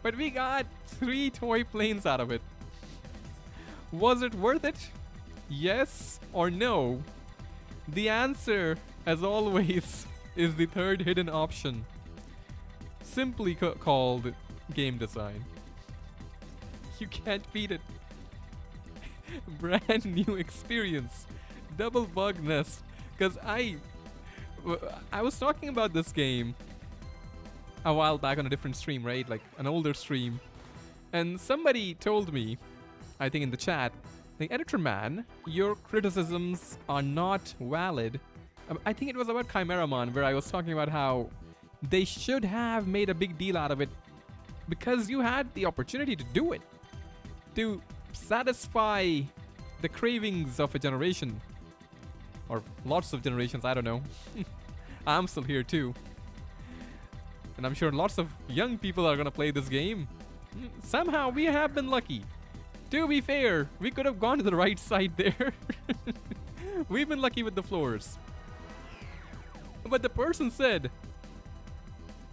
but we got 3 toy planes out of it. Was it worth it? Yes or no? The answer, as always, is the third hidden option, simply called game design. You can't beat it. Brand new experience. Double bug nest. Because I was talking about this game a while back on a different stream, right? Like an older stream. And somebody told me, I think in the chat, like, Editor Man, your criticisms are not valid. I think it was about Chimeramon, where I was talking about how they should have made a big deal out of it because you had the opportunity to do it, to satisfy the cravings of a generation. Or lots of generations, I don't know. I'm still here too. And I'm sure lots of young people are gonna play this game. Somehow we have been lucky. To be fair, we could have gone to the right side there. We've been lucky with the floors. But the person said,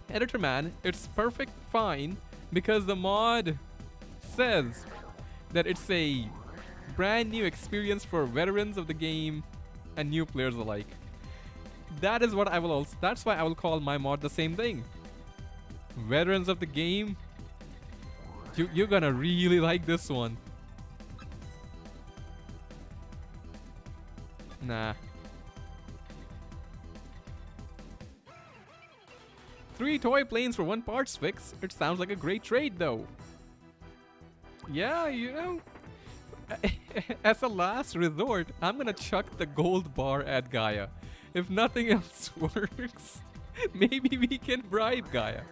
Editor Man, it's perfect fine because the mod says that it's a brand new experience for veterans of the game and new players alike. That is what I will also, that's why I will call my mod the same thing. Veterans of the game, you're gonna really like this one. Nah. 3 toy planes for 1 parts fix. It sounds like a great trade though. Yeah, you know, as a last resort, I'm gonna chuck the gold bar at Gaia. If nothing else works, maybe we can bribe Gaia.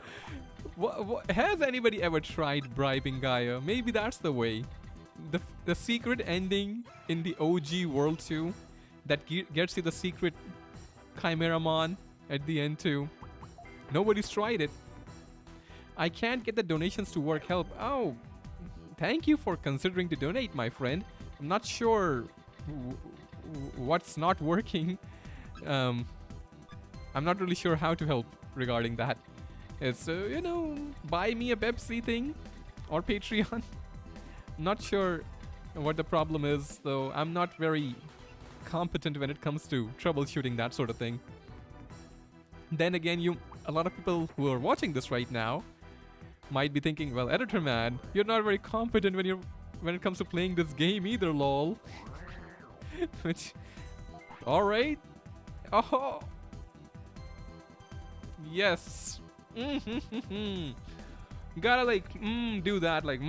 Has anybody ever tried bribing Gaia? Maybe that's the way. The secret ending in the OG World 2 that gets you the secret Chimeramon at the end too. Nobody's tried it. I can't get the donations to work. Help. Oh, thank you for considering to donate, my friend. I'm not sure what's not working. I'm not really sure how to help regarding that. It's, you know, buy me a Pepsi thing or Patreon. Not sure what the problem is, though. I'm not very competent when it comes to troubleshooting that sort of thing. Then again, a lot of people who are watching this right now might be thinking, well, Editor Man, you're not very competent when it comes to playing this game either, lol. Which, all right. Oh, yes. Gotta like do that, like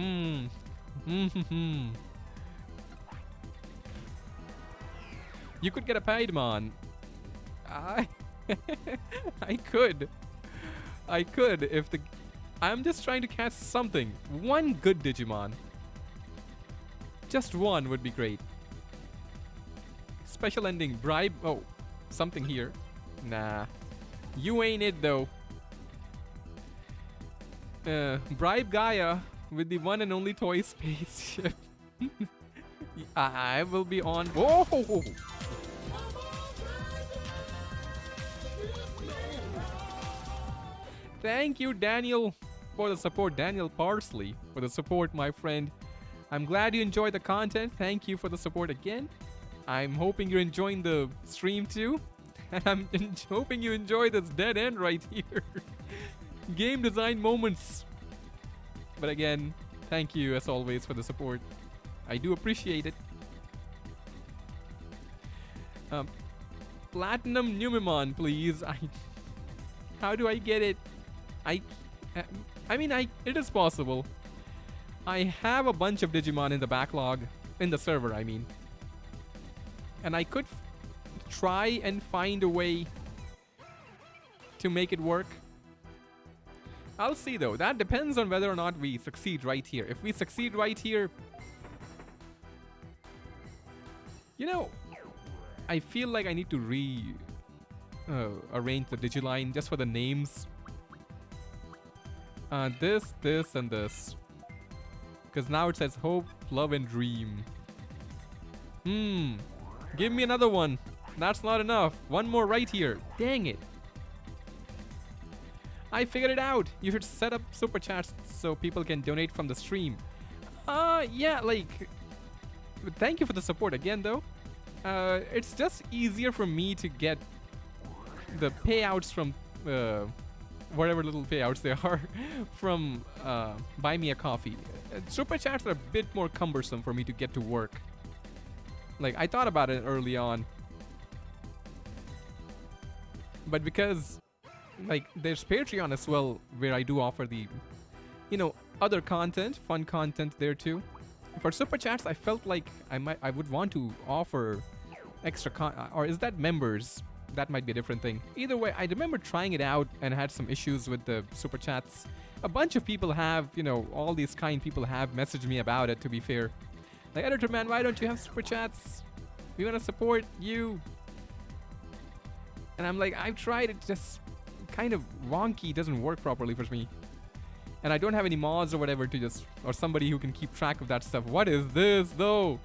You could get a Paidmon. I could if the I'm just trying to catch something. One good Digimon. Just one would be great. Special ending, bribe. Oh, something here. Nah. You ain't it though. Bribe Gaia with the one and only toy spaceship. I will be on. Whoa! Thank you, Daniel, for the support. Daniel Parsley for the support, my friend. I'm glad you enjoyed the content. Thank you for the support again. I'm hoping you're enjoying the stream too. And I'm hoping you enjoy this dead end right here. Game design moments. But again, thank you as always for the support. I do appreciate it. Um, Platinum Numemon, please. How do I get it? I, I mean, it is possible. I have a bunch of Digimon in the backlog, in the server, I mean. And I could try and find a way to make it work. I'll see though. That depends on whether or not we succeed right here. If we succeed right here, you know, I feel like I need to arrange the Digiline just for the names. This, and this. Because now it says hope, love, and dream. Give me another one. That's not enough. One more right here. Dang it. I figured it out. You should set up super chats so people can donate from the stream. Yeah, like, thank you for the support again, though. It's just easier for me to get the payouts from whatever little payouts there are from Buy Me a Coffee. Super chats are a bit more cumbersome for me to get to work. Like, I thought about it early on. But because, like, there's Patreon as well, where I do offer the, other content, fun content there too. For super chats, I felt like I would want to offer extra or is that members? That might be a different thing. Either way, I remember trying it out and had some issues with the super chats. A bunch of people have, all these kind people have messaged me about it, to be fair. Like, Editor Man, why don't you have super chats? We want to support you. And I'm like, I've tried, it just kind of wonky, doesn't work properly for me. And I don't have any mods or whatever to just, or somebody who can keep track of that stuff. What is this, though?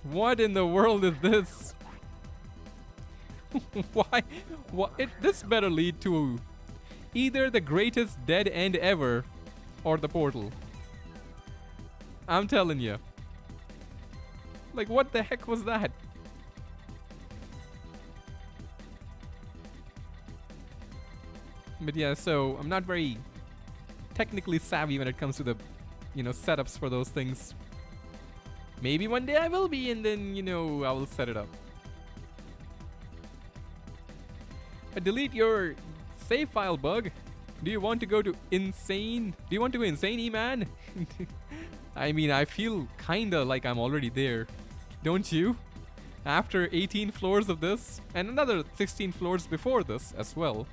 What in the world is this? Why? This better lead to either the greatest dead end ever or the portal. I'm telling you. Like, what the heck was that? But yeah, so I'm not very technically savvy when it comes to the, setups for those things. Maybe one day I will be, and then, I will set it up. Delete your save file bug. Do you want to go to insane? Do you want to go insane, E-Man? I mean, I feel kinda like I'm already there. Don't you? After 18 floors of this, and another 16 floors before this as well.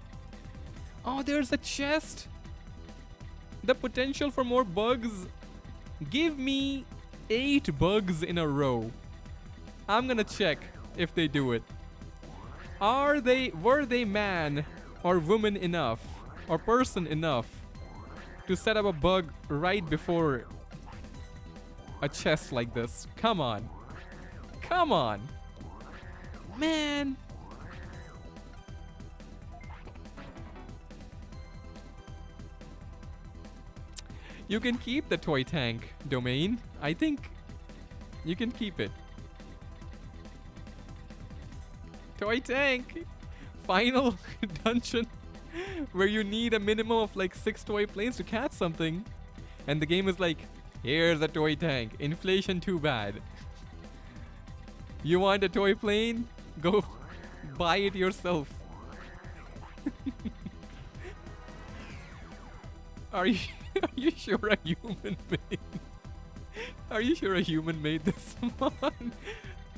Oh, there's a chest. The potential for more bugs. Give me 8 bugs in a row. I'm gonna check if they do it. Were they man or woman enough or person enough to set up a bug right before a chest like this? Come on. Come on. Man. You can keep the toy tank domain. I think you can keep it. Toy tank. Final dungeon where you need a minimum of like 6 toy planes to catch something. And the game is like, here's a toy tank. Inflation too bad. You want a toy plane? Go buy it yourself. Are you sure a human made? Are you sure a human made this one?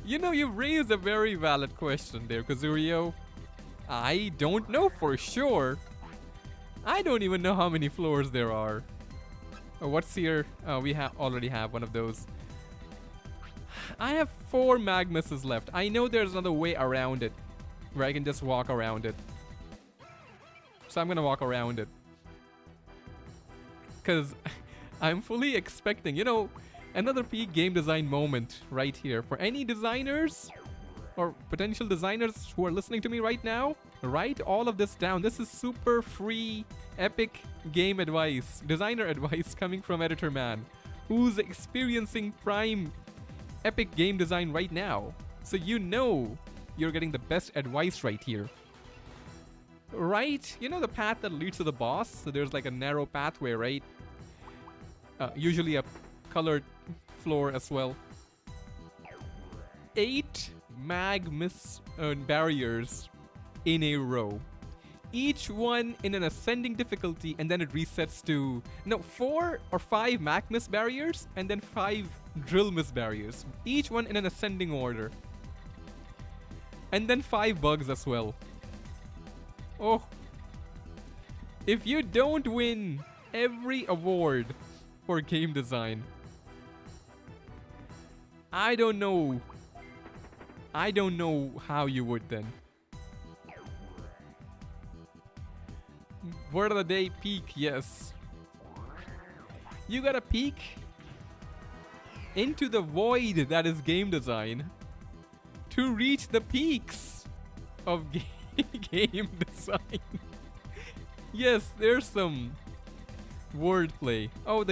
You raised a very valid question there, Kazurio. I don't know for sure. I don't even know how many floors there are. Oh, what's here? Oh, we already have one of those. I have 4 Magnuses left. I know there's another way around it, where I can just walk around it. So I'm gonna walk around it. Because I'm fully expecting, another peak game design moment right here. For any designers or potential designers who are listening to me right now, write all of this down. This is super free, epic game advice, designer advice coming from Editor Man, who's experiencing prime epic game design right now. So you're getting the best advice right here. Right? The path that leads to the boss? So there's like a narrow pathway, right? Usually a colored floor as well. 8 barriers in a row. Each one in an ascending difficulty, and then it resets to 4 or 5 mag miss barriers, and then 5 drill miss barriers. Each one in an ascending order. And then 5 bugs as well. Oh. If you don't win every award for game design, I don't know how you would then. Word of the day, peak, yes. You gotta peek into the void that is game design to reach the peaks of game design. Yes, there's some wordplay. Oh,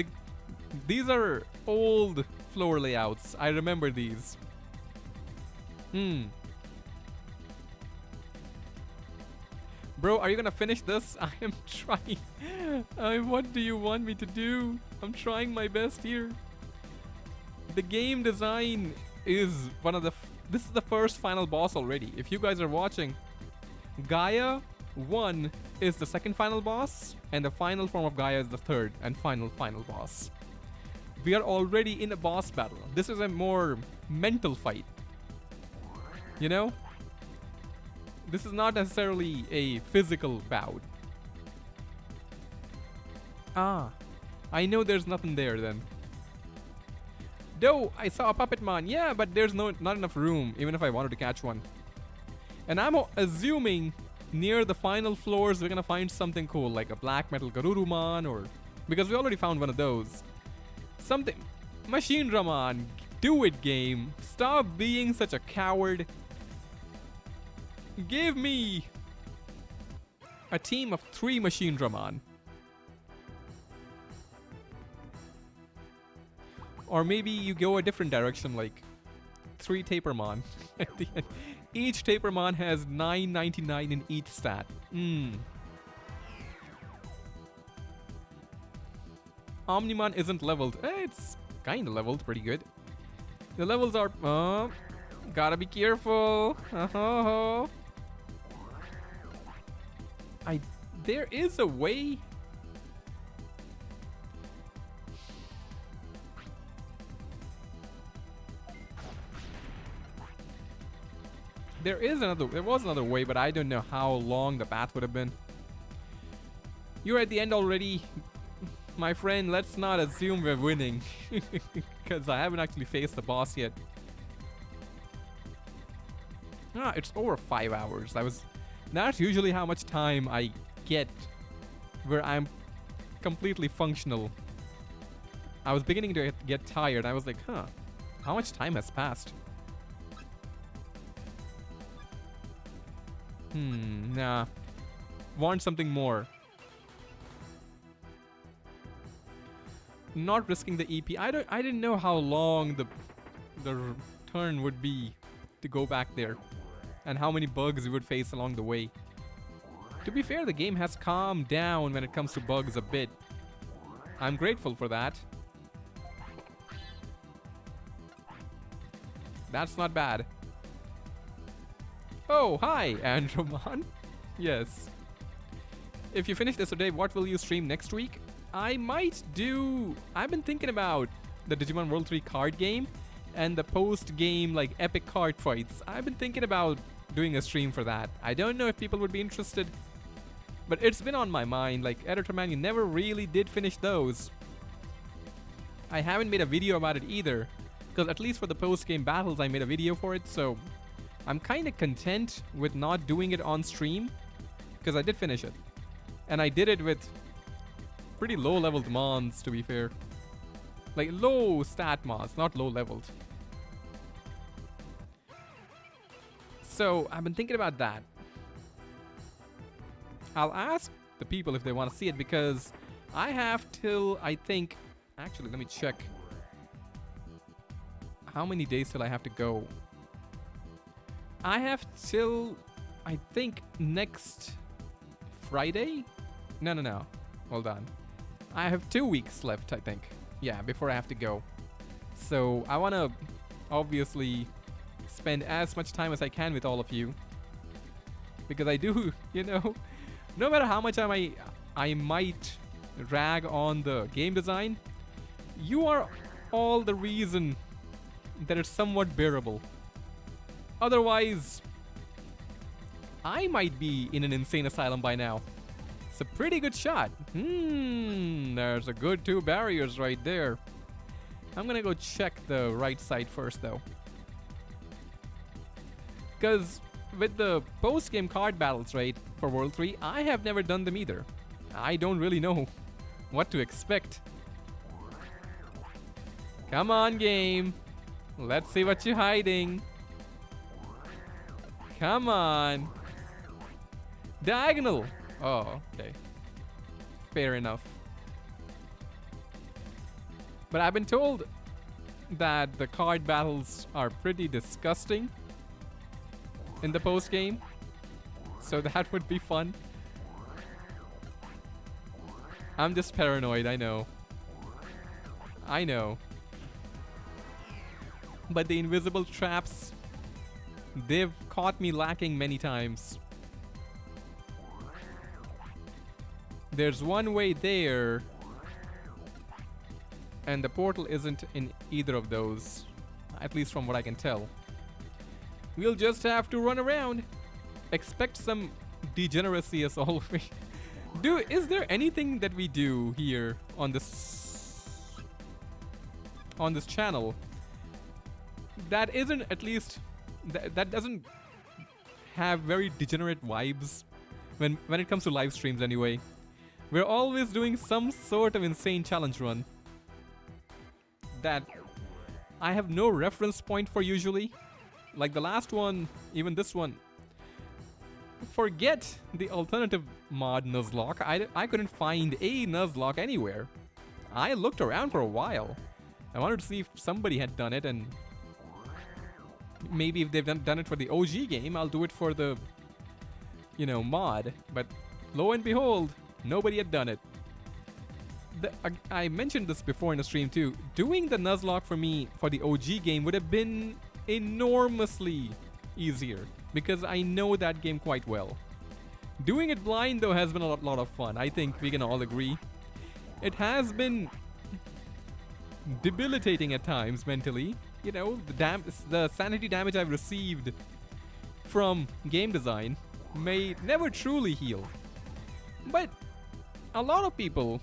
these are old floor layouts. I remember these. Bro, are you gonna finish this? I am trying. What do you want me to do? I'm trying my best here. The game design is one of the... This is the first final boss already. If you guys are watching, Gaia 1 is the second final boss, and the final form of Gaia is the third and final boss. We are already in a boss battle. This is a more mental fight. You know? This is not necessarily a physical bout. Ah, I know there's nothing there then. Though, I saw a Puppetmon. Yeah, but there's not enough room, even if I wanted to catch one. And I'm assuming near the final floors, we're gonna find something cool, like a black metal Garurumon, or... Because we already found one of those. Something... Machine Dramon, do it, game. Stop being such a coward. Give me a team of 3 Machine Dramon. Or maybe you go a different direction, like 3 Tapermon. At the end. Each Tapermon has 999 in each stat. Omnimon isn't leveled. It's kind of leveled pretty good. The levels are... gotta be careful. There is a way... There was another way, but I don't know how long the path would have been. You're at the end already. My friend, let's not assume we're winning. Because I haven't actually faced the boss yet. Ah, it's over 5 hours. That's usually how much time I get where I'm completely functional. I was beginning to get tired. I was like, how much time has passed? Nah. Want something more. Not risking the EP. I didn't know how long the turn would be to go back there, and how many bugs we would face along the way. To be fair, the game has calmed down when it comes to bugs a bit. I'm grateful for that. That's not bad. Oh, hi, Andromon. Yes. If you finish this today, what will you stream next week? I've been thinking about the Digimon World 3 card game and the post-game, like, epic card fights. I've been thinking about doing a stream for that. I don't know if people would be interested, but it's been on my mind. Like, Editor Man, you never really did finish those. I haven't made a video about it either, because at least for the post-game battles, I made a video for it, so I'm kind of content with not doing it on stream, because I did finish it. And I did it with pretty low-leveled mons, to be fair. Like, low stat mons, not low-leveled. So, I've been thinking about that. I'll ask the people if they want to see it, because I have till, I think... Actually, let me check. How many days till I have to go? I have till, I think, next Friday? No. Hold on. I have 2 weeks left, I think. Yeah, before I have to go. So, I want to obviously spend as much time as I can with all of you. Because I do, no matter how much I might rag on the game design, you are all the reason that it's somewhat bearable. Otherwise, I might be in an insane asylum by now. It's a pretty good shot. There's a good 2 barriers right there. I'm gonna go check the right side first though. Because with the post-game card battles, right, for World 3, I have never done them either. I don't really know what to expect. Come on, game. Let's see what you're hiding. Come on. Diagonal. Oh, okay. Fair enough. But I've been told that the card battles are pretty disgusting in the post game. So that would be fun. I'm just paranoid, I know. I know. But the invisible traps, they've caught me lacking many times. There's one way there, and the portal isn't in either of those, at least from what I can tell. We'll just have to run around. Expect some degeneracy as always. Is there anything that we do here on this channel that isn't at least that doesn't have very degenerate vibes when it comes to live streams anyway? We're always doing some sort of insane challenge run that I have no reference point for usually. Like the last one, even this one. Forget the alternative mod Nuzlocke. I couldn't find a Nuzlocke anywhere. I looked around for a while. I wanted to see if somebody had done it, and maybe if they've done it for the OG game, I'll do it for the, mod. But lo and behold, nobody had done it. I mentioned this before in the stream too. Doing the Nuzlocke for me for the OG game would have been enormously easier because I know that game quite well. Doing it blind though has been a lot of fun. I think we can all agree. It has been debilitating at times mentally. The sanity damage I've received from game design may never truly heal. But a lot of people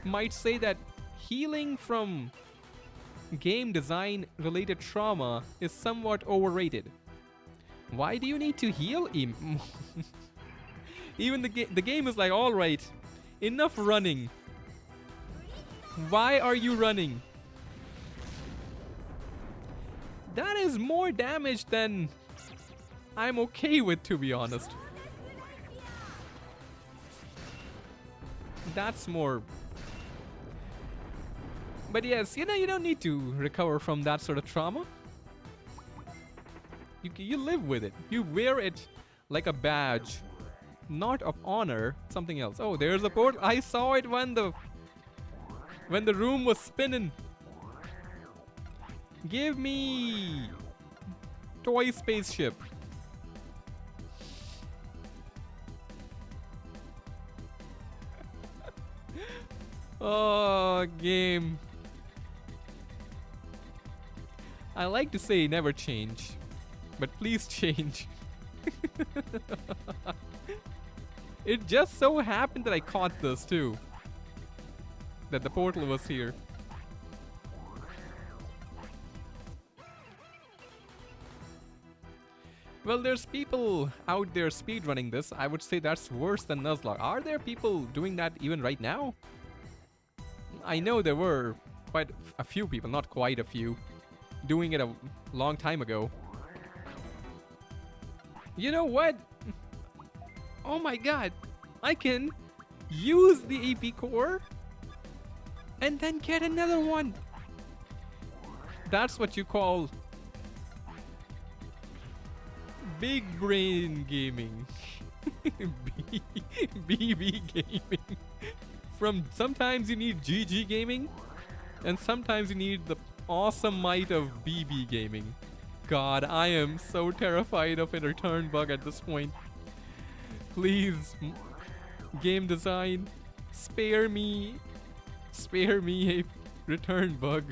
might say that healing from game design related trauma is somewhat overrated. Why do you need to heal? Even the game is like, alright, enough running. Why are you running? That is more damage than I'm okay with, to be honest. That's more. But yes, you don't need to recover from that sort of trauma. You live with it. You wear it like a badge. Not of honor, something else. Oh, there's a portal. I saw it when the room was spinning. Give me toy spaceship. Oh, game. I like to say never change, but please change. It just so happened that I caught this too. That the portal was here. Well, there's people out there speedrunning this. I would say that's worse than Nuzlocke. Are there people doing that even right now? I know there were quite a few people, not quite a few, doing it a long time ago. You know what? Oh my god. I can use the EP core and then get another one. That's what you call big brain gaming. BB gaming. From sometimes you need GG gaming, and sometimes you need the awesome might of BB gaming. God, I am so terrified of a return bug at this point. Please, game design, spare me. Spare me a return bug.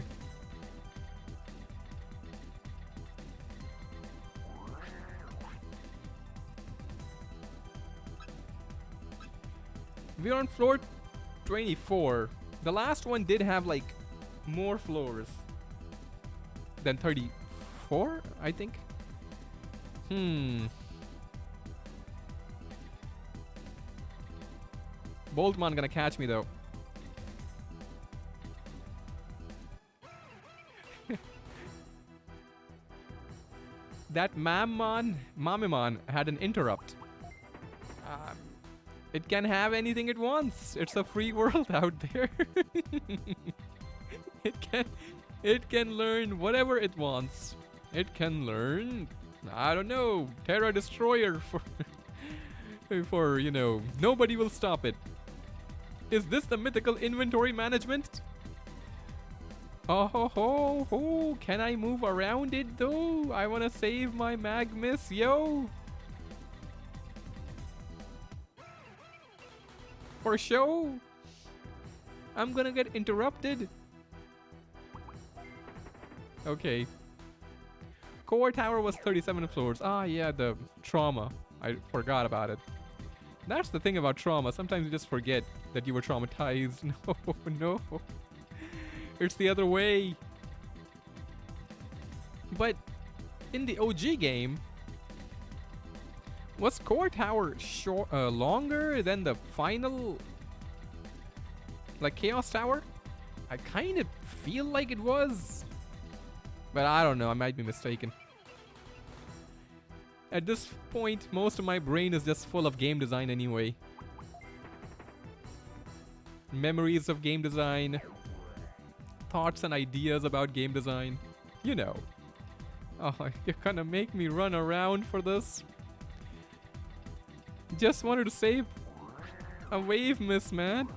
We're on floor 24. The last one did have like more floors than 34, I think. Boltman gonna catch me though. That Mamimon had an interrupt. It can have anything it wants. It's a free world out there. It can learn whatever it wants. It can learn, I don't know, Terra Destroyer for you know, nobody will stop it. Is this the mythical inventory management? Oh ho ho ho, can I move around it though? I wanna save my Magmiss, yo. For show. I'm gonna get interrupted. Okay. Core tower was 37 floors. Ah, yeah, the trauma. I forgot about it. That's the thing about trauma. Sometimes you just forget that you were traumatized. No, no. It's the other way. But in the OG game, was core tower longer than the final, like, chaos tower? I kind of feel like it was. But I don't know, I might be mistaken. At this point, most of my brain is just full of game design anyway. Memories of game design. Thoughts and ideas about game design. You know. Oh, you're gonna make me run around for this? Just wanted to save a wave miss, man.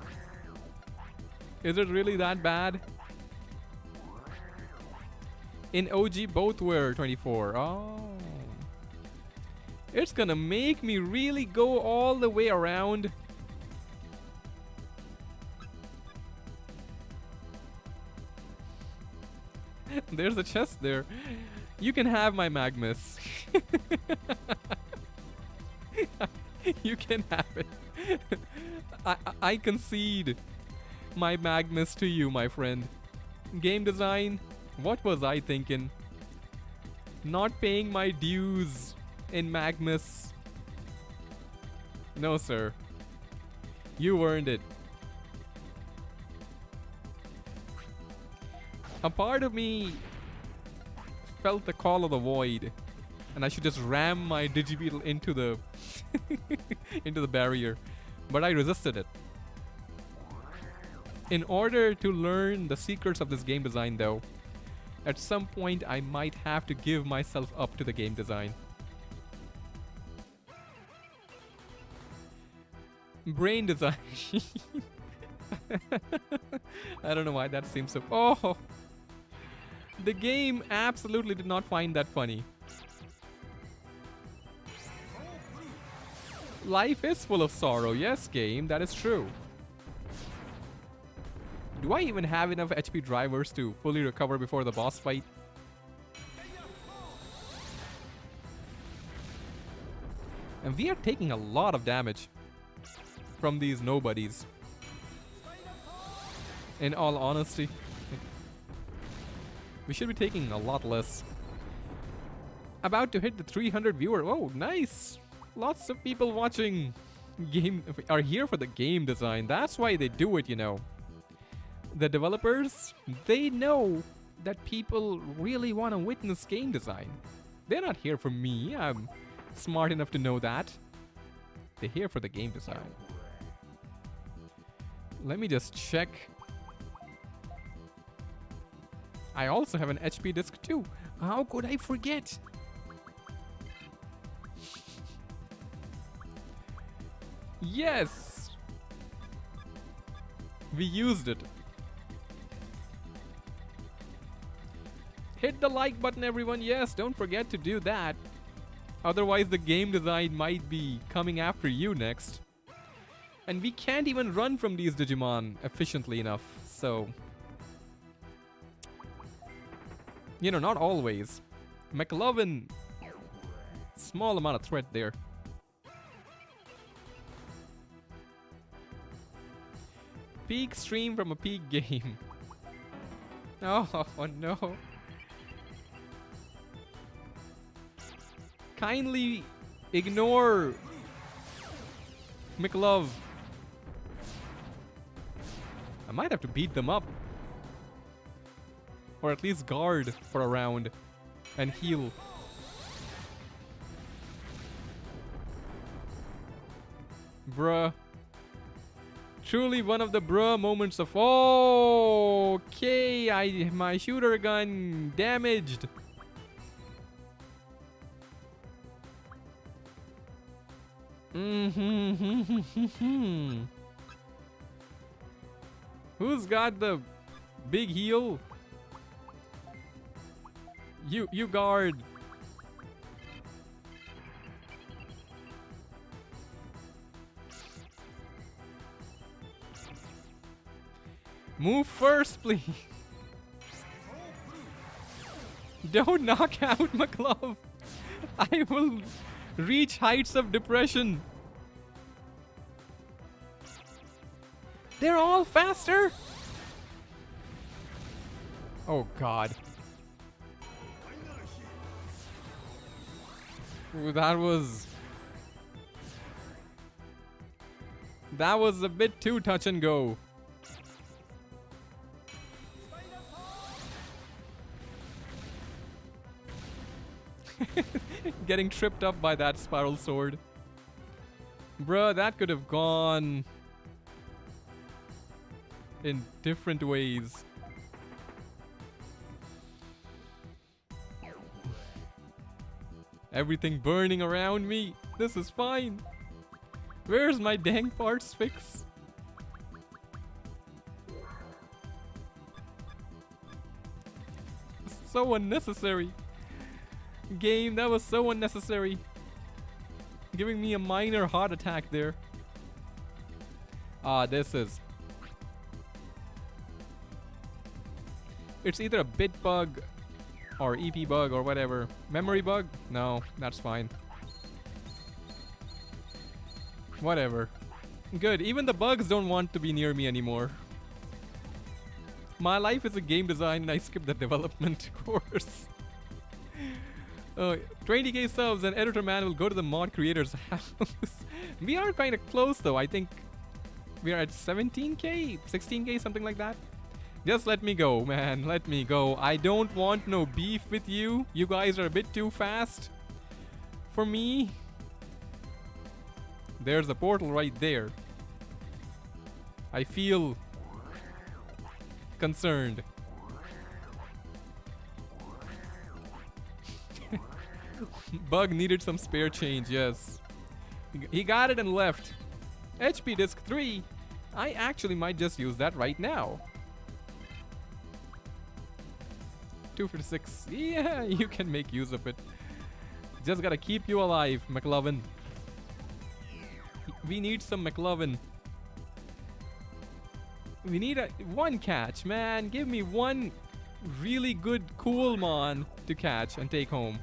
Is it really that bad? In OG, both were 24. Oh. It's gonna make me really go all the way around. There's a chest there. You can have my Magmiss. You can have it. I concede my Magmiss to you, my friend. Game design, what was I thinking? Not paying my dues in Magmiss. No, sir. You earned it. A part of me felt the call of the void, and I should just ram my Digibeetle into the into the barrier, but I resisted it. In order to learn the secrets of this game design, though, at some point I might have to give myself up to the game design. Brain design. I don't know why that seems so... Oh! The game absolutely did not find that funny. Life is full of sorrow. Yes, game, that is true. Do I even have enough HP drivers to fully recover before the boss fight? And we are taking a lot of damage from these nobodies. In all honesty, we should be taking a lot less. About to hit the 300 viewer. Oh, nice. Lots of people watching game are here for the game design. That's why they do it, you know. The developers, they know that people really want to witness game design. They're not here for me. I'm smart enough to know that. They're here for the game design. Let me just check. I also have an HP disc too. How could I forget? Yes! We used it. Hit the like button, everyone. Yes, don't forget to do that. Otherwise, the game design might be coming after you next. And we can't even run from these Digimon efficiently enough, so... You know, not always. McLovin... Small amount of threat there. Peak stream from a peak game. Oh no. Kindly ignore McLove. I might have to beat them up. Or at least guard for a round and heal. Bruh. Truly one of the bruh moments of... Okay, my shooter gun damaged. Who's got the big heal? You guard. Move first, please. Don't knock out McLove. I will reach heights of depression. They're all faster. Oh God. Ooh, that was a bit too touch and go. Getting tripped up by that spiral sword. Bruh, that could have gone in different ways. Everything burning around me. This is fine. Where's my dang parts fix? So unnecessary. Game, that was so unnecessary. Giving me a minor heart attack there. This is... It's either a bit bug or EP bug or whatever. Memory bug? No, that's fine. Whatever. Good, even the bugs don't want to be near me anymore. My life is a game design and I skipped the development course. 20k subs and editor man will go to the mod creator's house. We are kind of close though. I think we are at 17k, 16k, something like that. Just let me go, man. Let me go. I don't want no beef with you. You guys are a bit too fast for me. There's a portal right there. I feel concerned. Bug needed some spare change, yes. He got it and left. HP disk 3. I actually might just use that right now. 256. Yeah, you can make use of it. Just gotta keep you alive, McLovin. We need some McLovin. We need one catch, man. Give me one really good cool mon to catch and take home.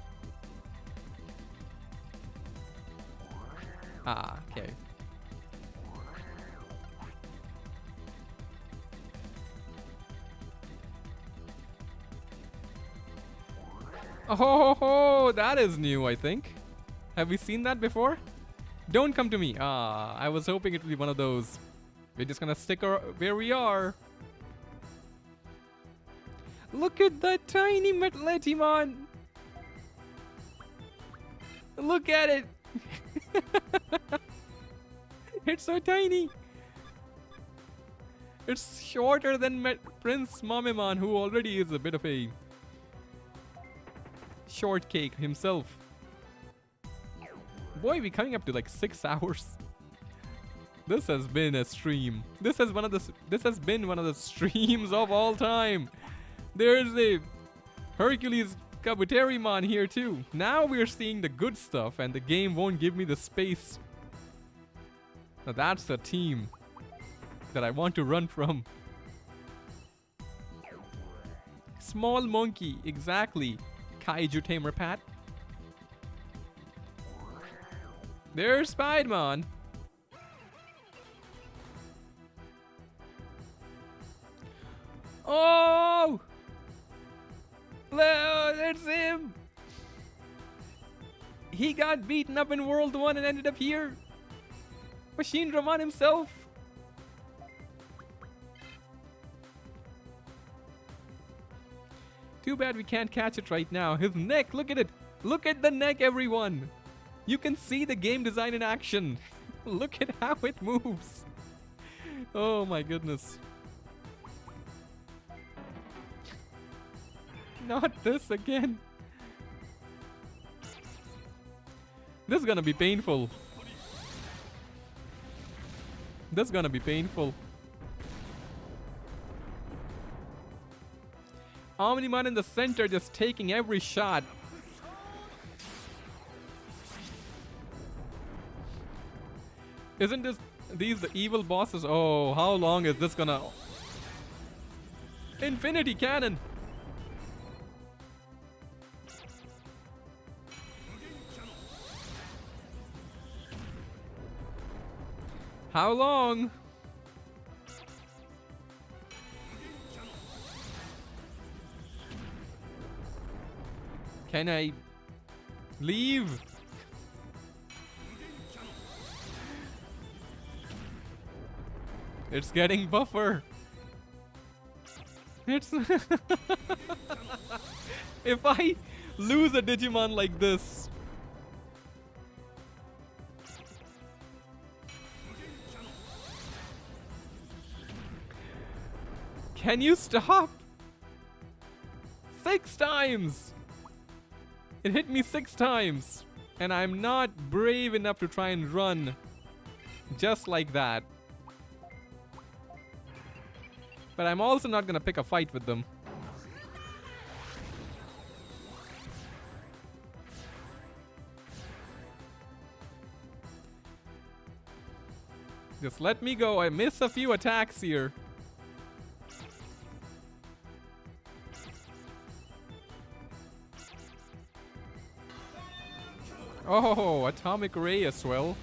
Ah, okay. Oh, that is new, I think. Have we seen that before? Don't come to me. Ah, I was hoping it would be one of those. We're just gonna stick where we are. Look at that tiny Metletimon. Look at it. It's so tiny. It's shorter than Prince Mamemon, who already is a bit of a shortcake himself. Boy, we're coming up to like 6 hours. This has been a stream. This has been one of the streams of all time. There's a Hercules Kabuterimon here too. Now we're seeing the good stuff and the game won't give me the space. Now that's the team that I want to run from. Small monkey, exactly. Kaiju Tamer Pat. There's Spiderman. Oh! It's him! He got beaten up in World 1 and ended up here. Machine Dramon himself. Too bad we can't catch it right now. His neck, look at it. Look at the neck, everyone. You can see the game design in action. Look at how it moves. Oh my goodness. Not this again. This is gonna be painful. This is gonna be painful. Omnimon in the center just taking every shot. Isn't these the evil bosses? Oh, how long is this gonna... Infinity Cannon! How long? Can I leave? It's getting buffer. It's if I lose a Digimon like this. Can you stop? 6 times! It hit me 6 times. And I'm not brave enough to try and run just like that. But I'm also not gonna pick a fight with them. Just let me go. I miss a few attacks here. Oh, atomic ray as well.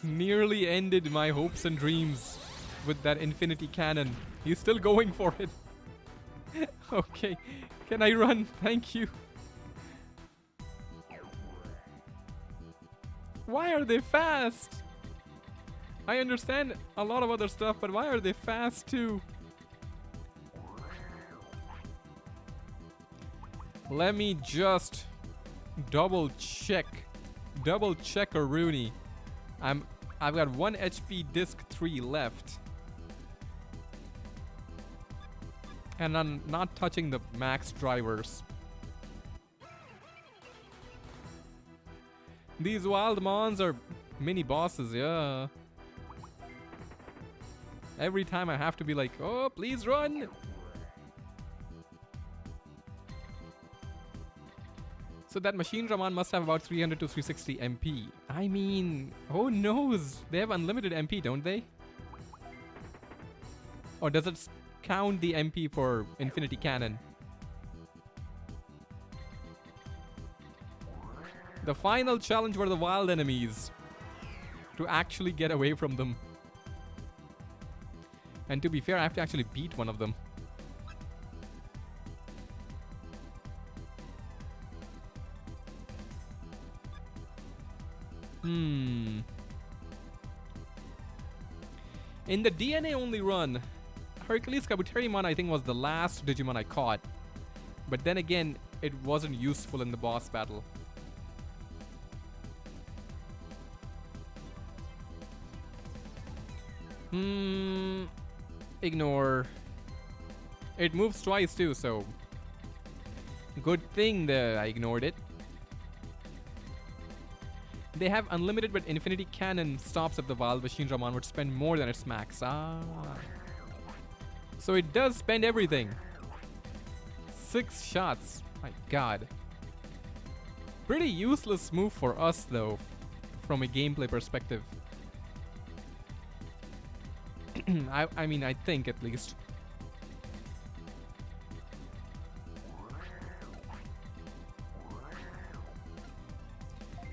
Nearly ended my hopes and dreams with that infinity cannon. He's still going for it. Okay, can I run? Thank you. Why are they fast? I understand a lot of other stuff, but why are they fast too? Let me just double check a Rooney. I've got 1 HP disc 3 left. And I'm not touching the max drivers. These wild mons are mini bosses, yeah. Every time I have to be like, oh, please run. So that Machine Dramon must have about 300 to 360 MP. I mean, who knows? They have unlimited MP, don't they? Or does it count the MP for Infinity Cannon? The final challenge were the wild enemies. To actually get away from them. And to be fair, I have to actually beat one of them. In the DNA only run, Hercules Kabuterimon I think was the last Digimon I caught. But then again, it wasn't useful in the boss battle. Ignore. It moves twice too, so good thing that I ignored it. They have unlimited, but Infinity Cannon stops if the Wild Machine Drum would spend more than its max. Ah. So it does spend everything. 6 shots. My god. Pretty useless move for us, though, from a gameplay perspective. I mean, I think at least.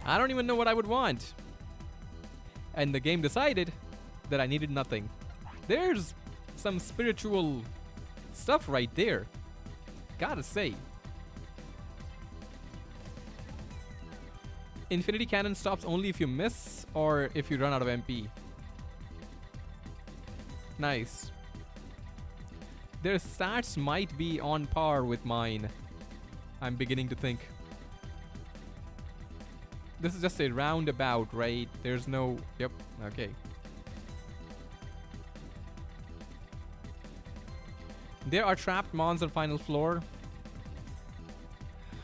I don't even know what I would want. And the game decided that I needed nothing. There's some spiritual stuff right there. Gotta say. Infinity Cannon stops only if you miss or if you run out of MP. Nice. Their stats might be on par with mine. I'm beginning to think. This is just a roundabout, right? There's no... Yep, okay. There are trapped mons on final floor.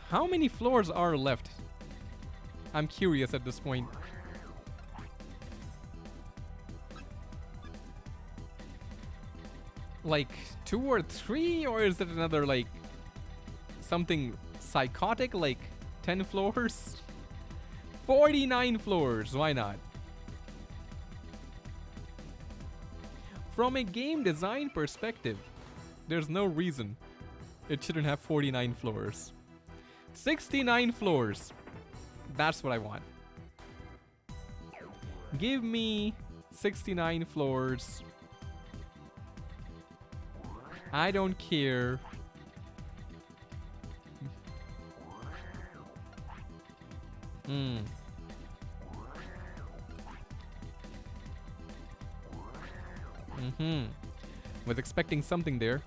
How many floors are left? I'm curious at this point. Like 2 or 3, or is it another like something psychotic like 10 floors? 49 floors, why not? From a game design perspective, there's no reason it shouldn't have 49 floors. 69 floors. That's what I want. Give me 69 floors. I don't care. Was expecting something there.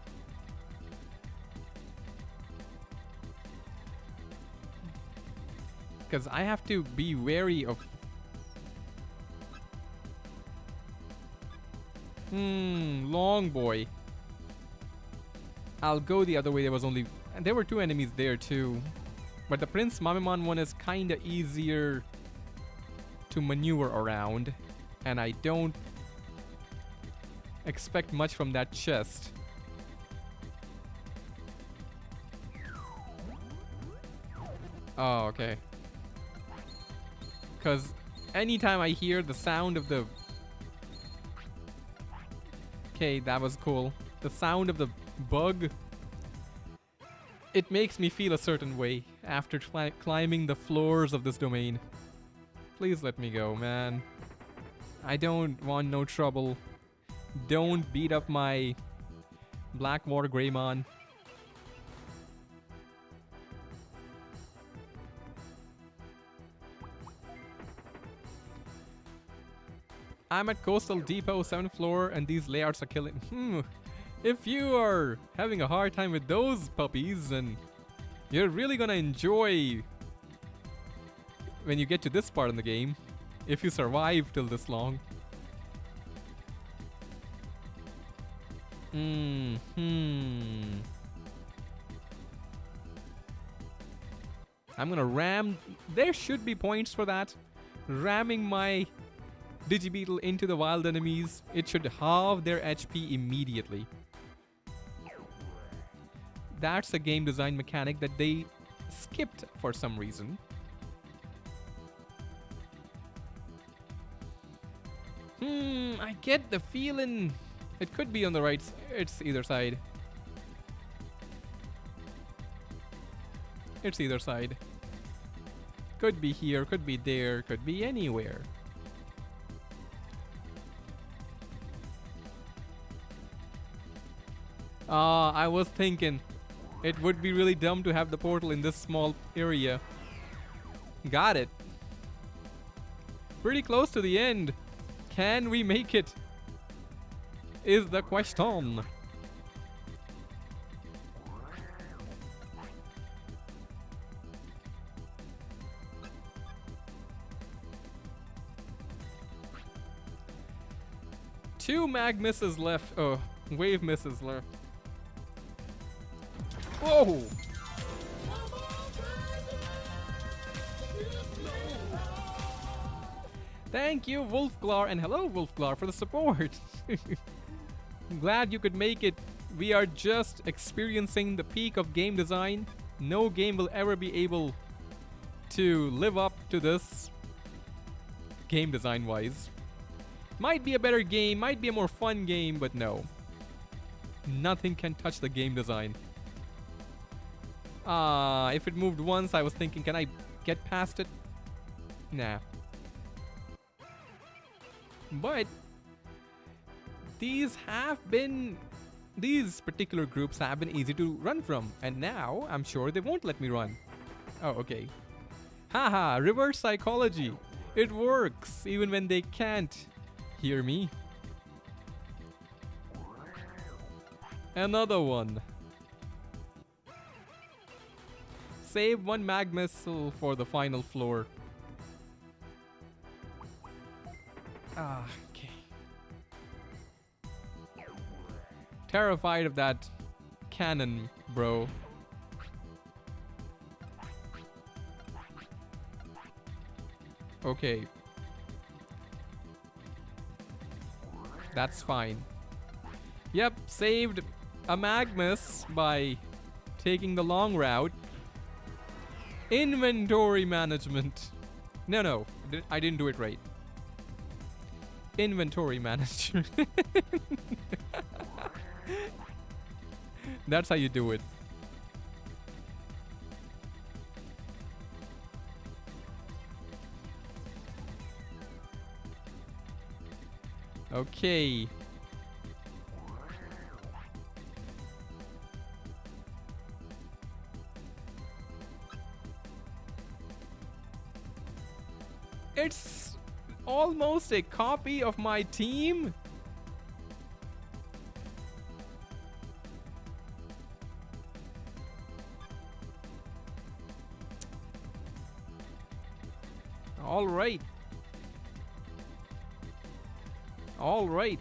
Because I have to be wary of... long boy. I'll go the other way. There were 2 enemies there too. But the Prince Mamemon one is kinda easier to maneuver around. And I don't expect much from that chest. Oh, okay. Because anytime I hear the sound of the... Okay, that was cool. The sound of the bug, it makes me feel a certain way after climbing the floors of this domain. Please let me go, man. I don't want no trouble. Don't beat up my Blackwater Greymon. I'm at Coastal Depot, 7th floor, and these layouts are killing... If you are having a hard time with those puppies, then you're really gonna enjoy when you get to this part in the game, if you survive till this long. I'm gonna ram... There should be points for that. Ramming my Digibeetle into the wild enemies. It should halve their HP immediately. That's a game design mechanic that they skipped for some reason. I get the feeling it could be on the right. It's either side. It's either side. Could be here, could be there, could be anywhere. I was thinking it would be really dumb to have the portal in this small area. Got it. Pretty close to the end. Can we make it? Is the question. Two mag misses left. Oh, wave misses left. Whoa! Thank you, Wolfglar, and hello, Wolfglar, for the support. Glad you could make it. We are just experiencing the peak of game design. No game will ever be able to live up to this, game design wise. Might be a better game, might be a more fun game, but no. Nothing can touch the game design. If it moved once, I was thinking, can I get past it? Nah. But these particular groups have been easy to run from, and now I'm sure they won't let me run. Oh, okay. Haha, reverse psychology. It works even when they can't hear me. Another one. Save one mag missile for the final floor. Okay. Terrified of that cannon, bro. Okay. That's fine. Yep, saved a Magmus by taking the long route. Inventory management. No, I didn't do it right. Inventory management. That's how you do it. Okay. It's almost a copy of my team. All right. All right.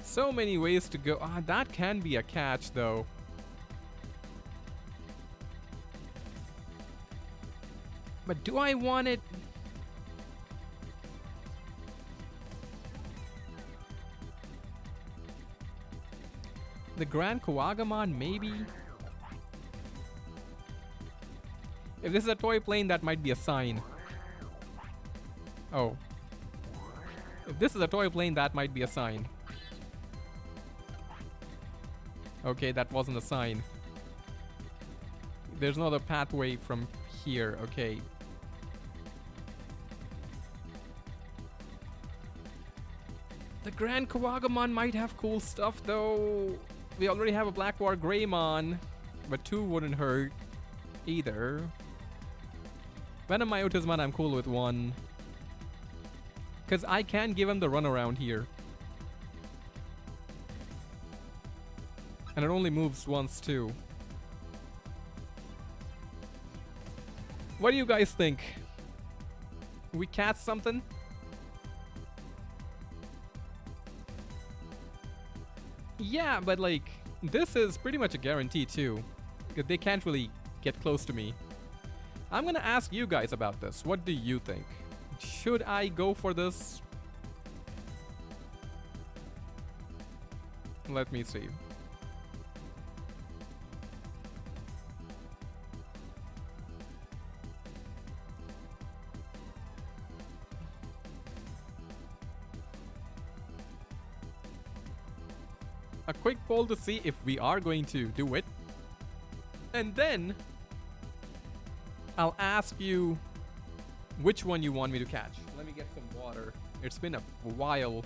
So many ways to go. That can be a catch, though. But do I want it? The Grand Kuwagamon, maybe? If this is a toy plane, that might be a sign. Oh. If this is a toy plane, that might be a sign. Okay, that wasn't a sign. There's no other pathway from here. Okay. The Grand Kuwagamon might have cool stuff, though. We already have a Black War Greymon, but 2 wouldn't hurt either. Venom Myotismon, I'm cool with 1. Because I can give him the runaround here. And it only moves once, too. What do you guys think? We catch something? Yeah, but like, this is pretty much a guarantee too. Because they can't really get close to me. I'm gonna ask you guys about this. What do you think? Should I go for this? Let me see. A quick poll to see if we are going to do it. And then I'll ask you which one you want me to catch. Let me get some water. It's been a while.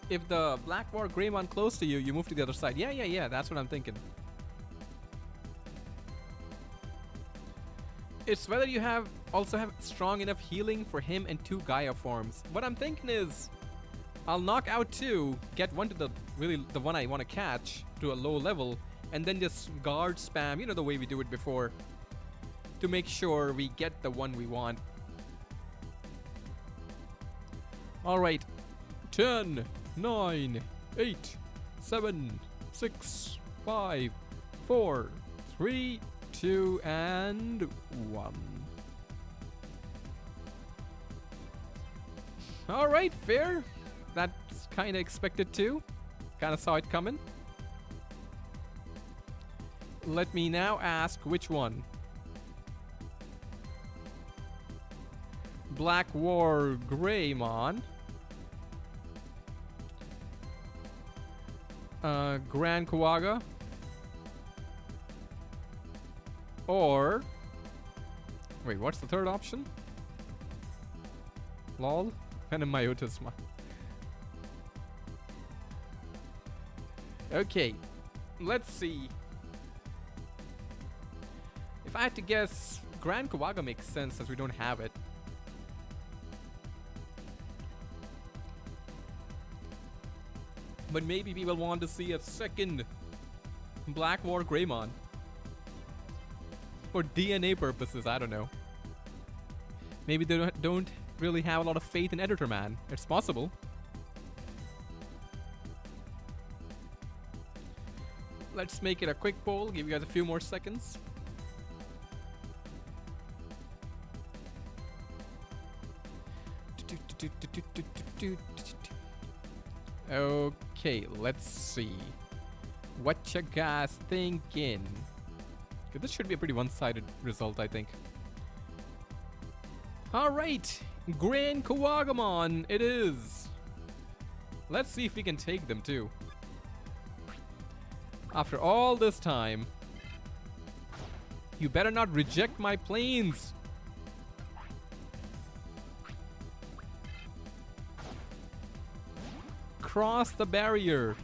If the Black War Greymon close to you, you move to the other side. Yeah, that's what I'm thinking. It's whether you also have strong enough healing for him and 2 Gaia forms. What I'm thinking is, I'll knock out 2, get one to the one I want to catch to a low level, and then just guard spam, you know, the way we do it before, to make sure we get the one we want. Alright. 10, 9, 8, 7, 6, 5, 4, 3, 2, and 1. Alright, fair. That's kind of expected too. Kind of saw it coming. Let me now ask which one. Black War Greymon. Grand Kawaga. Or... wait, what's the third option? Lol. Penemyotisma. Okay. Let's see. If I had to guess, Grand Kawaga makes sense since we don't have it. But maybe people want to see a second Black War Greymon. For DNA purposes, I don't know. Maybe they don't really have a lot of faith in Editor Man. It's possible. Let's make it a quick poll, give you guys a few more seconds. Okay, let's see. What you guys thinking? Okay, this should be a pretty one-sided result, I think. Alright, Grand Kawagamon it is. Let's see if we can take them too. After all this time. You better not reject my planes. Cross the barrier.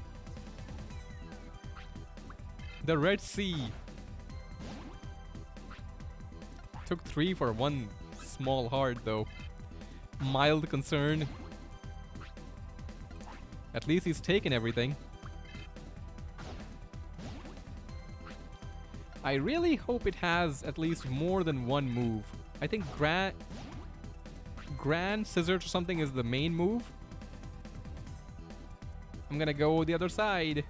The Red Sea. Took 3 for 1 small heart though. Mild concern. At least he's taken everything. I really hope it has at least more than one move. I think Grand Scissors or something is the main move. I'm gonna go the other side.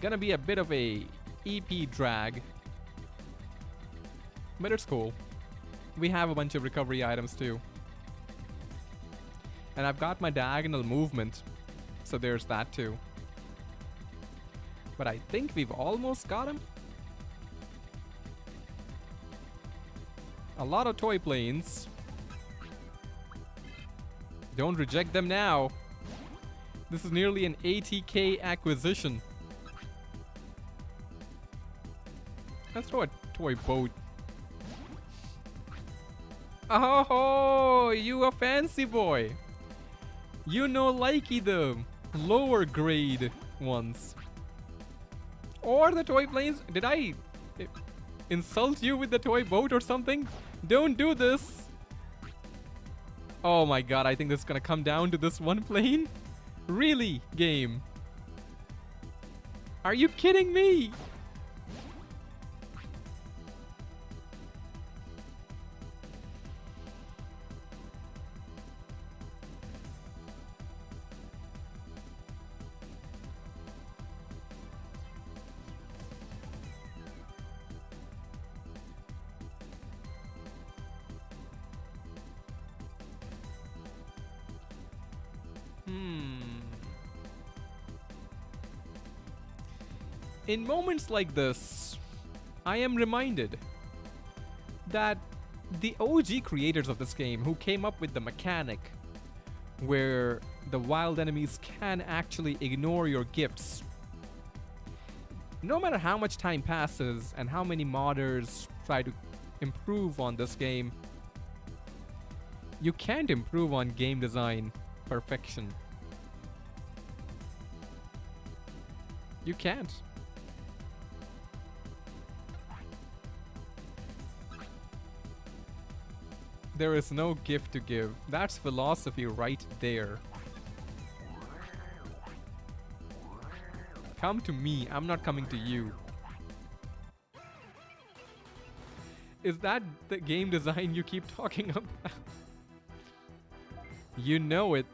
Gonna be a bit of a EP drag. But it's cool. We have a bunch of recovery items too. And I've got my diagonal movement. So there's that too. But I think we've almost got him. A lot of toy planes. Don't reject them now. This is nearly an 80k acquisition. Let's throw a toy boat. Oh, you a fancy boy. You know likey the lower grade ones. Or the toy planes. Did I insult you with the toy boat or something? Don't do this. Oh my god, I think this is gonna come down to this one plane. Really, game? Are you kidding me? In moments like this, I am reminded that the OG creators of this game who came up with the mechanic where the wild enemies can actually ignore your gifts, no matter how much time passes and how many modders try to improve on this game, you can't improve on game design perfection. You can't. There is no gift to give. That's philosophy right there. Come to me. I'm not coming to you. Is that the game design you keep talking about? You know it.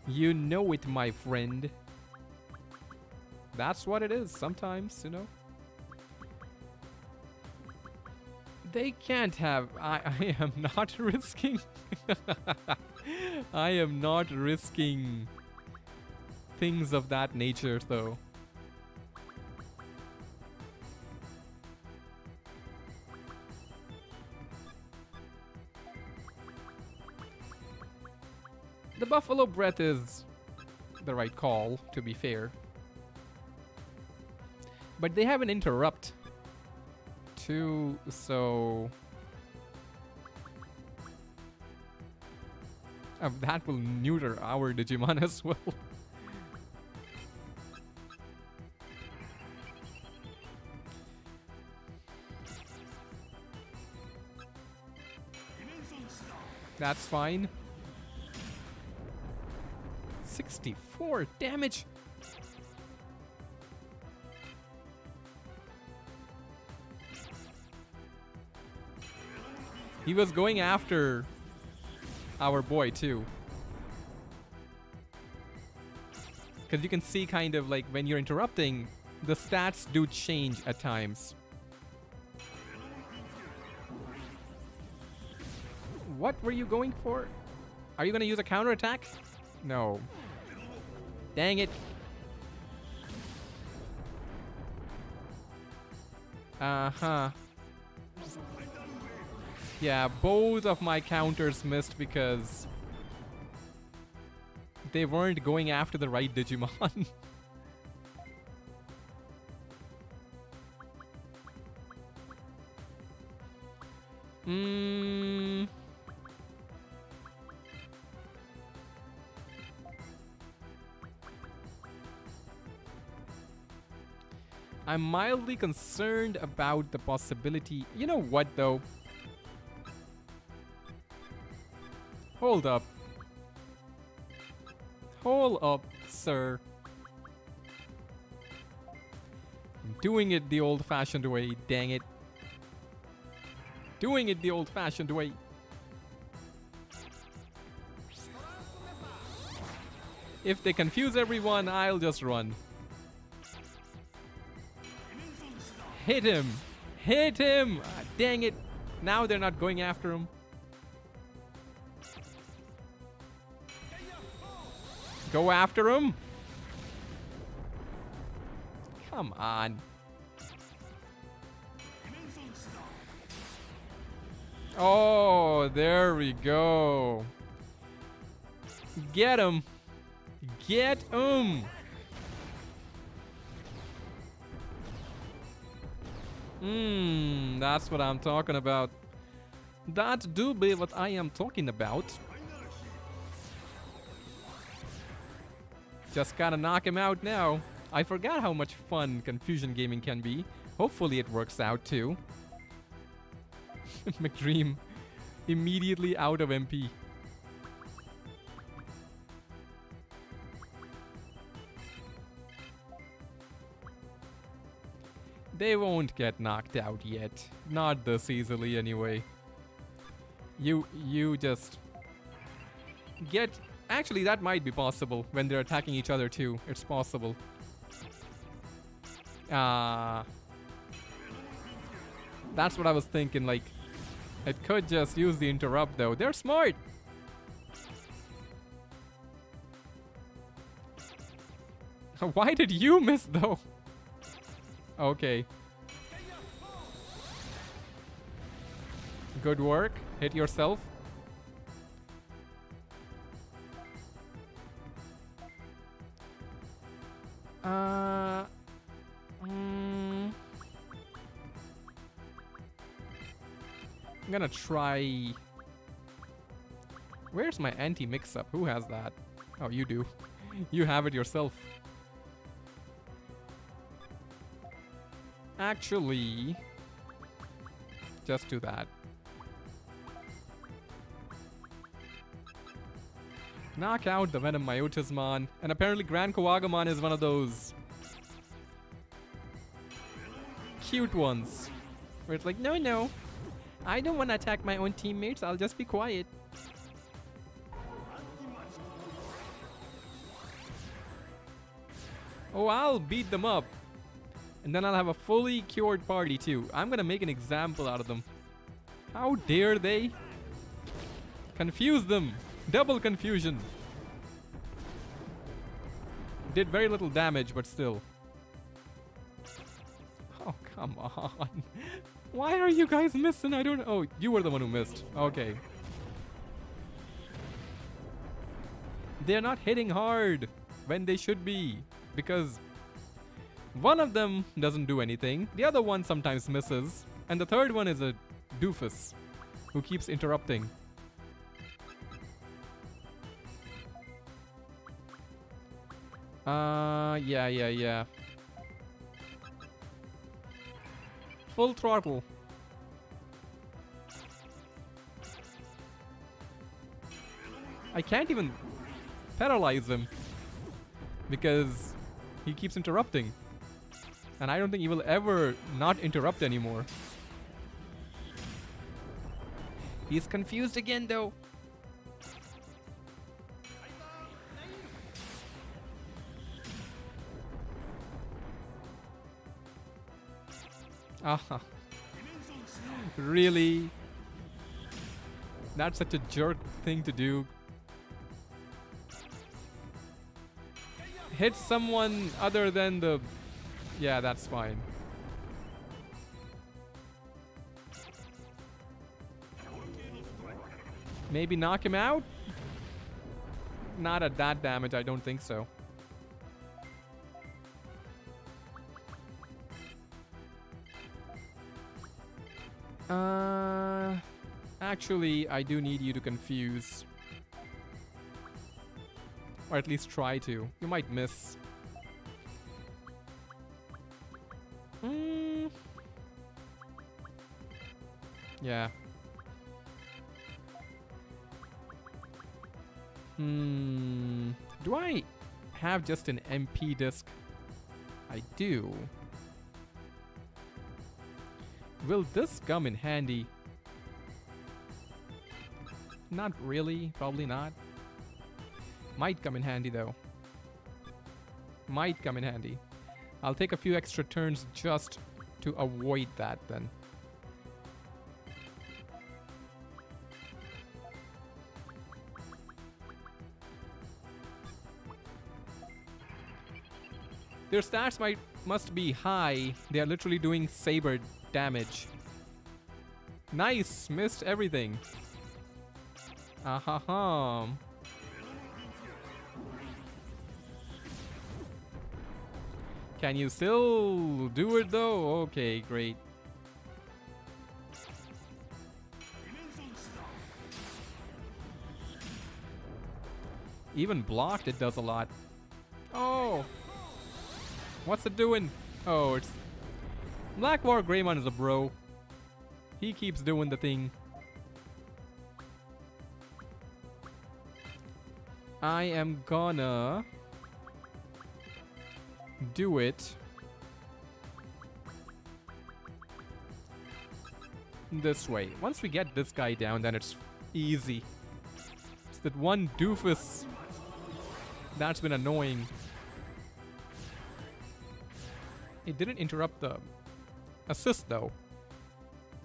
You know it, my friend. That's what it is sometimes, you know. They can't have... I am not risking... I am not risking things of that nature, though. The buffalo breath is the right call, to be fair. But they have an interrupt too, so that will neuter our Digimon as well. That's fine. 64 damage. He was going after our boy too. Because you can see kind of like when you're interrupting, the stats do change at times. What were you going for? Are you going to use a counterattack? No. Dang it. Uh-huh. Yeah, both of my counters missed because they weren't going after the right Digimon. I'm mildly concerned about the possibility. You know what, though? Hold up. Hold up, sir. I'm doing it the old-fashioned way, dang it. Doing it the old-fashioned way. If they confuse everyone, I'll just run. Hit him! Hit him! Ah, dang it! Now they're not going after him. Go after him! Come on. Oh, there we go. Get him! Get him! That's what I'm talking about. That do be what I am talking about. Just gotta knock him out now. I forgot how much fun confusion gaming can be. Hopefully it works out too. McDream immediately out of MP. They won't get knocked out yet. Not this easily anyway. You just get... Actually, that might be possible when they're attacking each other too. It's possible. That's what I was thinking, like... It could just use the interrupt though. They're smart! Why did you miss though? Okay. Good work. Hit yourself. I'm gonna try... Where's my anti-mix-up? Who has that? Oh, you do. You have it yourself. Actually, just do that. Knock out the Venom Myotismon. And apparently Grand Kowagamon is one of those cute ones. Where it's like, no, no. I don't want to attack my own teammates. I'll just be quiet. Oh, I'll beat them up. And then I'll have a fully cured party too. I'm gonna make an example out of them. How dare they? Confuse them. Double confusion. Did very little damage, but still. Oh, come on. Why are you guys missing? I don't know. Oh, you were the one who missed. Okay. They're not hitting hard when they should be. Because one of them doesn't do anything. The other one sometimes misses. And the third one is a doofus who keeps interrupting. Yeah. Full throttle. I can't even paralyze him because he keeps interrupting. And I don't think he will ever not interrupt anymore. He's confused again though. Ah, really? That's such a jerk thing to do. Hit someone other than the... Yeah, that's fine. Maybe knock him out? Not at that damage, I don't think so. Actually, I do need you to confuse. Or at least try to. You might miss. Yeah. Do I have just an MP disc? I do. Will this come in handy? Not really. Probably not. Might come in handy though. Might come in handy. I'll take a few extra turns just to avoid that then. Their stats must be high. They are literally doing saber damage. Nice, missed everything. Ahaha. Can you still do it though? Okay, great. Even blocked, it does a lot. Oh! What's it doing? Oh, it's... Black War Greymon is a bro. He keeps doing the thing. I am gonna... do it this way. Once we get this guy down, then it's easy. It's that one doofus that's been annoying. It didn't interrupt the assist though.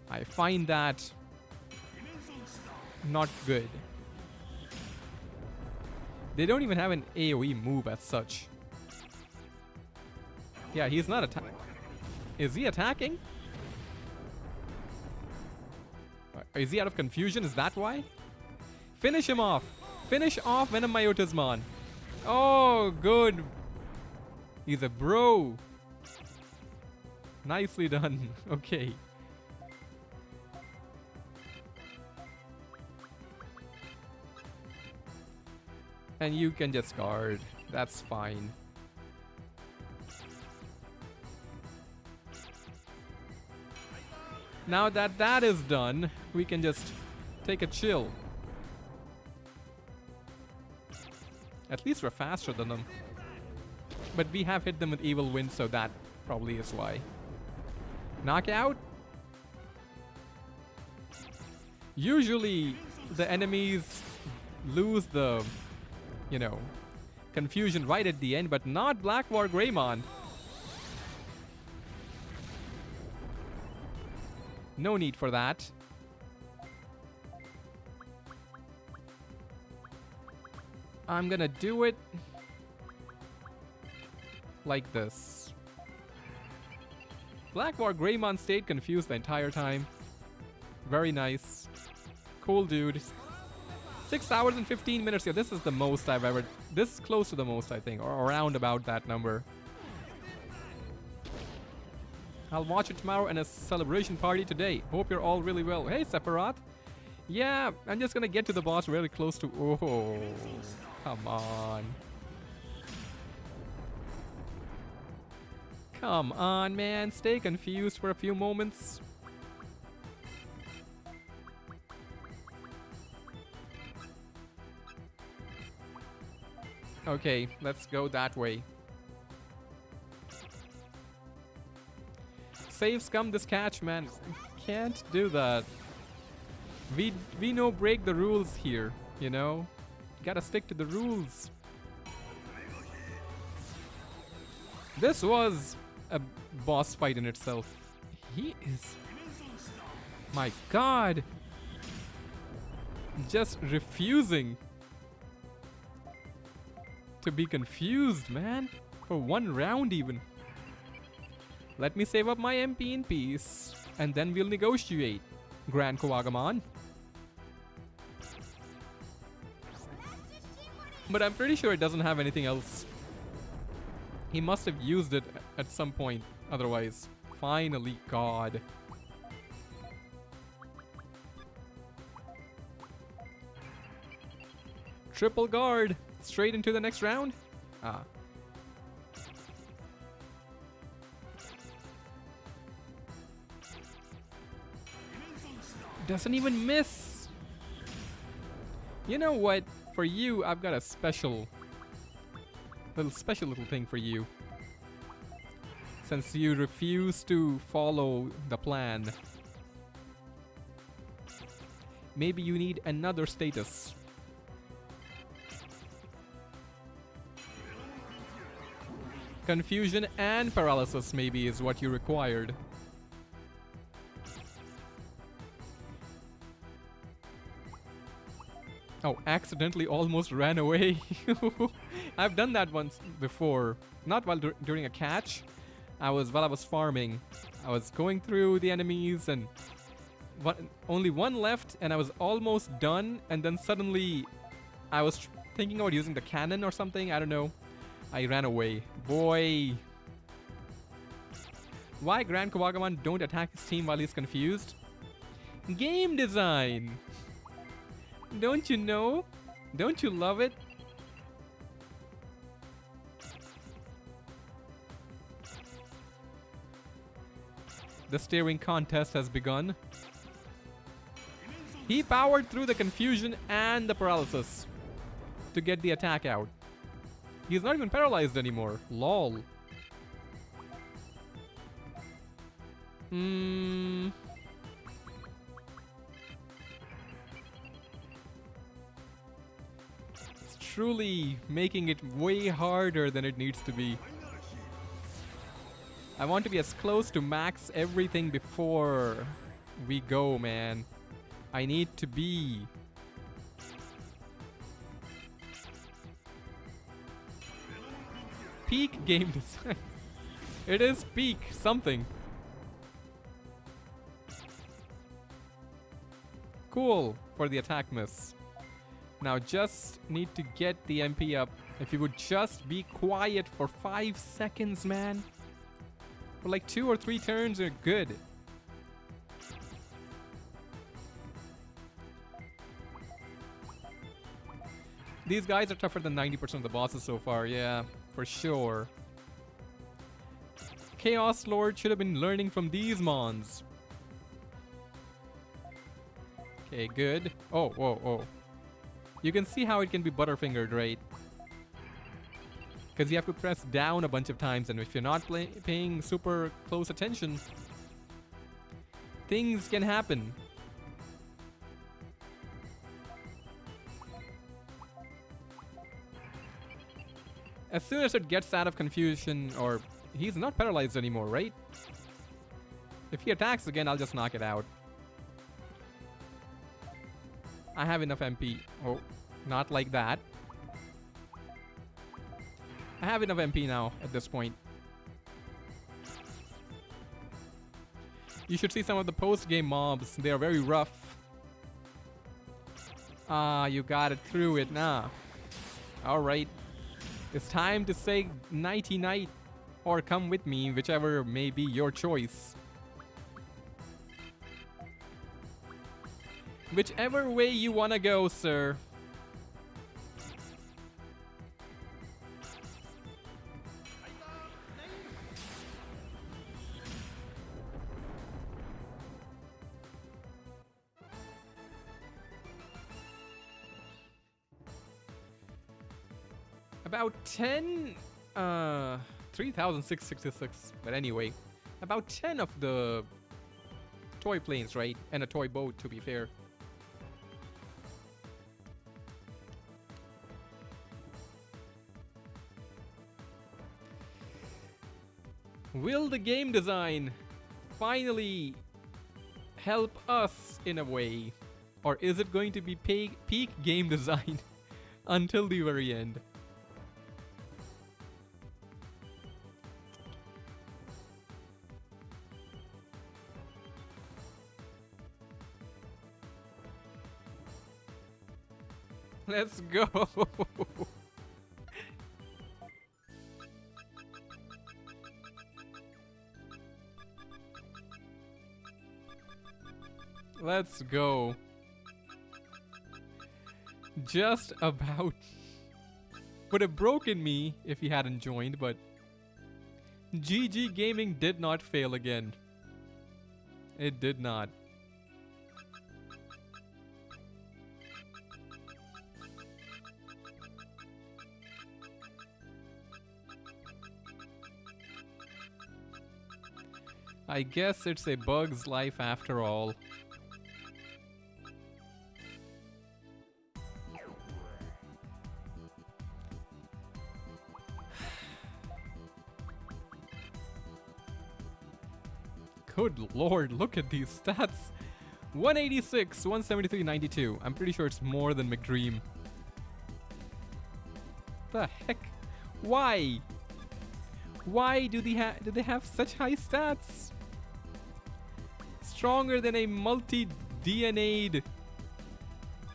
I find that not good. They don't even have an AoE move as such. Yeah, he's not attacking. Is he attacking? Is he out of confusion? Is that why? Finish him off. Finish off Venom Myotismon. Oh, good. He's a bro. Nicely done. Okay. And you can just guard. That's fine. Now that that is done, we can just take a chill. At least we're faster than them. But we have hit them with Evil Wind, so that probably is why. Knockout? Usually, the enemies lose the, you know, confusion right at the end, but not Black War Greymon. No need for that. I'm gonna do it like this. Black War Greymon stayed confused the entire time. Very nice. Cool, dude. 6 hours and 15 minutes. Yeah, this is the most I've ever... This is close to the most, I think. Or around about that number. I'll watch it tomorrow and a celebration party today. Hope you're all really well. Hey, Sephiroth. Yeah, I'm just gonna get to the boss really close to... Oh, come on. Come on, man. Stay confused for a few moments. Okay, let's go that way. Save scum this catch, man. Can't do that. We know break the rules here, you know? Gotta stick to the rules. This was a boss fight in itself. He is... My god! Just refusing to be confused, man. For one round even. Let me save up my MP in peace. And then we'll negotiate, Grand Kowagamon. But I'm pretty sure it doesn't have anything else. He must have used it at some point. Otherwise, finally, God. Triple guard. Straight into the next round? Ah. Doesn't even miss. You know what? For you, I've got a special little thing for you. Since you refuse to follow the plan. Maybe you need another status. Confusion and paralysis maybe is what you required. Oh, accidentally almost ran away. I've done that once before. Not while during a catch. While I was farming. I was going through the enemies and only one left and I was almost done, and then suddenly I was thinking about using the cannon or something, I don't know. I ran away. Boy. Why Grand Kowagamon don't attack his team while he's confused? Game design! Don't you know? Don't you love it? The steering contest has begun. He powered through the confusion and the paralysis to get the attack out. He's not even paralyzed anymore. Lol. It's truly making it way harder than it needs to be. I want to be as close to max everything before we go, man. I need to be. Peak game design. It is peak something. Cool for the attack miss. Now just need to get the MP up. If you would just be quiet for 5 seconds, man. For like 2 or 3 turns are good. These guys are tougher than 90% of the bosses so far, yeah, for sure. Chaos Lord should have been learning from these mons. Okay, good. Oh, whoa, whoa. You can see how it can be butterfingered, right? Because you have to press down a bunch of times, and if you're not paying super close attention, things can happen. As soon as it gets out of confusion, or he's not paralyzed anymore, right? If he attacks again, I'll just knock it out. I have enough MP. Oh, not like that. I have enough MP now at this point. You should see some of the post-game mobs. They are very rough. Ah, you got it through it. Nah. Alright. It's time to say nighty-night. Or come with me, whichever may be your choice. Whichever way you wanna go, sir. About 10, 3,666, but anyway, about 10 of the toy planes, right? And a toy boat, to be fair. Will the game design finally help us in a way? Or is it going to be peak game design until the very end? Let's go. Let's go. Just about would have broken me if he hadn't joined, but GG Gaming did not fail again. It did not. I guess it's a bug's life after all. Good lord, look at these stats. 186, 173, 92. I'm pretty sure it's more than McDream. The heck? Why? Why do they have such high stats? Stronger than a multi-DNA'd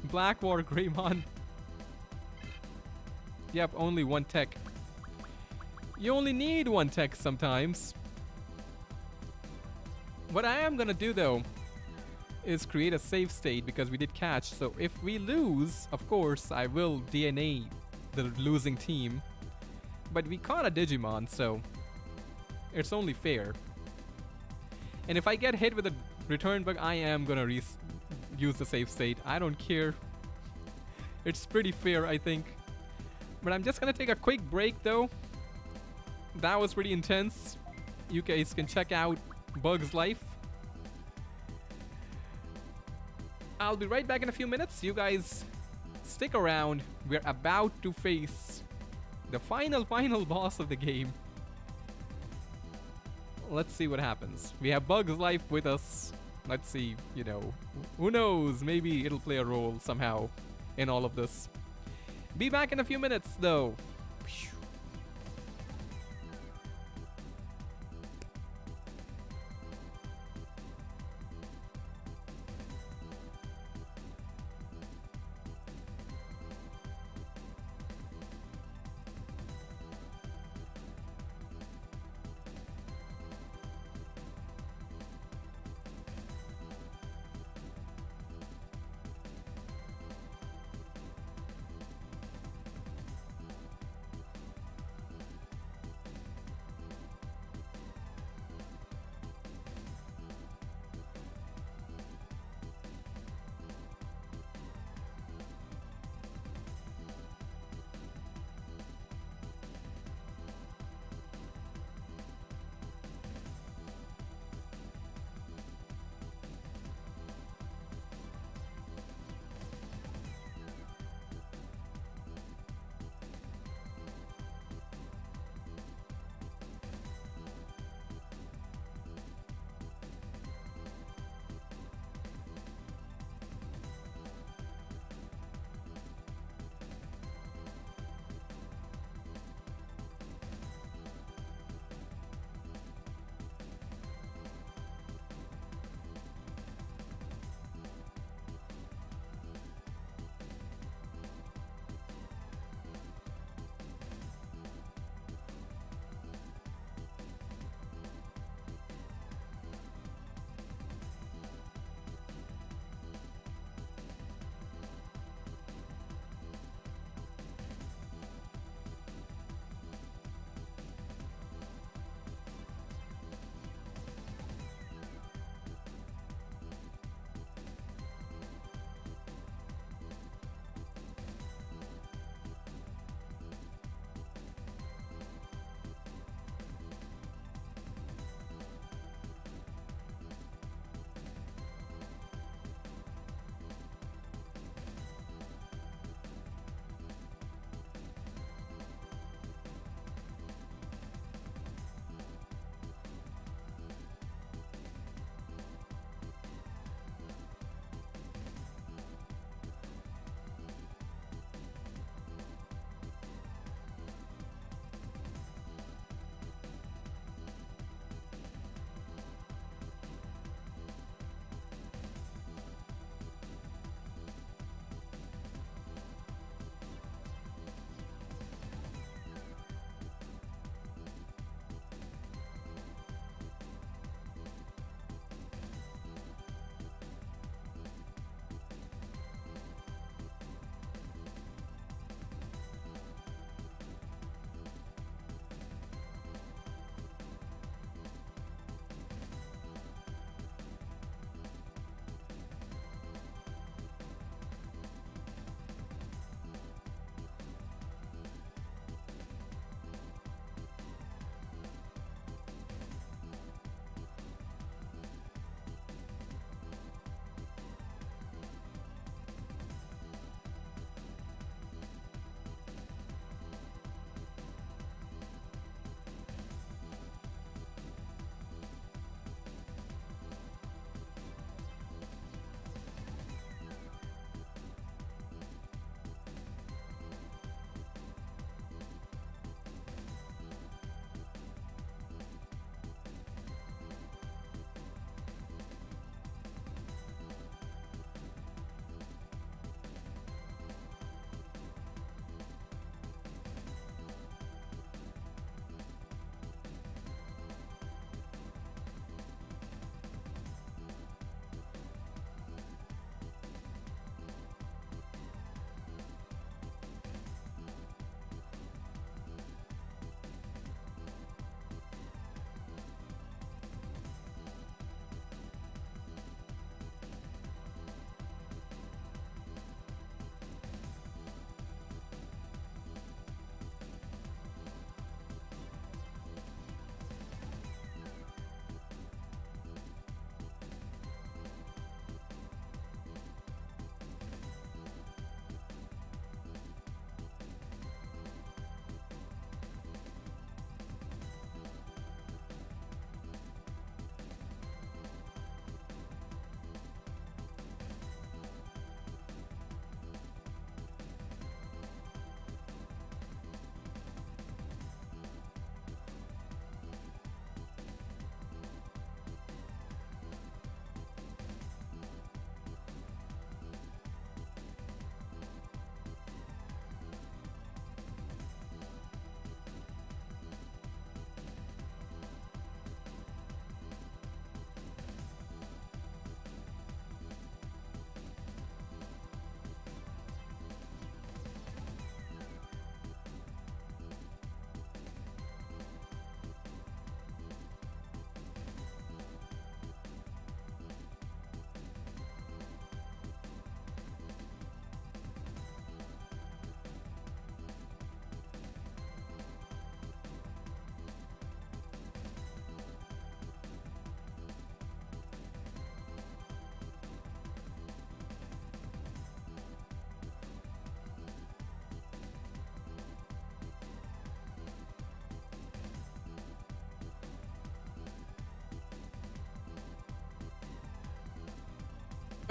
Blackwater Greymon. Yep, only one tech. You only need one tech sometimes. What I am gonna do though is create a save state because we did catch. So if we lose, of course, I will DNA the losing team. But we caught a Digimon, so it's only fair. And if I get hit with a return bug, I am gonna use the save state. I don't care. It's pretty fair, I think. But I'm just gonna take a quick break though. That was pretty intense. You guys can check out Bug's Life. I'll be right back in a few minutes. You guys stick around. We're about to face the final boss of the game. Let's see what happens. We have Bug's Life with us. Let's see, you know, who knows? Maybe it'll play a role somehow in all of this. Be back in a few minutes though.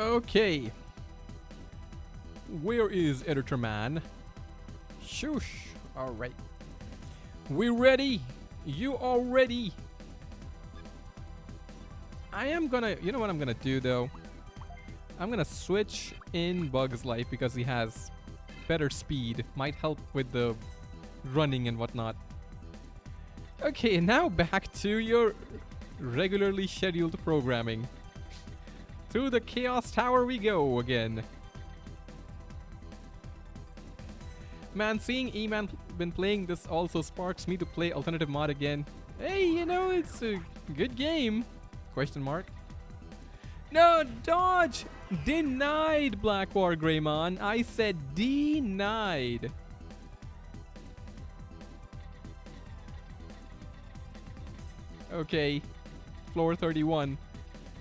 Okay. Where is Editor Man? Shush. Alright. We're ready. You are ready. I am gonna... You know what I'm gonna do, though? I'm gonna switch in Bug's Life because he has better speed. Might help with the running and whatnot. Okay, now back to your regularly scheduled programming. Through the Chaos Tower we go again. Man, seeing E-Man been playing this also sparks me to play Alternative Mod again. Hey, you know, it's a good game. Question mark. No, dodge! Denied, Blackwar Greymon. I said denied. Okay, floor 31.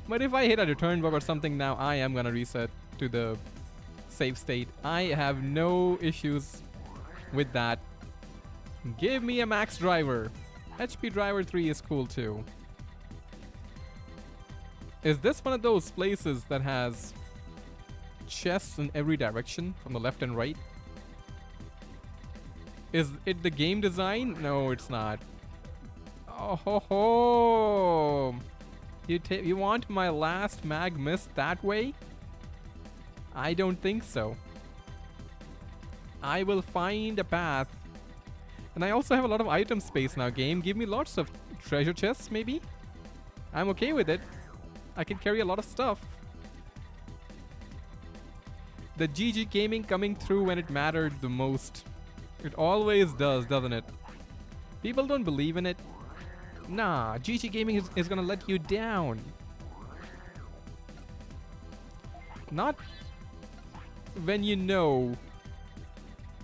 But if I hit a return bug or something now, I am gonna reset to the save state. I have no issues with that. Give me a max driver. HP driver 3 is cool too. Is this one of those places that has chests in every direction from the left and right? Is it the game design? No, it's not. Oh ho ho! You want my last mag miss that way? I don't think so. I will find a path. And I also have a lot of item space now, game. Give me lots of treasure chests, maybe? I'm okay with it. I can carry a lot of stuff. The GG Gaming coming through when it mattered the most. It always does, doesn't it? People don't believe in it. Nah, GG Gaming is gonna let you down. Not when you know.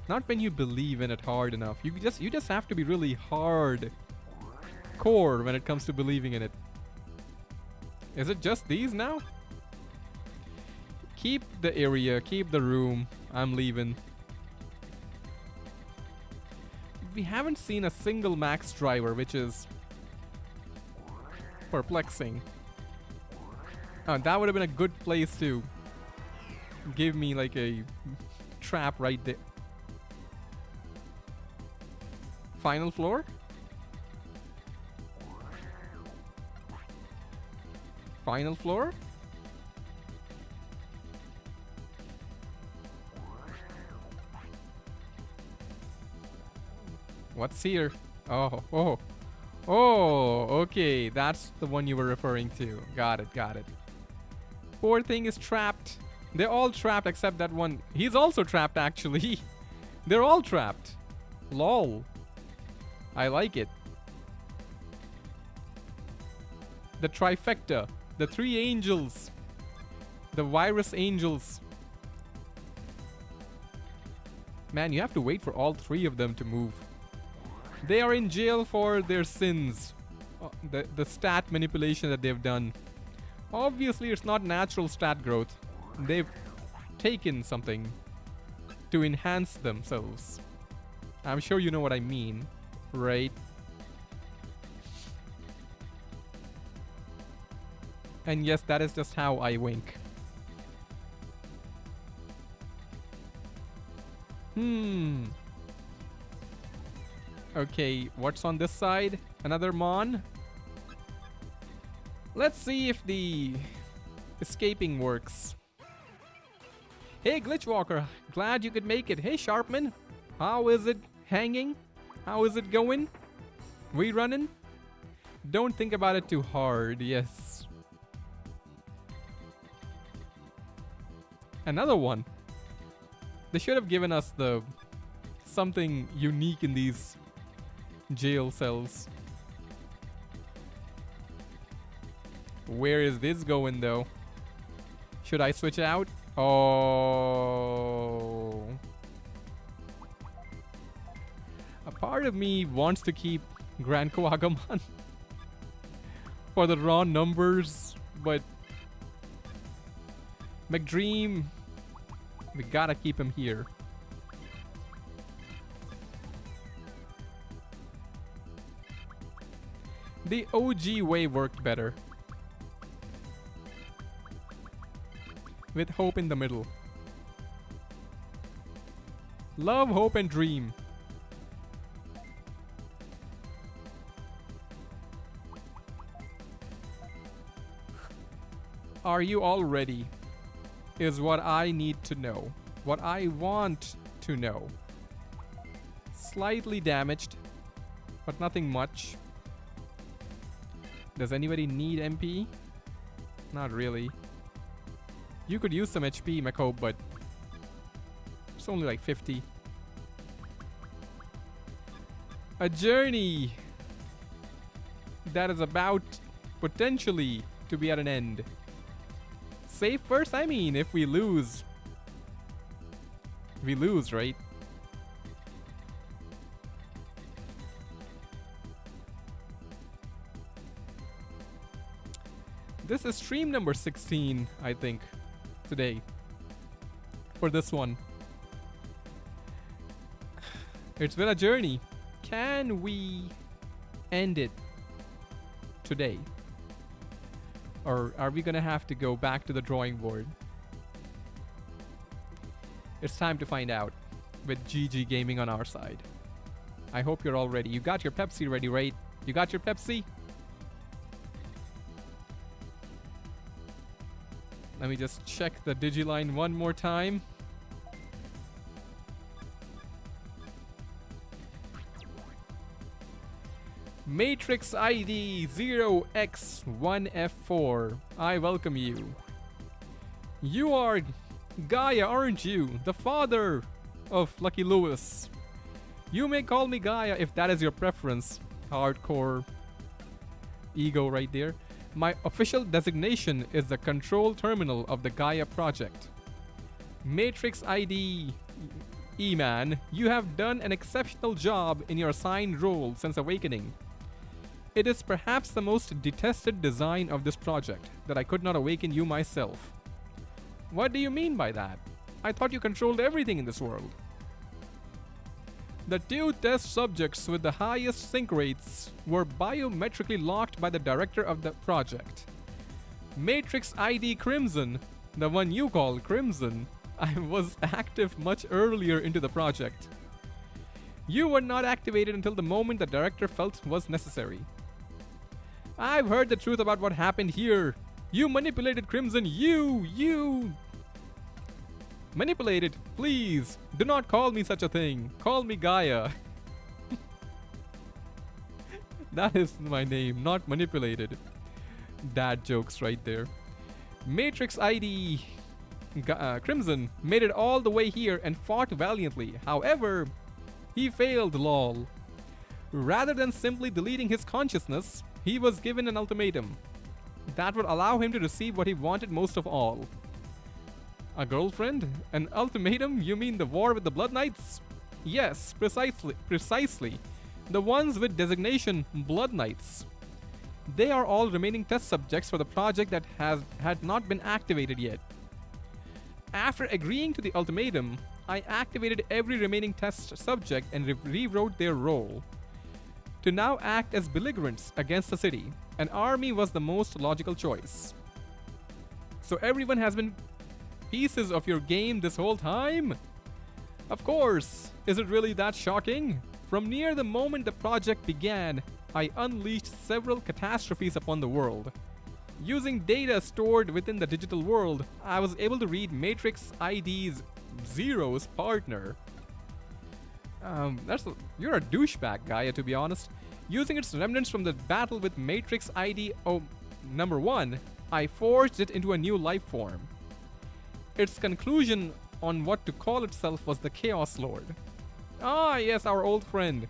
Not when you believe in it hard enough. You just have to be really hard core when it comes to believing in it. Is it just these now? Keep the area, keep the room. I'm leaving. We haven't seen a single max driver, which is perplexing. Oh, that would have been a good place to give me like a trap right there. Final floor? Final floor? What's here? Oh, okay. That's the one you were referring to. Got it. Poor thing is trapped. They're all trapped except that one. He's also trapped, actually. They're all trapped. Lol. I like it. The trifecta. The three angels. The virus angels. Man, you have to wait for all three of them to move. They are in jail for their sins. The stat manipulation that they've done. Obviously, it's not natural stat growth. They've taken something to enhance themselves. I'm sure you know what I mean, right? And yes, that is just how I wink. Okay, what's on this side? Another Mon? Let's see if the escaping works. Hey, Glitchwalker, glad you could make it. Hey, Sharpman, how is it hanging? How is it going? We running? Don't think about it too hard, yes. Another one. They should have given us the something unique in these jail cells. Where is this going though? Should I switch out? Oh. A part of me wants to keep Grand Koagamon for the raw numbers, but McDream, we gotta keep him here. The OG way worked better. with hope in the middle. Love, hope, and dream. Are you all ready? Is what I need to know. What I want to know. Slightly damaged, but nothing much. Does anybody need MP? Not really. You could use some HP, Mako, but it's only like 50. A journey that is about potentially to be at an end. Save first? I mean, if we lose. We lose, right? This is stream number 16, I think, today. For this one. It's been a journey. Can we end it today? Or are we gonna have to go back to the drawing board? It's time to find out with GG Gaming on our side. I hope you're all ready. You got your Pepsi ready, right? You got your Pepsi? Let me just check the Digiline one more time. Matrix ID 0x1F4. I welcome you. You are Gaia, aren't you? The father of Lucky Lewis. You may call me Gaia if that is your preference. Hardcore ego right there. My official designation is the control terminal of the Gaia project. Matrix ID E-Man, you have done an exceptional job in your assigned role since awakening. It is perhaps the most detested design of this project, that I could not awaken you myself. What do you mean by that? I thought you controlled everything in this world. The two test subjects with the highest sync rates were biometrically locked by the director of the project. Matrix ID Crimson, the one you call Crimson, I was active much earlier into the project. You were not activated until the moment the director felt was necessary. I've heard the truth about what happened here. You manipulated Crimson. You manipulated. Please, do not call me such a thing. Call me Gaia. That is my name, not manipulated. Dad jokes right there. Matrix ID Crimson made it all the way here and fought valiantly. However, he failed, lol. Rather than simply deleting his consciousness, he was given an ultimatum that would allow him to receive what he wanted most of all. A girlfriend? An ultimatum? You mean the war with the Blood Knights? Yes, precisely. The ones with designation Blood Knights. They are all remaining test subjects for the project that had not been activated yet. After agreeing to the ultimatum, I activated every remaining test subject and rewrote their role. To now act as belligerents against the city, an army was the most logical choice. So everyone has been pieces of your game this whole time? Of course! Is it really that shocking? From near the moment the project began, I unleashed several catastrophes upon the world. Using data stored within the digital world, I was able to read Matrix ID's Zero's partner. You're a douchebag, Gaia, to be honest. Using its remnants from the battle with Matrix ID number 1, I forged it into a new life form. Its conclusion on what to call itself was the Chaos Lord. Ah, yes, our old friend.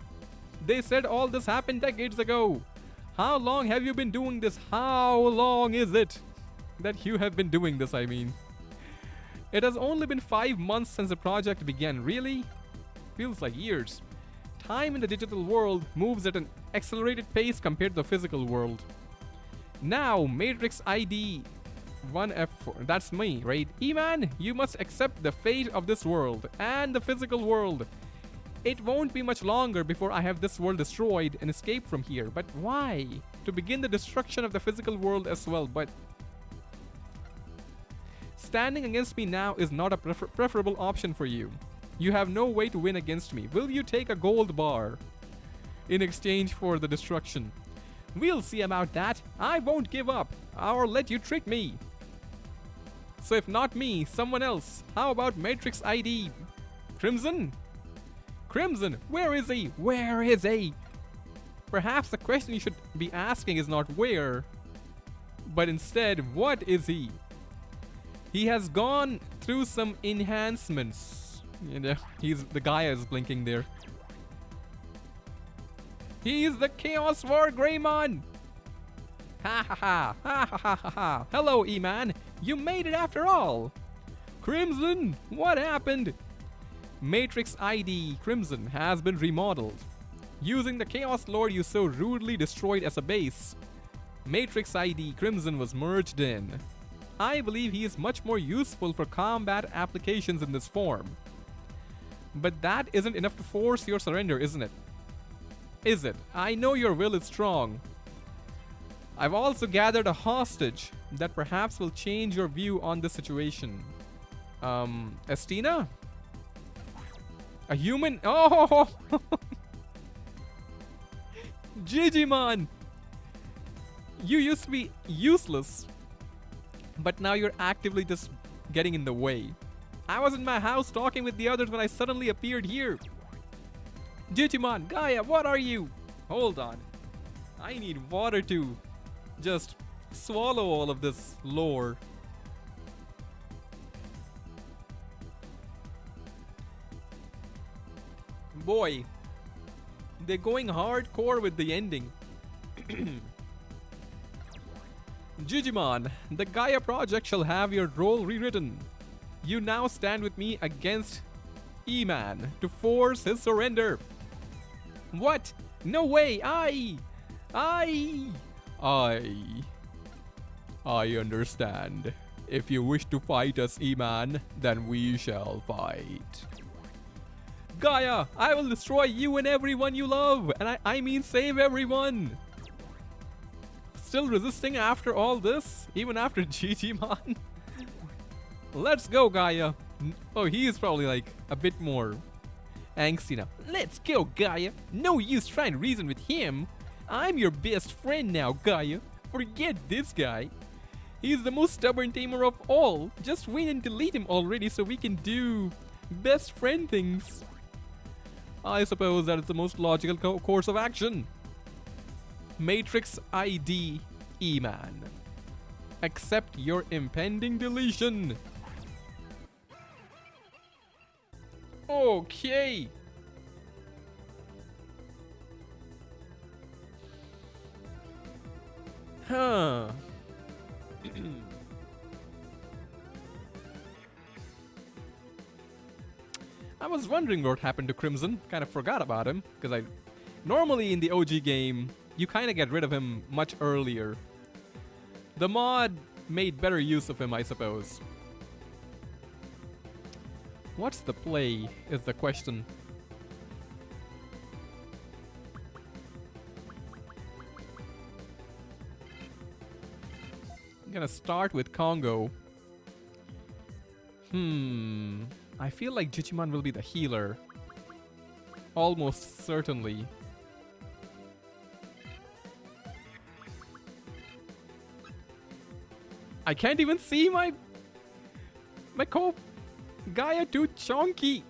They said all this happened decades ago. How long have you been doing this? How long is it that you have been doing this, I mean? It has only been 5 months since the project began, really? Feels like years. Time in the digital world moves at an accelerated pace compared to the physical world. Now, Matrix ID 1F4, that's me, right? E-Man, you must accept the fate of this world and the physical world. It won't be much longer before I have this world destroyed and escape from here. But why? To begin the destruction of the physical world as well, but... Standing against me now is not a preferable option for you. You have no way to win against me. Will you take a gold bar in exchange for the destruction? We'll see about that. I won't give up or let you trick me. So if not me, someone else. How about Matrix ID? Crimson? Crimson, where is he? Where is he? Perhaps the question you should be asking is not where, but instead, what is he? He has gone through some enhancements. You know, the Gaia is blinking there. He's the Chaos War Greymon! Ha ha ha! Ha ha ha ha ha! Hello, E-Man! You made it after all! Crimson! What happened? Matrix ID Crimson has been remodeled. Using the Chaos Lord you so rudely destroyed as a base, Matrix ID Crimson was merged in. I believe he is much more useful for combat applications in this form. But that isn't enough to force your surrender, isn't it? Is it? I know your will is strong. I've also gathered a hostage that perhaps will change your view on the situation. Estina? A human? Oh! Digimon! You used to be useless, but now you're actively just getting in the way. I was in my house talking with the others when I suddenly appeared here. Digimon, Gaia, what are you? Hold on. I need water to just swallow all of this lore. Boy, they're going hardcore with the ending. Digimon, the Gaia project shall have your role rewritten. You now stand with me against E-Man to force his surrender. What? No way! I understand. If you wish to fight us, E-Man, then we shall fight. Gaia, I will destroy you and everyone you love, and I mean save everyone. Still resisting after all this? Even after Digimon? Let's go, Gaia. Oh, he is probably like a bit more angsty now. Let's go, Gaia. No use trying to reason with him. I'm your best friend now, Gaia. Forget this guy. He's the most stubborn tamer of all. Just win and delete him already so we can do best friend things. I suppose that is the most logical course of action. Matrix ID E-Man. Accept your impending deletion. Okay. Huh. I was wondering what happened to Crimson. Kind of forgot about him because normally in the OG game you kind of get rid of him much earlier. The mod made better use of him, I suppose. What's the play is the question. I'm gonna start with Congo. I feel like Digimon will be the healer. Almost certainly. I can't even see my Gaia too chonky.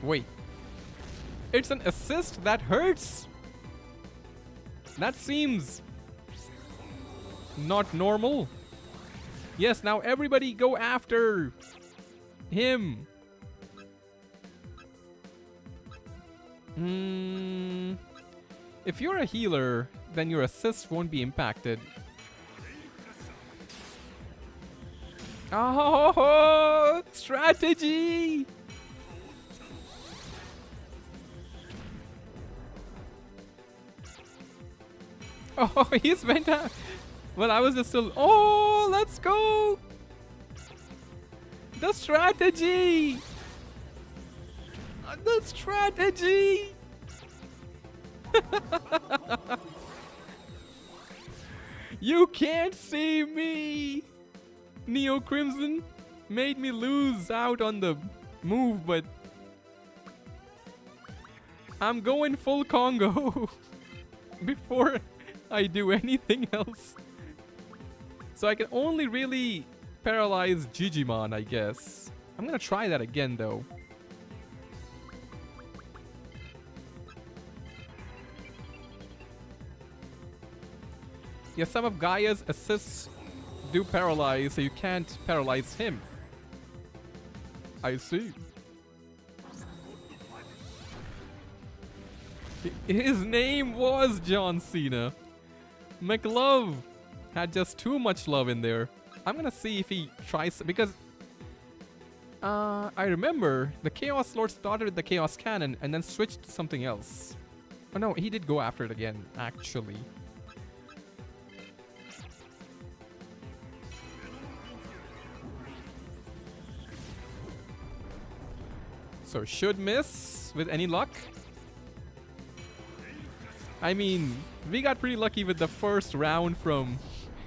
Wait. It's an assist that hurts? That seems not normal. Yes, now everybody go after him. If you're a healer, then your assist won't be impacted. Oh, strategy! Oh, he's went out. Well, I was just still. Oh, let's go! The strategy! The strategy! You can't see me! Neo Crimson made me lose out on the move, but I'm going full Congo before I do anything else. So I can only really paralyze Digimon, I guess. I'm gonna try that again, though. Yeah, some of Gaia's assists do paralyze, so you can't paralyze him. I see. His name was John Cena. McLove had just too much love in there. I'm gonna see if he tries, because I remember the Chaos Lord started with the Chaos Cannon and then switched to something else. Oh no, he did go after it again, actually. So should miss with any luck. I mean, we got pretty lucky with the first round from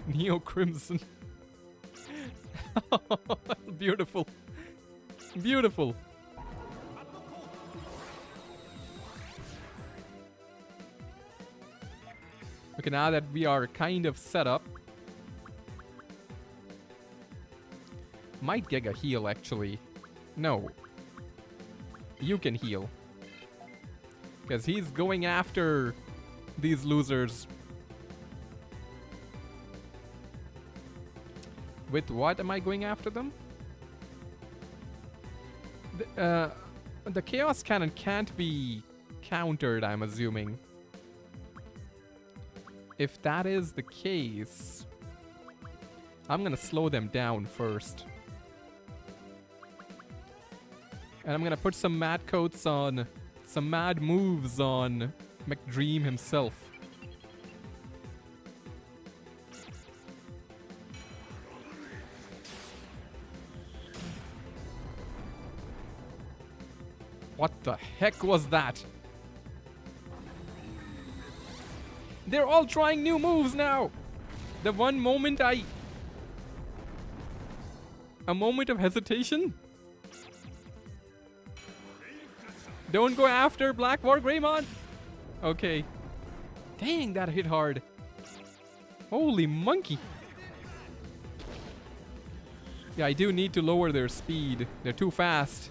Neo Crimson. Beautiful. Beautiful. Okay, now that we are kind of set up, might get a heal actually. No. You can heal. Because he's going after these losers. With what am I going after them? The Chaos Cannon can't be countered, I'm assuming. If that is the case, I'm gonna slow them down first. And I'm gonna put some mad coats on, some mad moves on McDream himself. What the heck was that? They're all trying new moves now! The one moment a moment of hesitation? Don't go after Black War Greymon! Okay. Dang, that hit hard. Holy monkey. Yeah, I do need to lower their speed. They're too fast.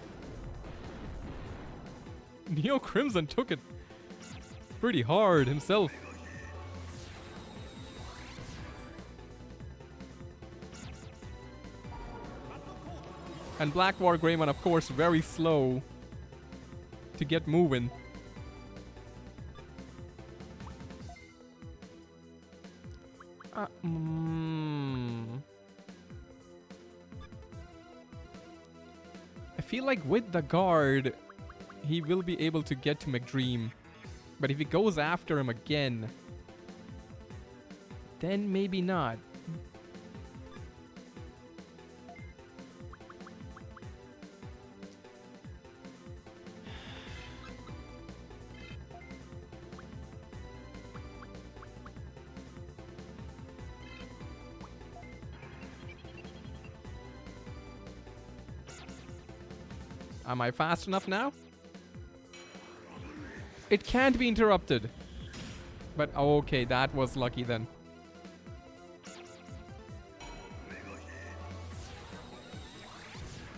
Neo Crimson took it pretty hard himself. And Black War Greymon, of course, very slow to get moving. I feel like with the guard, he will be able to get to McDream. But if he goes after him again, then maybe not. Am I fast enough now? It can't be interrupted. But okay, that was lucky then.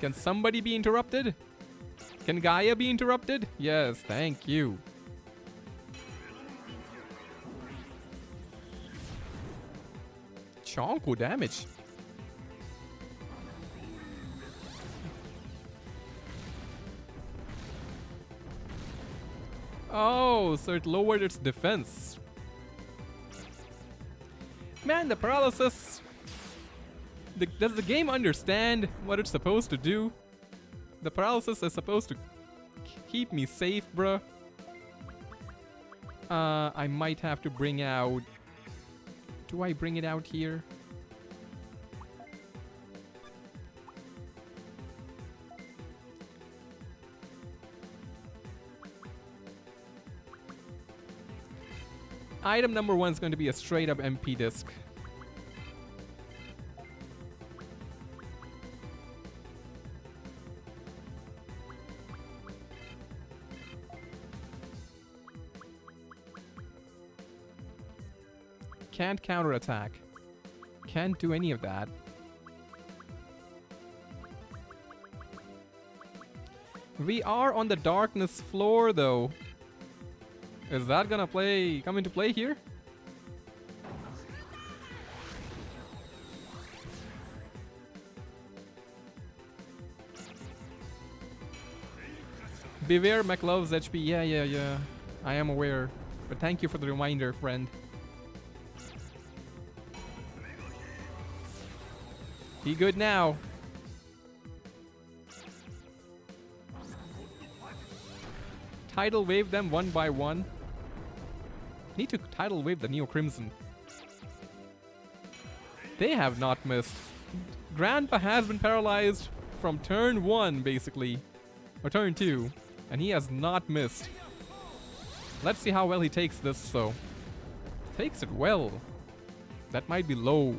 Can somebody be interrupted? Can Gaia be interrupted? Yes, thank you. Chonko damage. Oh, so it lowered its defense. Man, the paralysis. Does the game understand what it's supposed to do? The paralysis is supposed to keep me safe, bruh. I might have to bring out... Do I bring it out here? Item number 1 is going to be a straight up MP disc. Can't counterattack. Can't do any of that. We are on the darkness floor though. Is that gonna come into play here? Beware McLove's HP. Yeah. I am aware. But thank you for the reminder, friend. Be good now. Tidal wave them one by one. Need to tidal wave the Neo Crimson. They have not missed. Grandpa has been paralyzed from turn 1 basically. Or turn 2. And he has not missed. Let's see how well he takes this though. Takes it well. That might be low.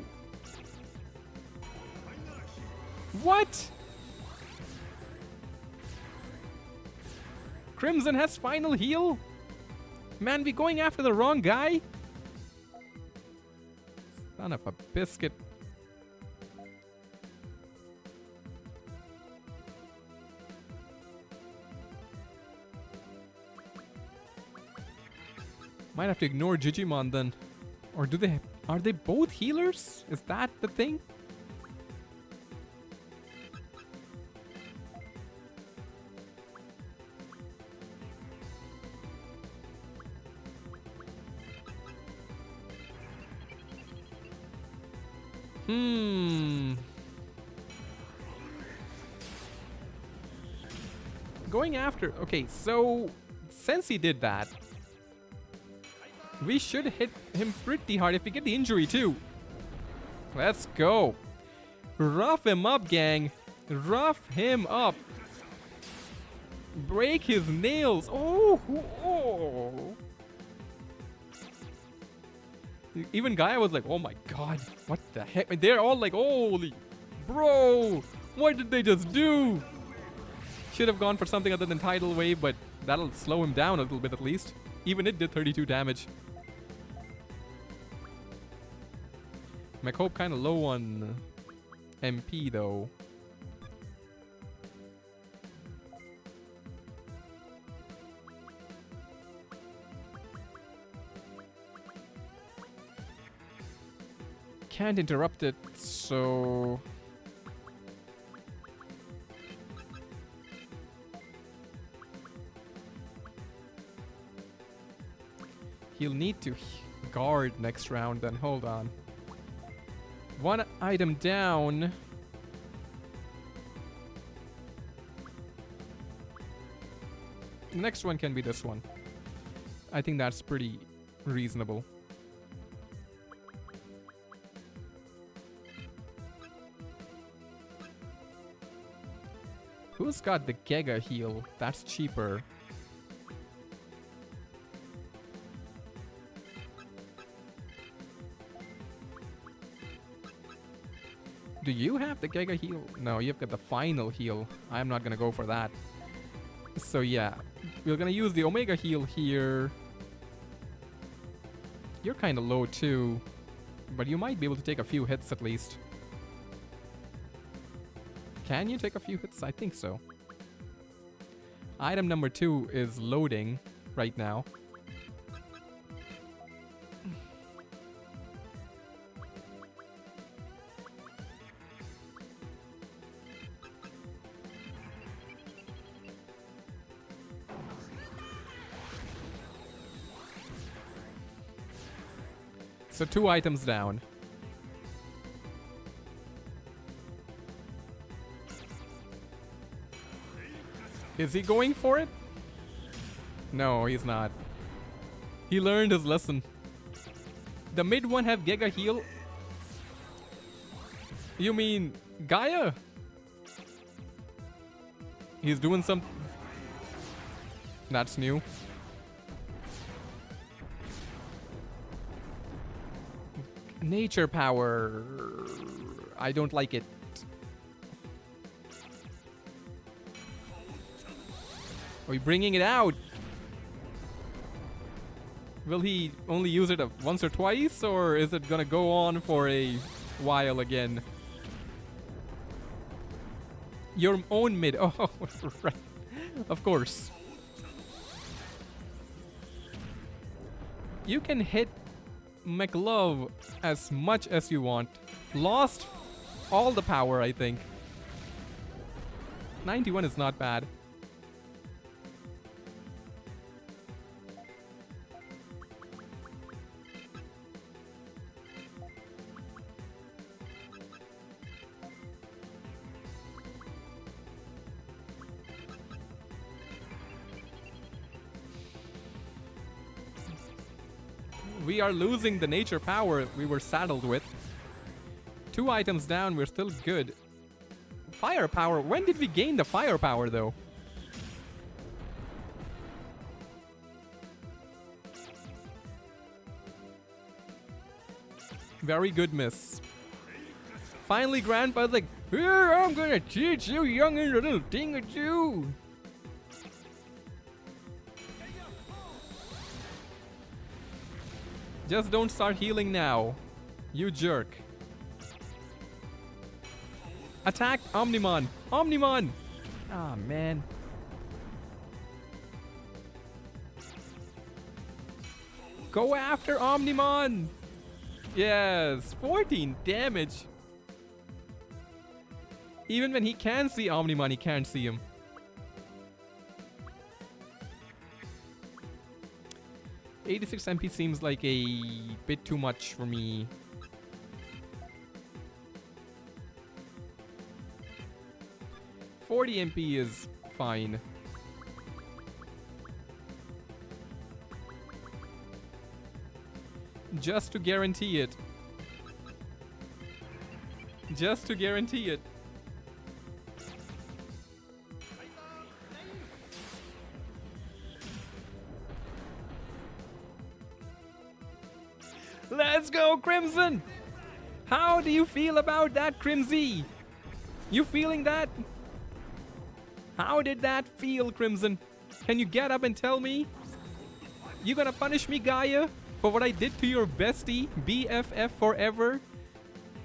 What? Crimson has final heal? Man, we going after the wrong guy? Son of a biscuit. Might have to ignore Digimon then. Or are they both healers? Is that the thing? Going after... Okay, so... Since he did that... We should hit him pretty hard if we get the injury too. Let's go. Rough him up, gang. Rough him up. Break his nails. Oh. Even Gaia was like, oh my god, what the heck? And they're all like, holy bro, what did they just do? Should have gone for something other than Tidal Wave, but that'll slow him down a little bit at least. Even it did 32 damage. McHope kind of low on MP though. Can't interrupt it, so... He'll need to guard next round then, hold on. One item down. The next one can be this one. I think that's pretty reasonable. Who's got the Giga heal? That's cheaper. Do you have the Giga heal? No, you've got the final heal. I'm not gonna go for that. So yeah, we're gonna use the Omega heal here. You're kind of low too, but you might be able to take a few hits at least. Can you take a few hits? I think so. Item number 2 is loading right now. So 2 items down. Is he going for it? No, he's not. He learned his lesson. The mid one have Giga heal? You mean Gaia? He's doing some... That's new. Nature power. I don't like it. Are we bringing it out? Will he only use it once or twice, or is it gonna go on for a while again? Your own mid. Oh, right. Of course. You can hit McLove as much as you want. Lost all the power, I think. 91 is not bad. We are losing the nature power we were saddled with. 2 items down, we're still good. Firepower. When did we gain the firepower, though? Very good miss. Finally, Grandpa's like, here, I'm gonna teach you, youngin', a little thing or two. Just don't start healing now. You jerk. Attack Omnimon. Omnimon! Ah, man. Go after Omnimon! Yes, 14 damage. Even when he can see Omnimon, he can't see him. $86 MP seems like a bit too much for me. $40 MP is fine. Just to guarantee it. Just to guarantee it. Let's go, Crimson! How do you feel about that, Crimsy? You feeling that? How did that feel, Crimson? Can you get up and tell me? You gonna punish me, Gaia, for what I did to your bestie, BFF forever?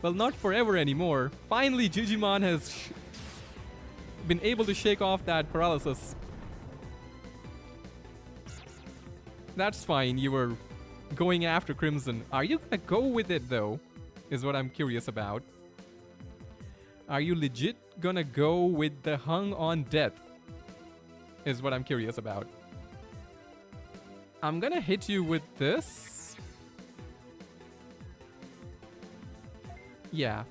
Well, not forever anymore. Finally, Digimon has been able to shake off that paralysis. That's fine, you were going after Crimson. Are you gonna go with it, though? Is what I'm curious about. Are you legit gonna go with the hung on death? Is what I'm curious about. I'm gonna hit you with this. Yeah.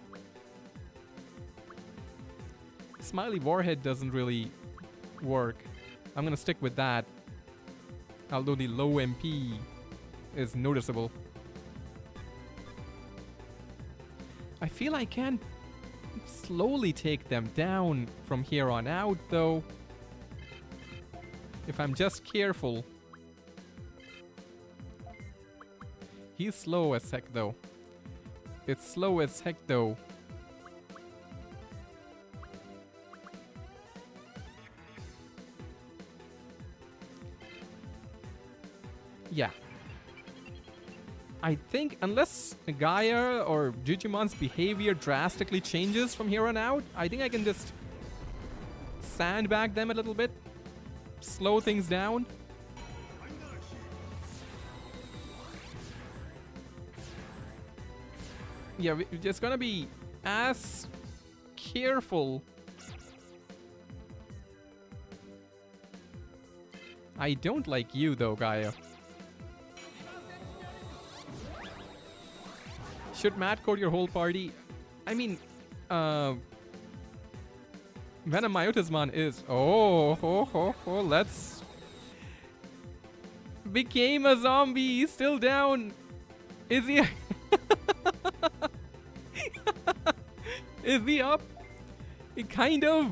Smiley Warhead doesn't really work. I'm gonna stick with that. Although the low MP is noticeable. I feel I can slowly take them down from here on out, though. If I'm just careful. He's slow as heck, though. It's slow as heck, though. Yeah. I think unless Gaia or Digimon's behavior drastically changes from here on out, I think I can just sandbag them a little bit. Slow things down. Yeah, we're just gonna be as careful. I don't like you though, Gaia. Should Matt code your whole party? I mean, Venom Myotismon is... let's... Became a zombie, he's still down. Is he... Is he up? Kind of.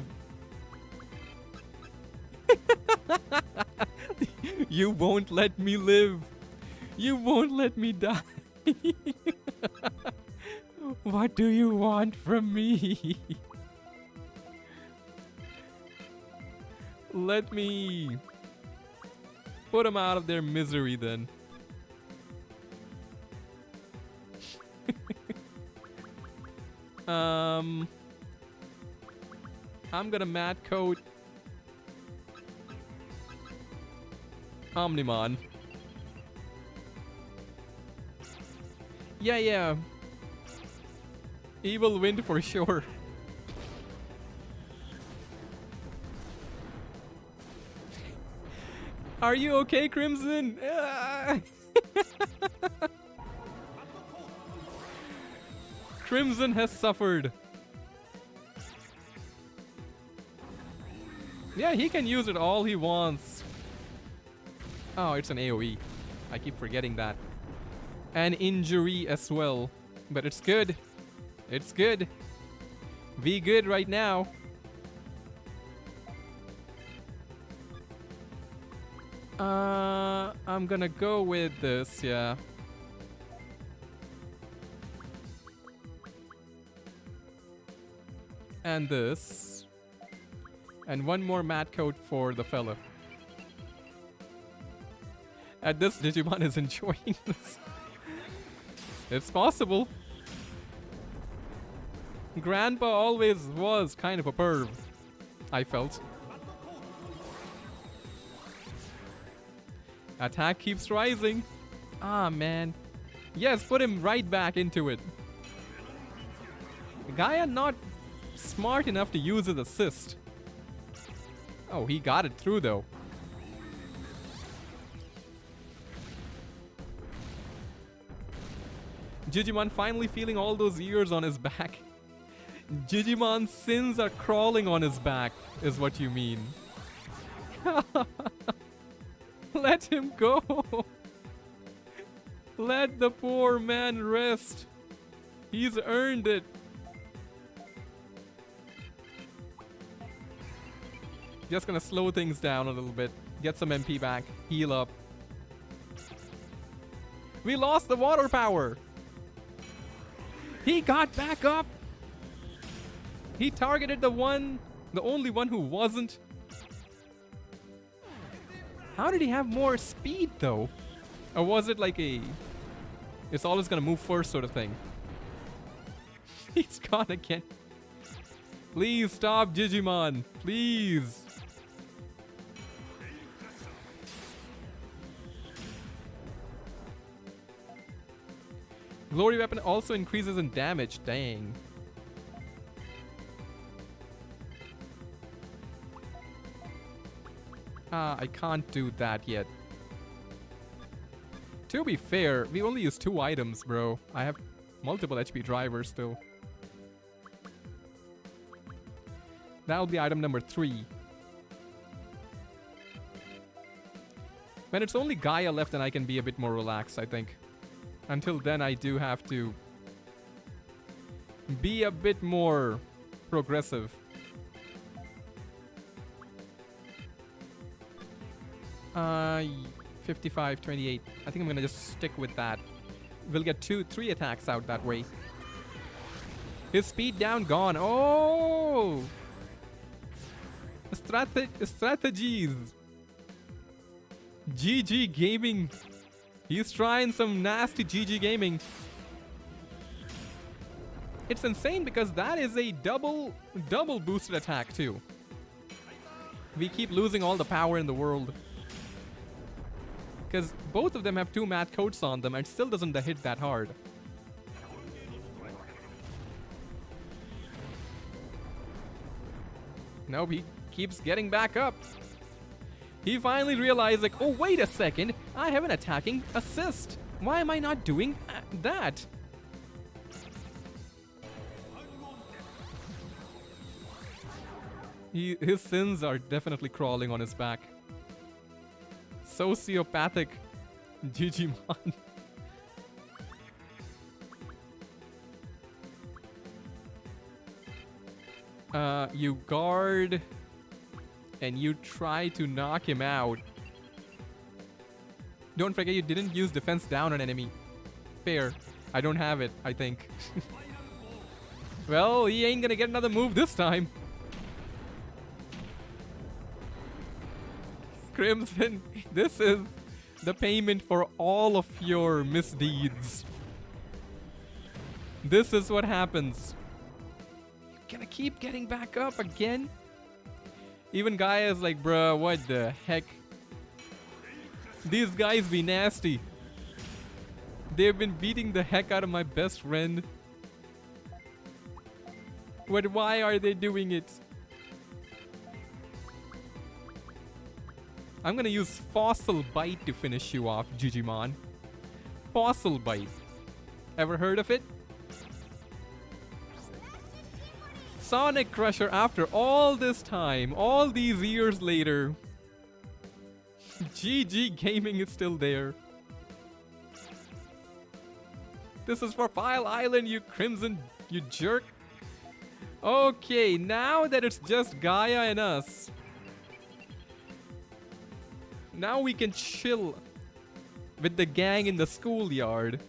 You won't let me live. You won't let me die. What do you want from me? Let me put them out of their misery then. I'm gonna mad coat Omnimon. Yeah. Evil Wind for sure. Are you okay, Crimson? Crimson has suffered. Yeah, he can use it all he wants. Oh, it's an AoE. I keep forgetting that. An injury as well. But it's good. It's good. Be good right now. I'm gonna go with this, yeah. And this. And one more mat coat for the fella. And this Digimon is enjoying this. It's possible. Grandpa always was kind of a perv, I felt. Attack keeps rising. Ah, man. Yes, put him right back into it. Gaia not smart enough to use his assist. Oh, he got it through though. Digimon finally feeling all those years on his back. Digimon's sins are crawling on his back, is what you mean. Let him go. Let the poor man rest. He's earned it. Just gonna slow things down a little bit. Get some MP back. Heal up. We lost the water power. He got back up. He targeted the only one who wasn't. How did he have more speed though? Or was it like a it's always gonna move first sort of thing? He's gone again. Please stop, Digimon. Please. Glory weapon also increases in damage. Dang. I can't do that yet. To be fair, we only use 2 items, bro. I have multiple HP drivers still. That'll be item number 3. When it's only Gaia left, then I can be a bit more relaxed, I think. Until then, I do have to be a bit more progressive. Uh, 55, 28. I think I'm gonna just stick with that. We'll get 3 attacks out that way. His speed down gone. Oh! Strategies. GG Gaming. He's trying some nasty GG Gaming. It's insane because that is a double boosted attack too. We keep losing all the power in the world. Because both of them have 2 mat coats on them and still doesn't hit that hard. Nope, he keeps getting back up. He finally realized, like, oh, wait a second. I have an attacking assist. Why am I not doing that? His sins are definitely crawling on his back. Sociopathic Digimon. You guard and you try to knock him out. Don't forget you didn't use defense down on enemy. Fair. I don't have it, I think. Well, he ain't gonna get another move this time. Crimson, this is the payment for all of your misdeeds. This is what happens. You're gonna keep getting back up again? Even Gaia is like, bruh, what the heck? These guys be nasty. They've been beating the heck out of my best friend. But why are they doing it? I'm gonna use Fossil Bite to finish you off, Digimon. Fossil Bite. Ever heard of it? Sonic Crusher after all this time, all these years later. GG Gaming is still there. This is for File Island, you Crimson, you jerk. Okay, now that it's just Gaia and us, now we can chill with the gang in the schoolyard.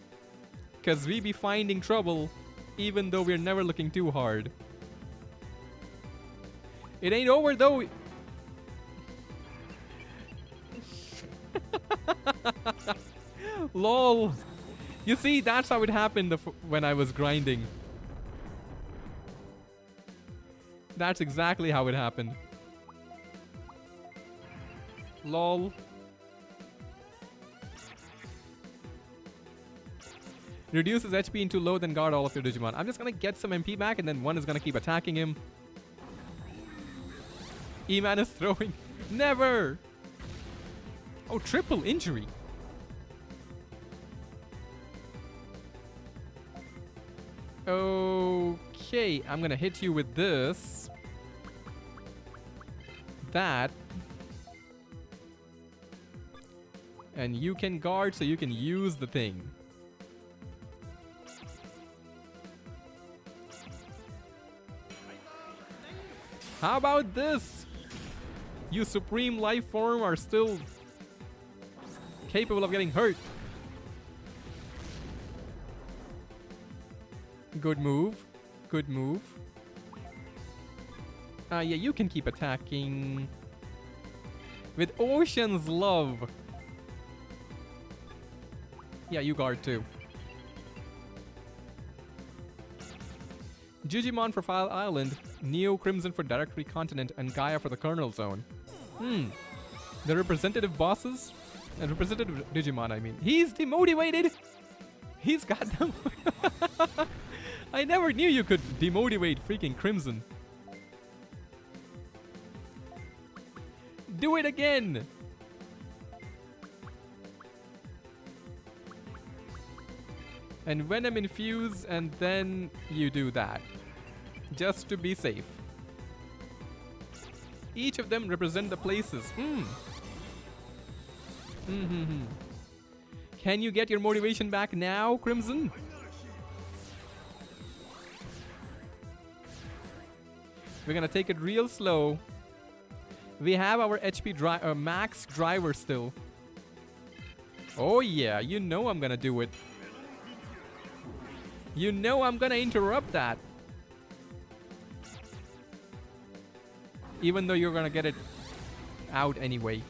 Cause we be finding trouble even though we're never looking too hard. It ain't over though. LOL. You see, that's how it happened when I was grinding. That's exactly how it happened. LOL. Reduces HP into low, then guard all of your Digimon. I'm just gonna get some MP back and then one is gonna keep attacking him. E-Man is throwing. Never! Oh, triple injury. Okay, I'm gonna hit you with this. That. And you can guard so you can use the thing. How about this? You Supreme Life Form are still capable of getting hurt. Good move. Good move. Yeah, you can keep attacking. With Ocean's Love. Yeah, you guard too. Digimon for File Island, Neo Crimson for Directory Continent, and Gaia for the Kernel Zone. The representative bosses? And representative Digimon, I mean. He's demotivated! He's got them. I never knew you could demotivate freaking Crimson. Do it again! And Venom infuse, and then you do that. Just to be safe. Each of them represent the places. Can you get your motivation back now, Crimson? We're gonna take it real slow. We have our HP max driver still. Oh yeah, you know I'm gonna do it. You know I'm gonna interrupt that. Even though you're gonna get it out anyway.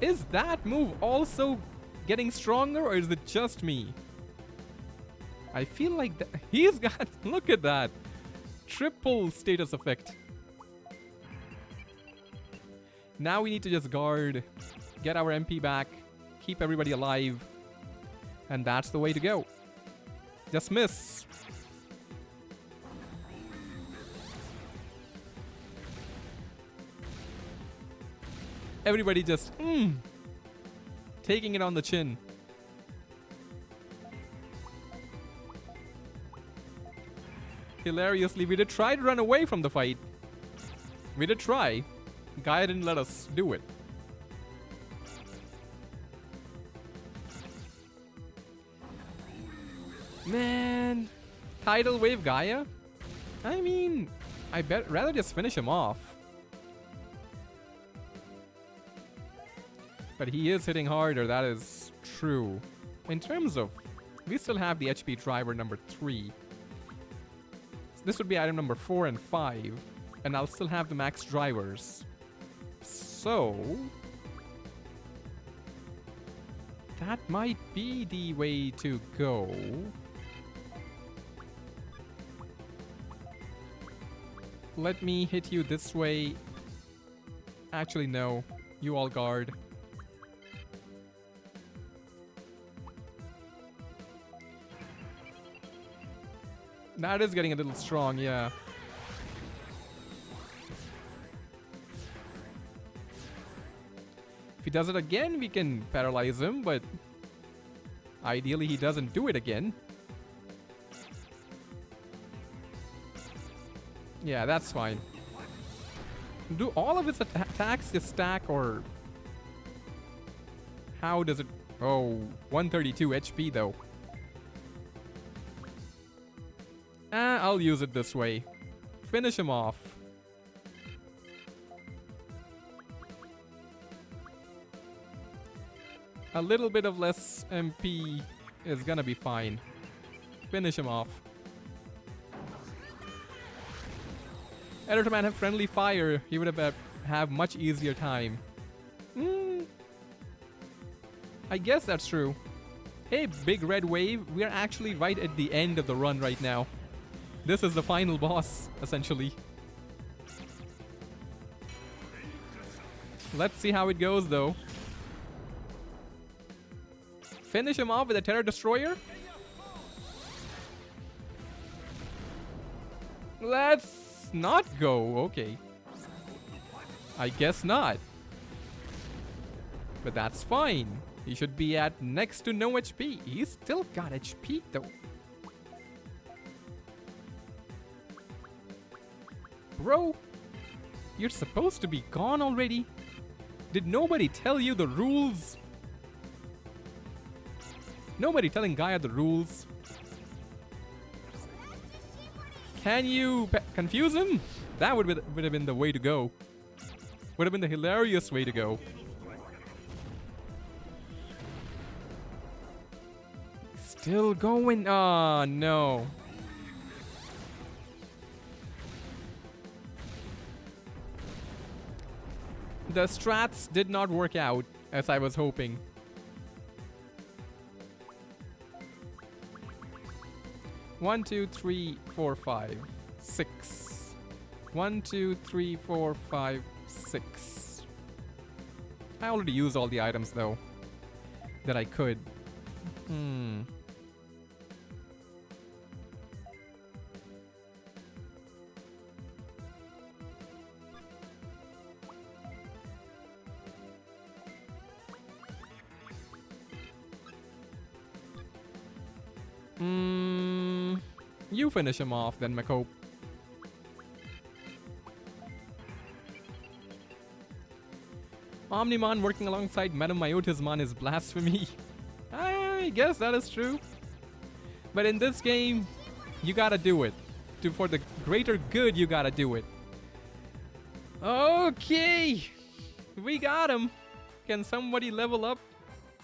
Is that move also getting stronger, or is it just me? I feel like he's got, look at that. Triple status effect. Now we need to just guard, get our MP back, keep everybody alive. And that's the way to go. Just miss. Everybody just, taking it on the chin. Hilariously, we did try to run away from the fight. We did try. Gaia didn't let us do it. Man. Tidal Wave Gaia? I mean, I bet rather just finish him off. But he is hitting harder, that is true. In terms of We still have the HP driver number 3. This would be item number 4 and 5. And I'll still have the max drivers. So... that might be the way to go. Let me hit you this way. Actually, no. You all guard. That is getting a little strong, yeah. If he does it again, we can paralyze him, but ideally he doesn't do it again. Yeah, that's fine. Do all of its attacks just stack, or how does it? Oh, 132 HP though. I'll use it this way. Finish him off. A little bit of less MP is gonna be fine. Finish him off. Editor Man have friendly fire. He would have much easier time. I guess that's true. Hey, big red wave. We are actually right at the end of the run right now. This is the final boss, essentially. Let's see how it goes, though. Finish him off with a Terror Destroyer. Let's not go. Okay. I guess not. But that's fine. He should be at next to no HP. He's still got HP, though. Bro, you're supposed to be gone already. Did nobody tell you the rules? Nobody telling Gaia the rules. Can you confuse him? That would have been the way to go. Would have been the hilarious way to go. Still going. Oh, no. The strats did not work out as I was hoping. One, two, three, four, five, 6. 1, 2, 3, 4, 5, 6. I already used all the items though that I could. You finish him off then, Mako. Omnimon working alongside Madame Myotismon is blasphemy. I guess that is true. But in this game, you gotta do it. For the greater good, you gotta do it. Okay! We got him! Can somebody level up?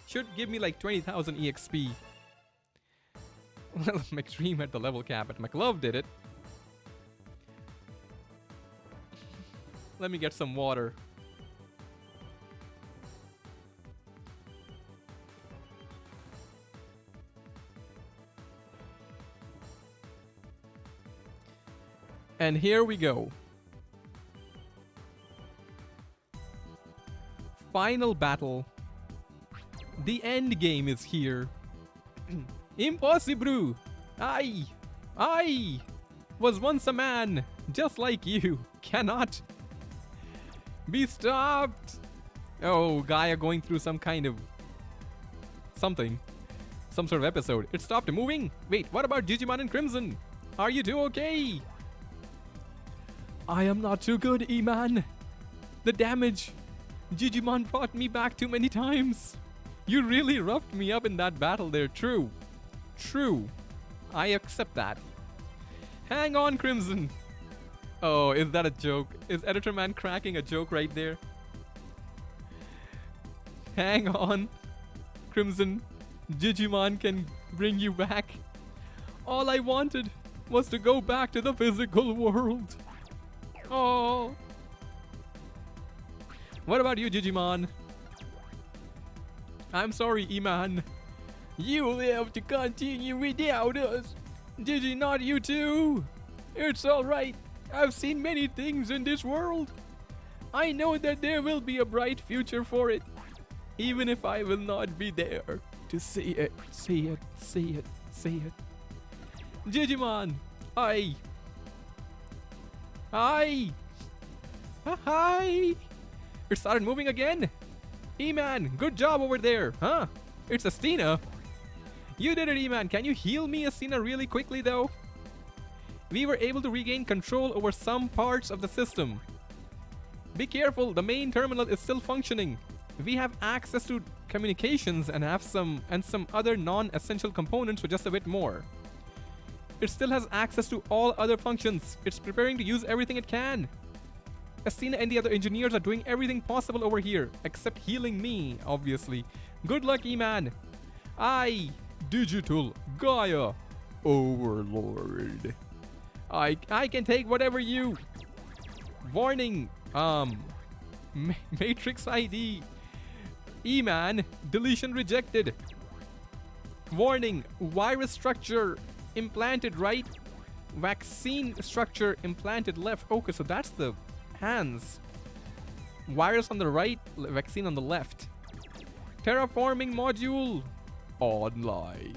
Should give me like 20,000 EXP. Well, McDream had the level cap, but McLove did it. Let me get some water. And here we go. Final battle. The end game is here. Impossible! I was once a man, just like you. Cannot be stopped. Oh, Gaia going through some kind of something. Some sort of episode. It stopped moving. Wait, what about Digimon and Crimson? Are you two okay? I am not too good, E-Man. The damage. Digimon brought me back too many times. You really roughed me up in that battle there. True. True. I accept that. Hang on, Crimson. Oh, is that a joke? Is Editor Man cracking a joke right there? Hang on, Crimson. Digimon can bring you back. All I wanted was to go back to the physical world. Oh. What about you, Digimon? I'm sorry, Iman. You'll have to continue without us. Digi, not you too. It's alright. I've seen many things in this world. I know that there will be a bright future for it. Even if I will not be there to see it, see it, see it, see it. Digimon, Hi. Hi. Hi. It started moving again. E-Man, good job over there, huh? It's Astina. You did it, E-Man. Can you heal me, Astina, really quickly, though? We were able to regain control over some parts of the system. Be careful, the main terminal is still functioning. We have access to communications and have some other non-essential components for just a bit more. It still has access to all other functions. It's preparing to use everything it can. Astina and the other engineers are doing everything possible over here, except healing me, obviously. Good luck, E-Man. I, Digital Gaia Overlord. I can take whatever you... Warning, Matrix ID. E-Man, deletion rejected. Warning, virus structure implanted right, vaccine structure implanted left. Okay, so that's the hands. Virus on the right, vaccine on the left. Terraforming module online.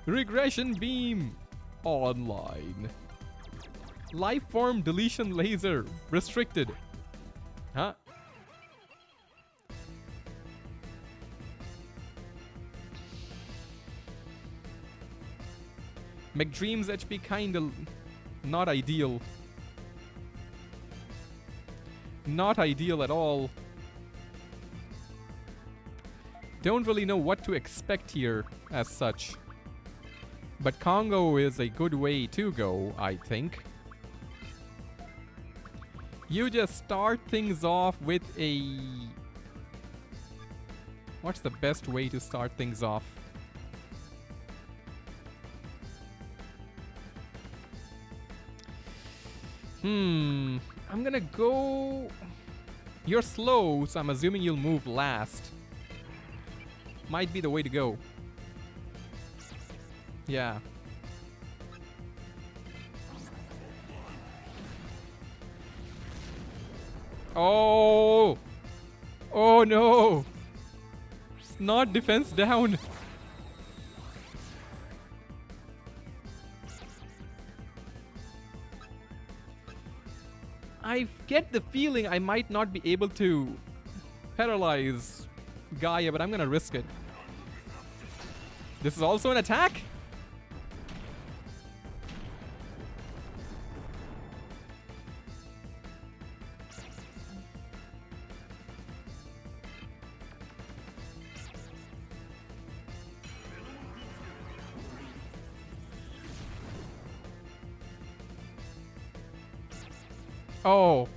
Regression beam online. Life form deletion laser restricted. Huh? McDream's HP kinda not ideal. Not ideal at all. Don't really know what to expect here as such. But Congo is a good way to go, I think. You just start things off with a... What's the best way to start things off? I'm gonna go... You're slow, so I'm assuming you'll move last. Might be the way to go. Yeah. Oh! Oh no! Not defense down. I get the feeling I might not be able to paralyze Gaia, but I'm gonna risk it. This is also an attack? Oh.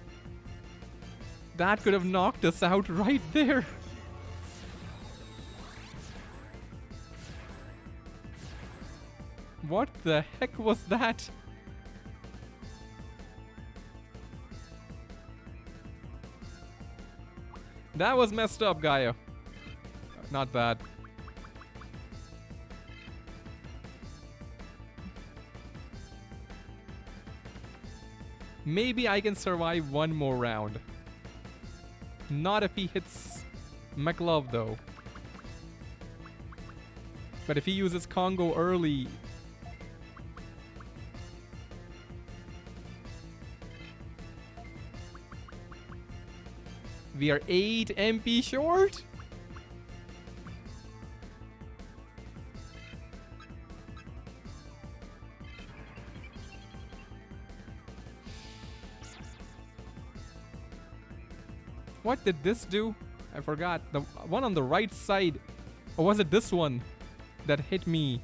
That could have knocked us out right there. What the heck was that? That was messed up, Gaia. Not bad. Maybe I can survive one more round. Not if he hits McLove though. But if he uses Congo early... We are 8 MP short? What did this do? I forgot. The one on the right side. Or was it this one that hit me?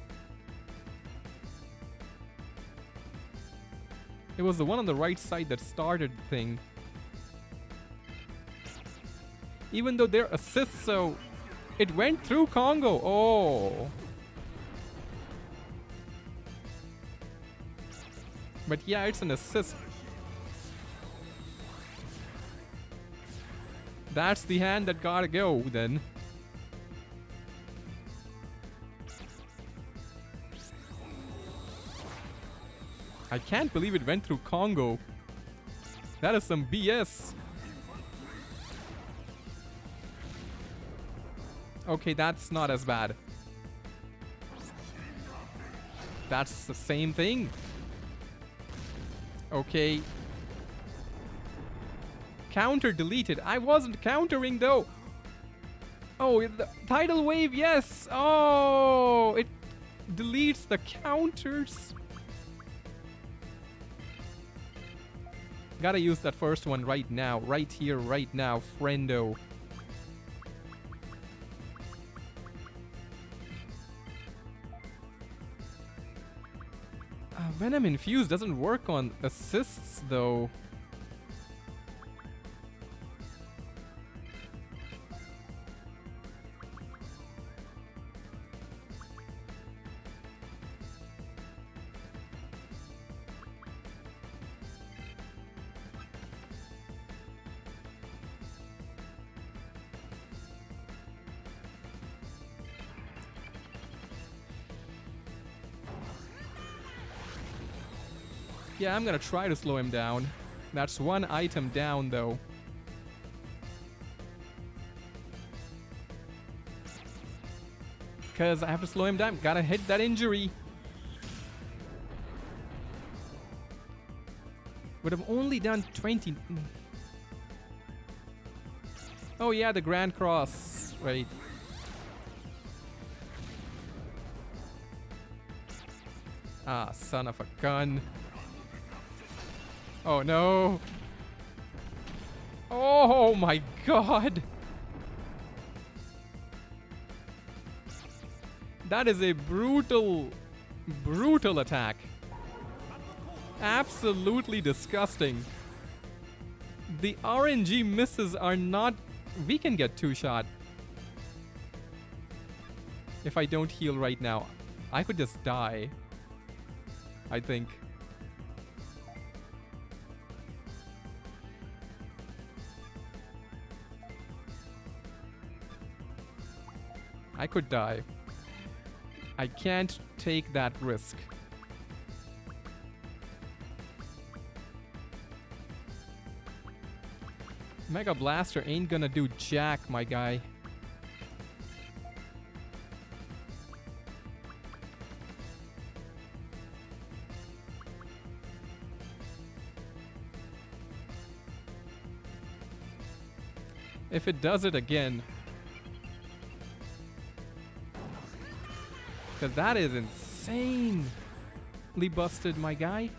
It was the one on the right side that started the thing. Even though they're assists, so it went through Congo. Oh. But yeah, it's an assist. That's the hand that gotta go then. I can't believe it went through Congo. That is some BS. Okay, that's not as bad. That's the same thing. Okay. Counter deleted. I wasn't countering though. Oh, the tidal wave, yes. Oh, it deletes the counters. Gotta use that first one right now. Right here, right now, friendo. Venom Infused doesn't work on assists though. Yeah, I'm gonna try to slow him down. That's one item down, though. Because I have to slow him down. Gotta hit that injury. Would have only done 20. Oh yeah, the Grand Cross. Right. Ah, son of a gun. Oh no. Oh my god. That is a brutal, brutal attack. Absolutely disgusting. The RNG misses are not... We can get two-shot. If I don't heal right now. I could just die. I think. I could die. I can't take that risk. Mega Blaster ain't gonna do jack, my guy. If it does it again... Because that is insanely busted, my guy.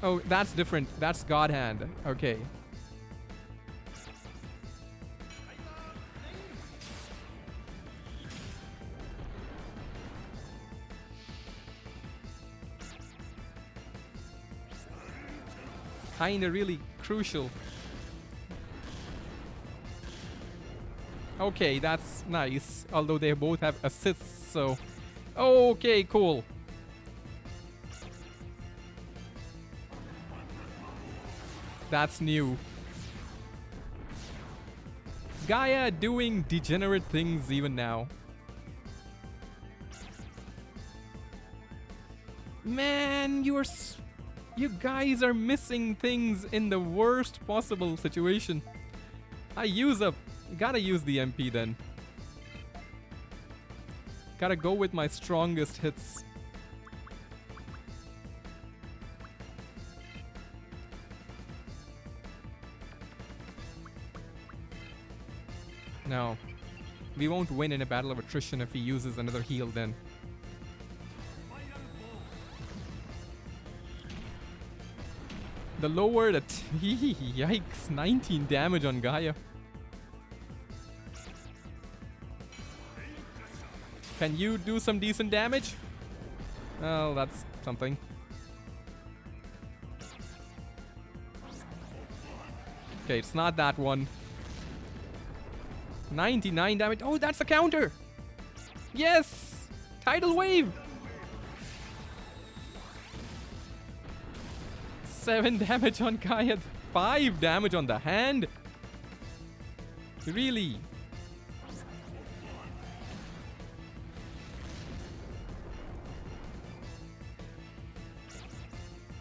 Oh, that's different. That's God Hand. Okay. Kinda really crucial. Okay, that's nice. Although they both have assists, so... Okay, cool. That's new. Gaia doing degenerate things even now. Man, you guys are missing things in the worst possible situation. Gotta use the MP then. Gotta go with my strongest hits. No. We won't win in a battle of attrition if he uses another heal then. The lower the yikes, 19 damage on Gaia. Can you do some decent damage? Well, that's something. Okay, it's not that one. 99 damage. Oh, that's a counter. Yes! Tidal wave. 7 damage on Kayat. 5 damage on the hand. Really?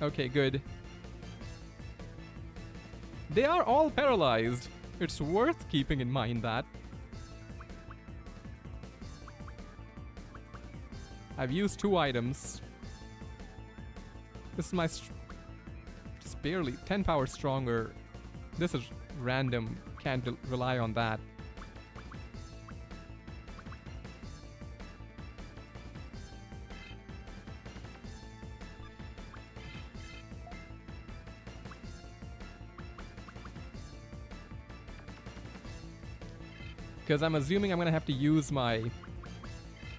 Okay, good. They are all paralyzed. It's worth keeping in mind that. I've used 2 items. This is my... just barely 10 power stronger. This is random. Can't rely on that. Because I'm assuming I'm gonna have to use my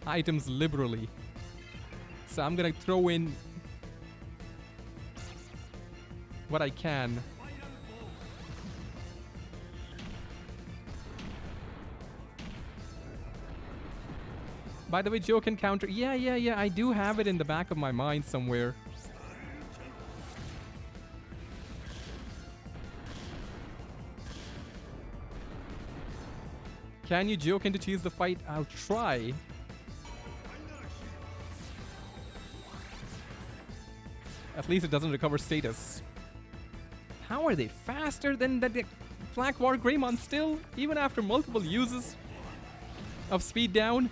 items liberally. So I'm gonna throw in what I can. By the way, Joe can counter. Yeah, I do have it in the back of my mind somewhere. Can you joke into cheese the fight? I'll try. At least it doesn't recover status. How are they faster than the Black War Greymon still? Even after multiple uses of speed down?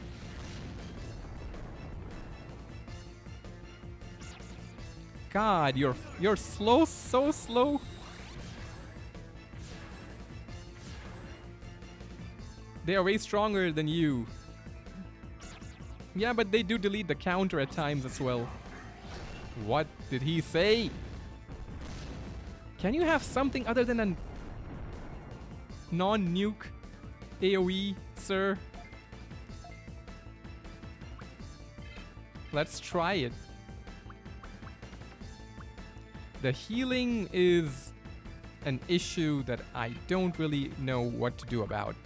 God, you're slow, so slow. They are way stronger than you. Yeah, but they do delete the counter at times as well. What did he say? Can you have something other than a non-nuke AoE, sir? Let's try it. The healing is an issue that I don't really know what to do about.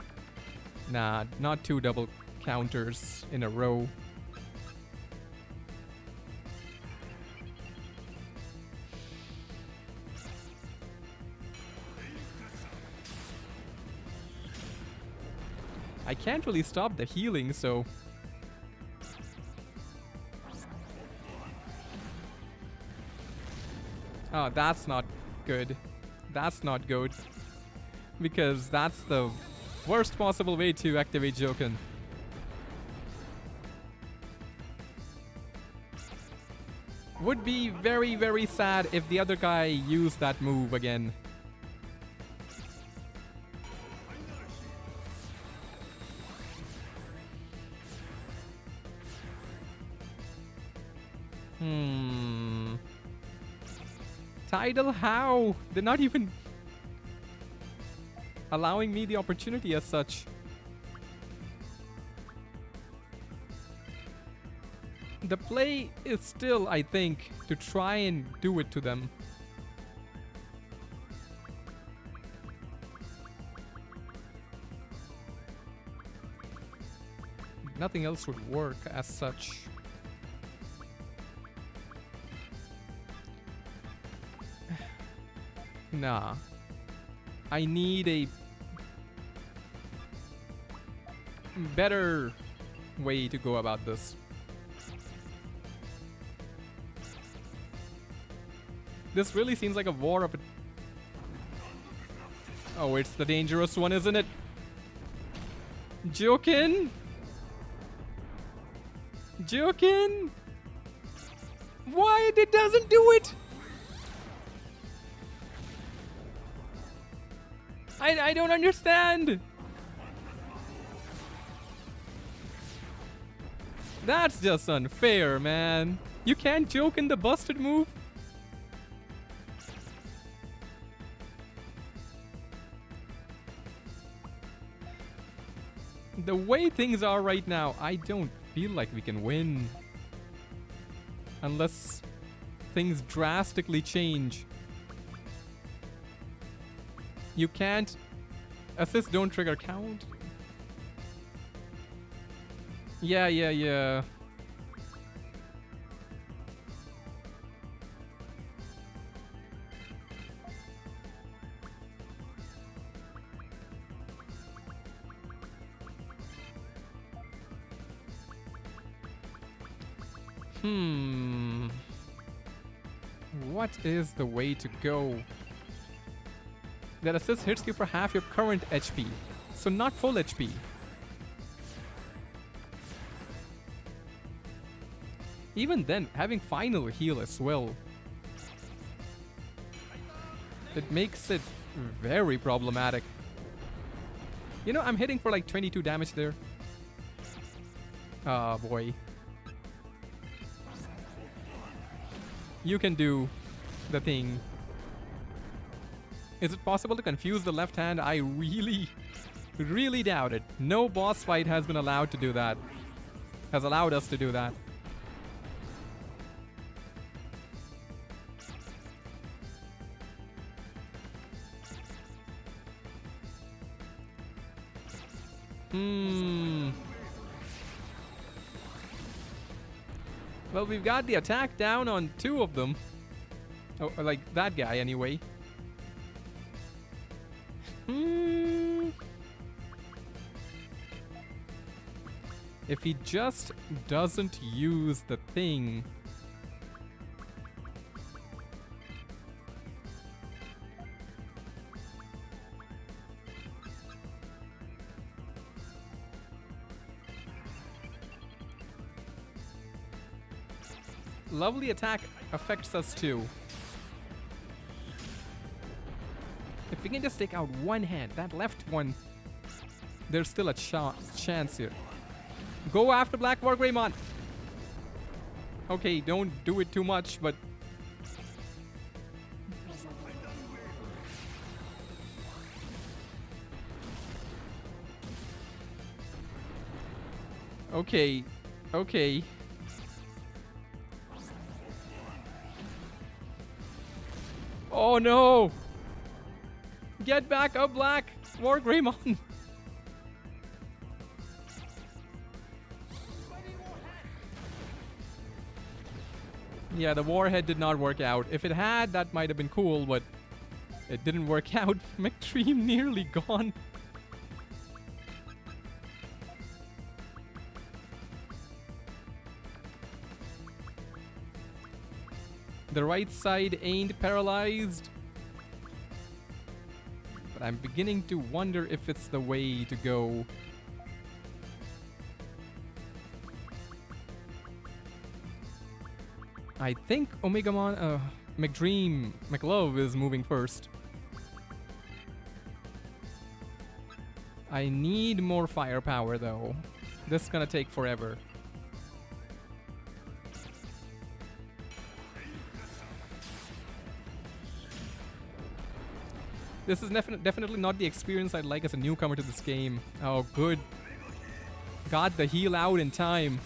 Nah, not 2 double counters in a row. I can't really stop the healing, so... Oh, that's not good. That's not good. Because that's the worst possible way to activate Joken. Would be very, very sad if the other guy used that move again. Tidal, how? They're not even allowing me the opportunity as such. The play is still, I think, to try and do it to them. Nothing else would work as such. Nah. I need a better way to go about this. This really seems like a war of... Oh, it's the dangerous one, isn't it? Joken? Joken? Why it doesn't do it? I don't understand. That's just unfair, man. You can't joke in the busted move. The way things are right now, I don't feel like we can win. Unless things drastically change. You can't... Assist don't trigger count. Yeah, yeah, yeah. Hmm. What is the way to go? That assist hits you for half your current HP. So not full HP. Even then, having final heal as well, it makes it very problematic. You know, I'm hitting for like 22 damage there. Ah, boy. You can do the thing. Is it possible to confuse the left hand? I really doubt it. No boss fight has been allowed to do that. Has allowed us to do that. Well, we've got the attack down on 2 of them. Oh, like that guy anyway. If he just doesn't use the thing. Lovely attack affects us too. If we can just take out one hand, that left one, there's still a chance here. Go after Black Wargreymon! Okay, don't do it too much, but... Okay, okay. Oh no! Get back up, Black Wargreymon! Yeah, the warhead did not work out. If it had, that might have been cool, but it didn't work out. McDream nearly gone. The right side ain't paralyzed. But I'm beginning to wonder if it's the way to go. I think McLove is moving first. I need more firepower though. This is gonna take forever. This is definitely not the experience I'd like as a newcomer to this game. Oh, good. Got the heal out in time.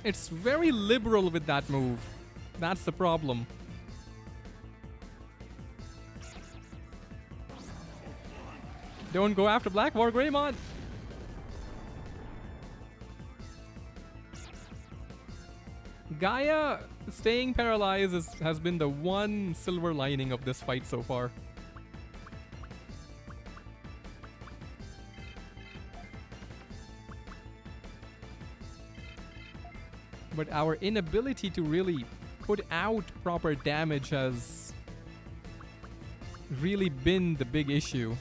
It's very liberal with that move. That's the problem. Don't go after Black Wargreymon! Gaia staying paralyzed has been the one silver lining of this fight so far. But our inability to really put out proper damage has really been the big issue.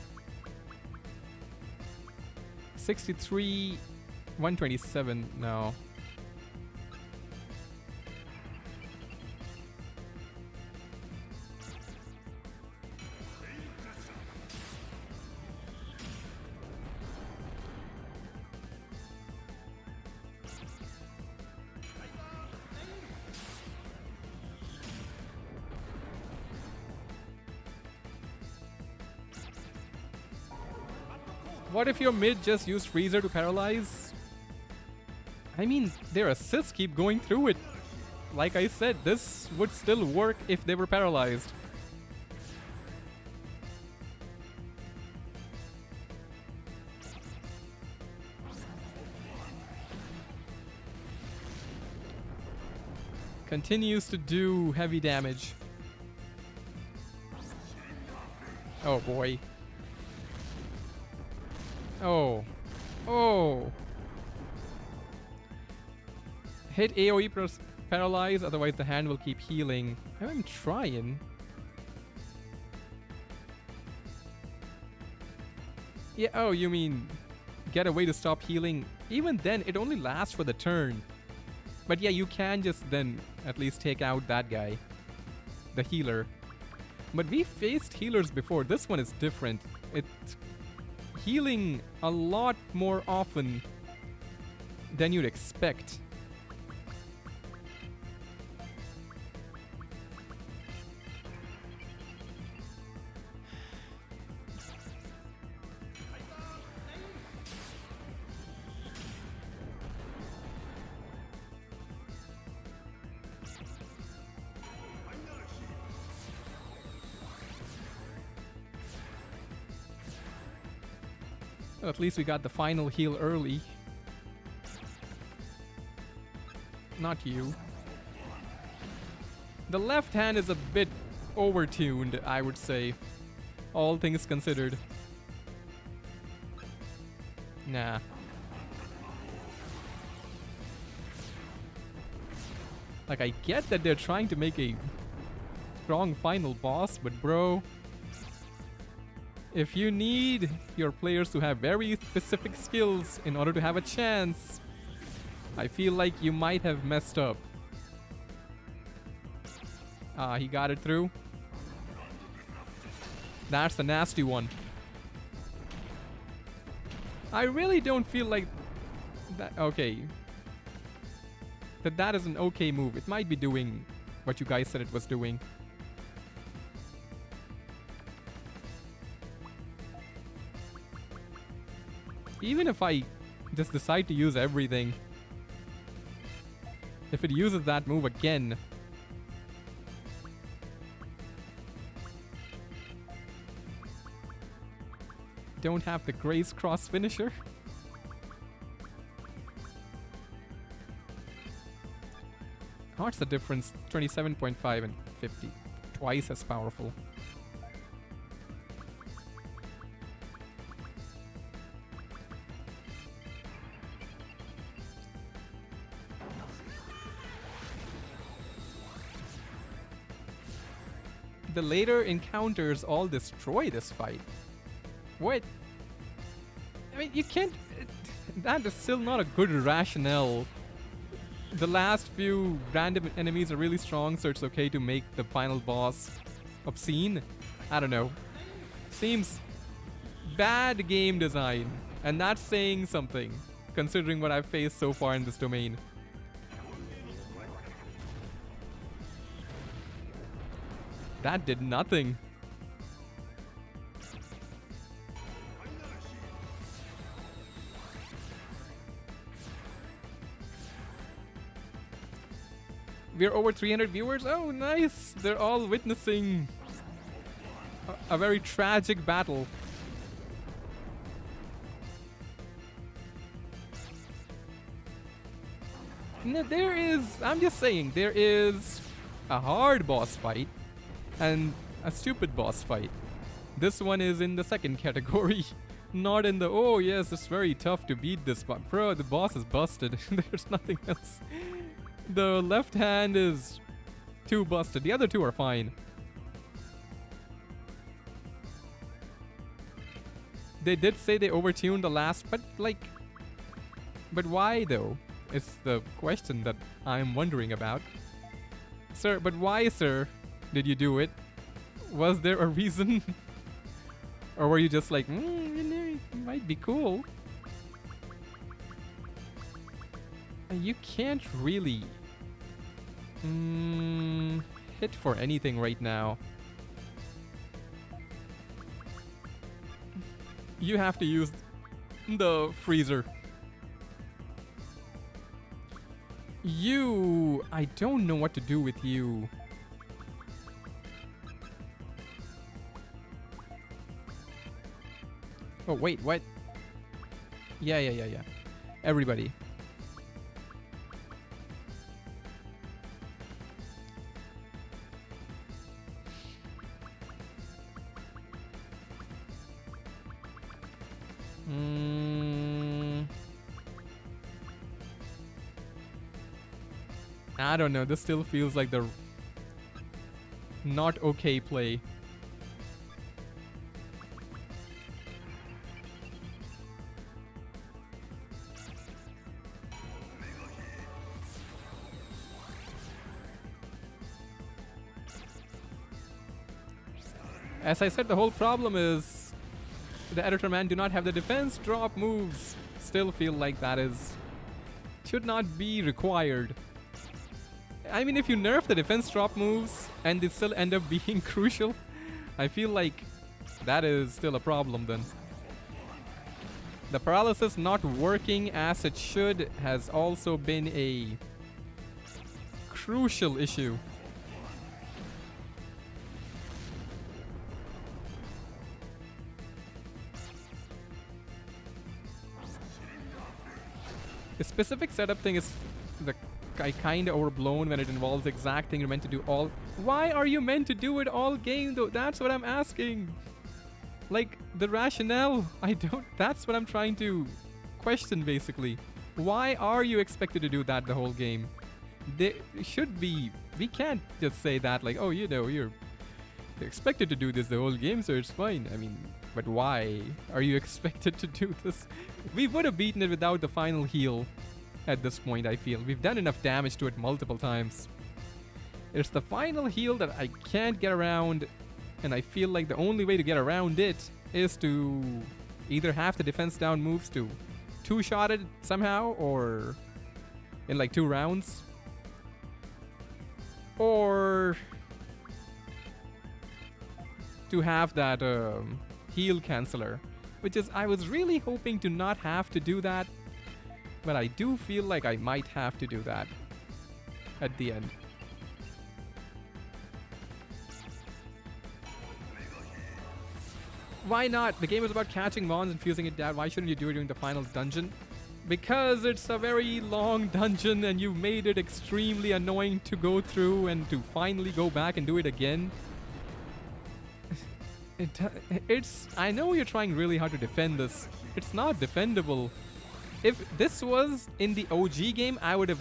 63, 127, no. What if your mid just used Freezer to paralyze? I mean, their assists keep going through it. Like I said, this would still work if they were paralyzed. Continues to do heavy damage. Oh boy. Oh. Oh. Hit AoE paralyze, otherwise the hand will keep healing. I'm trying. Yeah, oh, you mean get a way to stop healing? Even then, it only lasts for the turn. But yeah, you can just then at least take out that guy. The healer. But we faced healers before. This one is different. It's healing a lot more often than you'd expect. Well, at least we got the final heal early. Not you. The left hand is a bit overtuned, I would say. All things considered. Nah. Like, I get that they're trying to make a strong final boss, but bro, if you need your players to have very specific skills in order to have a chance, I feel like you might have messed up. Ah, he got it through. That's a nasty one. I really don't feel like that. Okay. That is an okay move. It might be doing what you guys said it was doing. Even if I just decide to use everything, if it uses that move again, don't have the Grace Cross finisher. What's the difference? 27.5 and 50. Twice as powerful. The later encounters all destroy this fight. What? I mean, you can't... That is still not a good rationale. The last few random enemies are really strong, so it's okay to make the final boss obscene. I don't know. Seems bad game design. And that's saying something, considering what I've faced so far in this domain. That did nothing. We're over 300 viewers. Oh, nice. They're all witnessing a very tragic battle. No, there is, I'm just saying, there is a hard boss fight and a stupid boss fight. This one is in the second category, not in the, oh yes, it's very tough to beat this, but bro, the boss is busted. There's nothing else. The left hand is too busted. The other two are fine. They did say they overtuned the last, but like, but why though? It's the question that I'm wondering about. Sir, but why, sir, did you do it? Was there a reason? Or were you just like, it might be cool? You can't really hit for anything right now. You have to use the freezer. You... I don't know what to do with you. Oh, wait, what? Yeah. Everybody. I don't know. This still feels like the not okay play. As I said, the whole problem is the editor man do not have the defense drop moves. Still feel like that is should not be required. I mean, if you nerf the defense drop moves and they still end up being crucial, I feel like that is still a problem then. The paralysis not working as it should has also been a crucial issue. The specific setup thing is the kind of overblown when it involves the exact thing you're meant to do all. Why are you meant to do it all game though? That's what I'm asking. Like, the rationale, I don't. That's what I'm trying to question basically. Why are you expected to do that the whole game? They should be. We can't just say that like, oh, you know, you're expected to do this the whole game, so it's fine. I mean, but why are you expected to do this? We would have beaten it without the final heal. At this point, I feel we've done enough damage to it multiple times. It's the final heal that I can't get around, and I feel like the only way to get around it is to either have the defense down moves to two-shot it somehow, or in like 2 rounds, or to have that heal canceller, which is I was really hoping to not have to do that. But I do feel like I might have to do that at the end. Why not? The game is about catching mons and fusing it down. Why shouldn't you do it during the final dungeon? Because it's a very long dungeon and you've made it extremely annoying to go through and to finally go back and do it again. It's... I know you're trying really hard to defend this. It's not defendable. If this was in the OG game, I would have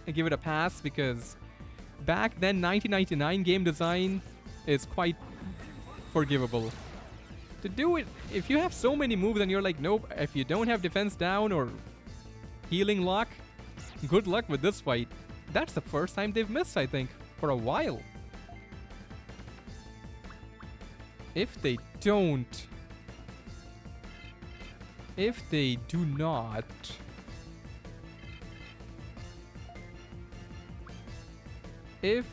given it a pass because back then 1999 game design is quite forgivable. To do it, if you have so many moves and you're like, nope, if you don't have defense down or healing lock, good luck with this fight. That's the first time they've missed, I think, for a while. If they don't... If they do not... If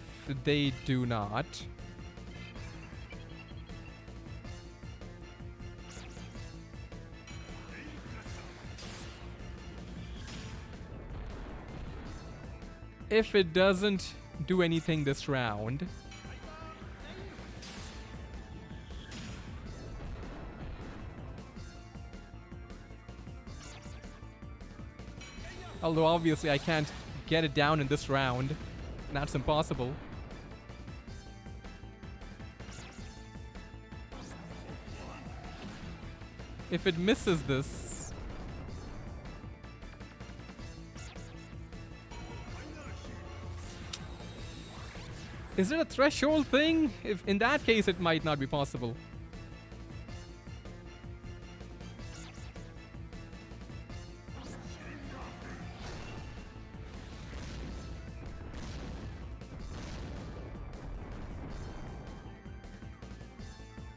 they do not... If it doesn't do anything this round... Although obviously I can't get it down in this round. That's impossible. If it misses this... Is it a threshold thing? If in that case it might not be possible.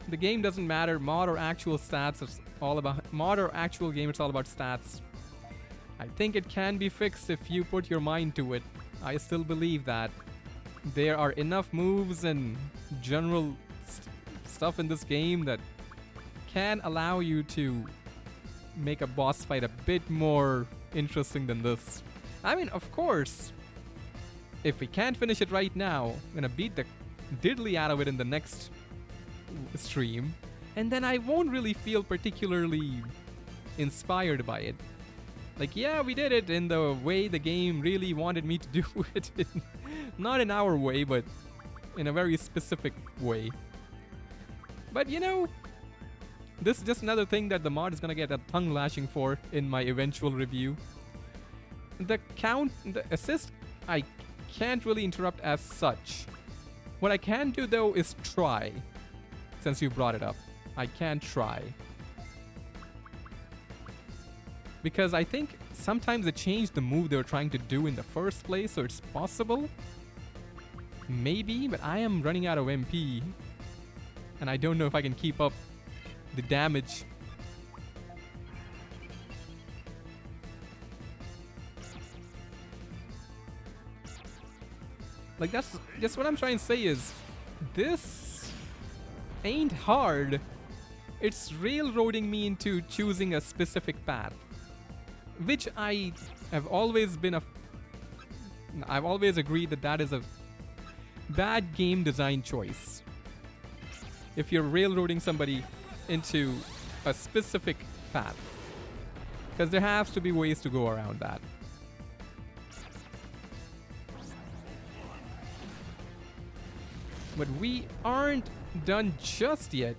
The game doesn't matter, mod or actual stats, it's all about mod or actual game, it's all about stats. I think it can be fixed if you put your mind to it. I still believe that. There are enough moves and general stuff in this game that can allow you to make a boss fight a bit more interesting than this. I mean, of course, if we can't finish it right now, I'm gonna beat the diddly out of it in the next stream, and then I won't really feel particularly inspired by it. Like, yeah, we did it in the way the game really wanted me to do it. Not in our way, but in a very specific way. But you know, this is just another thing that the mod is gonna get a tongue lashing for in my eventual review. The assist, I can't really interrupt as such. What I can do though is try. Since you brought it up, I can try. Because I think sometimes they changed the move they were trying to do in the first place, so it's possible. Maybe, but I am running out of MP. And I don't know if I can keep up the damage. Like, that's just what I'm trying to say is, this ain't hard. It's railroading me into choosing a specific path. Which I have always been I've always agreed that that is a bad game design choice. If you're railroading somebody into a specific path. Because there has to be ways to go around that. But we aren't done just yet.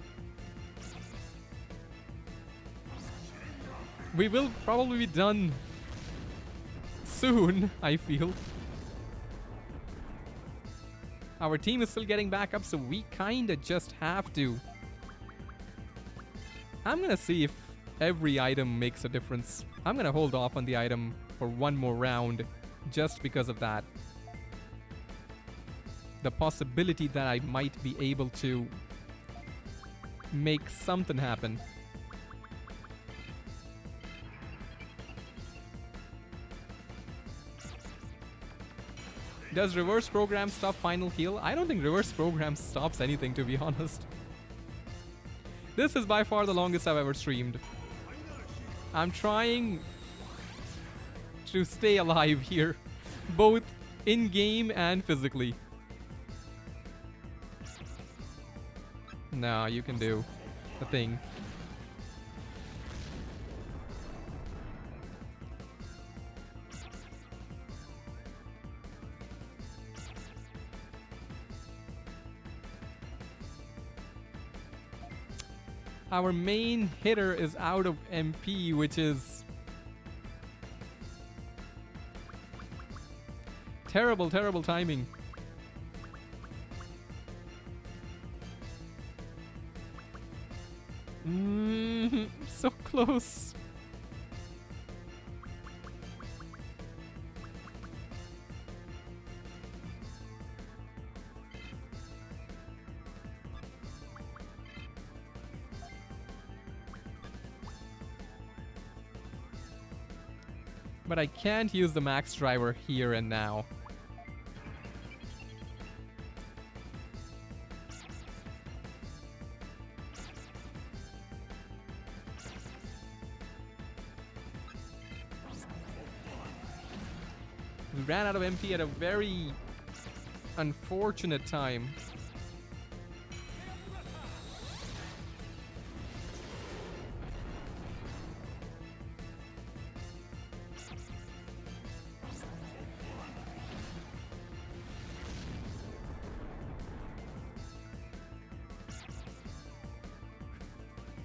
We will probably be done soon, I feel. Our team is still getting back up, so we kinda just have to. I'm gonna see if every item makes a difference. I'm gonna hold off on the item for one more round just because of that. The possibility that I might be able to make something happen. Does reverse program stop final heal? I don't think reverse program stops anything, to be honest. This is by far the longest I've ever streamed. I'm trying to stay alive here, both in-game and physically. No, you can do the thing. Our main hitter is out of MP, which is terrible, terrible timing. So close. But I can't use the max driver here and now. We ran out of MP at a very unfortunate time.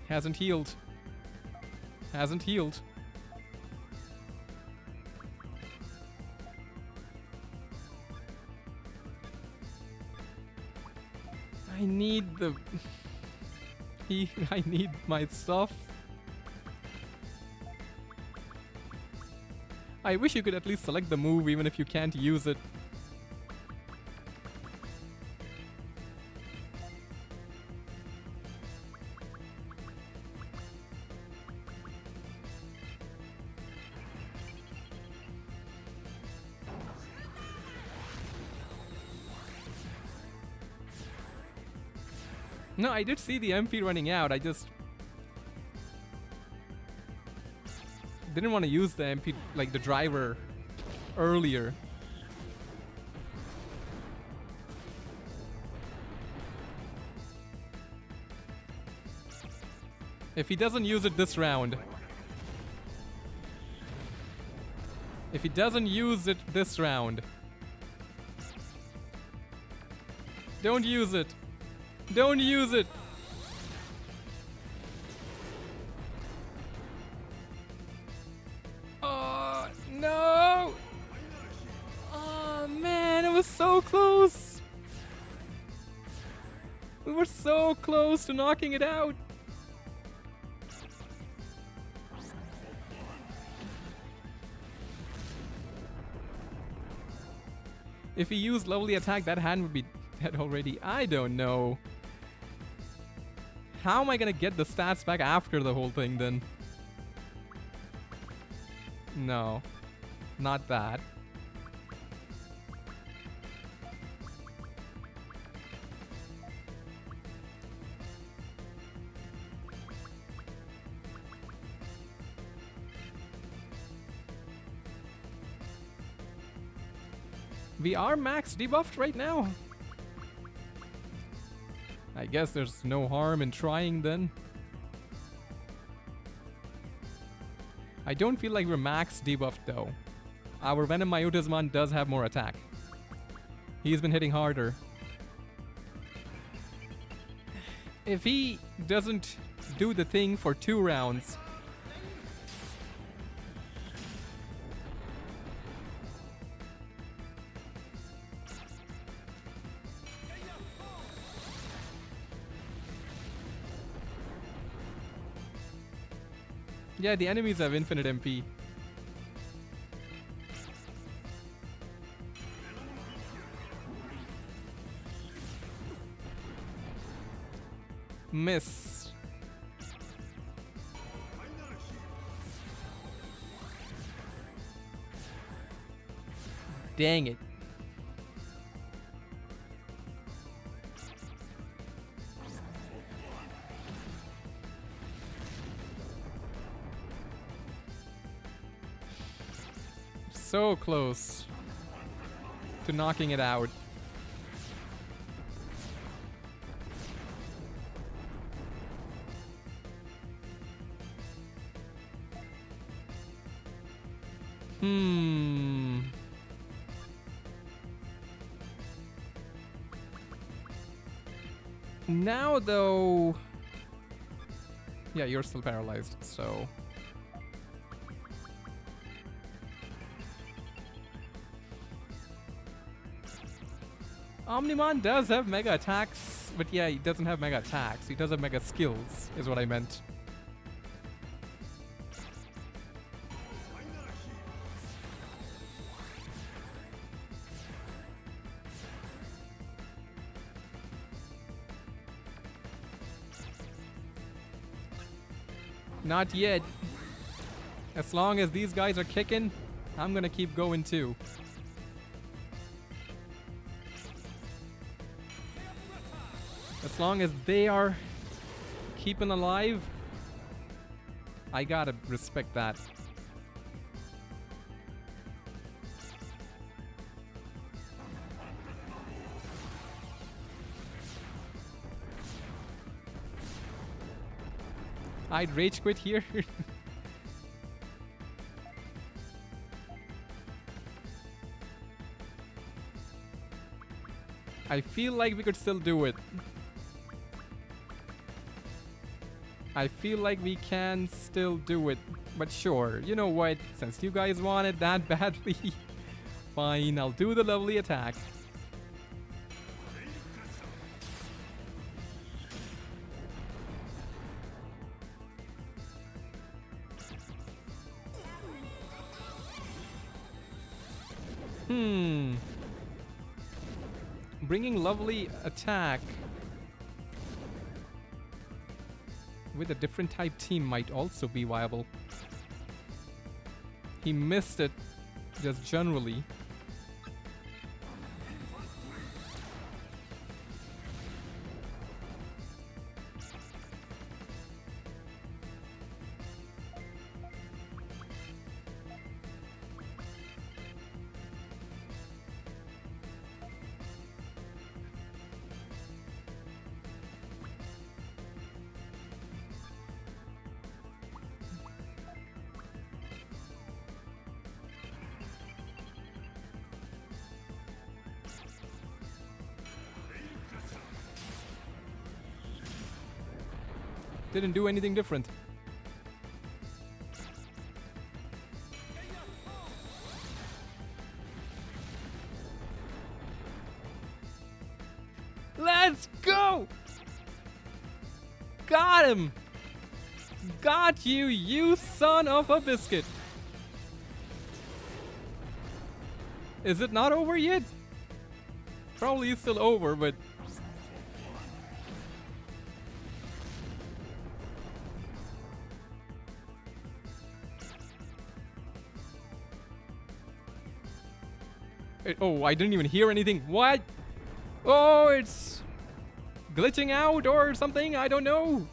Hasn't healed. Hasn't healed. I need the... I need my stuff. I wish you could at least select the move even if you can't use it. No, I did see the MP running out. I just didn't want to use the MP, like the driver, earlier. If he doesn't use it this round. If he doesn't use it this round. Don't use it. Don't use it. Oh, no. Oh, man, it was so close. We were so close to knocking it out. If he used lovely attack, that hand would be dead already. I don't know. How am I gonna get the stats back after the whole thing then? No. Not that. We are max debuffed right now. I guess there's no harm in trying then. I don't feel like we're max debuffed though. Our Venom Myotismon does have more attack. He's been hitting harder. If he doesn't do the thing for 2 rounds... Yeah, the enemies have infinite MP. Miss. Dang it. So close to knocking it out. Now though... Yeah, you're still paralyzed, so... Omnimon does have mega attacks, but yeah, he doesn't have mega attacks. He does have mega skills, is what I meant. Not yet. As long as these guys are kicking, I'm gonna keep going too. As long as they are keeping alive, I gotta respect that. I'd rage quit here. I feel like we could still do it. I feel like we can still do it. But sure, you know what? Since you guys want it that badly, fine, I'll do the lovely attack. Bringing lovely attack with a different type team might also be viable. He missed it just generally. Didn't do anything different. Let's go! Got him! Got you, you son of a biscuit! Is it not over yet? Probably is still over, but... oh, I didn't even hear anything. What? Oh, it's glitching out or something? I don't know.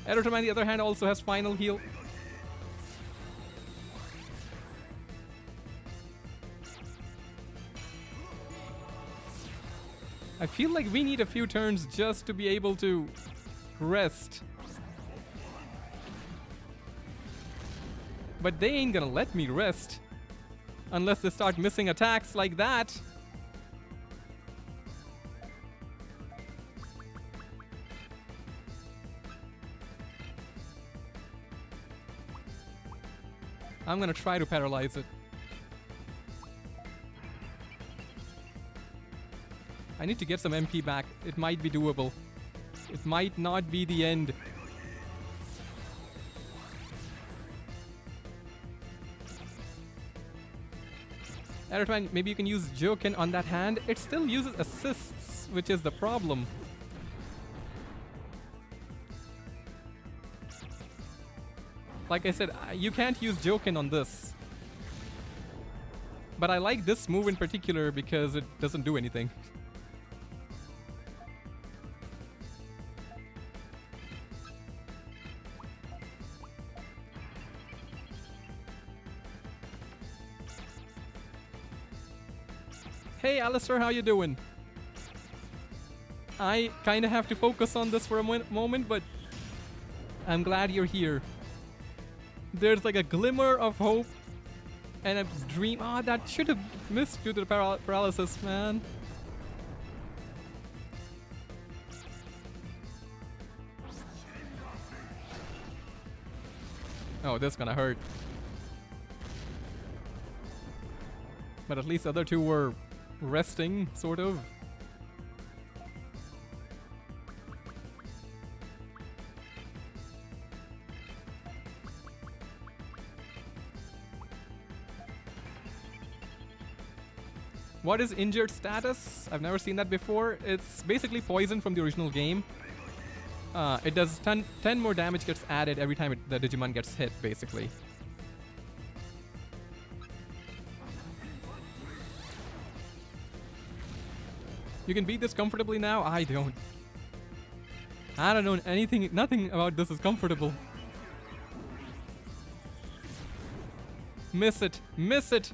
Editor, on the other hand, also has final heal. I feel like we need a few turns just to be able to rest. But they ain't gonna let me rest. Unless they start missing attacks like that. I'm gonna try to paralyze it. I need to get some MP back. It might be doable. It might not be the end. Editor, maybe you can use Joken on that hand. It still uses assists, which is the problem. Like I said, you can't use Joken on this. But I like this move in particular because it doesn't do anything. Hey Alistair, how you doing? I kinda have to focus on this for a moment, but I'm glad you're here. There's like a glimmer of hope and a dream. Ah, that should have missed due to the paralysis, man. Oh, this is gonna hurt. But at least the other two were resting, sort of. What is injured status? I've never seen that before. It's basically poison from the original game. It does 10 more damage gets added every time the Digimon gets hit, basically. You can beat this comfortably now? I don't. I don't know anything, nothing about this is comfortable. Miss it, miss it!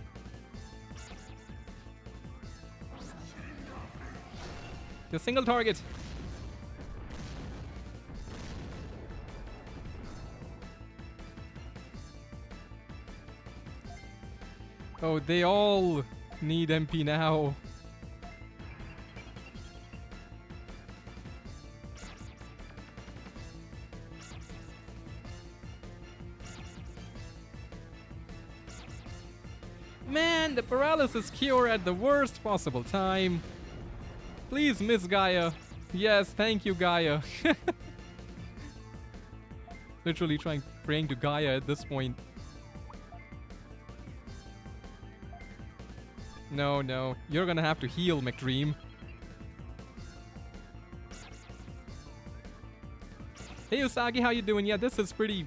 The single target. Oh, they all need MP now. Man, the paralysis cure at the worst possible time. Please, Miss Gaia. Yes, thank you, Gaia. Literally praying to Gaia at this point. No, no. You're gonna have to heal, McDream. Hey, Usagi, how you doing? Yeah, this is pretty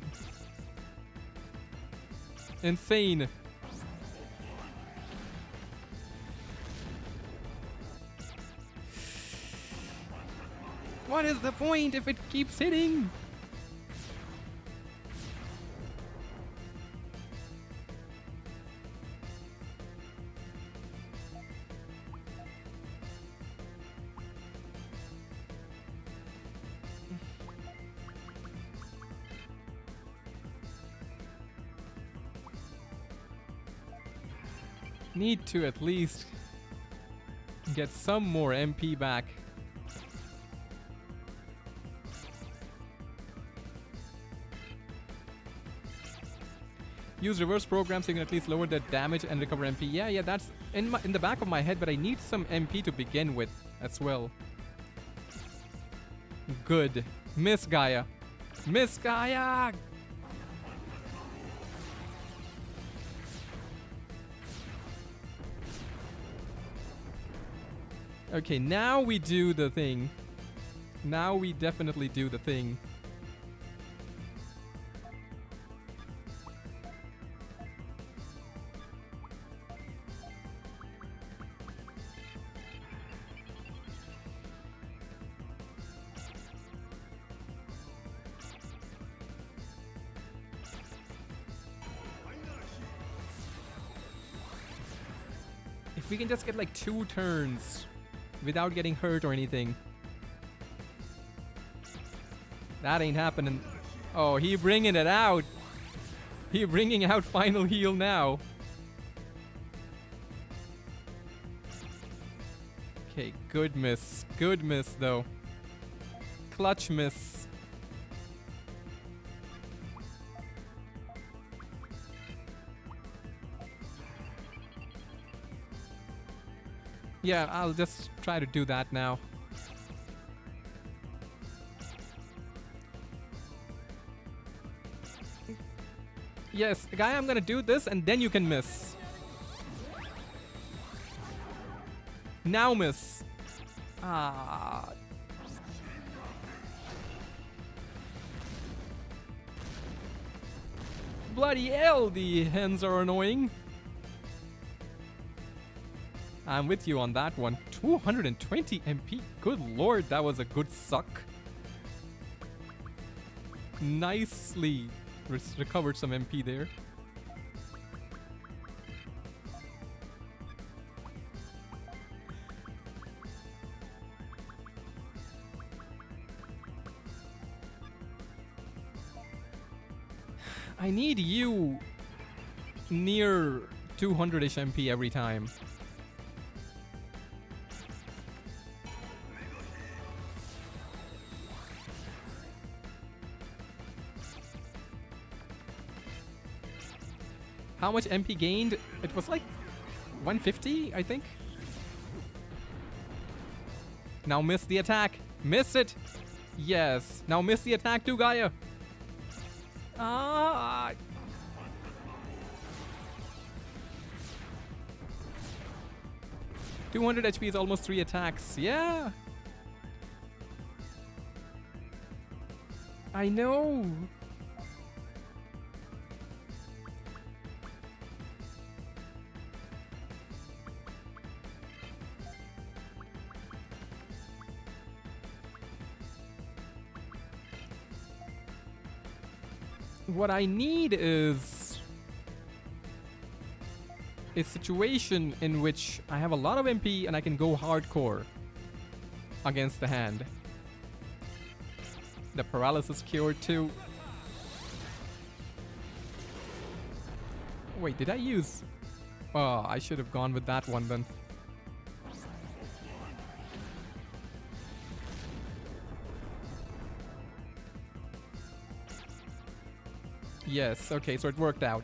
insane. What is the point if it keeps hitting? Need to at least get some more MP back. Use reverse program so you can at least lower the damage and recover MP. Yeah, that's in the back of my head, but I need some MP to begin with as well. Good. Miss Gaia. Miss Gaia! Okay, now we do the thing. Now we definitely do the thing. If we can just get like 2 turns without getting hurt or anything. That ain't happening. Oh, he bringing it out. He bringing out final heal now. Okay, good miss. Good miss though. Clutch miss. Yeah, I'll just try to do that now. Yes, guy, I'm gonna do this and then you can miss. Now miss. Ah. Bloody hell, the hens are annoying. I'm with you on that one. 220 MP. Good lord, that was a good suck. Nicely recovered some MP there. I need you near 200-ish MP every time. How much MP gained? It was like 150, I think. Now miss the attack. Miss it. Yes. Now miss the attack too, Gaia. Ah. $200 HP is almost 3 attacks. Yeah. I know. What I need is a situation in which I have a lot of MP and I can go hardcore against the hand. The paralysis cured too. Wait, did I use... Oh, I should have gone with that one then. Yes, okay, so it worked out.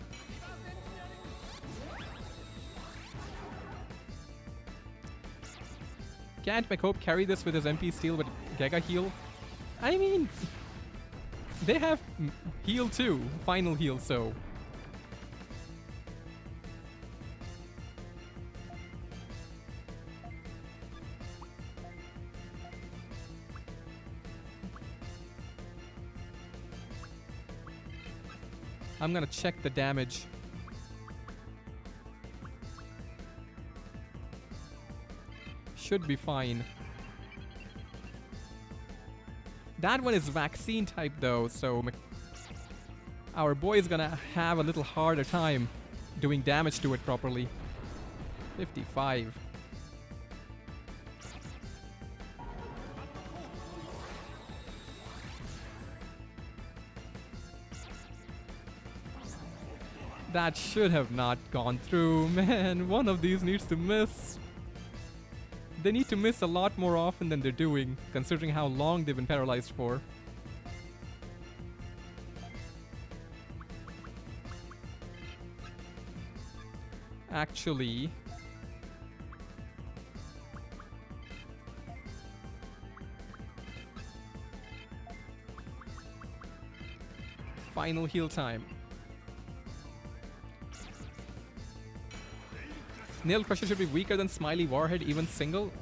Can't McHope carry this with his MP steal with Giga heal? I mean, they have heal too, final heal, so... I'm gonna check the damage. Should be fine. That one is vaccine type though, so our boy is gonna have a little harder time doing damage to it properly. 55. That should have not gone through. Man, one of these needs to miss. They need to miss a lot more often than they're doing, considering how long they've been paralyzed for. Actually... final heal time. Nail Crusher should be weaker than Smiley Warhead, even single?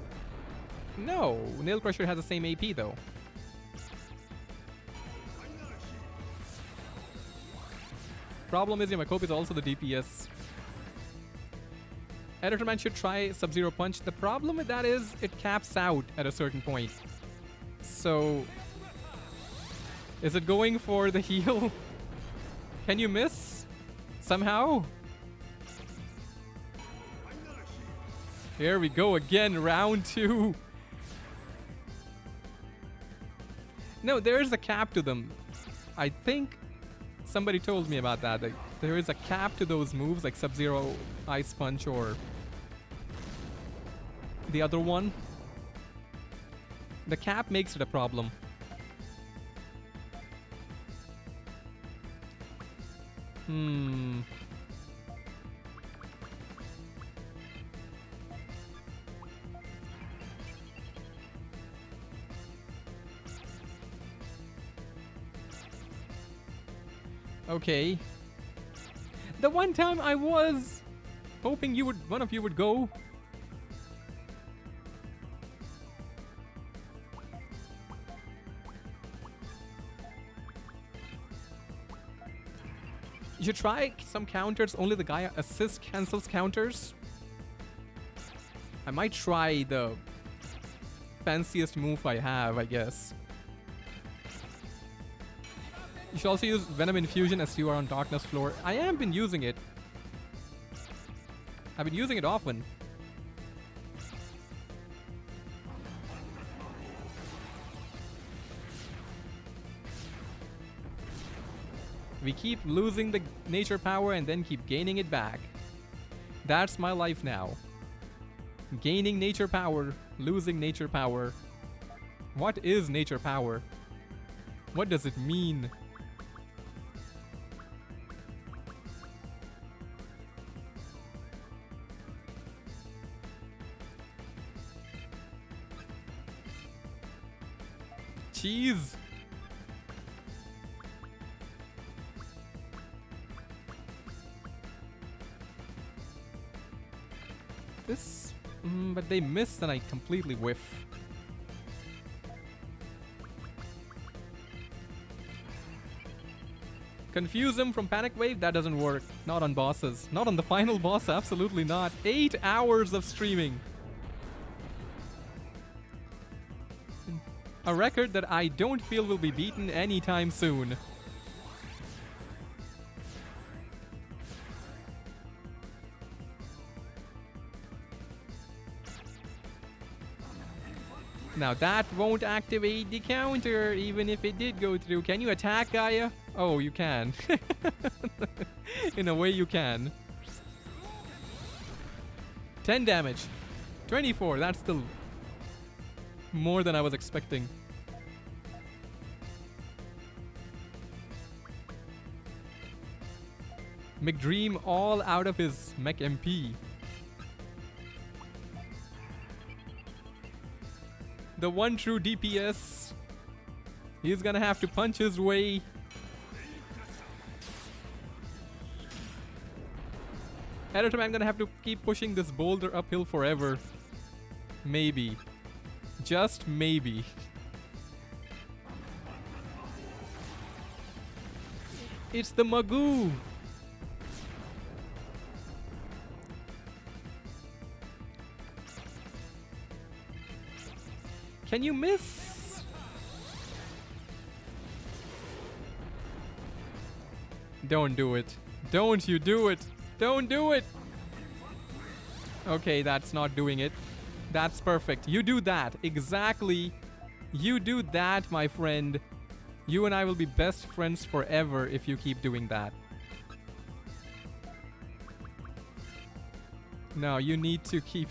No, Nail Crusher has the same AP though. Problem is Yamakope is also the DPS. Editorman should try Sub-Zero Punch. The problem with that is it caps out at a certain point. So... is it going for the heal? Can you miss? Somehow? Here we go again, round 2. No, there is a cap to them. I think somebody told me about that. Like, there is a cap to those moves, like Sub-Zero Ice Punch or the other one. The cap makes it a problem. Okay. The one time I was hoping one of you would go. You should try some counters. Only the Gaia assist cancels counters. I might try the fanciest move I have, I guess. You should also use Venom Infusion as you are on Darkness floor. I have been using it. I've been using it often. We keep losing the nature power and then keep gaining it back. That's my life now. Gaining nature power, losing nature power. What is nature power? What does it mean? Cheese! This... but they missed and I completely whiff. Confuse him from Panic Wave? That doesn't work. Not on bosses. Not on the final boss, absolutely not. 8 hours of streaming. A record that I don't feel will be beaten anytime soon. Now that won't activate the counter, even if it did go through. Can you attack Gaia? Oh, you can. In a way you can. 10 damage. 24, that's still more than I was expecting. McDream all out of his mech MP. The one true DPS. He's gonna have to punch his way. Editor Man gonna have to keep pushing this boulder uphill forever. Maybe. Just maybe. It's the Magoo. Can you miss? Don't do it. Don't you do it. Don't do it. Okay, that's not doing it. That's perfect. You do that. Exactly. You do that, my friend. You and I will be best friends forever if you keep doing that. No, you need to keep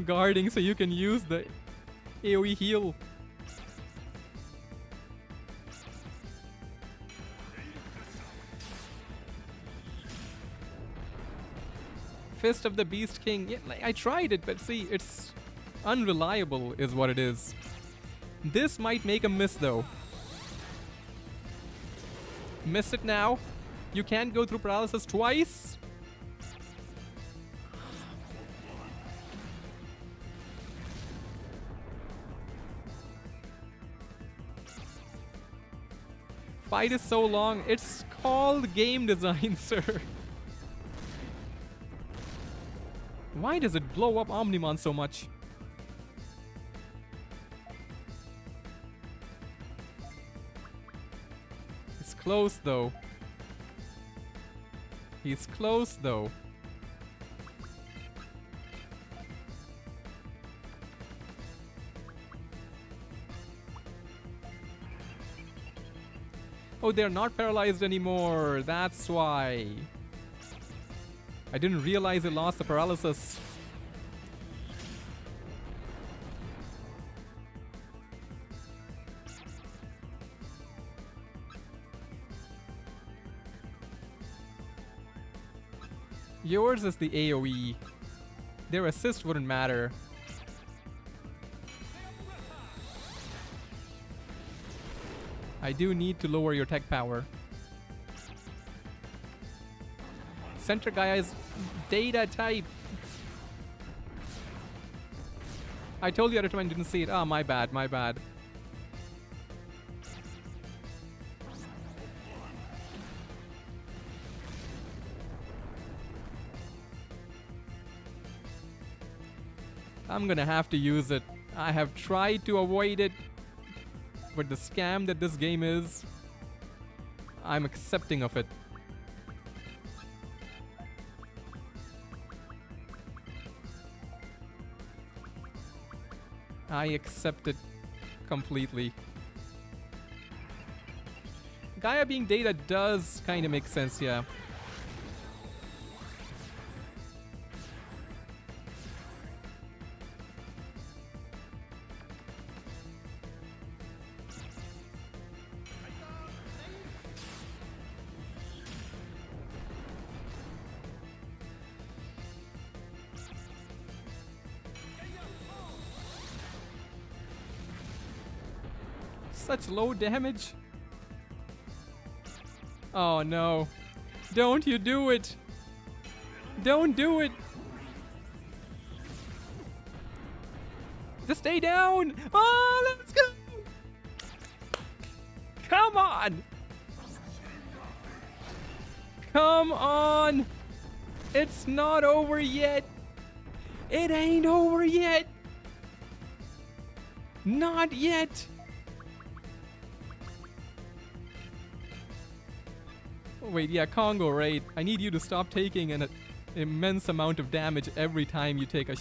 guarding so you can use the AoE heal. Fist of the Beast King. Yeah, like, I tried it, but see, it's unreliable is what it is. This might make a miss though. Miss it now. You can't go through paralysis twice. Fight is so long. It's called game design, sir. Why does it blow up Omnimon so much? It's close though. He's close though. Oh, they're not paralyzed anymore. That's why. I didn't realize they lost the paralysis. Yours is the AoE. Their assist wouldn't matter. I do need to lower your tech power. Center Gaia's data type. I told you at a time I didn't see it. Oh, my bad, my bad. I'm gonna have to use it. I have tried to avoid it, but the scam that this game is, I'm accepting of it. I accept it completely. Gaia being data does kind of make sense, yeah. Such low damage. Oh no. Don't you do it. Don't do it. Just stay down. Oh, let's go. Come on. Come on. It's not over yet. It ain't over yet. Not yet. Wait, yeah, Congo, right? I need you to stop taking an immense amount of damage every time you take a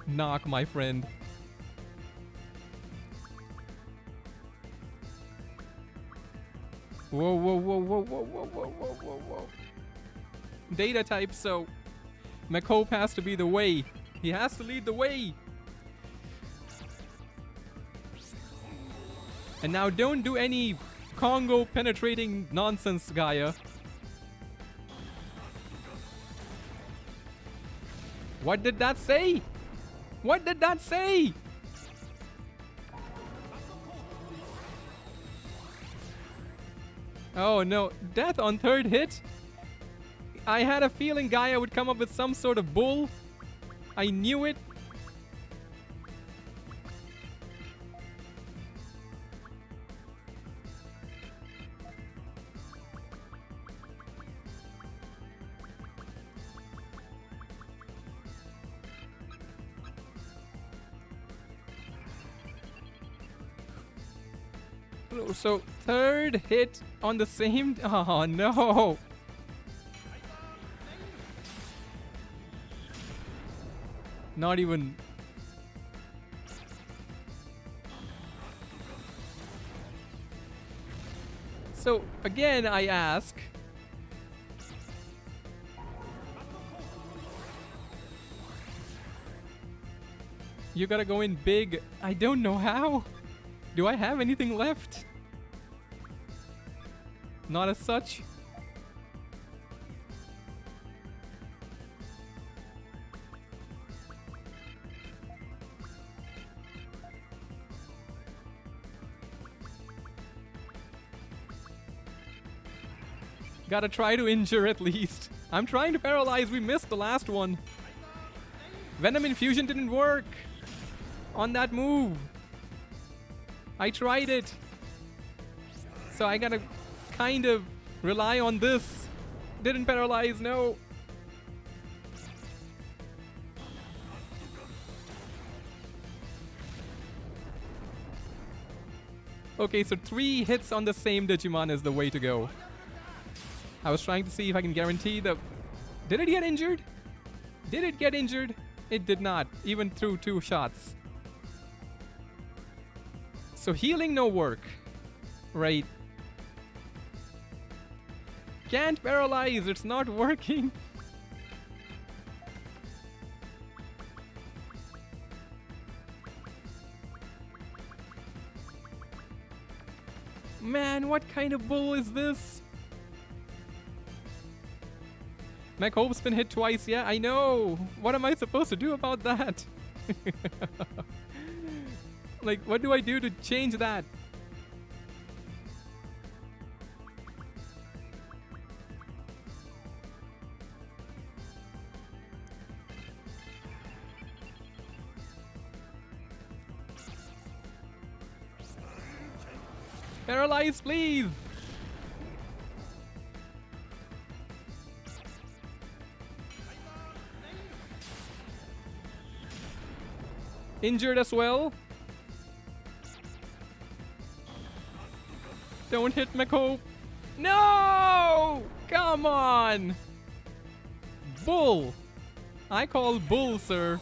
knock, my friend. Whoa, whoa, whoa, whoa, whoa, whoa, whoa, whoa, whoa, whoa. Data type, so McHope has to be the way. He has to lead the way. And now don't do any Congo penetrating nonsense, Gaia. What did that say? What did that say? Oh no, death on third hit? I had a feeling Gaia would come up with some sort of bull. I knew it. So third hit on the same. Oh no. Not even. So again I ask, You gotta go in big. I don't know how. Do I have anything left? Not as such. Gotta try to injure at least. I'm trying to paralyze. We missed the last one. Venom infusion didn't work on that move. I tried it. So I gotta kind of rely on this. Didn't paralyze, no. Okay, so 3 hits on the same Digimon is the way to go. I was trying to see if I can guarantee the... Did it get injured? Did it get injured? It did not, even through 2 shots. So healing no work. Right. Can't paralyze, it's not working. Man, what kind of bull is this? Mech Hope's been hit twice, yeah, I know. What am I supposed to do about that? Like, what do I do to change that? Paralyze, please! Injured as well. Don't hit Mako. No! Come on! Bull! I call bull, sir.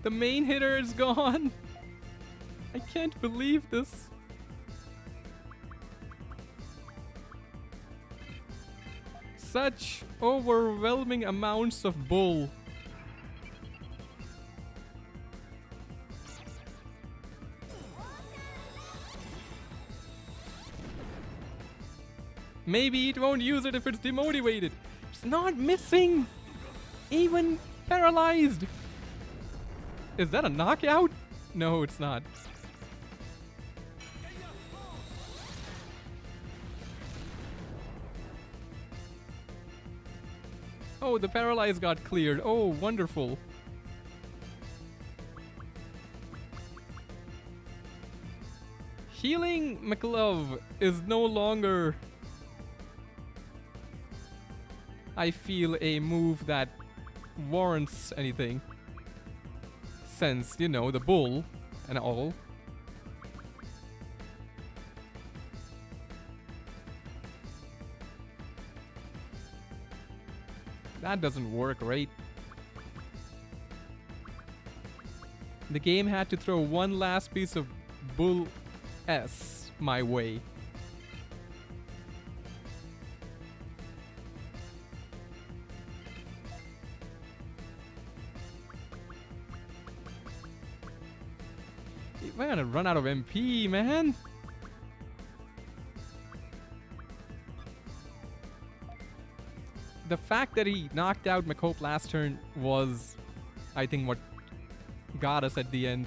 The main hitter is gone. I can't believe this. Such overwhelming amounts of bull. Maybe it won't use it if it's demotivated. It's not missing. Even paralyzed. Is that a knockout? No, it's not. Oh, the paralyze got cleared. Oh, wonderful. Healing McLove is no longer, I feel, a move that warrants anything. Since, you know, the bull and all. That doesn't work, right? The game had to throw one last piece of bull S my way. We're gonna run out of MP, man. The fact that he knocked out McHope last turn was, I think, what got us at the end.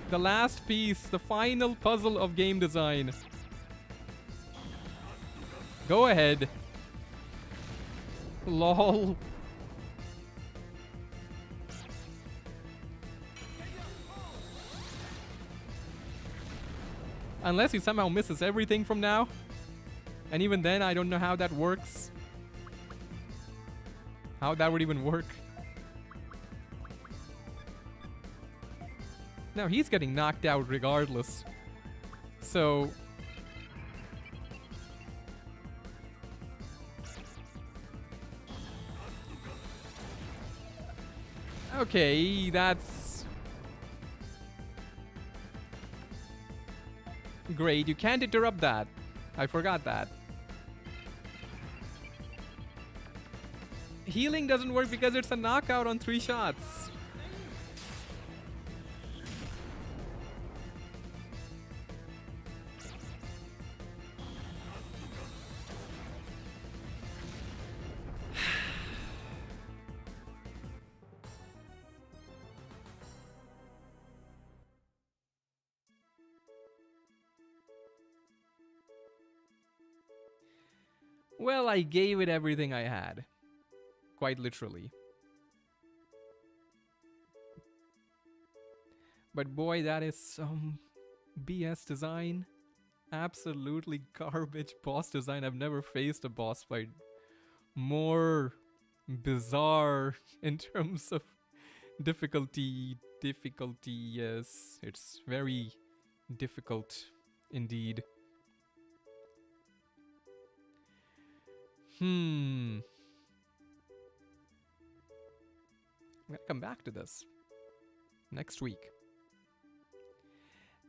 The last piece, the final puzzle of game design. Go ahead. LOL. Unless he somehow misses everything from now. And even then, I don't know how that works. How that would even work. Now he's getting knocked out regardless. So... okay, that's... Great, you can't interrupt that. I forgot that. Healing doesn't work because it's a knockout on 3 shots. Well, I gave it everything I had. Quite literally. But boy, that is some BS design. Absolutely garbage boss design. I've never faced a boss fight more bizarre in terms of difficulty. Yes. It's very difficult indeed. I'm gonna come back to this next week.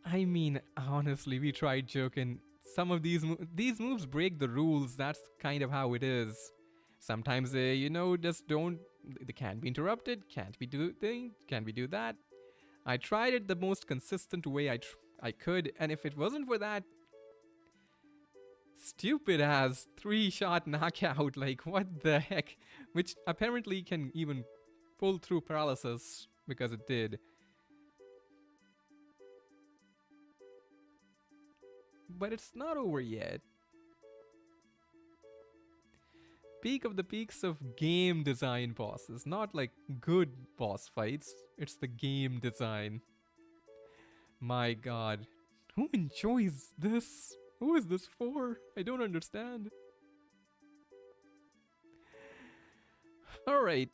I mean, honestly, we tried joking. Some of these moves break the rules. That's kind of how it is. Sometimes they, just don't. They can't be interrupted. Can't be do that. I tried it the most consistent way I could, and if it wasn't for that stupid ass 3-shot knockout, like what the heck, which apparently can even pull through paralysis because it did. But it's not over yet. Peak of the peaks of game design bosses, not like good boss fights. It's the game design. My god. Who enjoys this? Who is this for? I don't understand. Alright.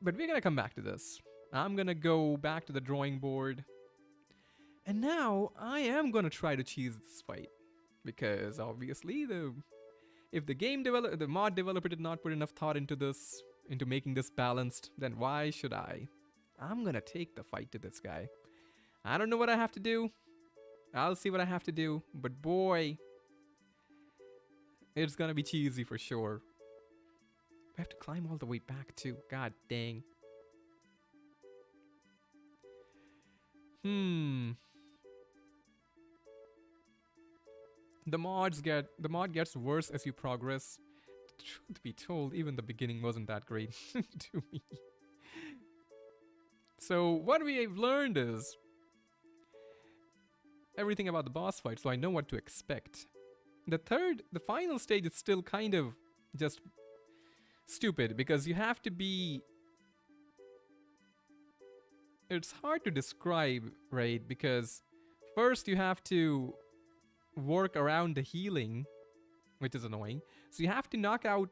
But we're gonna come back to this. I'm gonna go back to the drawing board. And now I am gonna try to cheese this fight. Because obviously if the mod developer did not put enough thought into this, into making this balanced, then why should I? I'm gonna take the fight to this guy. I don't know what I have to do. I'll see what I have to do. But boy, it's gonna be cheesy for sure. I have to climb all the way back too. God dang. The mod gets worse as you progress. Truth be told, even the beginning wasn't that great to me. So what we have learned is everything about the boss fight, so I know what to expect. The final stage is still kind of just stupid because you have to be... It's hard to describe, right? Because first you have to work around the healing, which is annoying. So you have to knock out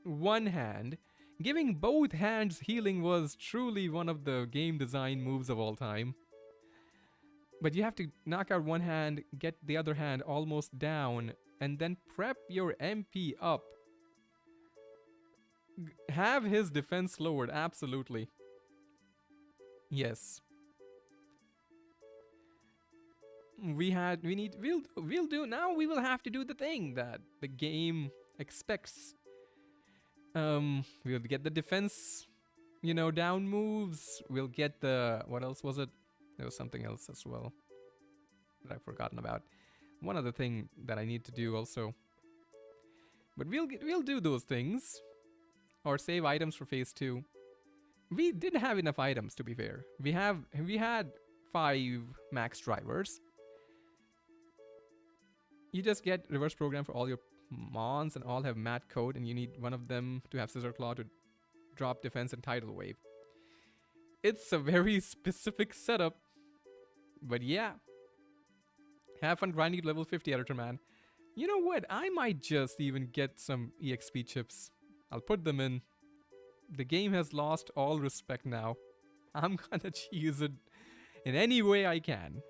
one hand. Giving both hands healing was truly one of the game design moves of all time. But you have to knock out one hand, get the other hand almost down, and then prep your MP up. Have his defense lowered, absolutely. Yes. We'll do now. We will have to do the thing that the game expects. We'll get the defense, down moves. We'll get the, what else was it? There was something else as well that I've forgotten about. One other thing that I need to do also. But we'll do those things, or save items for phase 2. We didn't have enough items, to be fair. We had 5 max drivers. You just get reverse program for all your mons and all have mat code, and you need one of them to have scissor claw to drop defense and tidal wave. It's a very specific setup, but yeah. Have fun grinding to level 50, Editor Man. You know what? I might just even get some EXP chips. I'll put them in. The game has lost all respect now. I'm gonna cheese it in any way I can.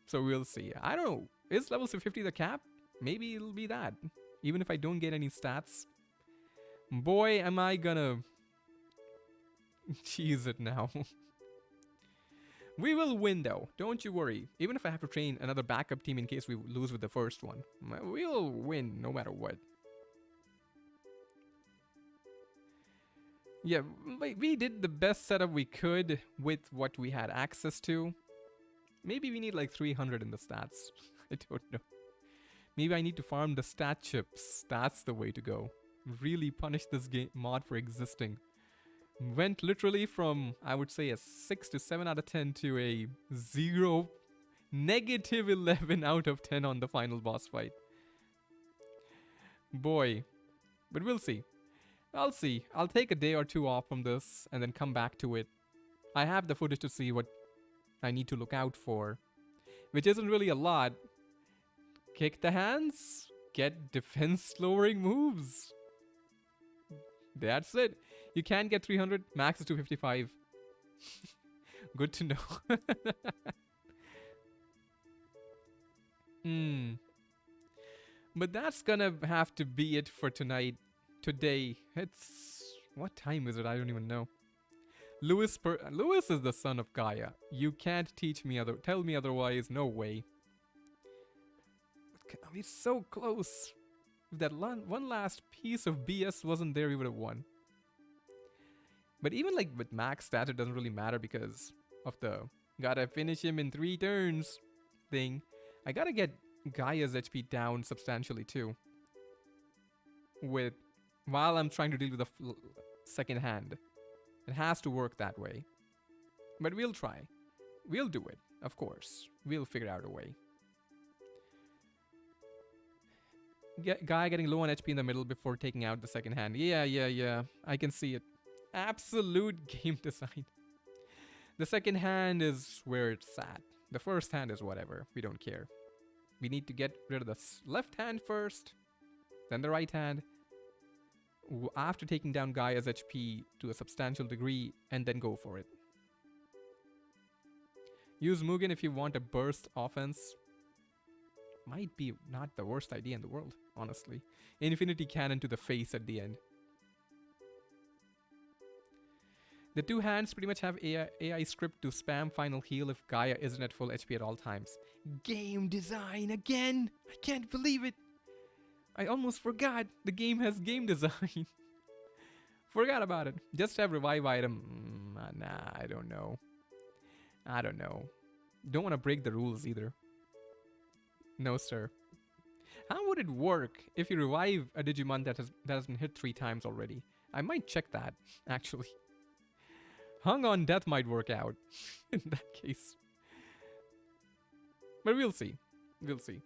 So we'll see. I don't know. Is level 50 the cap? Maybe it'll be that. Even if I don't get any stats. Boy, am I gonna cheese it now. We will win though, don't you worry. Even if I have to train another backup team in case we lose with the first one, we'll win no matter what. Yeah, we did the best setup we could with what we had access to. Maybe we need like 300 in the stats. I don't know. Maybe I need to farm the stat chips. That's the way to go. Really punish this game mod for existing. Went literally from, I would say, a 6 to 7 out of 10 to a 0, negative 11 out of 10 on the final boss fight. Boy. But we'll see. I'll see. I'll take a day or two off from this and then come back to it. I have the footage to see what I need to look out for, which isn't really a lot. Kick the hands, get defense lowering moves. That's it. You can get 300, max is 255. Good to know. But that's gonna have to be it for tonight. Today. It's... what time is it? I don't even know. Lewis is the son of Gaia. You can't tell me otherwise. No way. I mean, so close. If that one last piece of BS wasn't there, we would have won. But even like with max stats, it doesn't really matter because of the gotta finish him in 3 turns thing. I gotta get Gaia's HP down substantially too. While I'm trying to deal with the second hand. It has to work that way. But we'll try. We'll do it, of course. We'll figure out a way. Guy getting low on HP in the middle before taking out the second hand. Yeah. I can see it. Absolute game design. The second hand is where it's at. The first hand is whatever. We don't care. We need to get rid of the left hand first. Then the right hand. After taking down Gaia's HP to a substantial degree, and then go for it. Use Mugen if you want a burst offense. Might be not the worst idea in the world, honestly. Infinity Cannon to the face at the end. The 2 hands pretty much have AI script to spam final heal if Gaia isn't at full HP at all times. Game design again! I can't believe it! I almost forgot the game has game design. Forgot about it. Just have revive item. Nah, I don't know. Don't want to break the rules either. No, sir. How would it work if you revive a Digimon that has been hit 3 times already? I might check that, actually. Hung on death might work out in that case. But we'll see. We'll see.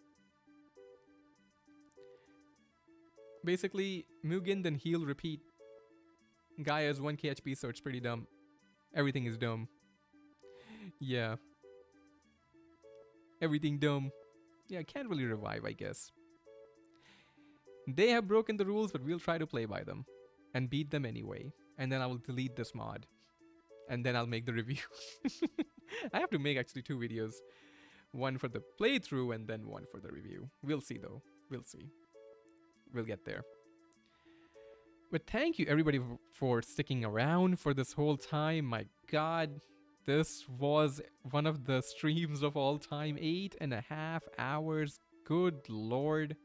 Basically, Mugen, then heal, repeat. Gaia is 1k HP, so it's pretty dumb. Everything is dumb. Yeah. Everything dumb. Yeah, I can't really revive, I guess. They have broken the rules, but we'll try to play by them. And beat them anyway. And then I will delete this mod. And then I'll make the review. I have to make actually 2 videos. One for the playthrough and then one for the review. We'll see though. We'll see. We'll get there. But thank you everybody for sticking around for this whole time. My god, this was one of the streams of all time. 8.5 hours. Good lord.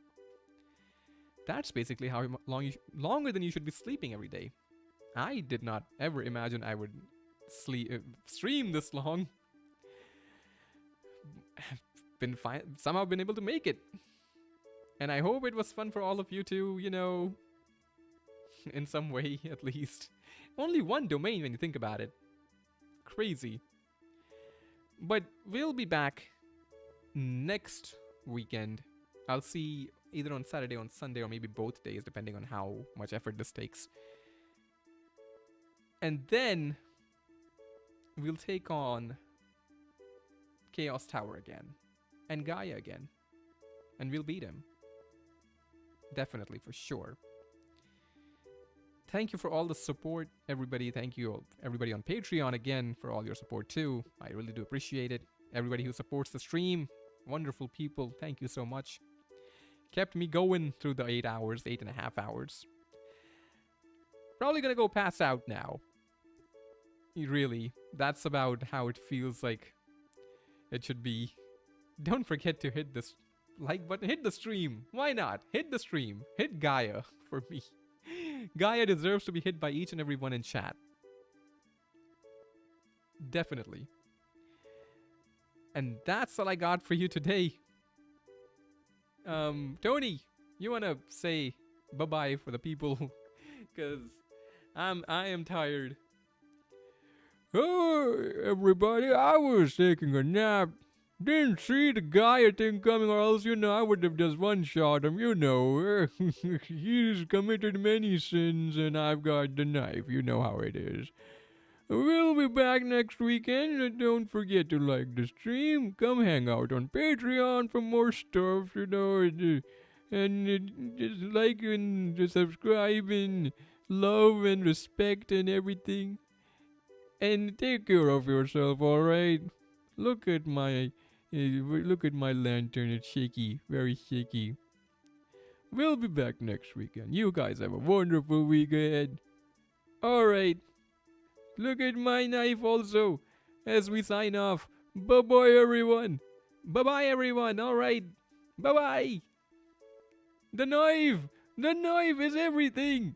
That's basically how long longer than you should be sleeping every day. I did not ever imagine I would stream this long. I've somehow been able to make it. And I hope it was fun for all of you too, you know, in some way at least. Only 1 domain when you think about it. Crazy. But we'll be back next weekend. I'll see either on Saturday or on Sunday or maybe both days depending on how much effort this takes. And then we'll take on Chaos Tower again. And Gaia again. And we'll beat him. Definitely, for sure. Thank you for all the support, everybody. Thank you, everybody on Patreon, again, for all your support, too. I really do appreciate it. Everybody who supports the stream, wonderful people. Thank you so much. Kept me going through the 8.5 hours. Probably gonna go pass out now. Really, that's about how it feels like it should be, don't forget to hit this like button, hit the stream. Why not? Hit the stream. Hit Gaia for me. Gaia deserves to be hit by each and every one in chat. Definitely. And that's all I got for you today. Tony, you wanna say bye-bye for the people? Cause I am tired. Oh, everybody, I was taking a nap. Didn't see the Gaia thing coming, or else, I would have just one-shot him, He's committed many sins, and I've got the knife. You know how it is. We'll be back next weekend, and don't forget to like the stream. Come hang out on Patreon for more stuff, and just like and just subscribe and love and respect and everything. And take care of yourself, alright? Look at my lantern, it's shaky, very shaky. We'll be back next weekend. You guys have a wonderful week ahead. Alright. Look at my knife also as we sign off. Bye-bye, everyone. Bye-bye, everyone. Alright. Bye-bye. The knife is everything.